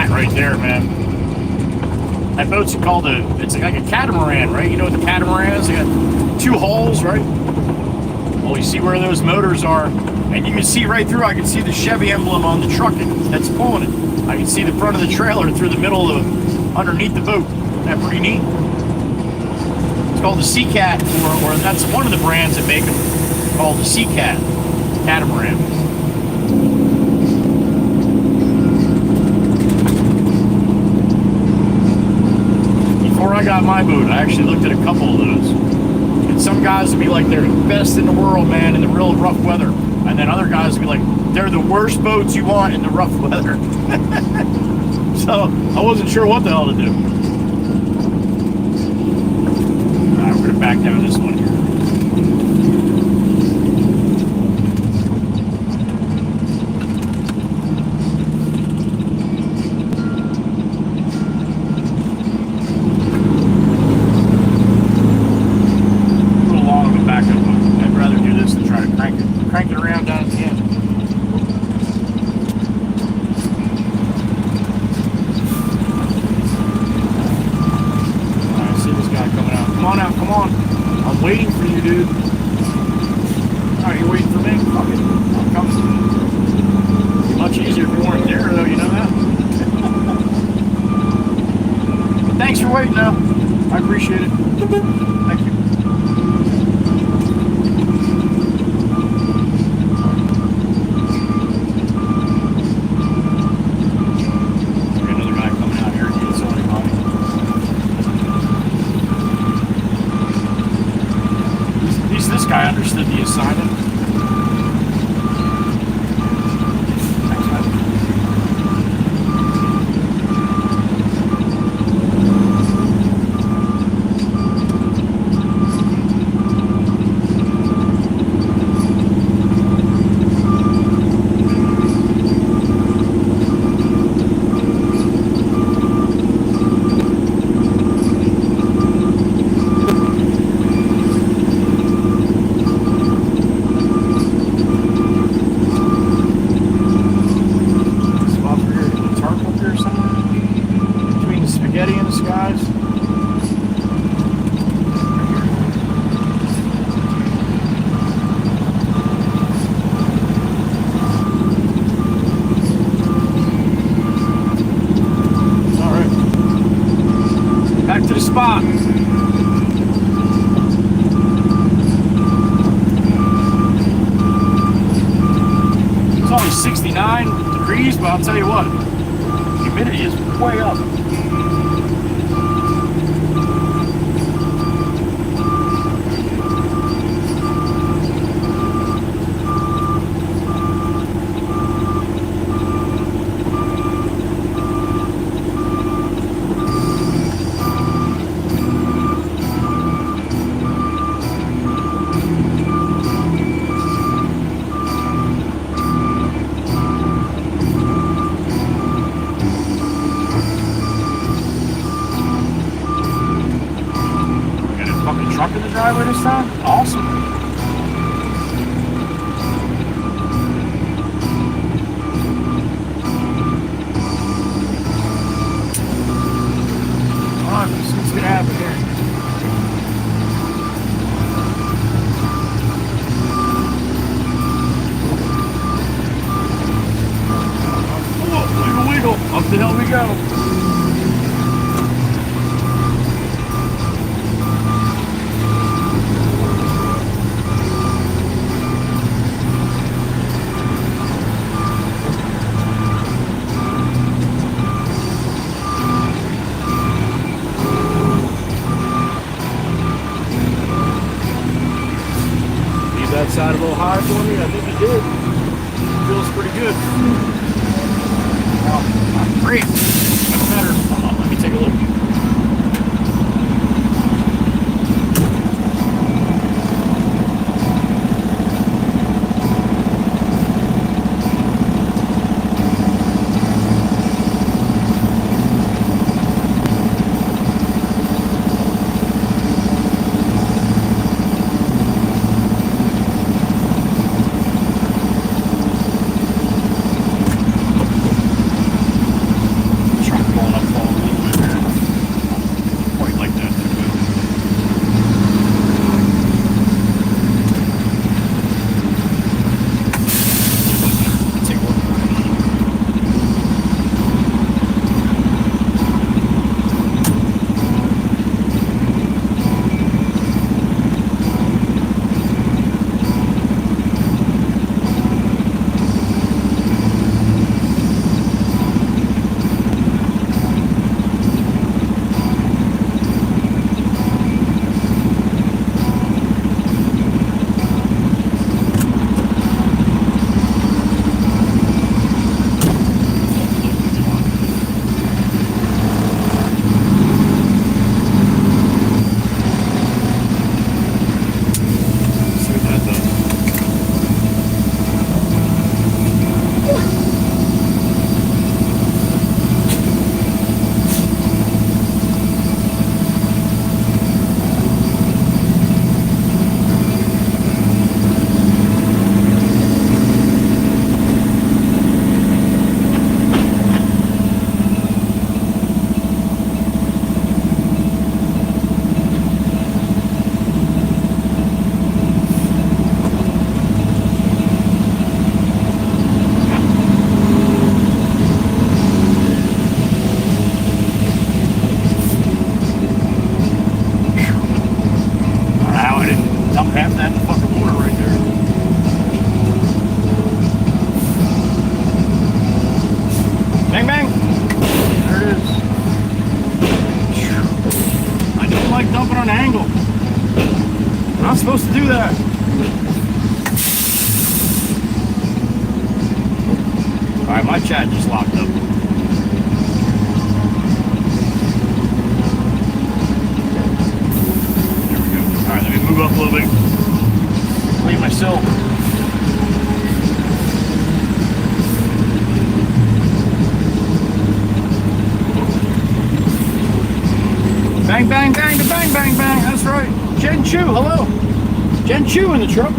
Right there, man. That boat's called it's like a catamaran, right? You know what the catamaran is? They got two hulls, right? Well, you see where those motors are, and you can see right through. I can see the Chevy emblem on the truck that's pulling it. I can see the front of the trailer through the middle of underneath the boat. Isn't that pretty neat? It's called the Seacat, or that's one of the brands that make them, called the Seacat catamaran. Before I got my boat, I actually looked at a couple of those. And some guys would be like, they're the best in the world, man, in the real rough weather. And then other guys would be like, they're the worst boats you want in the rough weather. So I wasn't sure what the hell to do. Alright, we're gonna back down this one here. Crank it around down at the end. Alright, see this guy coming out. Come on out, come on. I'm waiting. appreciate it. Thank you. Got another guy coming out here. He gets on him. At least this guy understood the assignment. Spot. It's only 69 degrees, but I'll tell you what, humidity is way up. Truck in the driveway this time? Awesome. Alright, let's see what's gonna happen here. Whoa, wiggle, wiggle. Up the hill we go. That side a little high for me. I think he did. Feels pretty good. Now, great. That's better. Hold on, let me take a look. that. All right, my chat just locked up. There we go. All right, let me move up a little bit. Leave myself. Bang, bang, bang, bang, bang, bang. That's right. Jen Chu, hello. Jen Chu in the truck.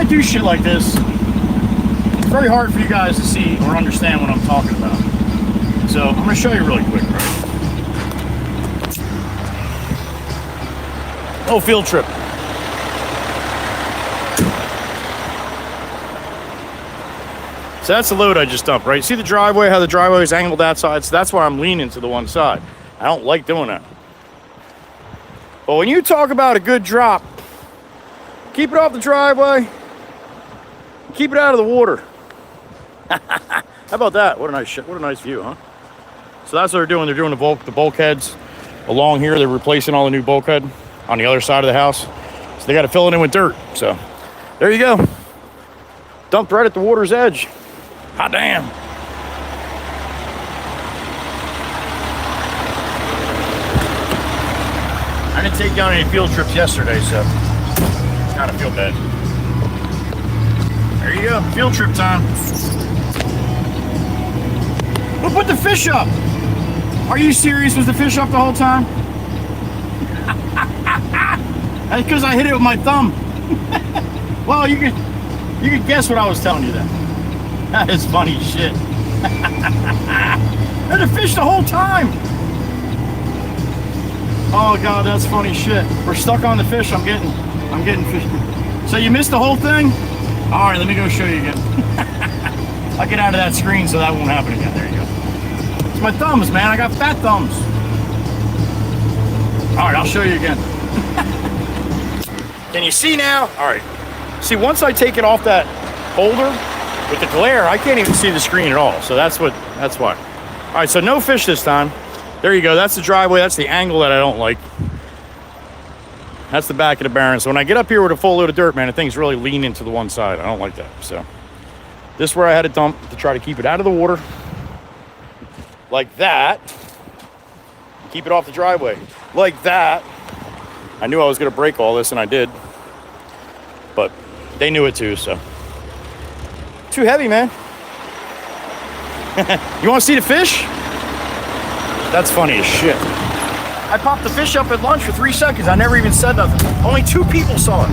Do shit like this, it's very hard for you guys to see or understand what I'm talking about. So I'm going to show you really quick, right? Oh, field trip. So that's the load I just dumped, right? See the driveway, how the driveway is angled that side? So that's why I'm leaning to the one side. I don't like doing that. But when you talk about a good drop, keep it off the driveway. Keep it out of the water. How about that? What a nice view, huh? So that's what they're doing. They're doing the bulkheads along here. They're replacing all the new bulkhead on the other side of the house. So they got to fill it in with dirt. So there you go. Dumped right at the water's edge. Hot damn. I didn't take down any field trips yesterday, so kind of feel bad. There you go, field trip time. We'll put the fish up. Are you serious? Was the fish up the whole time? That's because I hit it with my thumb. Well, you could guess what I was telling you then. That is funny shit. There's a fish the whole time. Oh God, that's funny shit. We're stuck on the fish. I'm getting fish. So you missed the whole thing? All right, let me go show you again. I'll get out of that screen so that won't happen again. There you go. It's my thumbs, man. I got fat thumbs. All right, I'll show you again. Can you see now? All right. See, once I take it off that holder with the glare, I can't even see the screen at all. So that's why. All right, so no fish this time. There you go. That's the driveway. That's the angle that I don't like. That's the back of the barren. So when I get up here with a full load of dirt, man, the thing's really leaning to the one side. I don't like that. So this is where I had to dump to try to keep it out of the water. Like that. Keep it off the driveway. Like that. I knew I was going to break all this, and I did. But they knew it too, so. Too heavy, man. You want to see the fish? That's funny as shit. I popped the fish up at lunch for 3 seconds. I never even said nothing. Only 2 people saw it.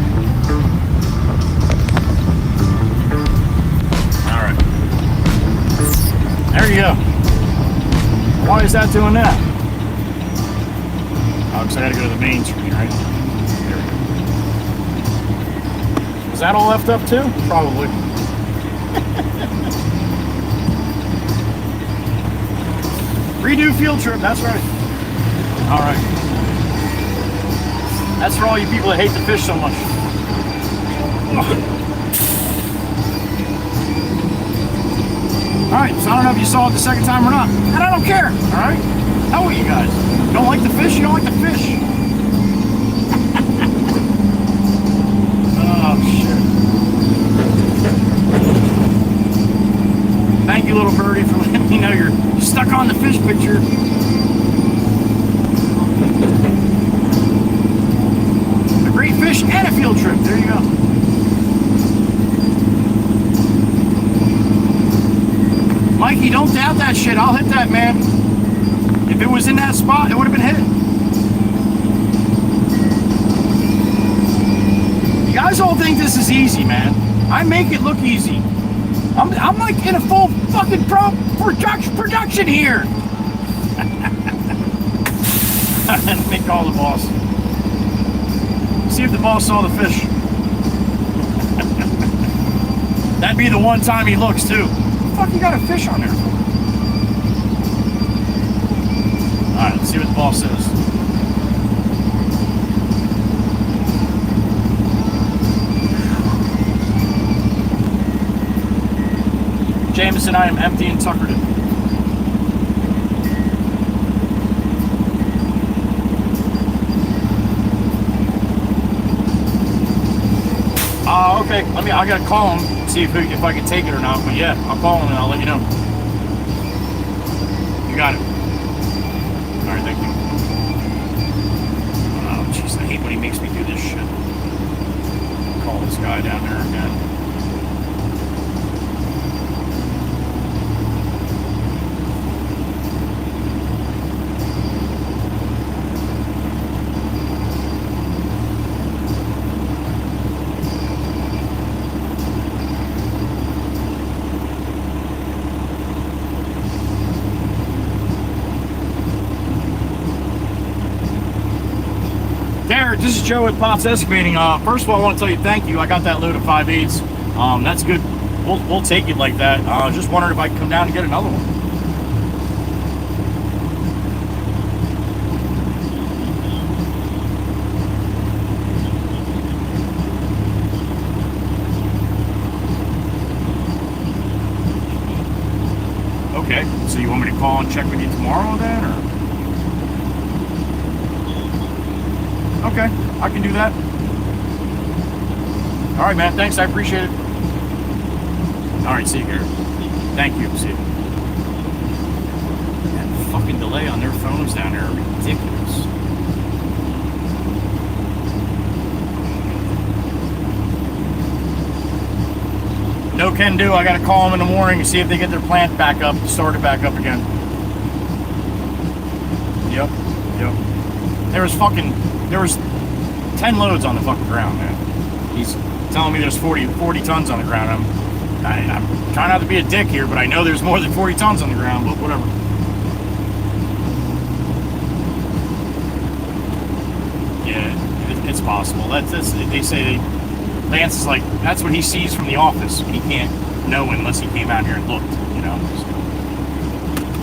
All right. There you go. Why is that doing that? Oh, because I got to go to the main screen, right? There we go. Is that all left up too? Probably. Redo field trip, that's right. All right. That's for all you people that hate the fish so much. All right, so I don't know if you saw it the second time or not, and I don't care, all right? Hell with you guys. You don't like the fish, you don't like the fish. Oh, shit. Thank you, little birdie, for letting me know you're stuck on the fish picture. A great fish and a field trip. There you go. Mikey, don't doubt that shit. I'll hit that, man. If it was in that spot, it would have been hit. You guys all think this is easy, man. I make it look easy. I'm like in a full fucking production here. Let me call the boss. See if the boss saw the fish. That'd be the one time he looks too. What the fuck you got a fish on there for? Alright, let's see what the boss says. Jameson, I am empty and tuckered in. Okay. I gotta call him, see if I can take it or not. But yeah, I'll call him and I'll let you know. You got it. All right, thank you. Oh, jeez, I hate when he makes me do this shit. Call this guy down there again. This is Joe at Potts Excavating. First of all, I want to tell you thank you. I got that load of 5/8. That's good. We'll take it like that. Just wondering if I can come down and get another one. Okay, so you want me to call and check with you tomorrow then, or? Okay, I can do that. All right, man. Thanks. I appreciate it. All right, see you, Gary. Thank you. See you. That fucking delay on their phones down there are ridiculous. No can do. I got to call them in the morning and see if they get their plant back up, started back up again. Yep. There was 10 loads on the fucking ground, man. He's telling me there's 40 tons on the ground. I'm trying not to be a dick here, but I know there's more than 40 tons on the ground, but whatever. Yeah, it's possible. They say Lance is like, that's what he sees from the office. He can't know unless he came out here and looked, you know. So,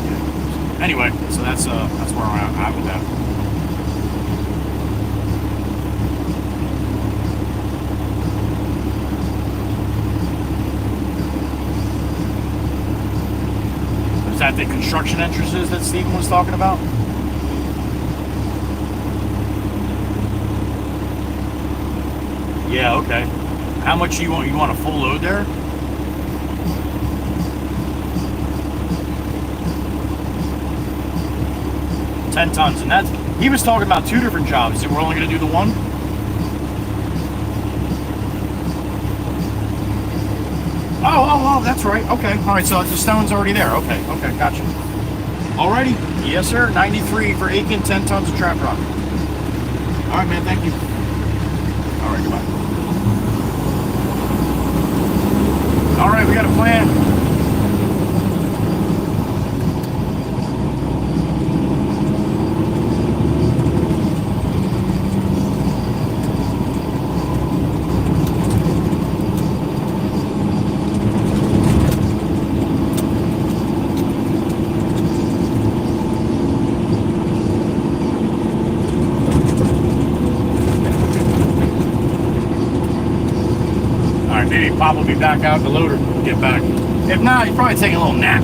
yeah. Anyway, so that's where I'm at with that. Is that the construction entrances that Stephen was talking about? Yeah, okay. How much you want? You want a full load there? $10 tons, and that's, he was talking about 2 different jobs. So we're only going to do the one? Oh, that's right. Okay. All right, so the stone's already there. Okay, gotcha. Alrighty. Yes, sir. 93 for Aiken, 10 tons of trap rock. All right, man. Thank you. All right, goodbye. All right, we got a plan. Maybe Pop will be back out the loader. We'll get back. If not, he's probably taking a little nap.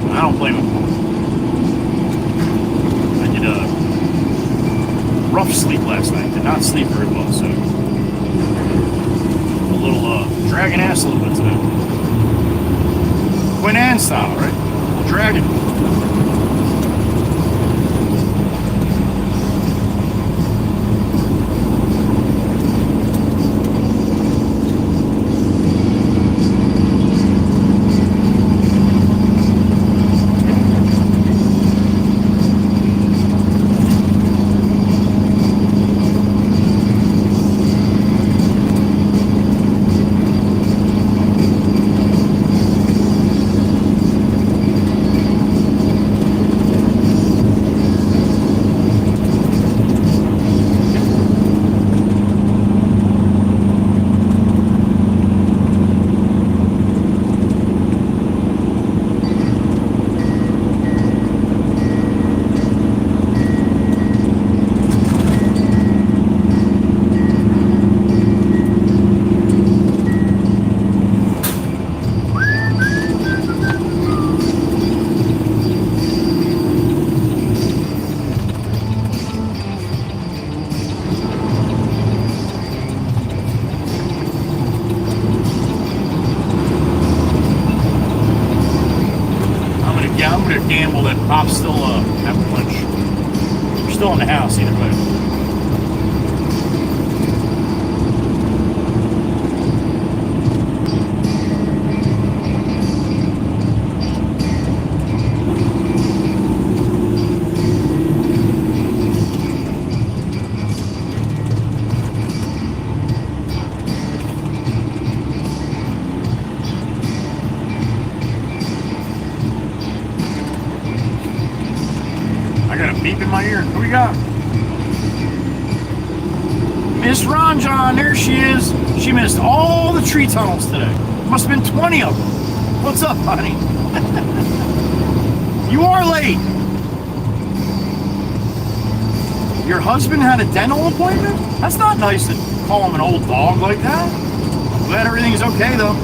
I don't blame him. I did a rough sleep last night. Did not sleep very well, so a little dragging ass a little bit today. Quinn Anne style, right? A little dragging. Gamble that Pop's still having lunch. We're still in the house either way. Beep in my ear. Who we got? Miss Ronjon, there she is. She missed all the tree tunnels today. Must have been 20 of them. What's up, honey? You are late. Your husband had a dental appointment? That's not nice to call him an old dog like that. Glad everything's okay though.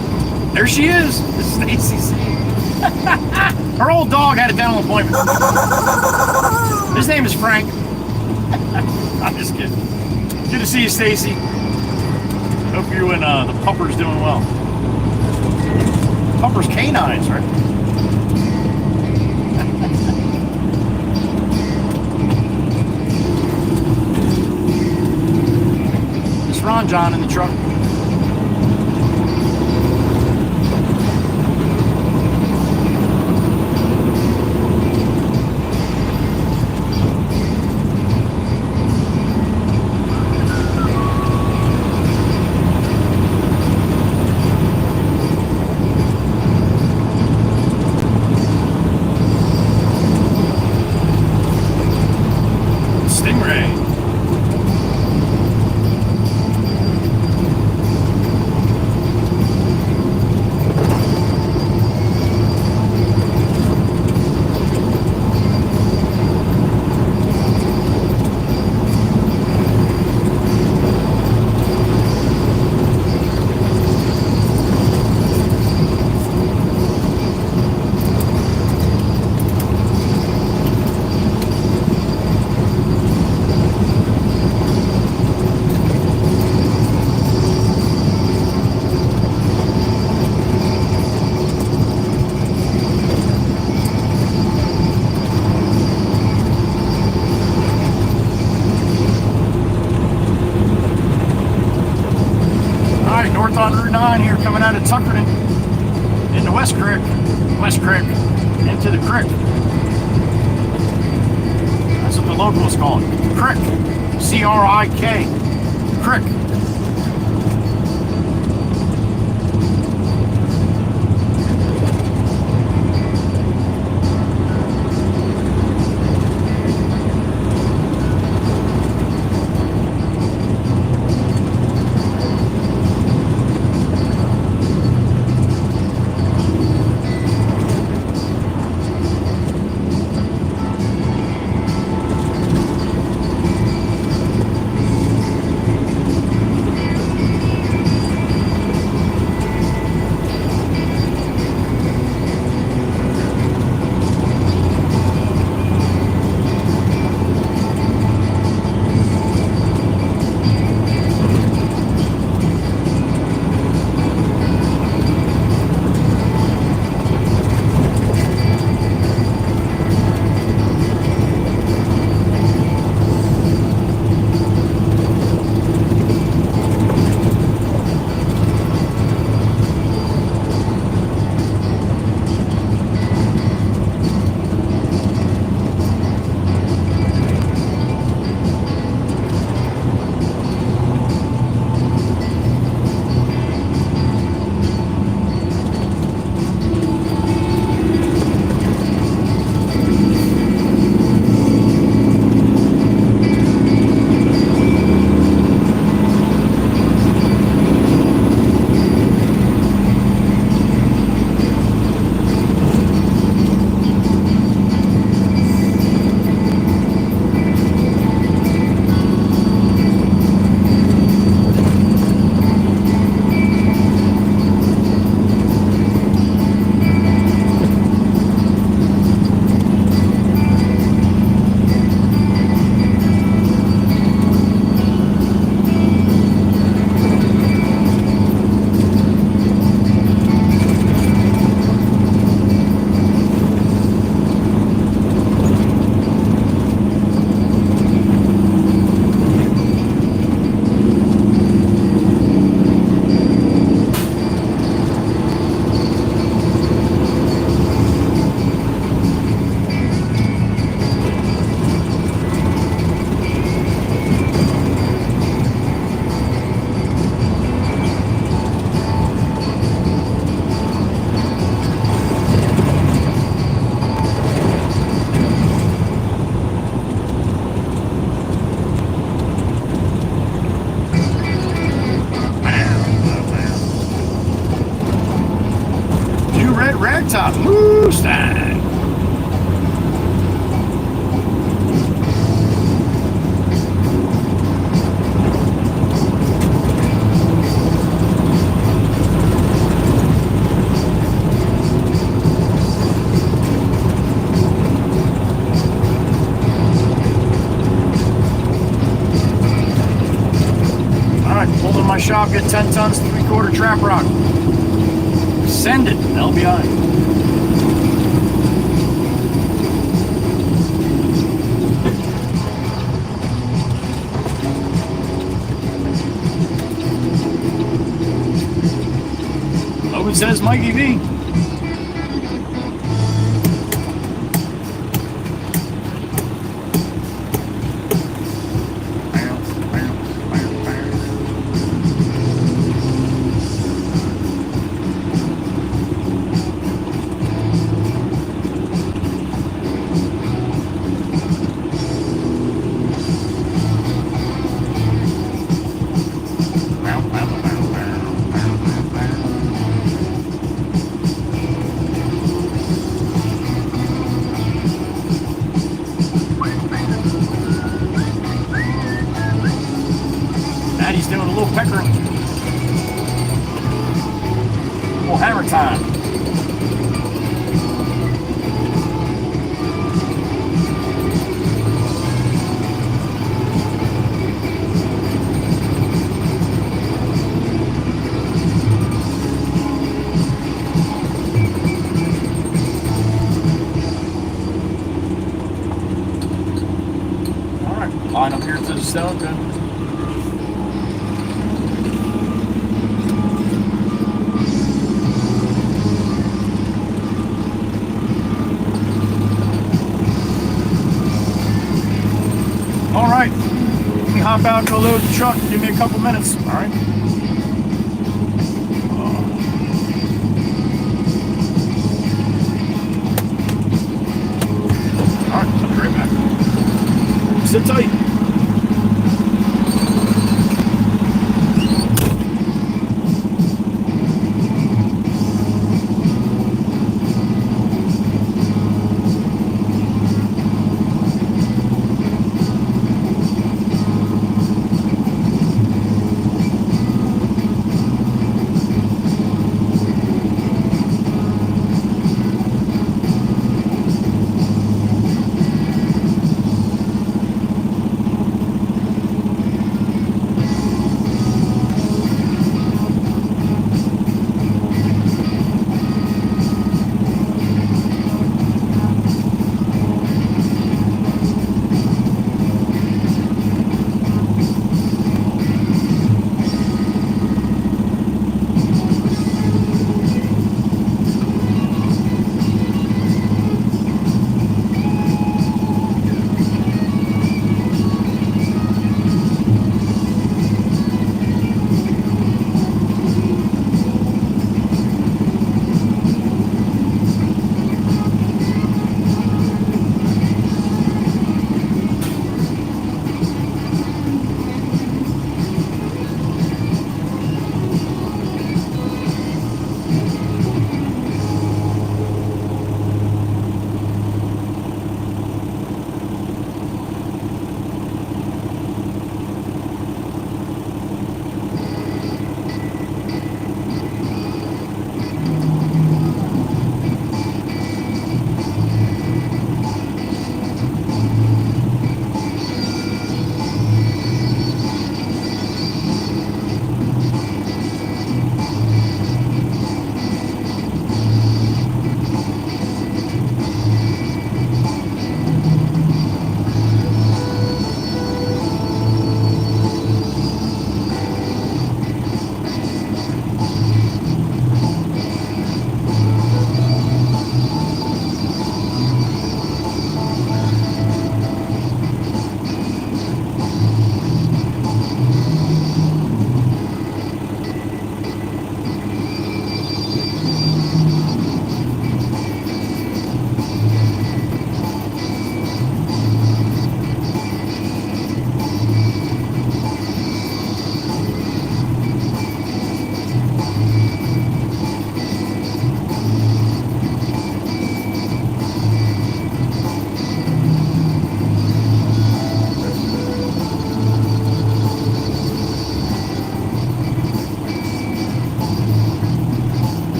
There she is, Stacy C. Her old dog had a dental appointment. His name is Frank. I'm just kidding. Good to see you, Stacy. Hope you and the pupper's doing well. Pupper's canines, right? It's Ronjon in the truck. On Route 9 here, coming out of Tuckerton into West Creek, into the creek. That's what the locals call it. Crick. C-R-I-K. Crick. Ragtop Mustang. Pulled in my shop, get 10 tons, 3/4 trap rock. Send it, LBI. Oh, it says Mikey V. Maddie's doing a little pecker. Little hammer time. All right, line up here to the stone, good. All right, let me hop out and go load the truck. Give me a couple minutes, all right? All right, I'll be right back. Sit tight.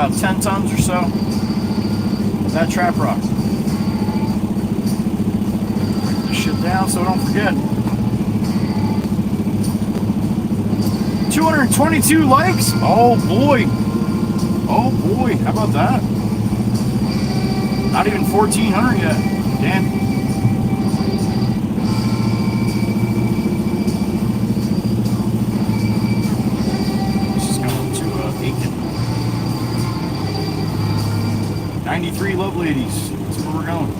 about 10 tons or so. That trap rock. Write this shit down so I don't forget. 222 likes? Oh boy. Oh boy, how about that? Not even 1,400 yet. Damn. This is going to Aiken. 93 love ladies. That's where we're going.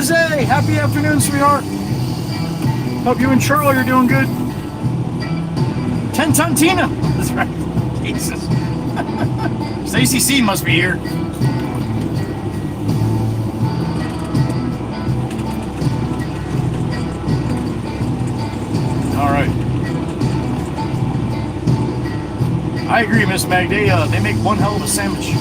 Hey, happy afternoon, sweetheart. Hope you and Charlie are doing good. 10-ton Tina. That's right. Jesus. Stacy C must be here. All right. I agree, Miss Mag. They make one hell of a sandwich.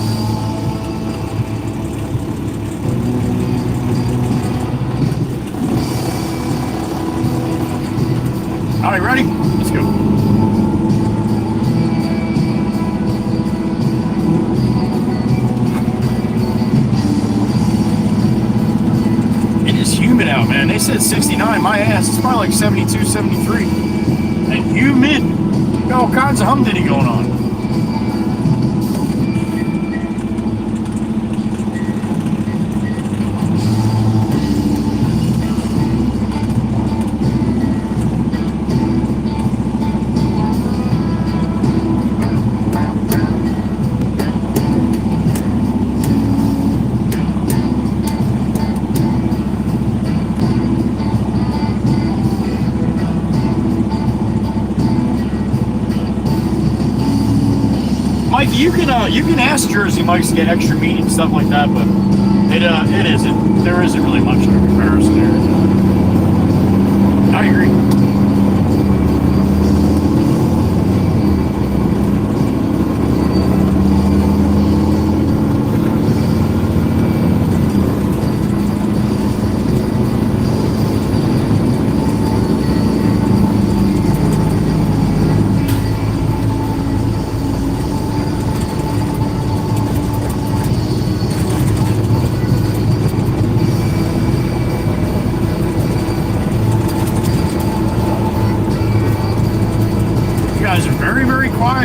All right, ready? Let's go. It is humid out, man. They said 69. My ass, it's probably like 72, 73. And humid. Got all kinds of humdiddy going on. You can ask Jersey Mike's to get extra meat and stuff like that, but there isn't really much of a comparison there. I agree.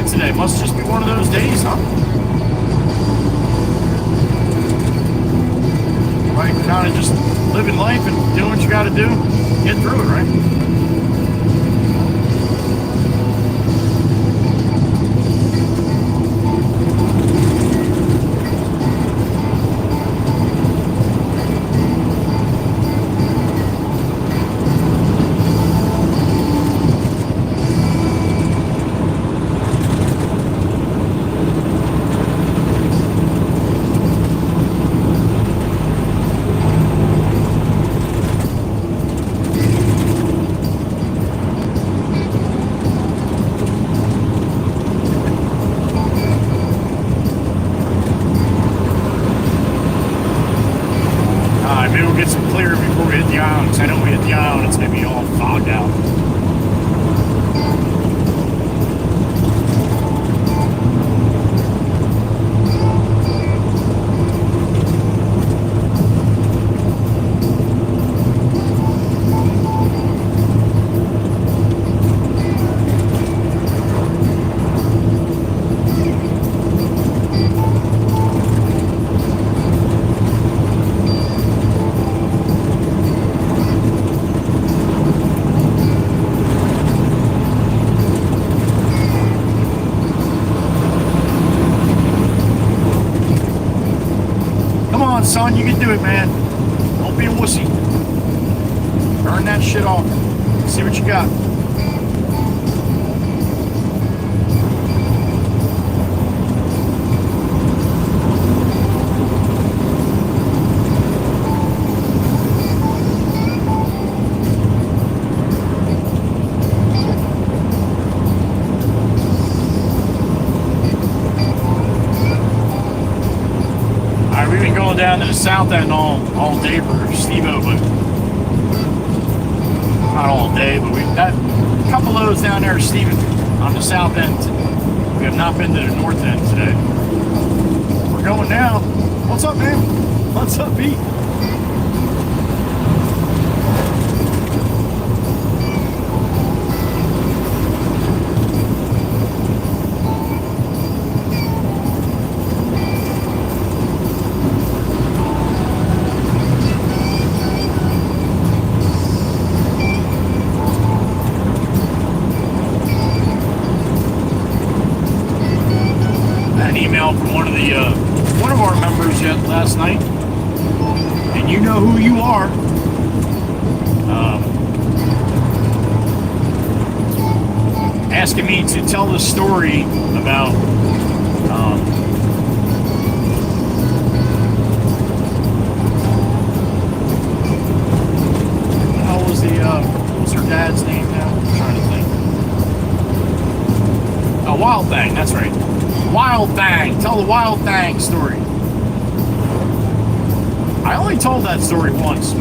Today must just be one of those days, huh? Right, kind of just living life and doing what you got to do, get through it, right? Son, you can do it, man. Don't be a wussy. Burn that shit off. See what you got. we've been going down to the south end all day for Steve-O, but not all day, but we've got a couple loads down there, Steven, on the south end. We have not been to the north end today. We're going now. What's up, man? What's up, Pete? From one of our members yet last night, and you know who you are. Asking me to tell the story about what was her dad's name now? I'm trying to think. Oh, Wild Thing, that's right. Wild Thing. Tell the Wild Thing story. I only told that story once.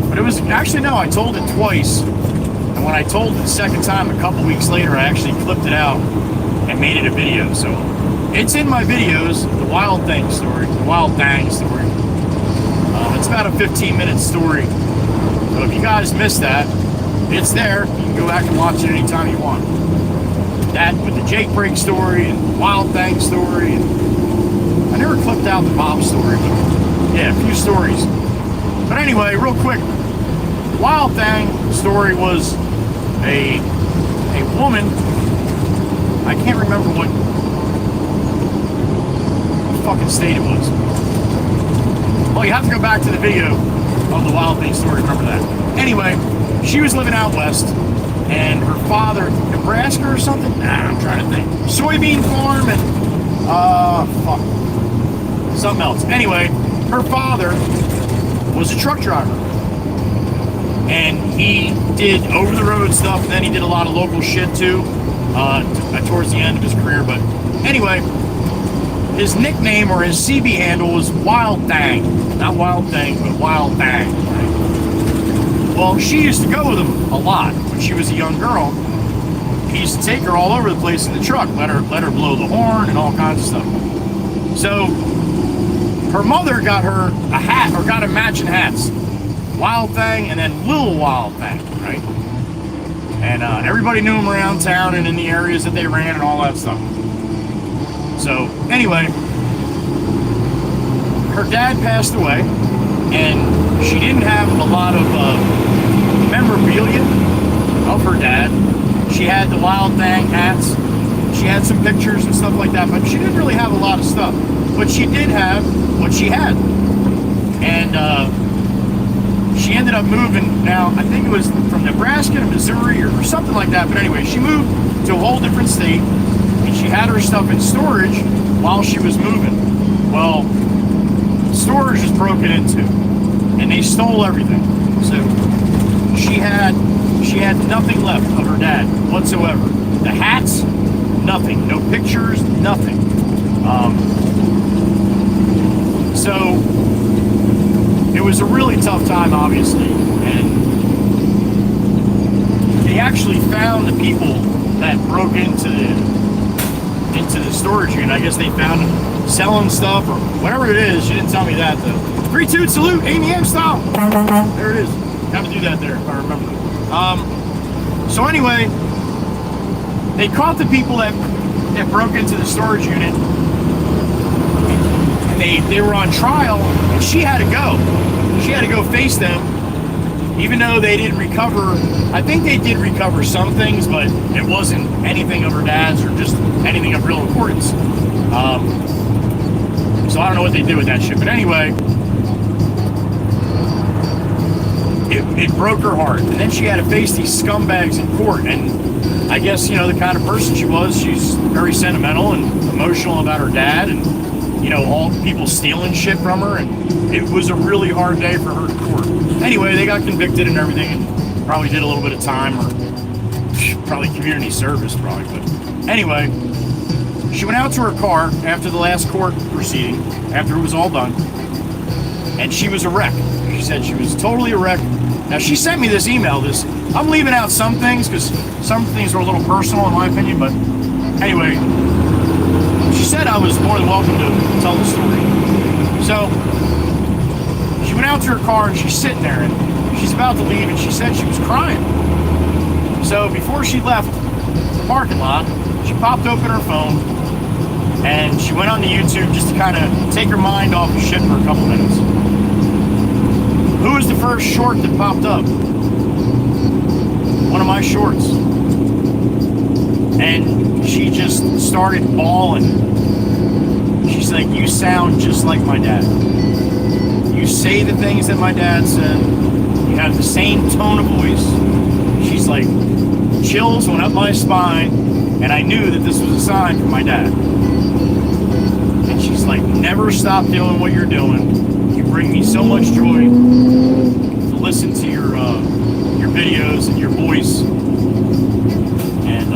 But it was, actually no, I told it twice. And when I told it the second time, a couple weeks later, I actually clipped it out and made it a video. So it's in my videos, the Wild Thing story, the Wild Thing story. It's about a 15-minute story. So if you guys missed that, it's there. You can go back and watch it anytime you want. That with the Jake Break story and Wild Thing story. And I never clipped out the Bob story, but yeah, a few stories. But anyway, real quick, the Wild Thing story was a woman. I can't remember what fucking state it was. Well, you have to go back to the video of the Wild Thing story. Remember that. Anyway, she was living out west. And her father, Nebraska or something? Nah, I'm trying to think. Soybean farm and, fuck. Something else. Anyway, her father was a truck driver. And he did over-the-road stuff, and then he did a lot of local shit too, towards the end of his career. But anyway, his nickname or his CB handle was Wild Thing. Not Wild Thing, but Wild Thing. Right? Well, she used to go with him a lot when she was a young girl. He used to take her all over the place in the truck, let her blow the horn and all kinds of stuff. So her mother got her a hat, or got her matching hats. Wild Thing and then Little Wild Thing, right? And everybody knew him around town and in the areas that they ran and all that stuff. So anyway, her dad passed away, and she didn't have a lot of memorabilia of her dad. She had the Wild Thing hats. She had some pictures and stuff like that, but she didn't really have a lot of stuff. But she did have what she had. And she ended up moving, now I think it was from Nebraska to Missouri or something like that, but anyway, she moved to a whole different state, and she had her stuff in storage while she was moving. Well, storage was broken into, and they stole everything. So she had nothing left of her dad whatsoever. The hats, nothing. No pictures, nothing. So it was a really tough time, obviously, and they actually found the people that broke into the storage unit. I guess they found them selling stuff or whatever it is. She didn't tell me that though. 3-2 salute, AMM style. There it is. Have to do that there if I remember. So anyway, they caught the people that broke into the storage unit. And they were on trial, and she had to go. She had to go face them, even though they didn't recover. I think they did recover some things, but it wasn't anything of her dad's or just anything of real importance. So I don't know what they did with that shit. But anyway, it broke her heart. And then she had to face these scumbags in court. And I guess, you know, the kind of person she was, she's very sentimental and emotional about her dad. And, you know, all people stealing shit from her. And it was a really hard day for her in court. Anyway, they got convicted and everything. And probably did a little bit of time, or probably community service, probably. But anyway, She went out to her car after the last court proceeding, after it was all done, and she was a wreck. She said she was totally a wreck. Now, she sent me this email. I'm leaving out some things because some things are a little personal in my opinion, but anyway, she said I was more than welcome to tell the story. So, she went out to her car and she's sitting there and she's about to leave and she said she was crying. So, before she left the parking lot, she popped open her phone and she went on to YouTube just to kind of take her mind off of shit for a couple minutes. Who was the first short that popped up? One of my shorts. And she just started bawling. She's like, you sound just like my dad. You say the things that my dad said. You have the same tone of voice. She's like, chills went up my spine, and I knew that this was a sign from my dad. And she's like, never stop doing what you're doing. You bring me so much joy to listen to your videos and your voice. And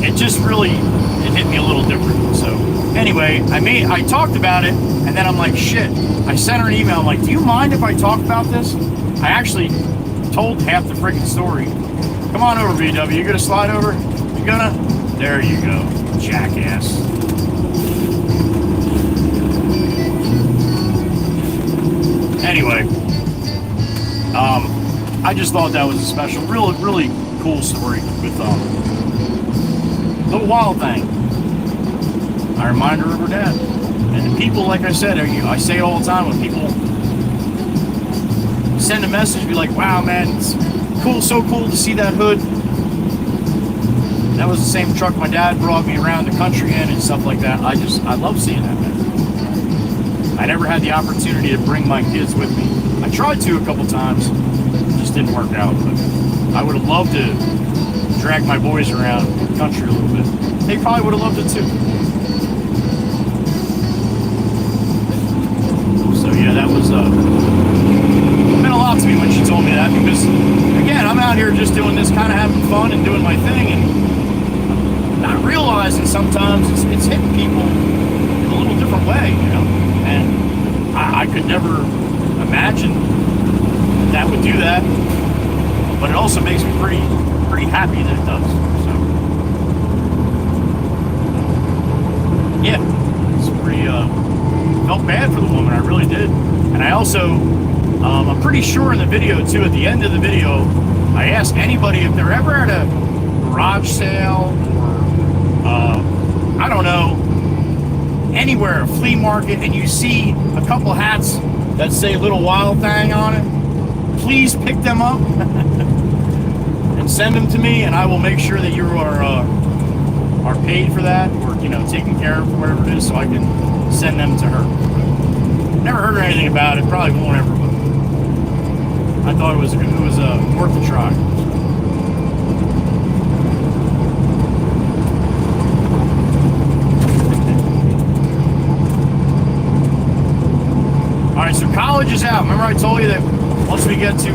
it just really, it hit me a little different. So anyway, I talked about it, and then I'm like, shit. I sent her an email. I'm like, do you mind if I talk about this? I actually told half the freaking story. Come on over, VW. You gonna slide over? You gonna? There you go, jackass. Anyway, I just thought that was a special, really cool story with Little Wild Thing. I remind her of her dad. And the people, like I said, I say it all the time when people send a message, be like, wow, man, it's cool, so cool to see that hood. That was the same truck my dad brought me around the country in and stuff like that. I love seeing that, man. I never had the opportunity to bring my kids with me. I tried to a couple times, it just didn't work out. But I would have loved to drag my boys around the country a little bit. They probably would have loved it too. So yeah, that was meant a lot to me when she told me that, because again, I'm out here just doing this, kind of having fun and doing my thing, and not realizing sometimes it's hitting people in a little different way, you know. And I could never imagine that would do that, but it also makes me pretty happy that it does. So yeah, it's pretty felt bad for the woman, I really did. And I also I'm pretty sure in the video too, at the end of the video, I asked anybody if they're ever at a garage sale or I don't know, anywhere, a flea market, and you see a couple hats that say Little Wild Thing on it, please pick them up and send them to me, and I will make sure that you are paid for that, or you know, taken care of, whatever it is, so I can send them to her. Never heard anything about it, probably won't ever, but I thought it was worth a try. Alright, so college is out. Remember I told you that once we get to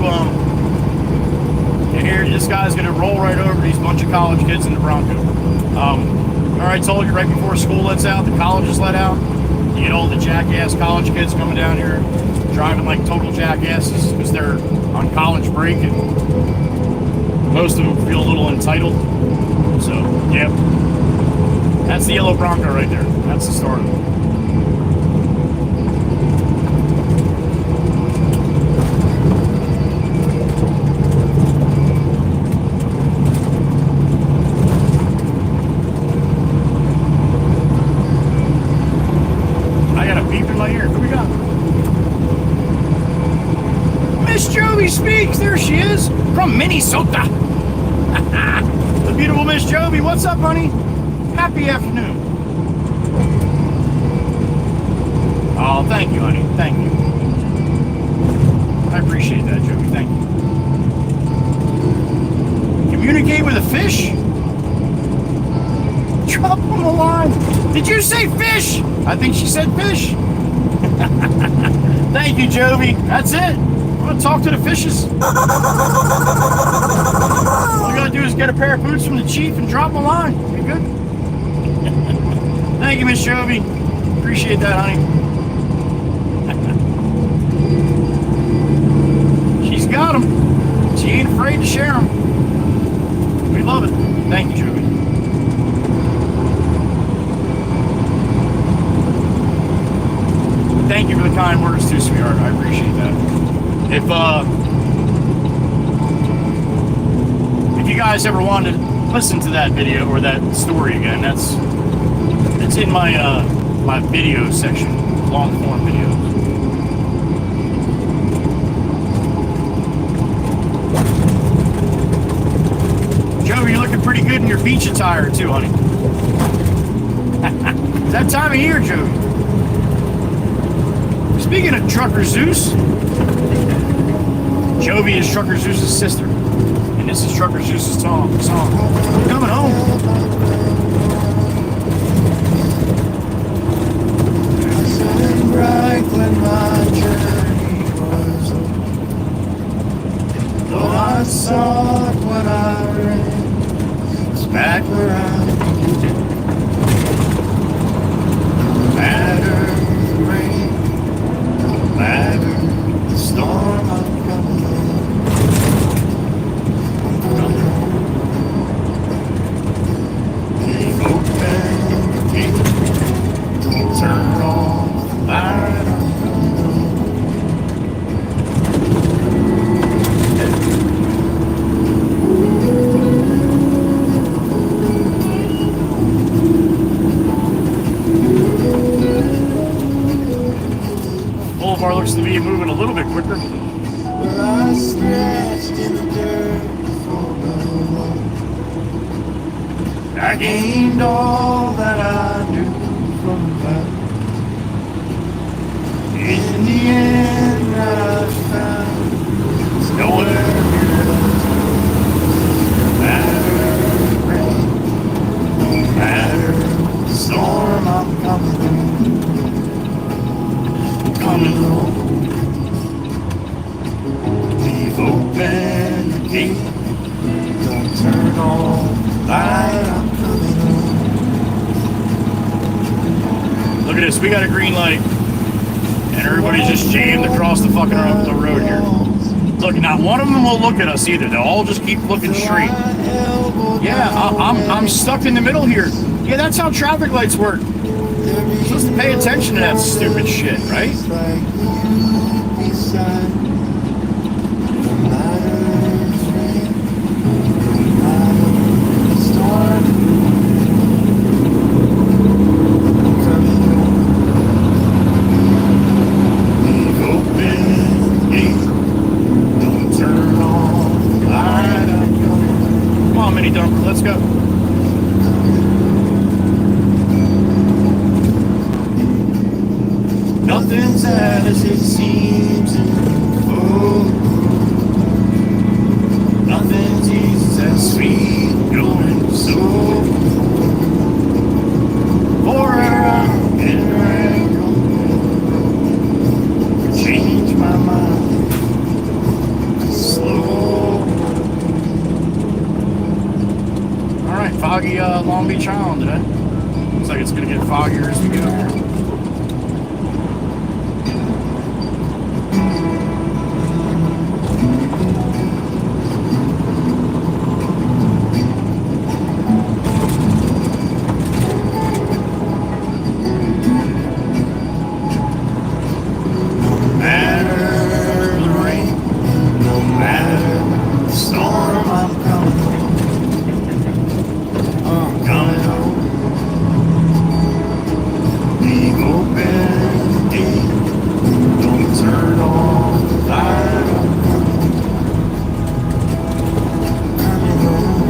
here, this guy's gonna roll right over these bunch of college kids in the Bronco. Remember I told you right before school lets out, the college is let out. You get all the jackass college kids coming down here, driving like total jackasses because they're on college break, and most of them feel a little entitled. So, yep. That's the yellow Bronco right there. That's the start of it. Speaks, there she is, from Minnesota. The beautiful Miss Jovi. What's up, honey? Happy afternoon. Oh, thank you, honey. Thank you. I appreciate that, Jovi. Thank you. Communicate with a fish? Drop on the line. Did you say fish? I think she said fish. Thank you, Jovi. That's it. I'm gonna talk to the fishes. All I gotta do is get a pair of boots from the chief and drop a line. You good? Thank you, Miss Jovi. Appreciate that, honey. She's got them. She ain't afraid to share them. We love it. Thank you, Jovi. Thank you for the kind words too, sweetheart. I appreciate that. If you guys ever want to listen to that video or that story again, it's in my my video section, long form videos. Joe, you're looking pretty good in your beach attire too, honey. It's that time of year, Joe. Speaking of Trucker Zeus, Jovi is Trucker Zeus's sister, and this is Trucker Zeus's song. Coming home. Bright when my journey was over. Though I saw it when I ran, it's back where I began. No matter the rain, no matter the storm, I'm coming home. I'm coming home. Leave open the gate, don't turn on. Boulevard looks to be moving a little bit quicker. Well, I scratched in the dirt before the war. I gained all that I knew from that. In the end, I found there's nowhere here to go. No matter the rain, no matter the storm, I'm coming home. Coming home. Leave open the gate, don't turn on the light, I'm coming home. Look at this, we got a green light. And everybody's just jammed across the fucking the road here. Look, not one of them will look at us either. They'll all just keep looking straight. Yeah, I'm stuck in the middle here. Yeah, that's how traffic lights work. You're supposed to pay attention to that stupid shit, right? Let's go. Nothing's as it seems in the world. Nothing's as sweet going so. For I'm getting right on. Change my mind. Slow. Foggy Long Beach Island today. Looks like it's going to get foggier as we go here. No matter the rain, no matter the storm, I'm coming home. Coming home. Leave open the gate. Don't turn on the light. Coming home.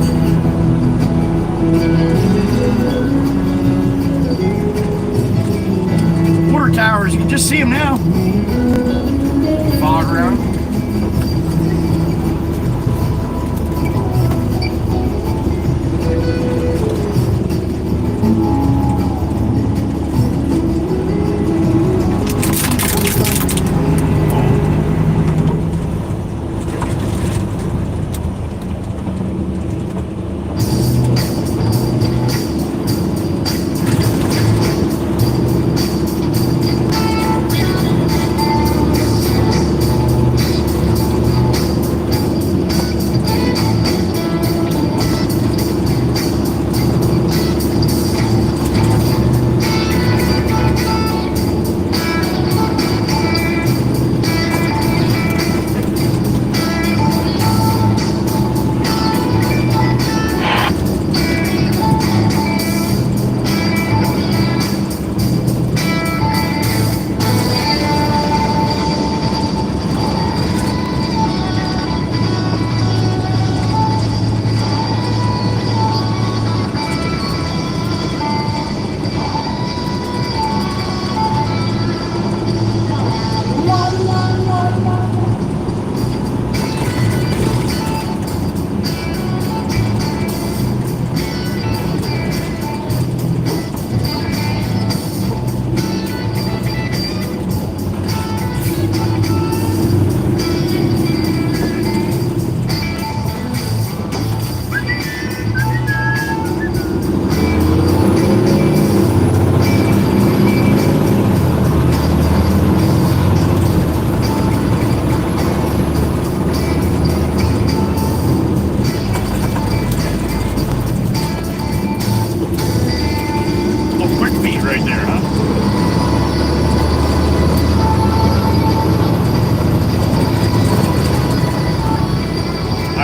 Water towers, you can just see them now. Fog around.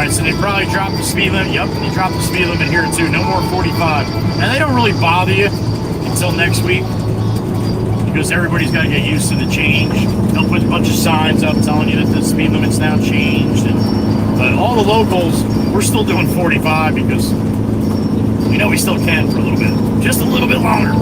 right, so they probably dropped the speed limit. Yep, they dropped the speed limit here too. No more 45. And they don't really bother you until next week because everybody's got to get used to the change. They'll put a bunch of signs up telling you that the speed limit's now changed. But all the locals, we're still doing 45 because we know we still can for a little bit. Just a little bit longer.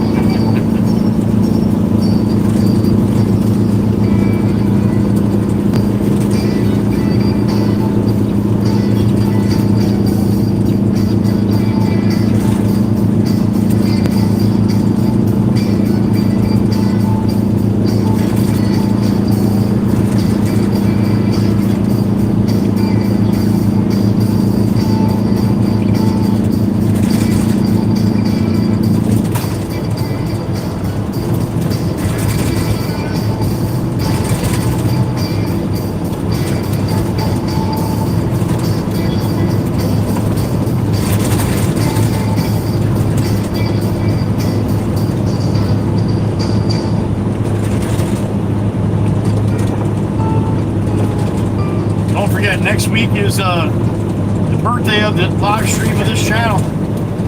Next week is the birthday of the live stream of this channel.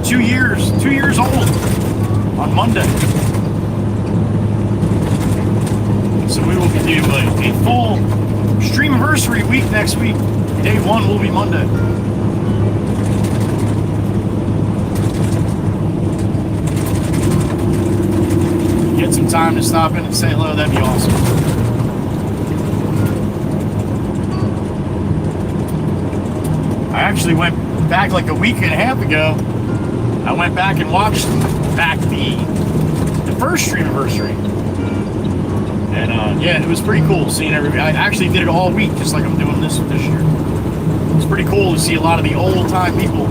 2 years old on Monday. So we will be doing a full streamiversary week next week. Day 1 will be Monday. Get some time to stop in and say hello, that'd be awesome. I actually went back like a week and a half ago. I went back and watched back the first streamiversary. And yeah, it was pretty cool seeing everybody. I actually did it all week, just like I'm doing this year. It's pretty cool to see a lot of the old time people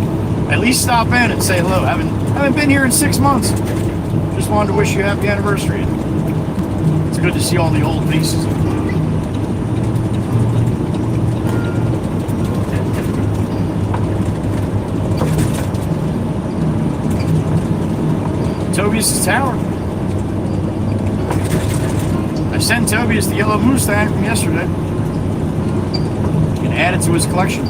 at least stop in and say hello. Haven't been here in 6 months. Just wanted to wish you a happy anniversary. It's good to see all the old faces. Tobias' tower. I sent Tobias the yellow Mustang from yesterday. He can add it to his collection.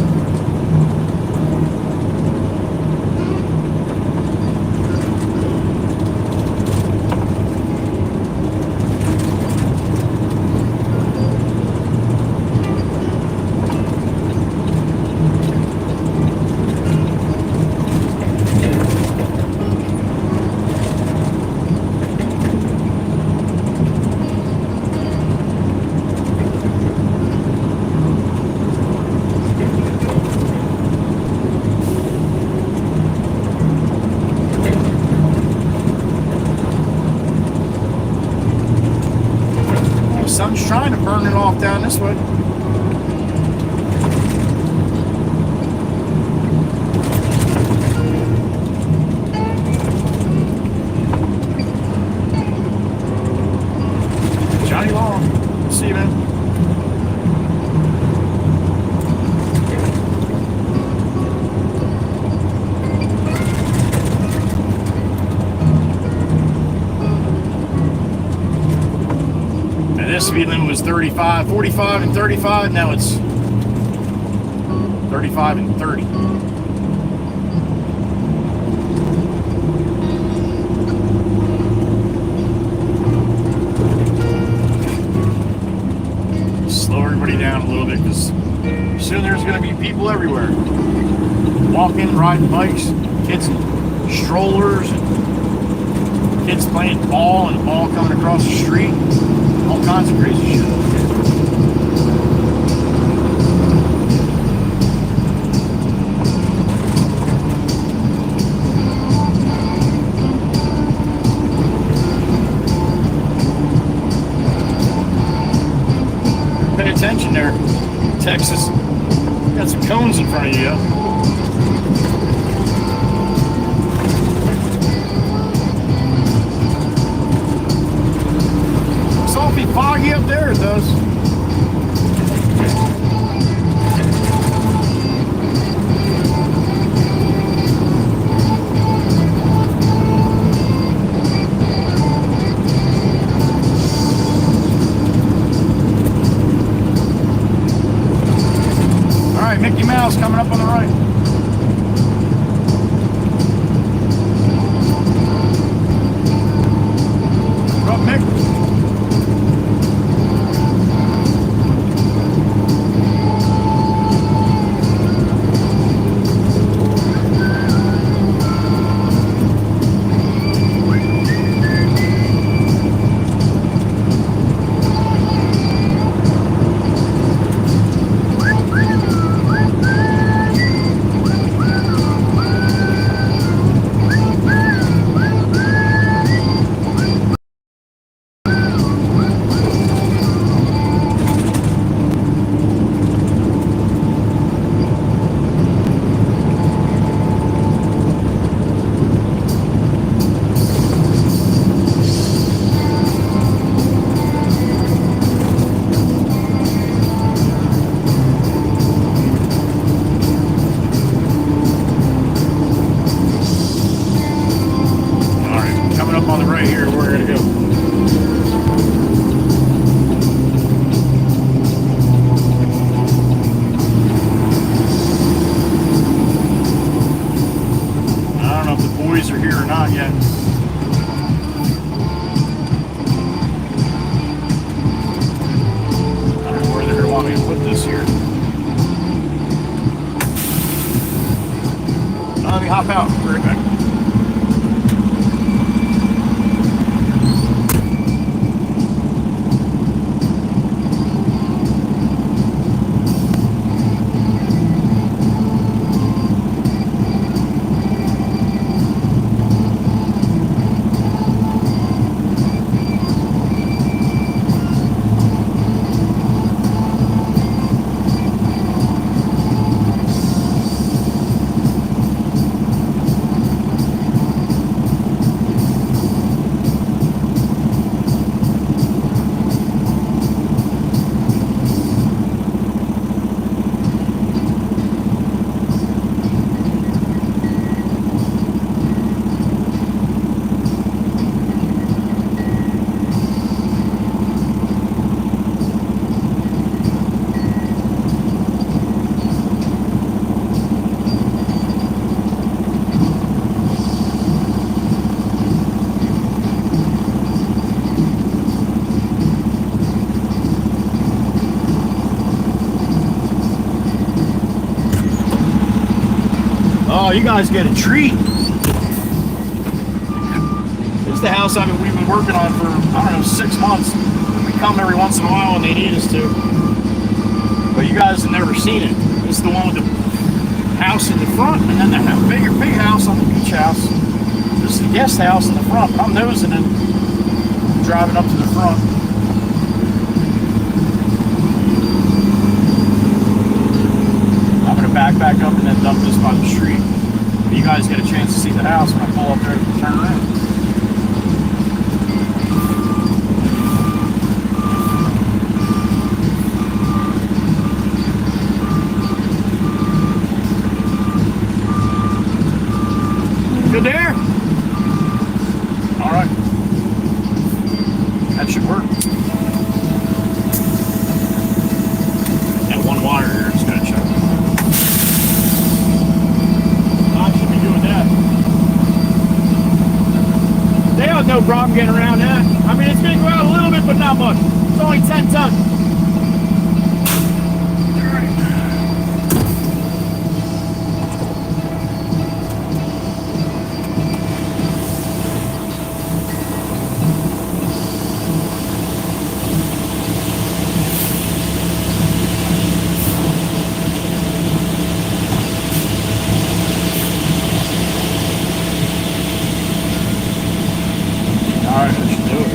Sun's trying to burn it off down this way. Johnny Long, see you, man. Speed limit was 35, 45 and 35. Now it's 35 and 30. Slow everybody down a little bit because soon there's going to be people everywhere. Walking, riding bikes, kids in strollers, and kids playing ball and ball coming across the street. All kinds of crazy shit. Pay attention there, Texas. Got some cones in front of you. Foggy up there, it does. All right, Mickey Mouse. house coming up on the right. What up, Nick? Are here or not yet. I don't know where they're going to want me to put this here. Let me hop out. Be right back. Oh, you guys get a treat. This is the house we've been working on for, I don't know, 6 months. We come every once in a while when they need us to. But you guys have never seen it. This is the one with the house in the front, and then the big house on the beach house. This is the guest house in the front. I'm nosing and driving up to the front. I'm going to back up and then dump this by the street. You guys get a chance to see the house when I pull up there and turn around. Good there? All right. That should work. Got one wire here, just gotta check. They have no problem getting around that. I mean, it's going to go out a little bit, but not much. It's only 10 tons. Alright, that should do it.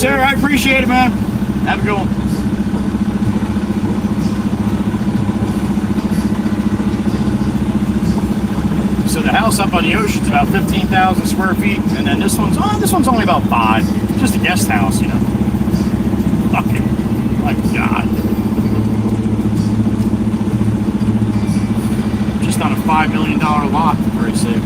sir. I appreciate it, man. Have a good one. So the house up on the ocean's about 15,000 square feet, and then this one's only about 5. Just a guest house, you know. Fucking, my God. Just on a $5 million lot, for Christ's sake.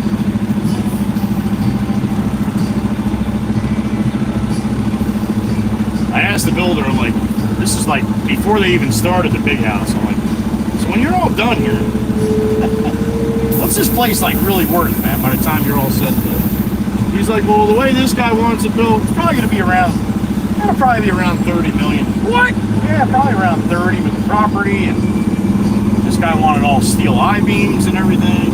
I asked the builder, I'm like, this is like before they even started the big house. I'm like, so when you're all done here, what's this place like really worth, man, by the time you're all set to do? He's like, well, the way this guy wants it built, it's probably going to be around, it'll probably be around 30 million. What? Yeah, probably around 30 with the property, and this guy wanted all steel I-beams and everything.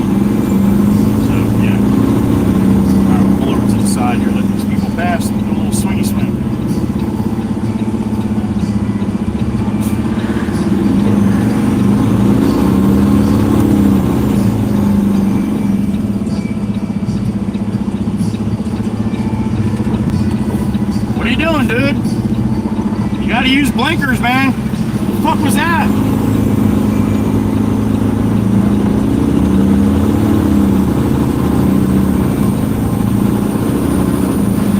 So, yeah. I'll pull over to the side here, let these people pass, and do a little swingy swing. What are you doing, dude? You gotta use blinkers, man. What the fuck was that?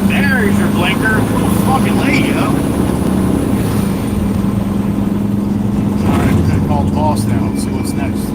There's your blinker. Fucking lady, yo. Alright, we're gonna call the boss now and see what's next.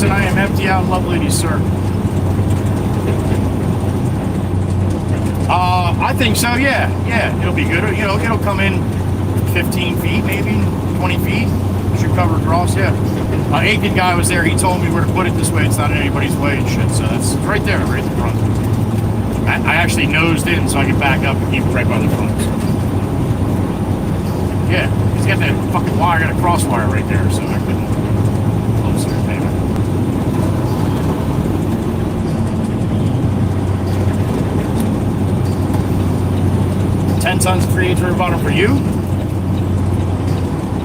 I am empty out, lovely ladies, sir. I think so, yeah. Yeah, it'll be good. You know, it'll come in 15 feet, maybe 20 feet. Should cover across, yeah. Aiken guy was there. He told me where to put it this way. It's not in anybody's way and shit. So that's right there, right in the front. I actually nosed in so I could back up and keep it right by the front. Yeah, he's got that fucking wire, got a cross wire right there, so I couldn't close there, maybe. 10 tons of 3/8 river bottom for you?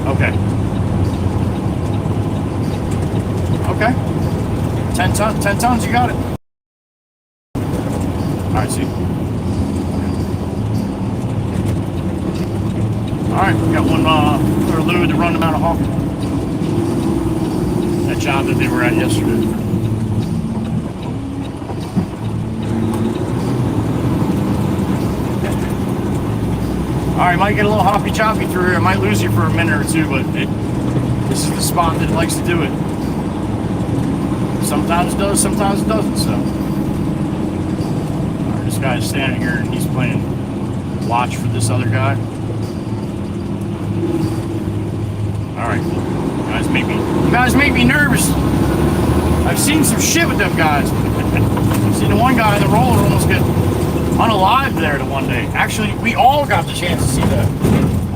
Okay. Okay. 10 tons, you got it. Alright, see. Alright, we got one other load to run them out of Hawk. That job that they were at yesterday. Alright, might get a little hoppy choppy through here. I might lose you for a minute or two, but this is the spot that likes to do it. Sometimes it does, sometimes it doesn't, so. Alright, this guy's standing here and he's playing watch for this other guy. Alright, you guys make me nervous. I've seen some shit with them guys. I've seen the one guy in the roller almost get unalived there the one day. Actually, we all got the chance to see that.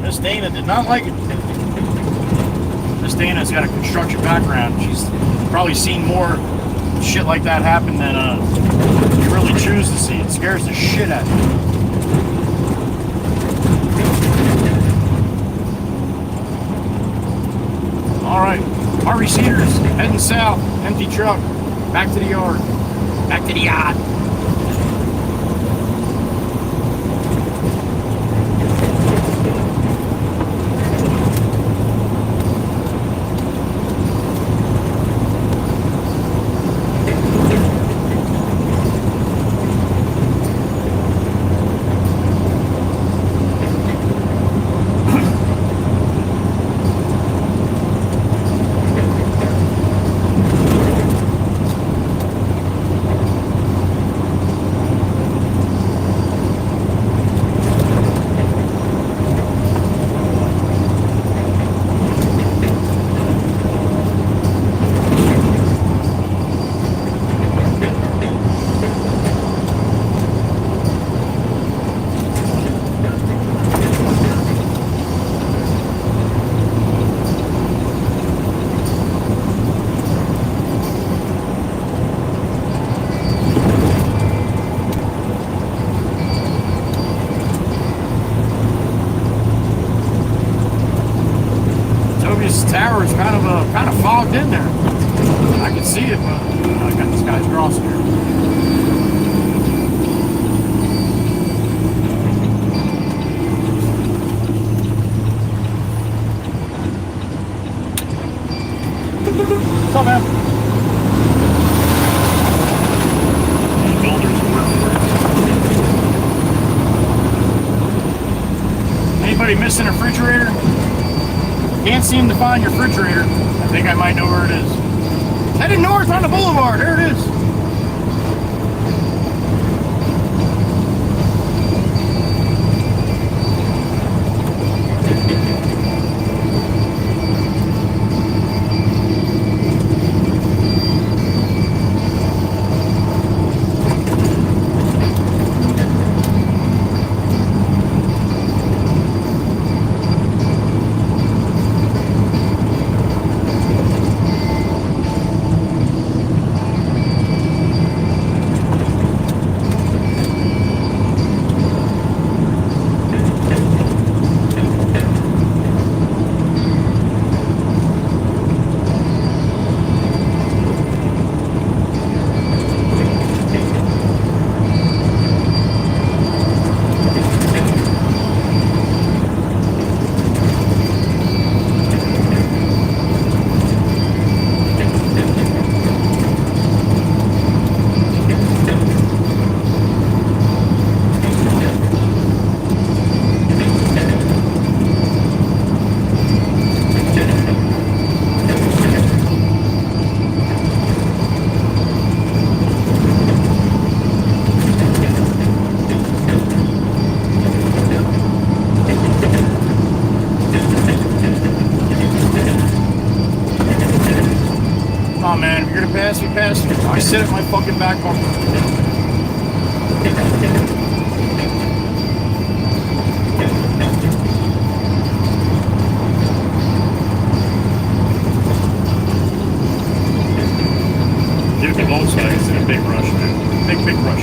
Miss Dana did not like it. Miss Dana's got a construction background. She's probably seen more shit like that happen than you really choose to see. It scares the shit out of you. Alright, Harvey Cedars, heading south, empty truck, back to the yard. Back to the yard. tower is kind of fogged in there. I can see it, but I got this guy's crossing here. What's up, man? Builders are anybody missing a refrigerator? Can't seem to find your refrigerator. I think I might know where it is. Headed north on the boulevard. There it is. I sit at my fucking back bumper. Dude, the Volkswagen's in a big rush, man. Big rush.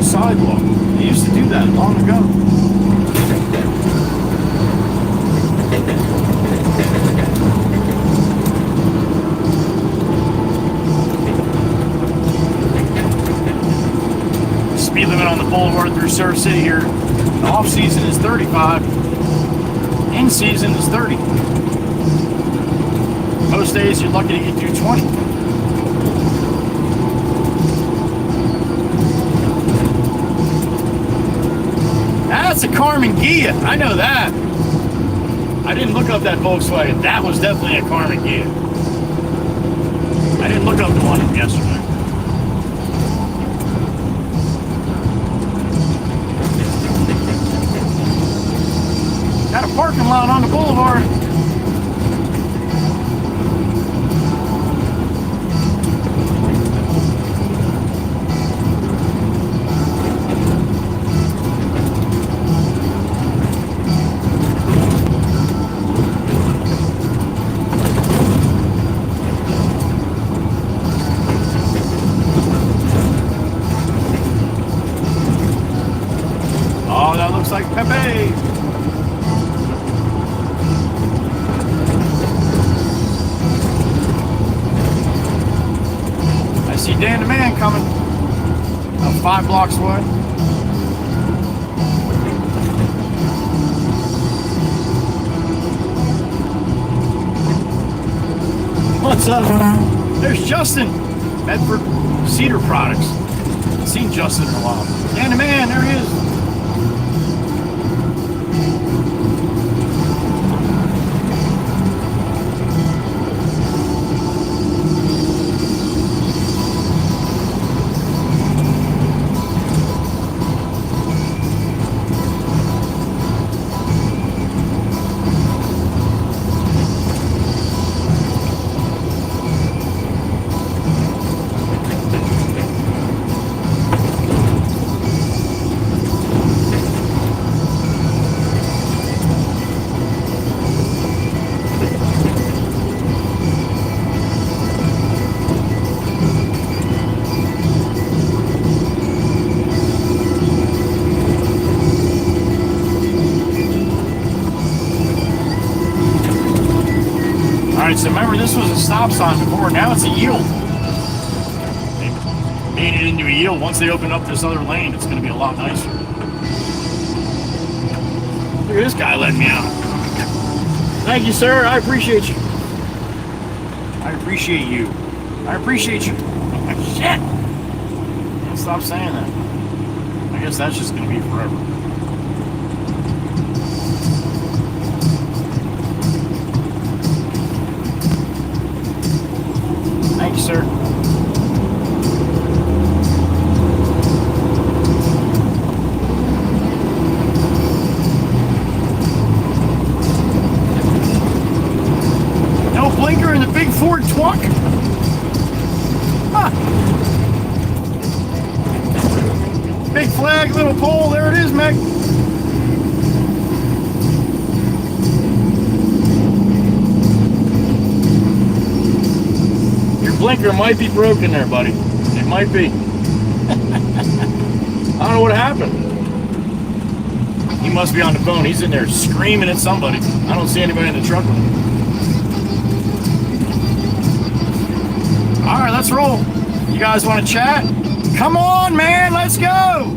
Sidewalk. They used to do that long ago. Speed limit on the boulevard through Surf City here. The off season is 35. In season is 30. Most days you're lucky to get through 20. That's a Carmen Ghia. I know that. I didn't look up that Volkswagen. That was definitely a Carmen Ghia. I didn't look up the one yesterday. Got a parking lot on the boulevard. Like Pepe. I see Dan the Man coming. About 5 blocks away. What's up? There's Justin, Bedford Cedar Products. Haven't seen Justin in a while. And the man, there he is. So remember, this was a stop sign before. Now it's a yield. They made it into a yield. Once they open up this other lane, it's going to be a lot nicer. Look at this guy letting me out. Thank you, sir. I appreciate you. I appreciate you. I appreciate you. Oh, shit. Can't stop saying that. I guess that's just going to be forever. Thank you, sir. No blinker in the big Ford Twunk. Huh. Big flag, little pole. There it is, Meg. Blinker might be broken there, buddy. It might be. I don't know what happened. He must be on the phone. He's in there screaming at somebody. I don't see anybody in the truck with him. All right, let's roll. You guys want to chat? Come on, man. Let's go.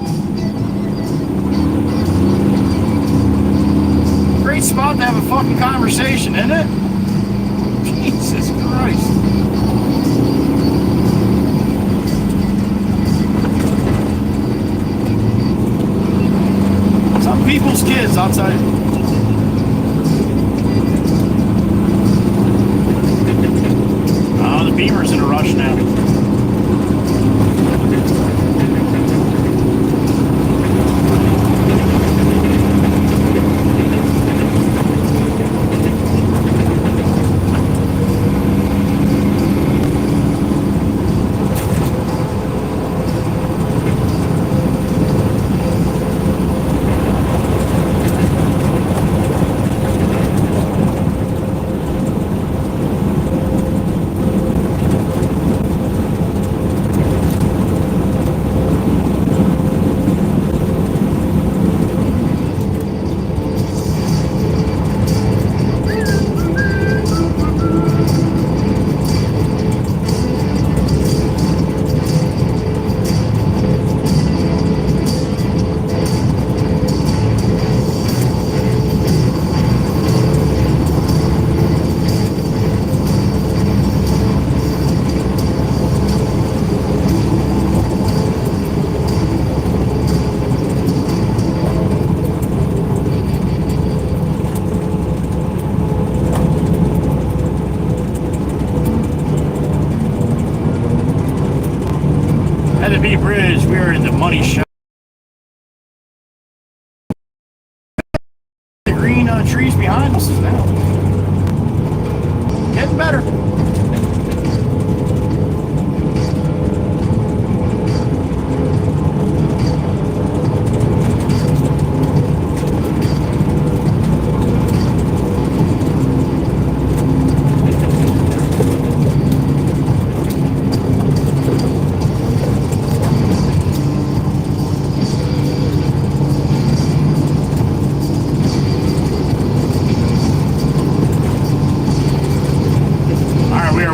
Great spot to have a fucking conversation, isn't it? Jesus Christ. People's kids, I'll tell you. Oh, the Beamer's in a rush now. Bridge, we are in the money shot. The green trees behind us is now getting better.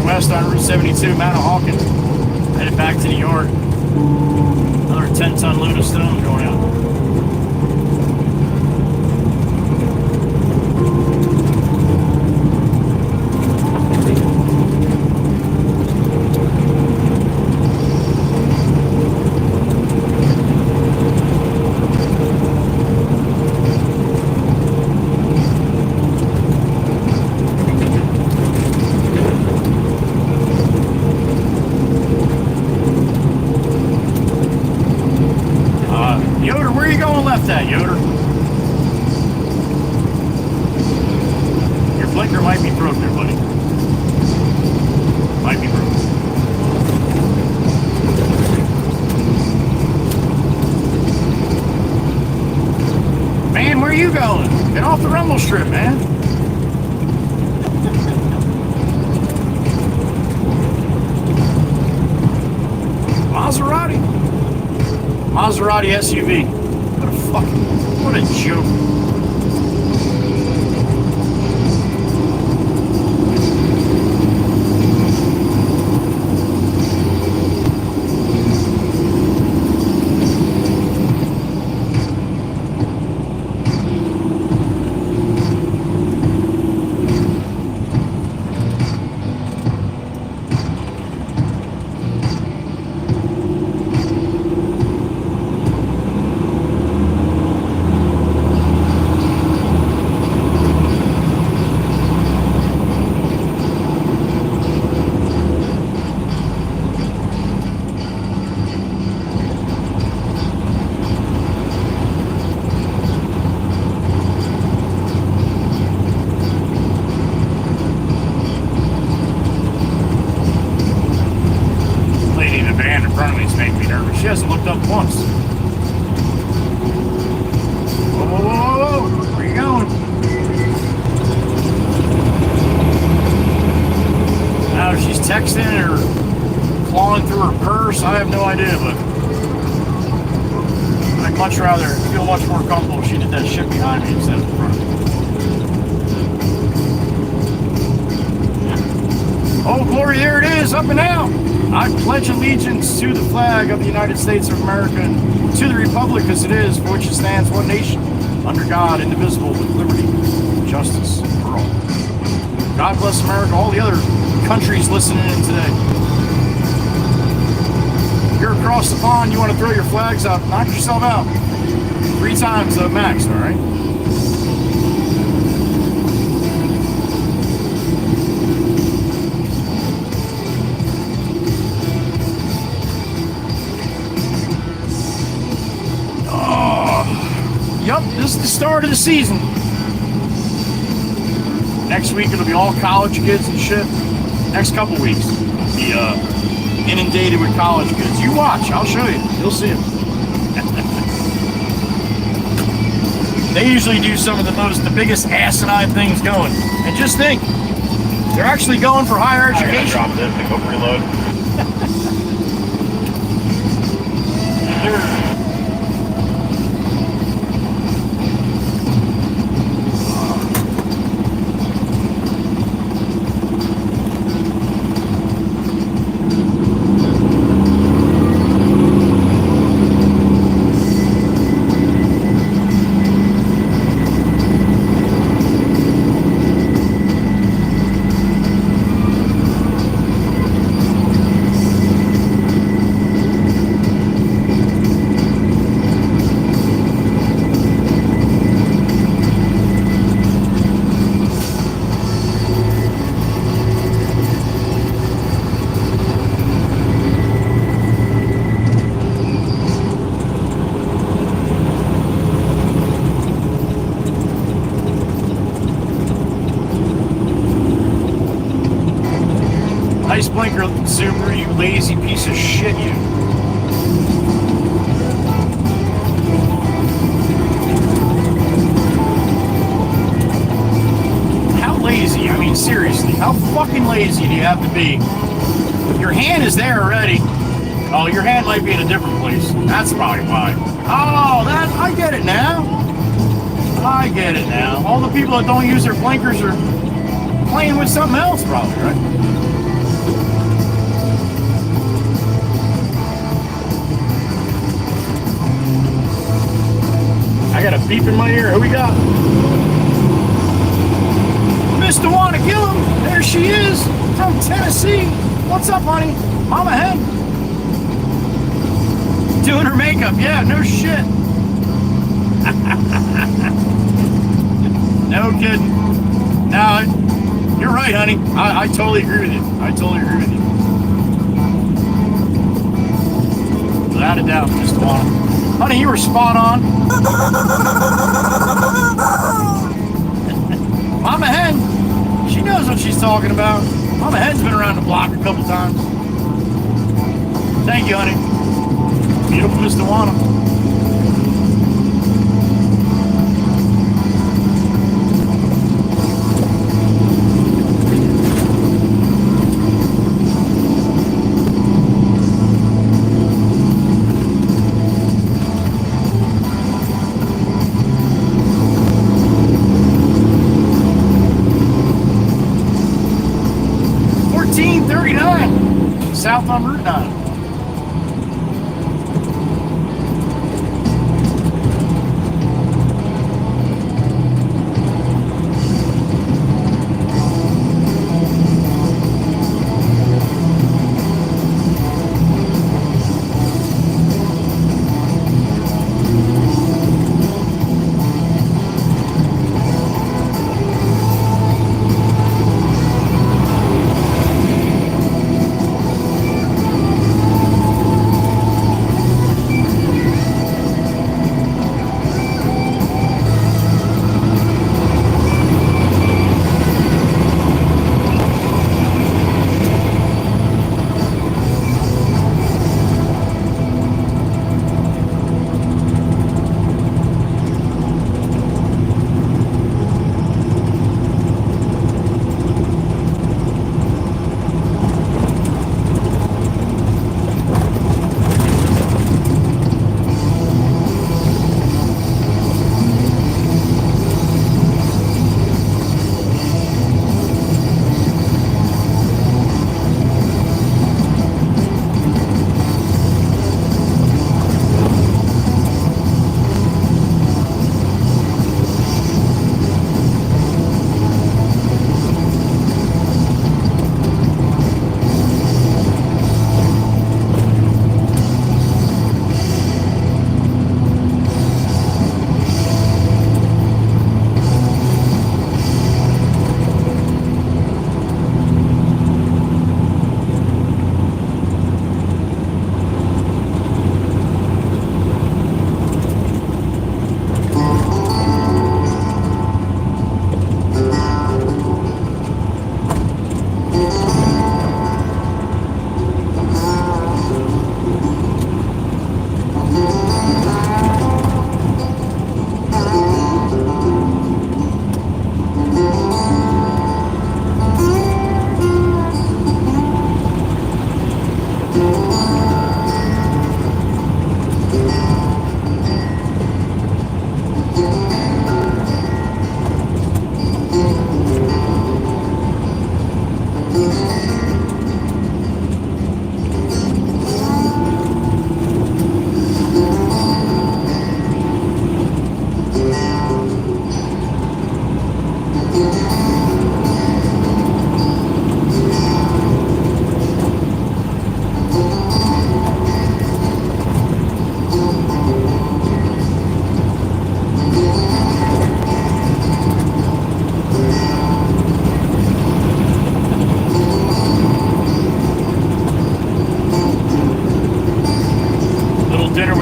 West on Route 72, Mount Hawkins, headed back to New York. Another 10-ton load of stone going out. are you going left at, Yoder? Your blinker might be broke there, buddy. Might be broke. Man, where are you going? Get off the rumble strip, man. Maserati SUV. What a joke. She hasn't looked up once. Whoa, whoa, whoa, whoa, whoa. Where are you going? Now, if she's texting or clawing through her purse, I have no idea, but I'd much rather feel much more comfortable if she did that shit behind me instead of in front of me. Oh, glory, there it is, up and out. I pledge allegiance to the flag of the United States of America and to the republic as it is, for which it stands one nation, under God, indivisible, with liberty and justice for all. God bless America, all the other countries listening in today. You're across the pond, you want to throw your flags up, knock yourself out. 3 times max, all right? Yep, this is the start of the season. Next week it'll be all college kids and shit. Next couple weeks, be inundated with college kids. You watch, I'll show you. You'll see them. They usually do some of the biggest asinine things going. And just think, they're actually going for higher education. Drop this and go reload. Nice blinker, Zoomer, you lazy piece of shit, you. How lazy? I mean, seriously, how fucking lazy do you have to be? Your hand is there already. Oh, your hand might be in a different place. That's probably why. Oh, I get it now. I get it now. All the people that don't use their blinkers are playing with something else, probably, right? I got a beep in my ear. Who we got? Mr. Wanna Kill Him. There she is from Tennessee. What's up, honey? Mama hen. Doing her makeup. Yeah, no shit. No kidding. No, you're right, honey. I totally agree with you. I totally agree with you. Without a doubt, Mr. Wanna. Honey, you were spot on. Mama Hen, she knows what she's talking about. Mama Hen's been around the block a couple times. Thank you, honey. Beautiful Miss Dewana. South on Route 9.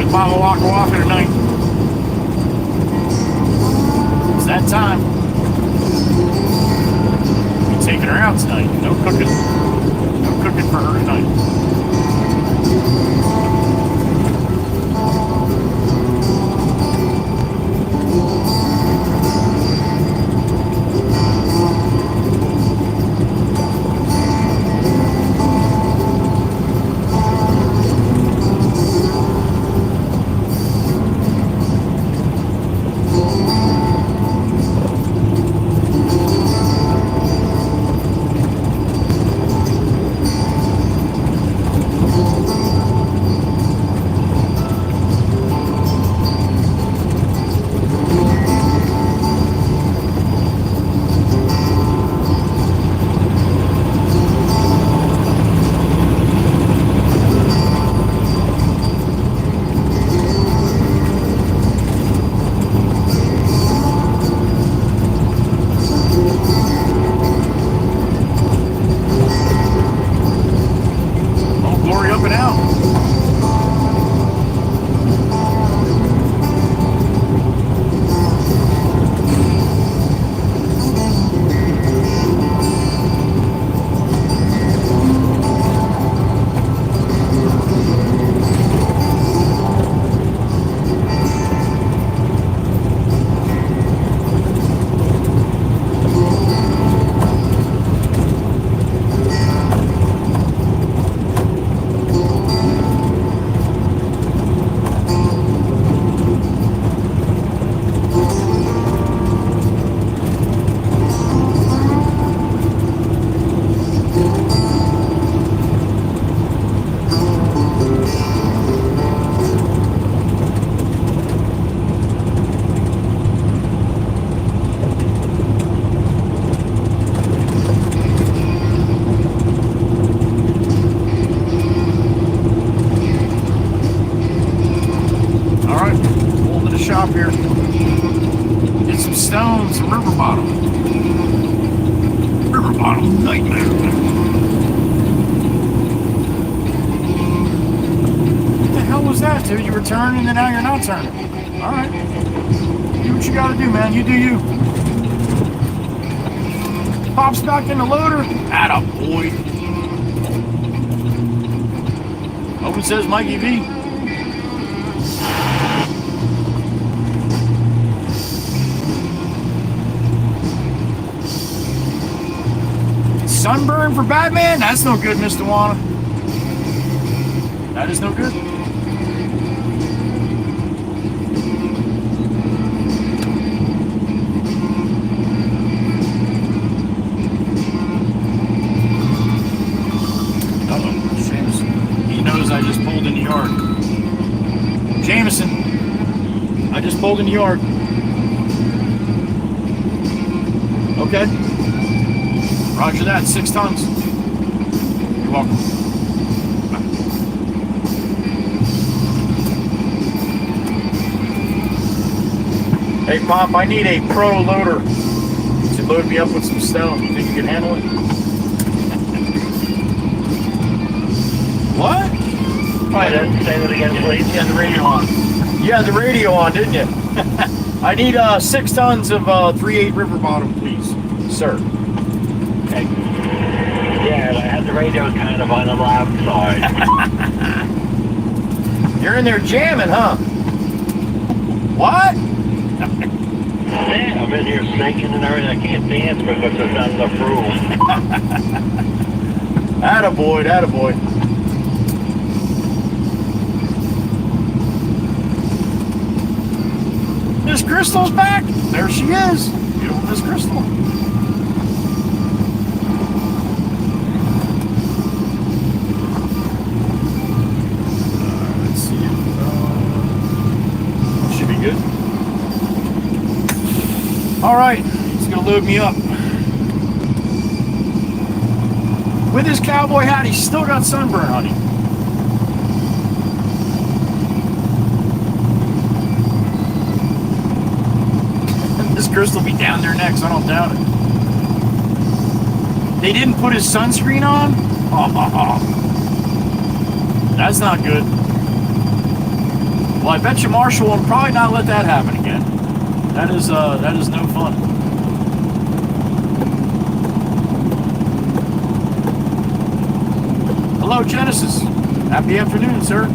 Mama Waka Waka tonight. It's that time. We're taking her out tonight. No cooking. No cooking for her tonight. bottom. River bottom nightmare. What the hell was that, dude? You were turning and now you're not turning. All right. Do what you gotta do, man. You do you. Pops back in the loader. Atta boy. Open says Mikey V. Sunburn for Batman? That's no good, Mr. Wana. That is no good. I just pulled in the yard. Jameson, I just pulled in the yard. Okay. Roger that, 6 tons. You're welcome. Hey, Pop, I need a pro loader to load me up with some stone. You think you can handle it? What? Right, say that again, please. You had the radio on. You had the radio on, didn't you? I need 6 tons of 3/8 river bottom, please, sir. Okay. Yeah, I had the radio kind of on the loud side. You're in there jamming, huh? What? Yeah, I'm in here snaking and everything. I can't dance because there's not enough room. Attaboy, attaboy. Miss Crystal's back. There she is. Beautiful Miss Crystal. Let's see. Should be good. All right. He's going to load me up. With his cowboy hat, he's still got sunburn, honey. This Crystal will be down there next, I don't doubt it. They didn't put his sunscreen on? Oh, that's not good. Well, I bet you Marshall will probably not let that happen again. That is no fun. Hello, Genesis. Happy afternoon, sir.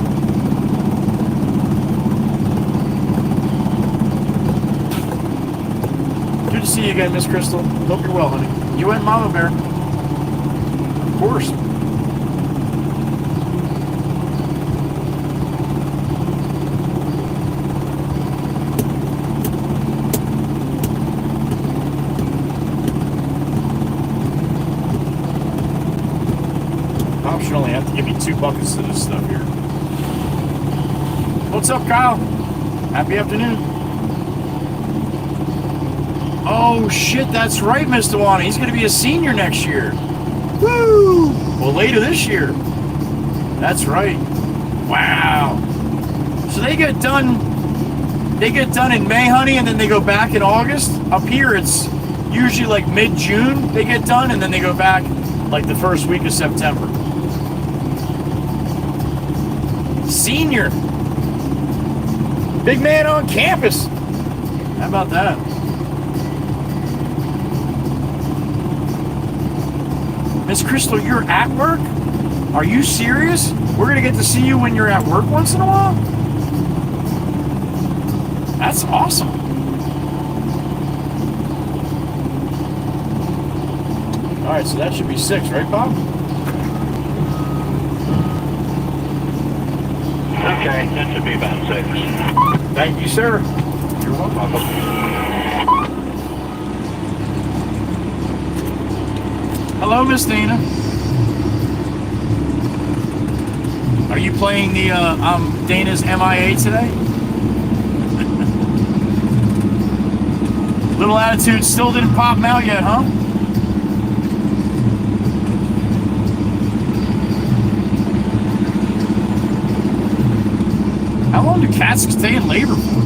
Good to see you again, Miss Crystal. Hope you're well, honey. You and Mama Bear. Of course. Pop should only have to give me 2 buckets of this stuff here. What's up, Kyle? Happy afternoon. Oh, shit, that's right, Mr. Wana. He's going to be a senior next year. Woo! Well, later this year. That's right. Wow. So they get done in May, honey, and then they go back in August. Up here, it's usually like mid-June they get done, and then they go back like the first week of September. Senior. Big man on campus. How about that? Miss Crystal, you're at work? Are you serious? We're going to get to see you when you're at work once in a while? That's awesome. All right, so that should be 6, right, Bob? Okay, that should be about 6. Thank you, sir. You're welcome. Hello, Miss Dana. Are you playing the Dana's MIA today? Little attitude still didn't pop him out yet, huh? How long do cats stay in labor for?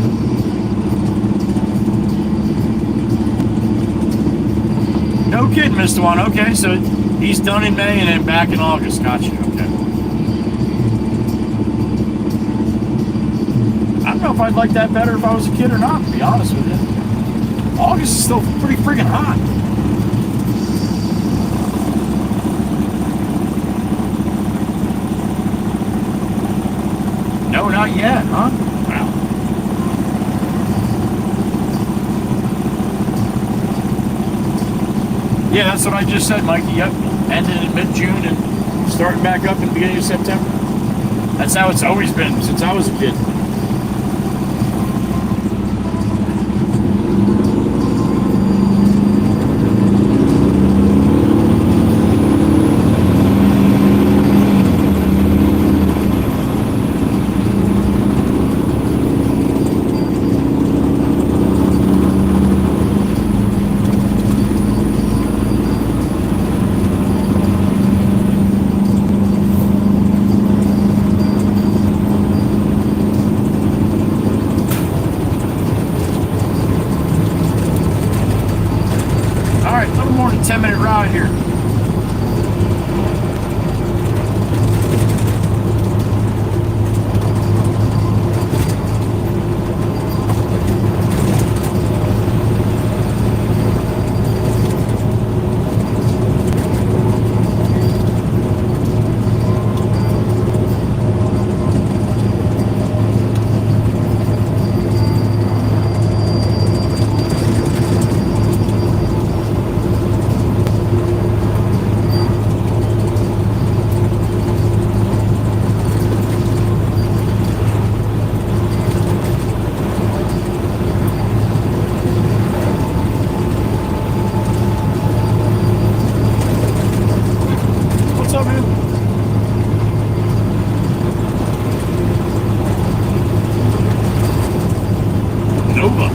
No kidding, Mr. One. Okay, so he's done in May and then back in August. Gotcha. Okay. I don't know if I'd like that better if I was a kid or not, to be honest with you. August is still pretty friggin' hot. No, not yet, huh? Wow. Yeah, that's what I just said, Mikey. Yep. Ended in mid-June and starting back up in the beginning of September. That's how it's always been since I was a kid. All right, a little more than 10-minute ride here. What's up, man? Nova.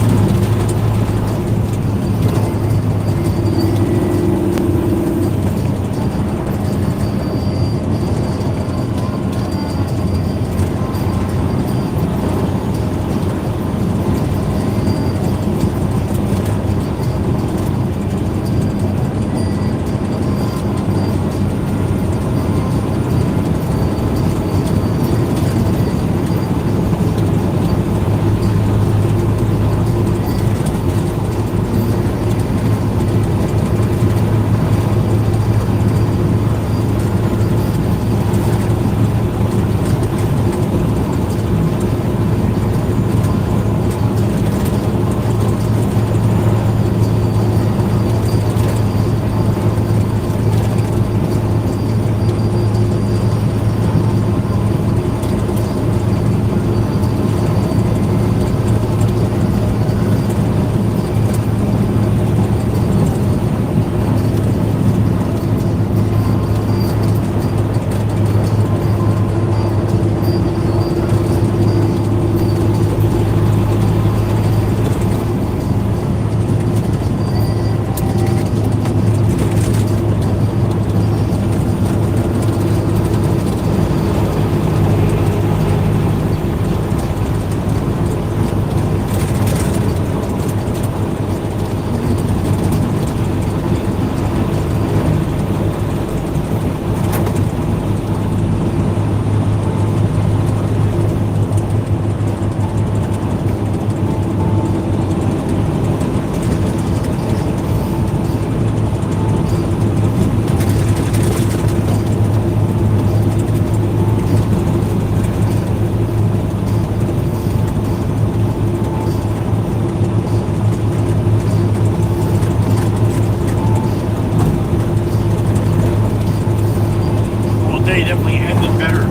Day definitely ended better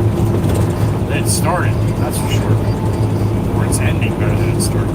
than it started, that's for sure. Or it's ending better than it started.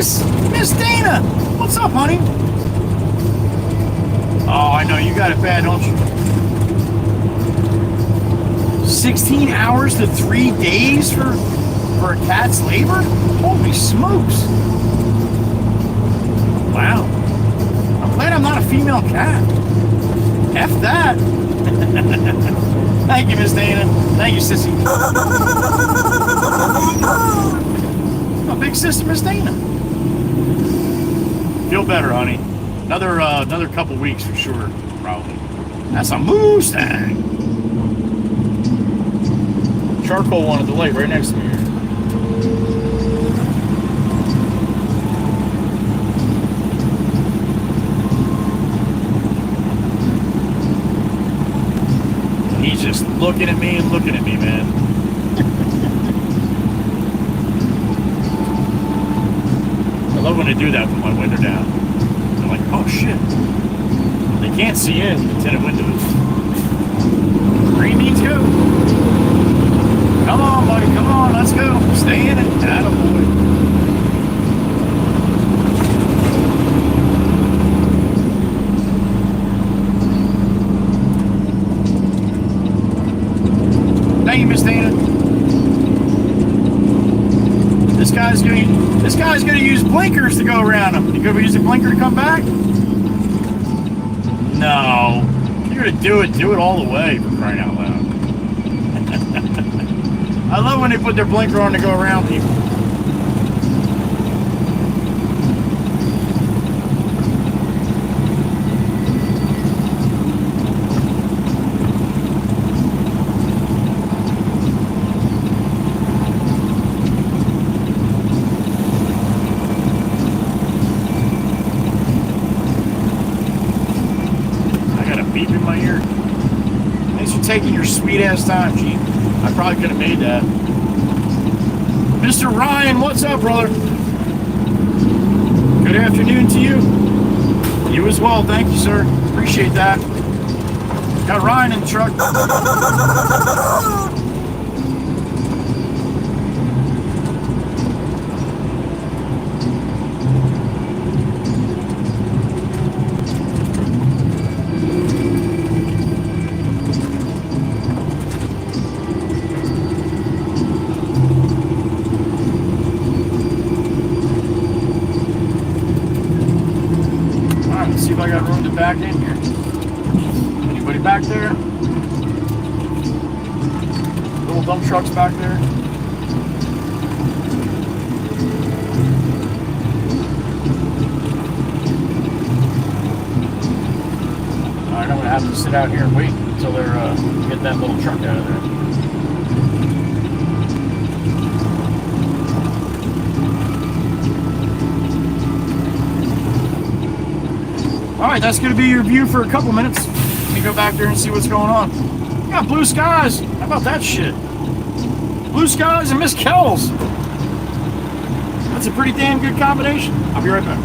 Miss Dana. What's up, honey? Oh, I know you got it bad, don't you? 16 hours to 3 days for a cat's labor? Holy smokes! Wow. I'm glad I'm not a female cat. F that. Thank you, Miss Dana. Thank you, sissy. My big sister, Miss Dana. Feel better, honey. Another couple weeks for sure, probably. That's a Mustang. Charcoal one at the lake right next to me here. He's just looking at me and looking at me, man. I love when they do that with my window down. They're like, oh shit. They can't see in the tinted windows. Green means go. Come on, buddy, come on, let's go. Stay in it. Attaboy. Thank you, Miss Dana. This guy's gonna use blinkers to go around him. You gonna use a blinker to come back? No. If you're gonna do it all the way, for crying out loud. I love when they put their blinker on to go around people. Taking your sweet ass time, Gene. I probably could have made that. Mr. Ryan, what's up, brother? Good afternoon to you. You as well, thank you, sir. Appreciate that. Got Ryan in the truck. Back in here. Anybody back there? Little dump trucks back there. Alright, I'm gonna have to sit out here and wait until they're get that little truck out of there. Alright, that's going to be your view for a couple minutes. Let me go back there and see what's going on. We got blue skies. How about that shit? Blue skies and Miss Kells. That's a pretty damn good combination. I'll be right back.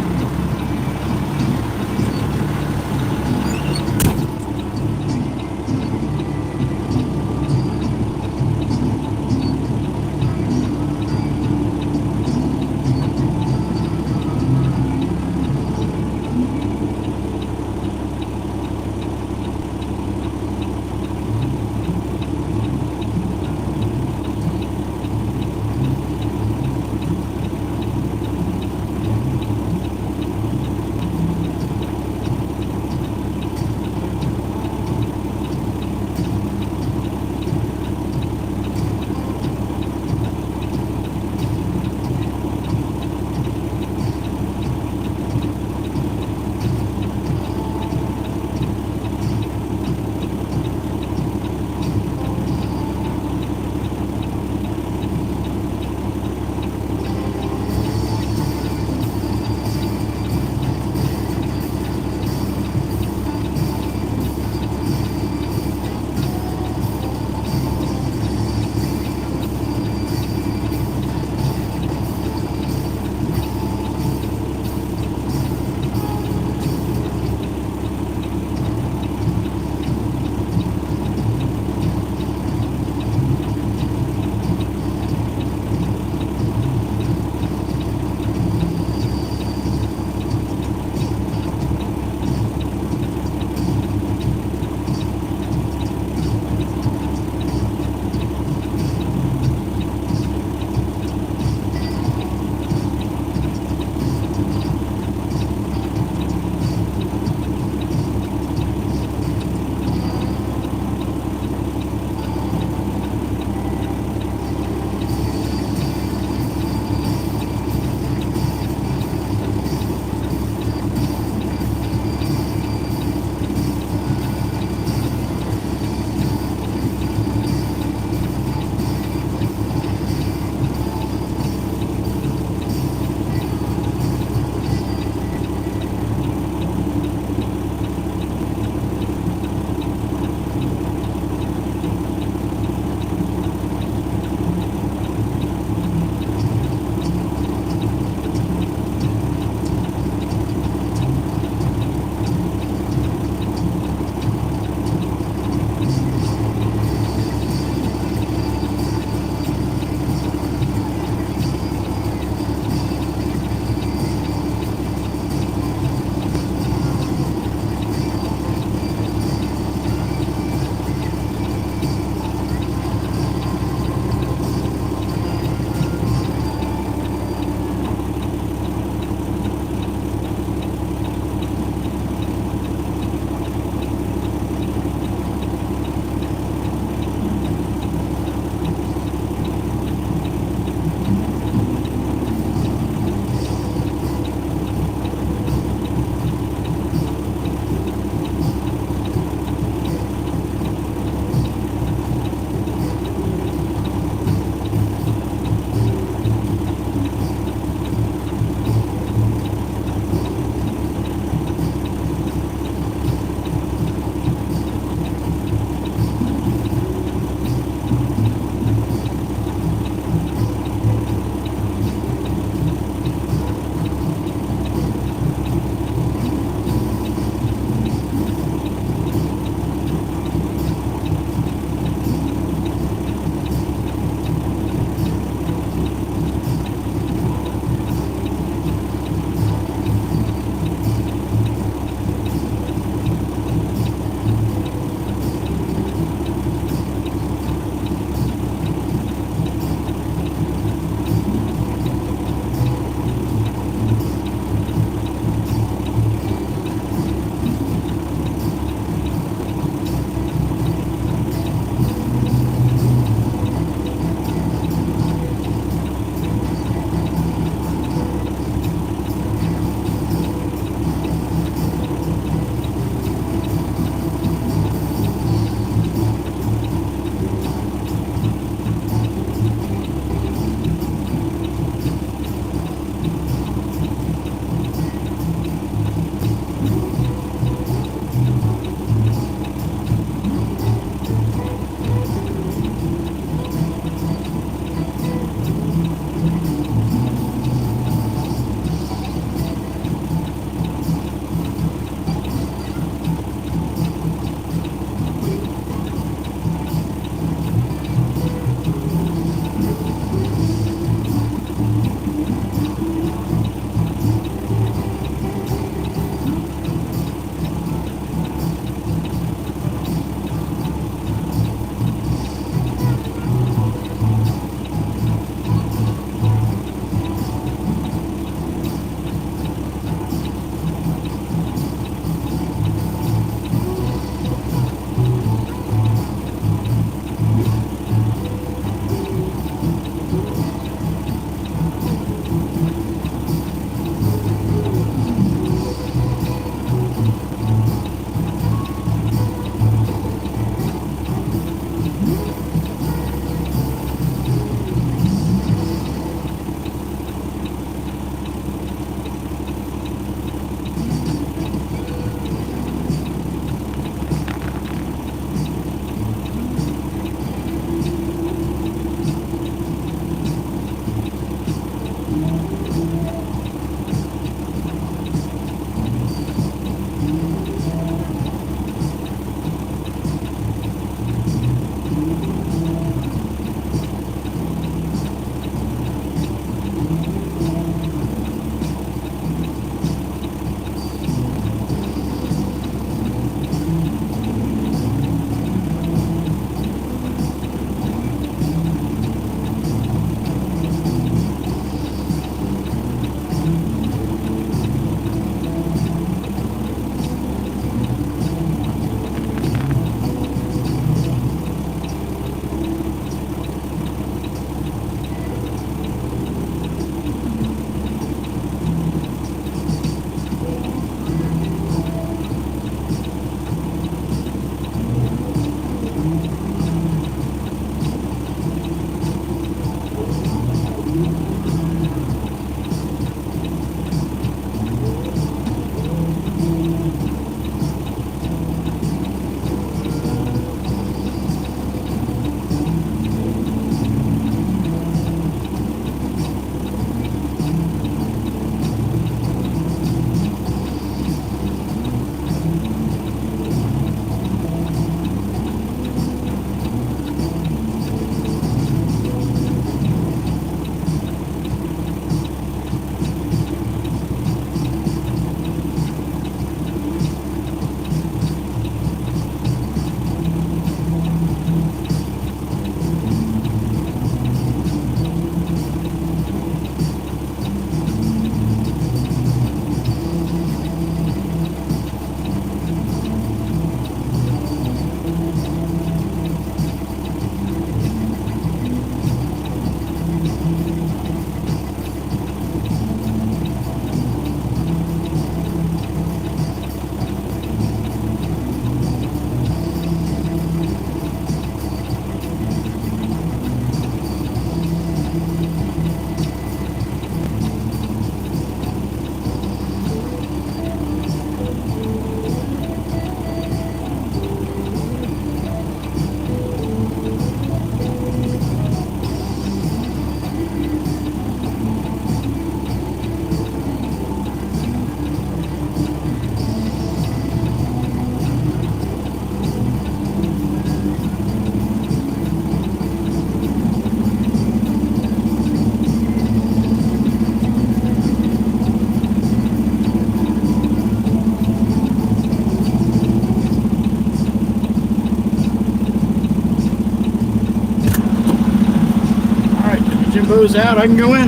Turbo's out. I can go in.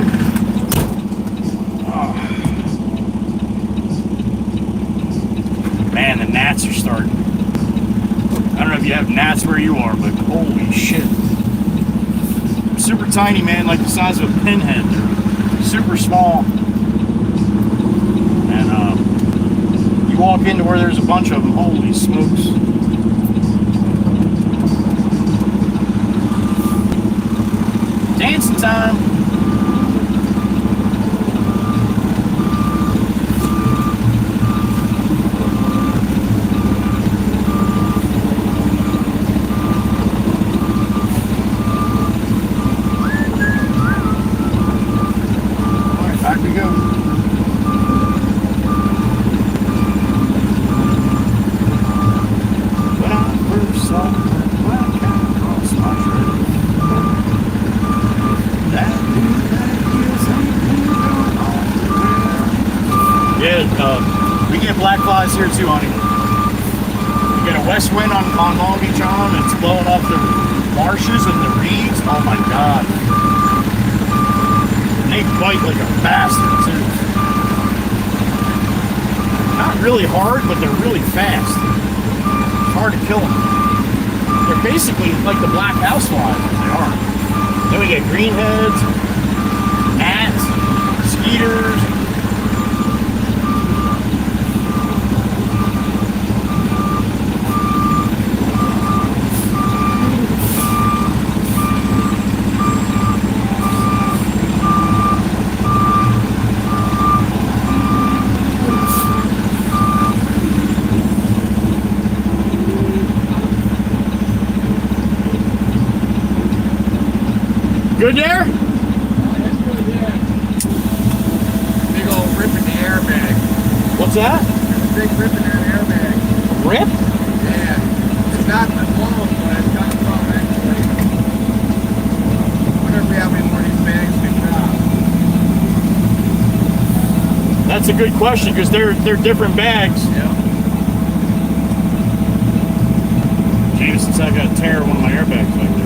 Oh. Man, the gnats are starting. I don't know if you have gnats where you are, but holy shit. Super tiny, man, like the size of a pinhead. Super small. And you walk into where there's a bunch of them, holy smokes. Dancing time. We get black flies here too, honey. You get a west wind on Long Beach Island, it's blowing up the marshes and the reeds. Oh my god. And they bite like a bastard too. Not really hard, but they're really fast. It's hard to kill them. They're basically like the black house flies, they are. Then we get greenheads, gnats, mosquitoes. Good there? Big old rip in the airbag. What's that? There's a big rip in that airbag. Rip? Yeah. It's not the blown, but it's got some actually. I wonder if we have any more of these bags to shop. That's a good question because they're different bags. Yeah. James, since I got to tear one of my airbags back there.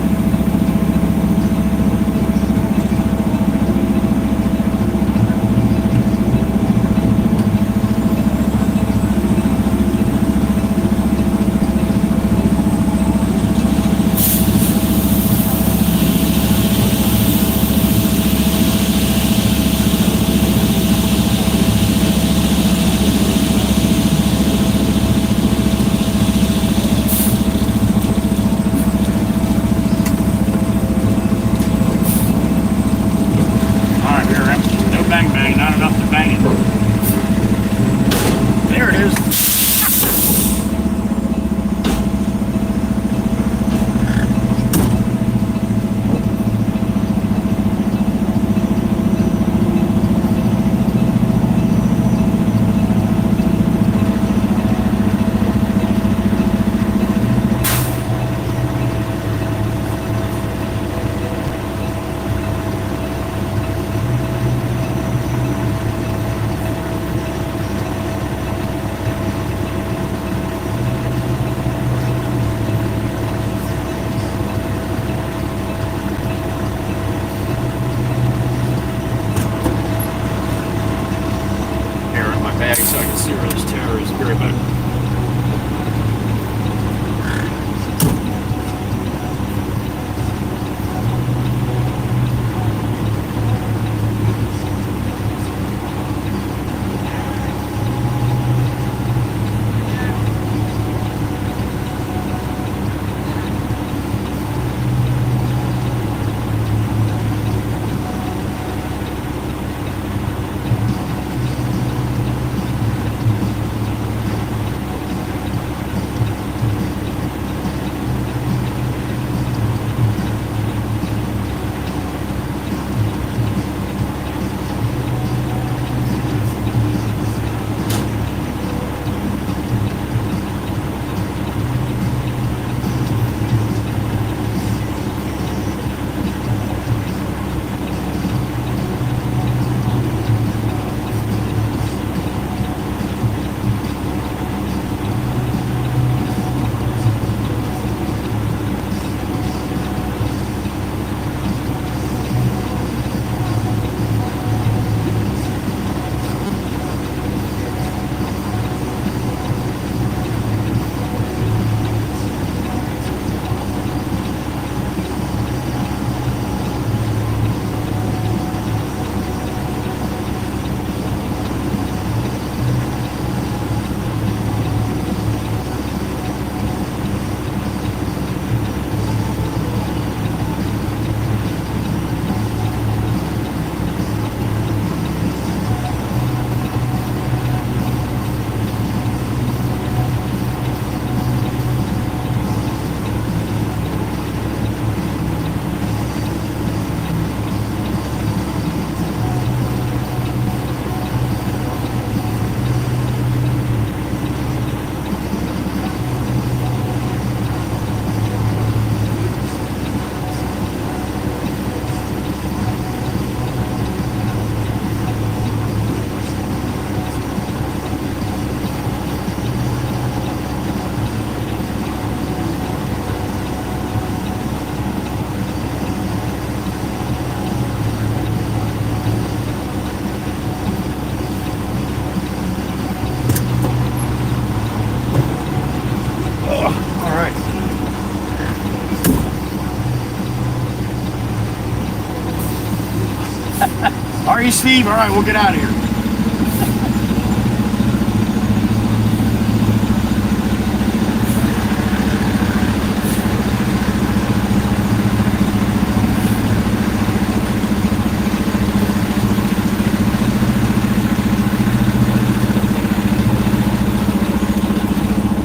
you, Steve? All right, we'll get out of here.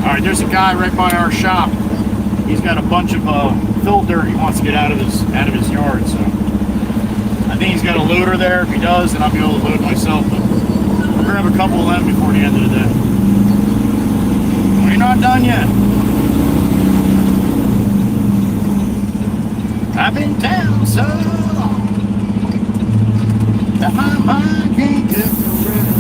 All right, there's a guy right by our shop. He's got a bunch of fill dirt he wants to get out of his yard. So I think he's got a loader there. If he does, then I'll be able to load myself. But I'll grab a couple of them before the end of the day. We're not done yet. I've been down so long that my mind can't get no rest.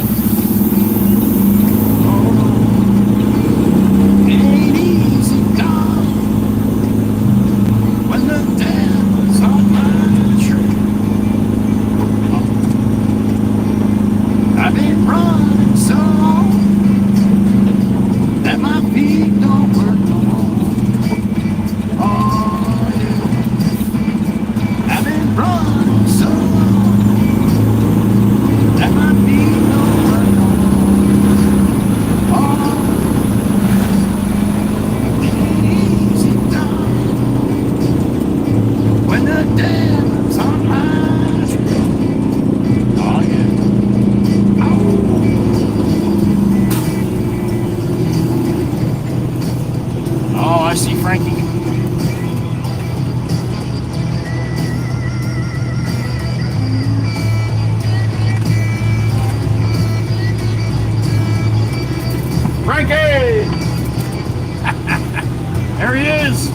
There he is.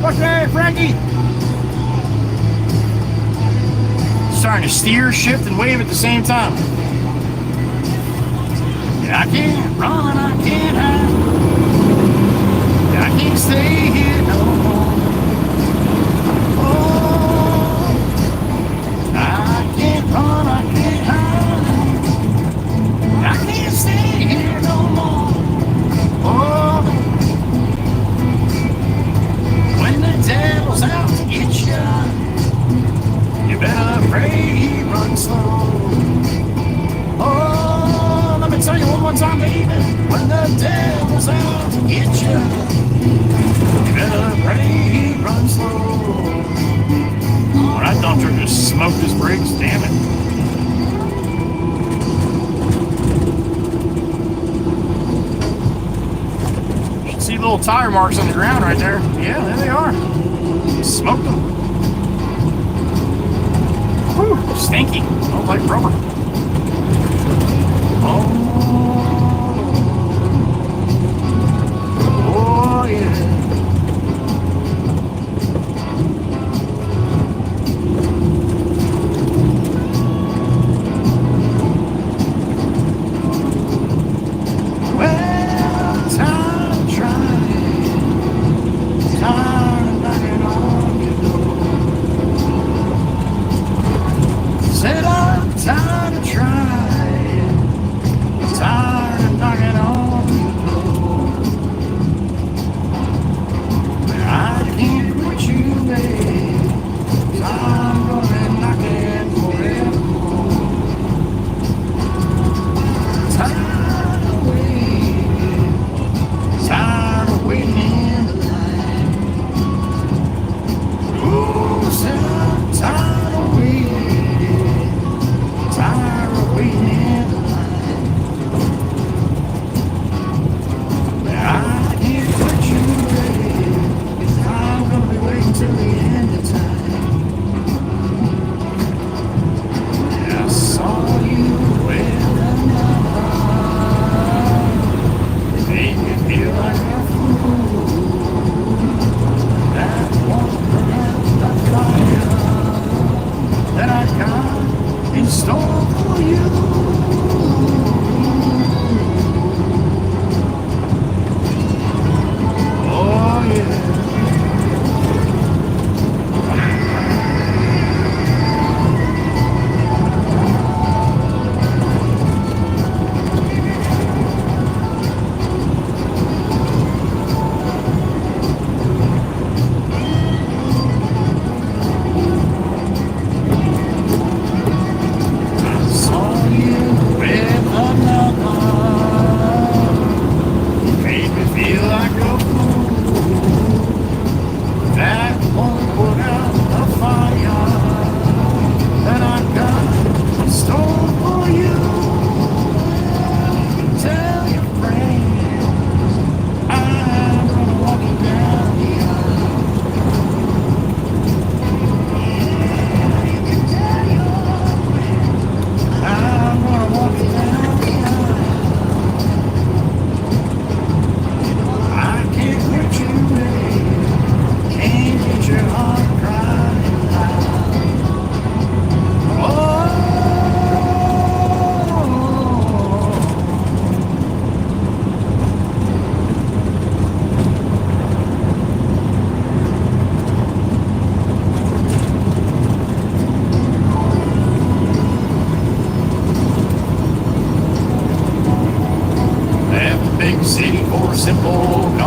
What's that, Frankie? Starting to steer, shift, and wave at the same time. Yeah, I can't run, I can't hide. Yeah, I can't stay here no more. Oh, I can't run, I can't hide. I can't stay here no more. Oh, when the devil's out to get you, you better pray he runs slow. Oh, let me tell you one more time, baby. When the devil's out to get you, you better pray he runs slow. Oh, that dump truck just smoked his brakes, damn it. See little tire marks on the ground right there. Yeah, there they are. Smoked them. Whew, stinky. Smells like rubber. Oh. Oh, yeah. Said I'm tired of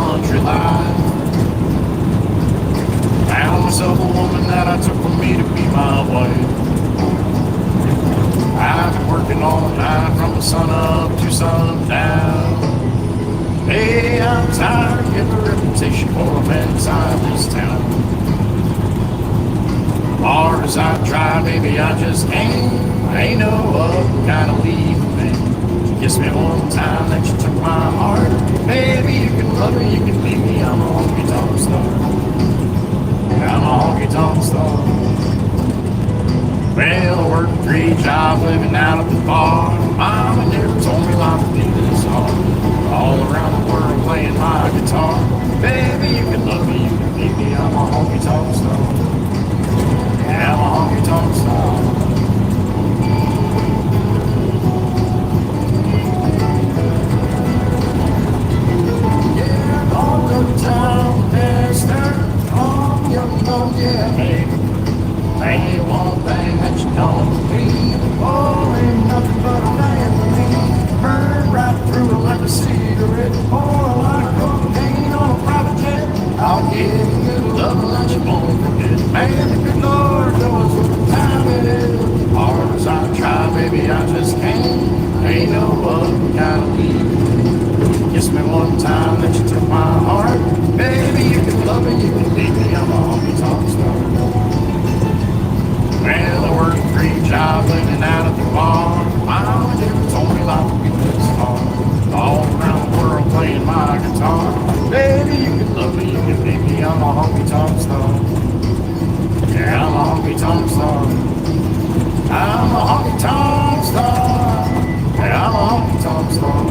country life. Found myself a woman that I took with me to be my wife. I've been working all night from the sun up to sundown. Hey, I'm tired of getting a reputation for a man inside this town. Hard as I try, baby, I just ain't no other kind of leaving man. Kiss me one time that you took my heart. Baby, you can love me, you can leave me. I'm a honky-tonk star. I'm a honky-tonk star. Well, I worked 3 jobs living out at the bar. Mama never told me life would be this hard. All around the world playing my guitar. Baby, you can love me, you can leave me. I'm a honky-tonk star. Yeah, I'm a honky-tonk star. Yeah, all the time, mister. Oh, you know, yeah, baby. Ain't one thing that you don't be. Oh, ain't nothing but a man to me. Burn right through it like a cigarette. Pour a lot of cocaine on a private jet. I'll give you good love that you won't forget. Man, the good Lord knows what time it is. Hard as I try, baby, I just can't. Ain't no other kind of leave. Kiss me one time that you took my heart. Baby, you can love me, you can leave me. I'm a honky-tonk star. Well, I worked 3 jobs living out at the bar. Mama never told me life would be this hard. All around the world playing my guitar. Baby, you can love me, you can leave me. I'm a honky-tonk star. Yeah, I'm a honky-tonk star. I'm a honky-tonk star. Yeah, I'm a honky-tonk star.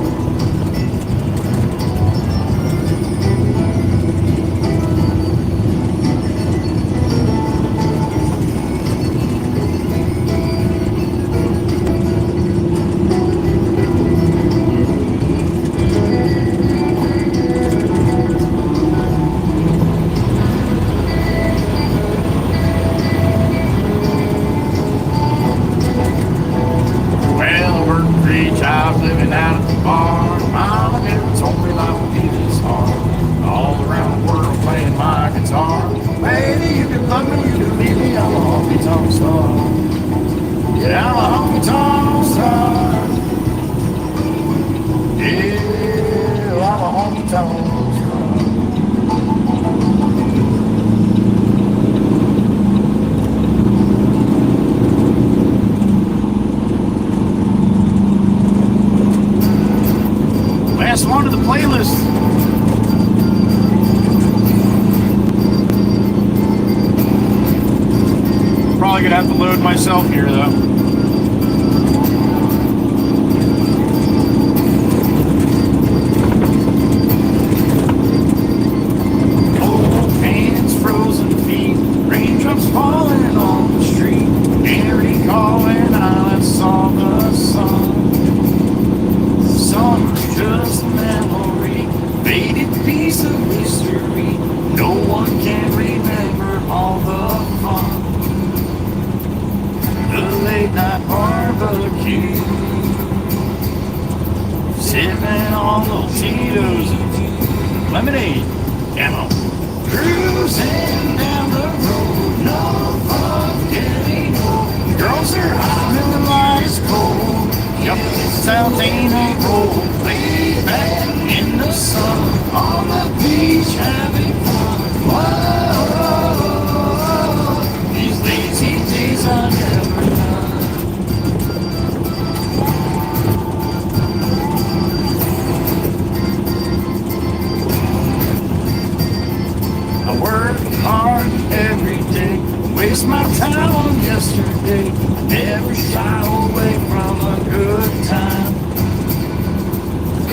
Living out at the bar. Mama never told me life would be this hard. All around the world playing my guitar. Baby, you can love me, you can leave me. I'm a honky-tonk star. Yeah, I'm a honky-tonk star. Yeah, I'm a honky-tonk star. Last one to the playlist. Probably gonna have to load myself here though. Old hands, frozen feet, raindrops falling on the street. Can't recall when I last saw the sun. Summer's just a memory, faded piece of history. No one can remember all the fun. The late night barbecue, sipping on those Tito's and lemonade. Camo. Cruising down the road, no forgetting home. Girls are hot and the light is cold. Yup, South ain't a road, way back in the sun, on the beach having fun. Whoa, these lazy days are never done. I work hard every day, waste my time on yesterday, never shy away from a good time.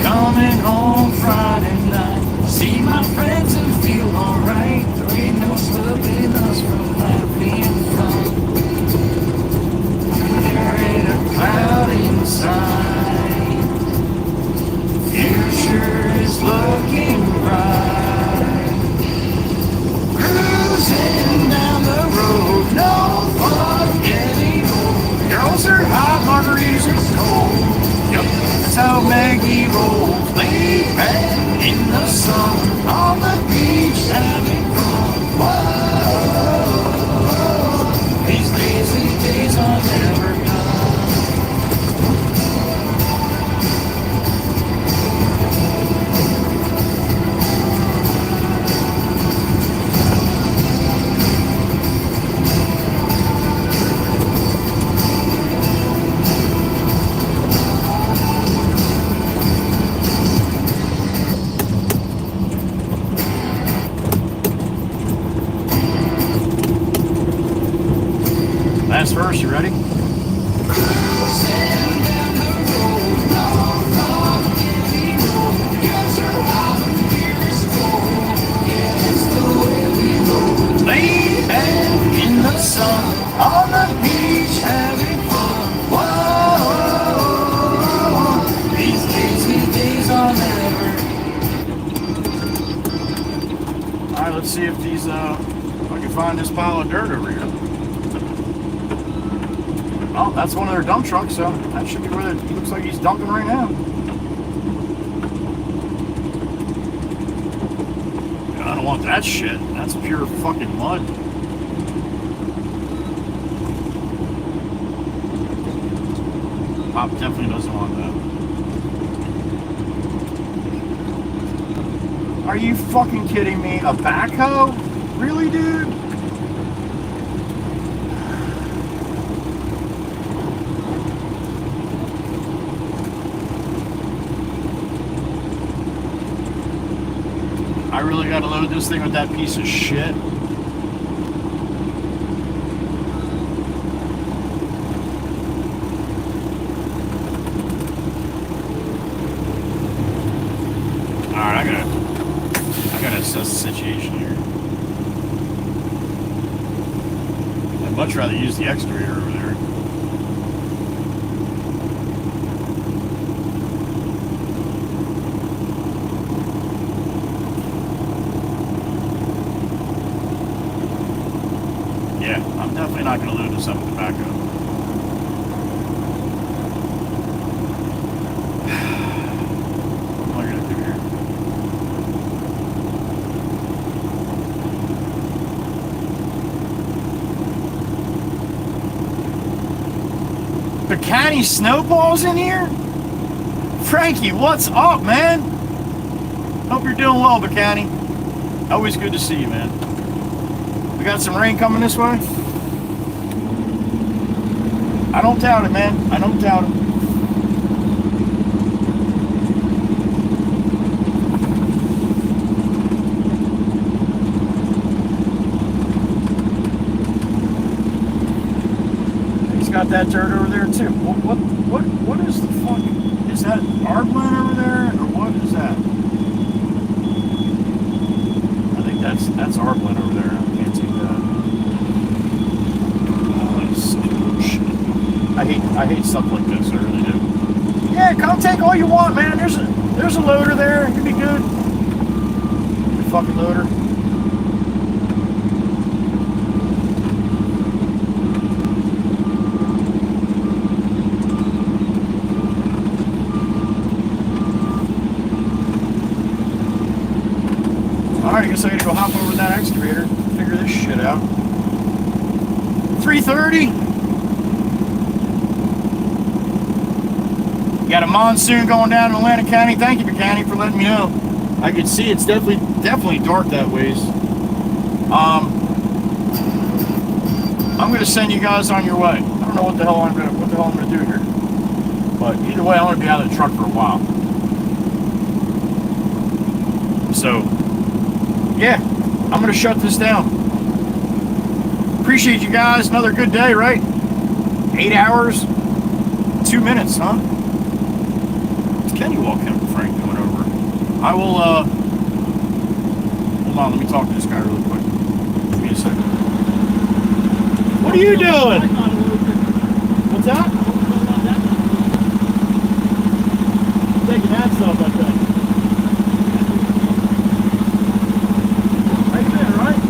Coming home Friday night, see my friends and feel alright. There ain't no stopping us from having fun. There ain't a cloud inside, future is looking bright. Cruising down the road, no fun anymore. Girls are hot, margaritas are cold. Yup, that's how Maggie rolls, laid back in the verse. You ready? Laid back in the sun, on the beach having fun. Whoa, these lazy days are never. Alright, let's see if these, if I can find this pile of dirt over here. Oh, that's one of their dump trucks, so that should be where it looks like he's dumping right now. I don't want that shit. That's pure fucking mud. Pop definitely doesn't want that. Are you fucking kidding me? A backhoe? Really, dude? I really gotta load this thing with that piece of shit. Alright, I gotta assess the situation here. I'd much rather use the excavator over there. Yeah, I'm definitely not going to load this up with the backhoe. What am I going to do here? Bacani Snowballs in here? Frankie, what's up, man? Hope you're doing well, Bacani. Always good to see you, man. We got some rain coming this way. I don't doubt it, man. I don't doubt it. He's got that dirt over there too. What is the fuck? Is that Arbland over there, or what is that? I think that's Arbland over there. I hate stuff like this, I really do. Yeah, come take all you want, man. There's a loader there. You'll be good. The fucking loader. Alright, I guess I gotta go hop over that excavator, figure this shit out. 3:30. Got a monsoon going down in Atlantic County. Thank you, County, for letting me know. I could see it's definitely dark that ways. I'm gonna send you guys on your way. I don't know what the hell I'm gonna do here. But either way, I'm gonna be out of the truck for a while. So yeah, I'm gonna shut this down. Appreciate you guys. Another good day, right? 8 hours, 2 minutes, huh? Kenny walking up, Frank coming over. I will, hold on, let me talk to this guy really quick. Give me a second. What are you doing? What's that? Taking that stuff, I think. Right there, right?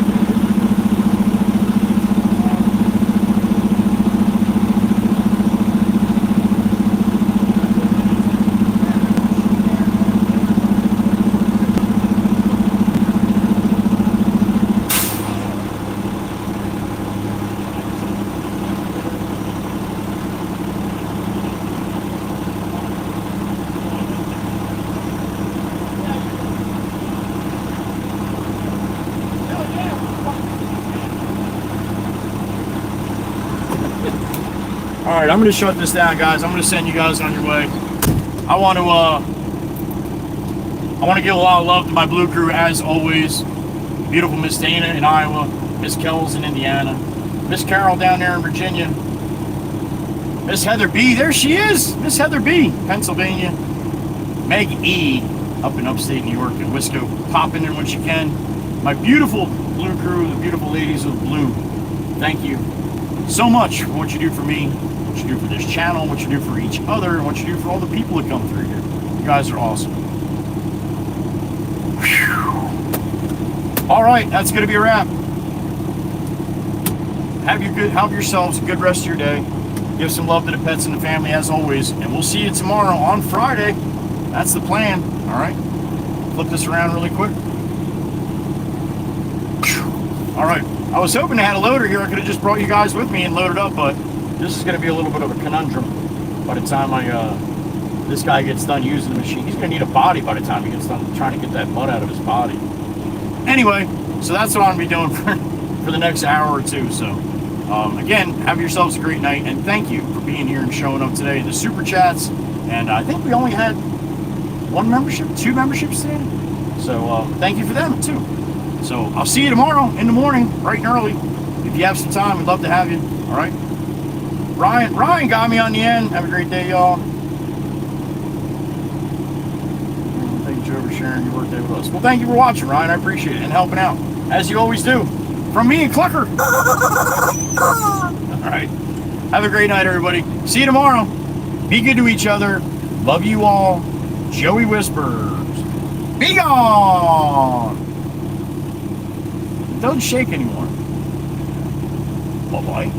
Alright, I'm going to shut this down, guys. I'm going to send you guys on your way. I want to give a lot of love to my Blue Crew, as always. Beautiful Miss Dana in Iowa, Miss Kells in Indiana, Miss Carol down there in Virginia, Miss Heather B, there she is. Miss Heather B, Pennsylvania. Meg E, up in upstate New York, and Wisco, popping in when she can. My beautiful blue crew, the beautiful ladies of blue. Thank you so much for what you do for me, what you do for this channel, what you do for each other, and what you do for all the people that come through here. You guys are awesome. Whew. All right, that's going to be a wrap. Have yourselves a good rest of your day. Give some love to the pets and the family as always, and we'll see you tomorrow on Friday. That's the plan. All right. Flip this around really quick. All right. I was hoping I had a loader here. I could have just brought you guys with me and loaded up, but this is going to be a little bit of a conundrum by the time this guy gets done using the machine. He's going to need a body by the time he gets done trying to get that mud out of his body. Anyway, so that's what I'm going to be doing for the next hour or two. So, again, have yourselves a great night, and thank you for being here and showing up today in the Super Chats. And I think we only had two memberships today. So, thank you for them, too. So, I'll see you tomorrow in the morning, bright and early. If you have some time, we'd love to have you. All right? Ryan got me on the end. Have a great day, y'all. Thank you, Joe, for sharing your workday with us. Well, thank you for watching, Ryan. I appreciate it, and helping out, as you always do. From me and Clucker. All right. Have a great night, everybody. See you tomorrow. Be good to each other. Love you all. Joey Whispers. Be gone. Don't shake anymore. Bye-bye.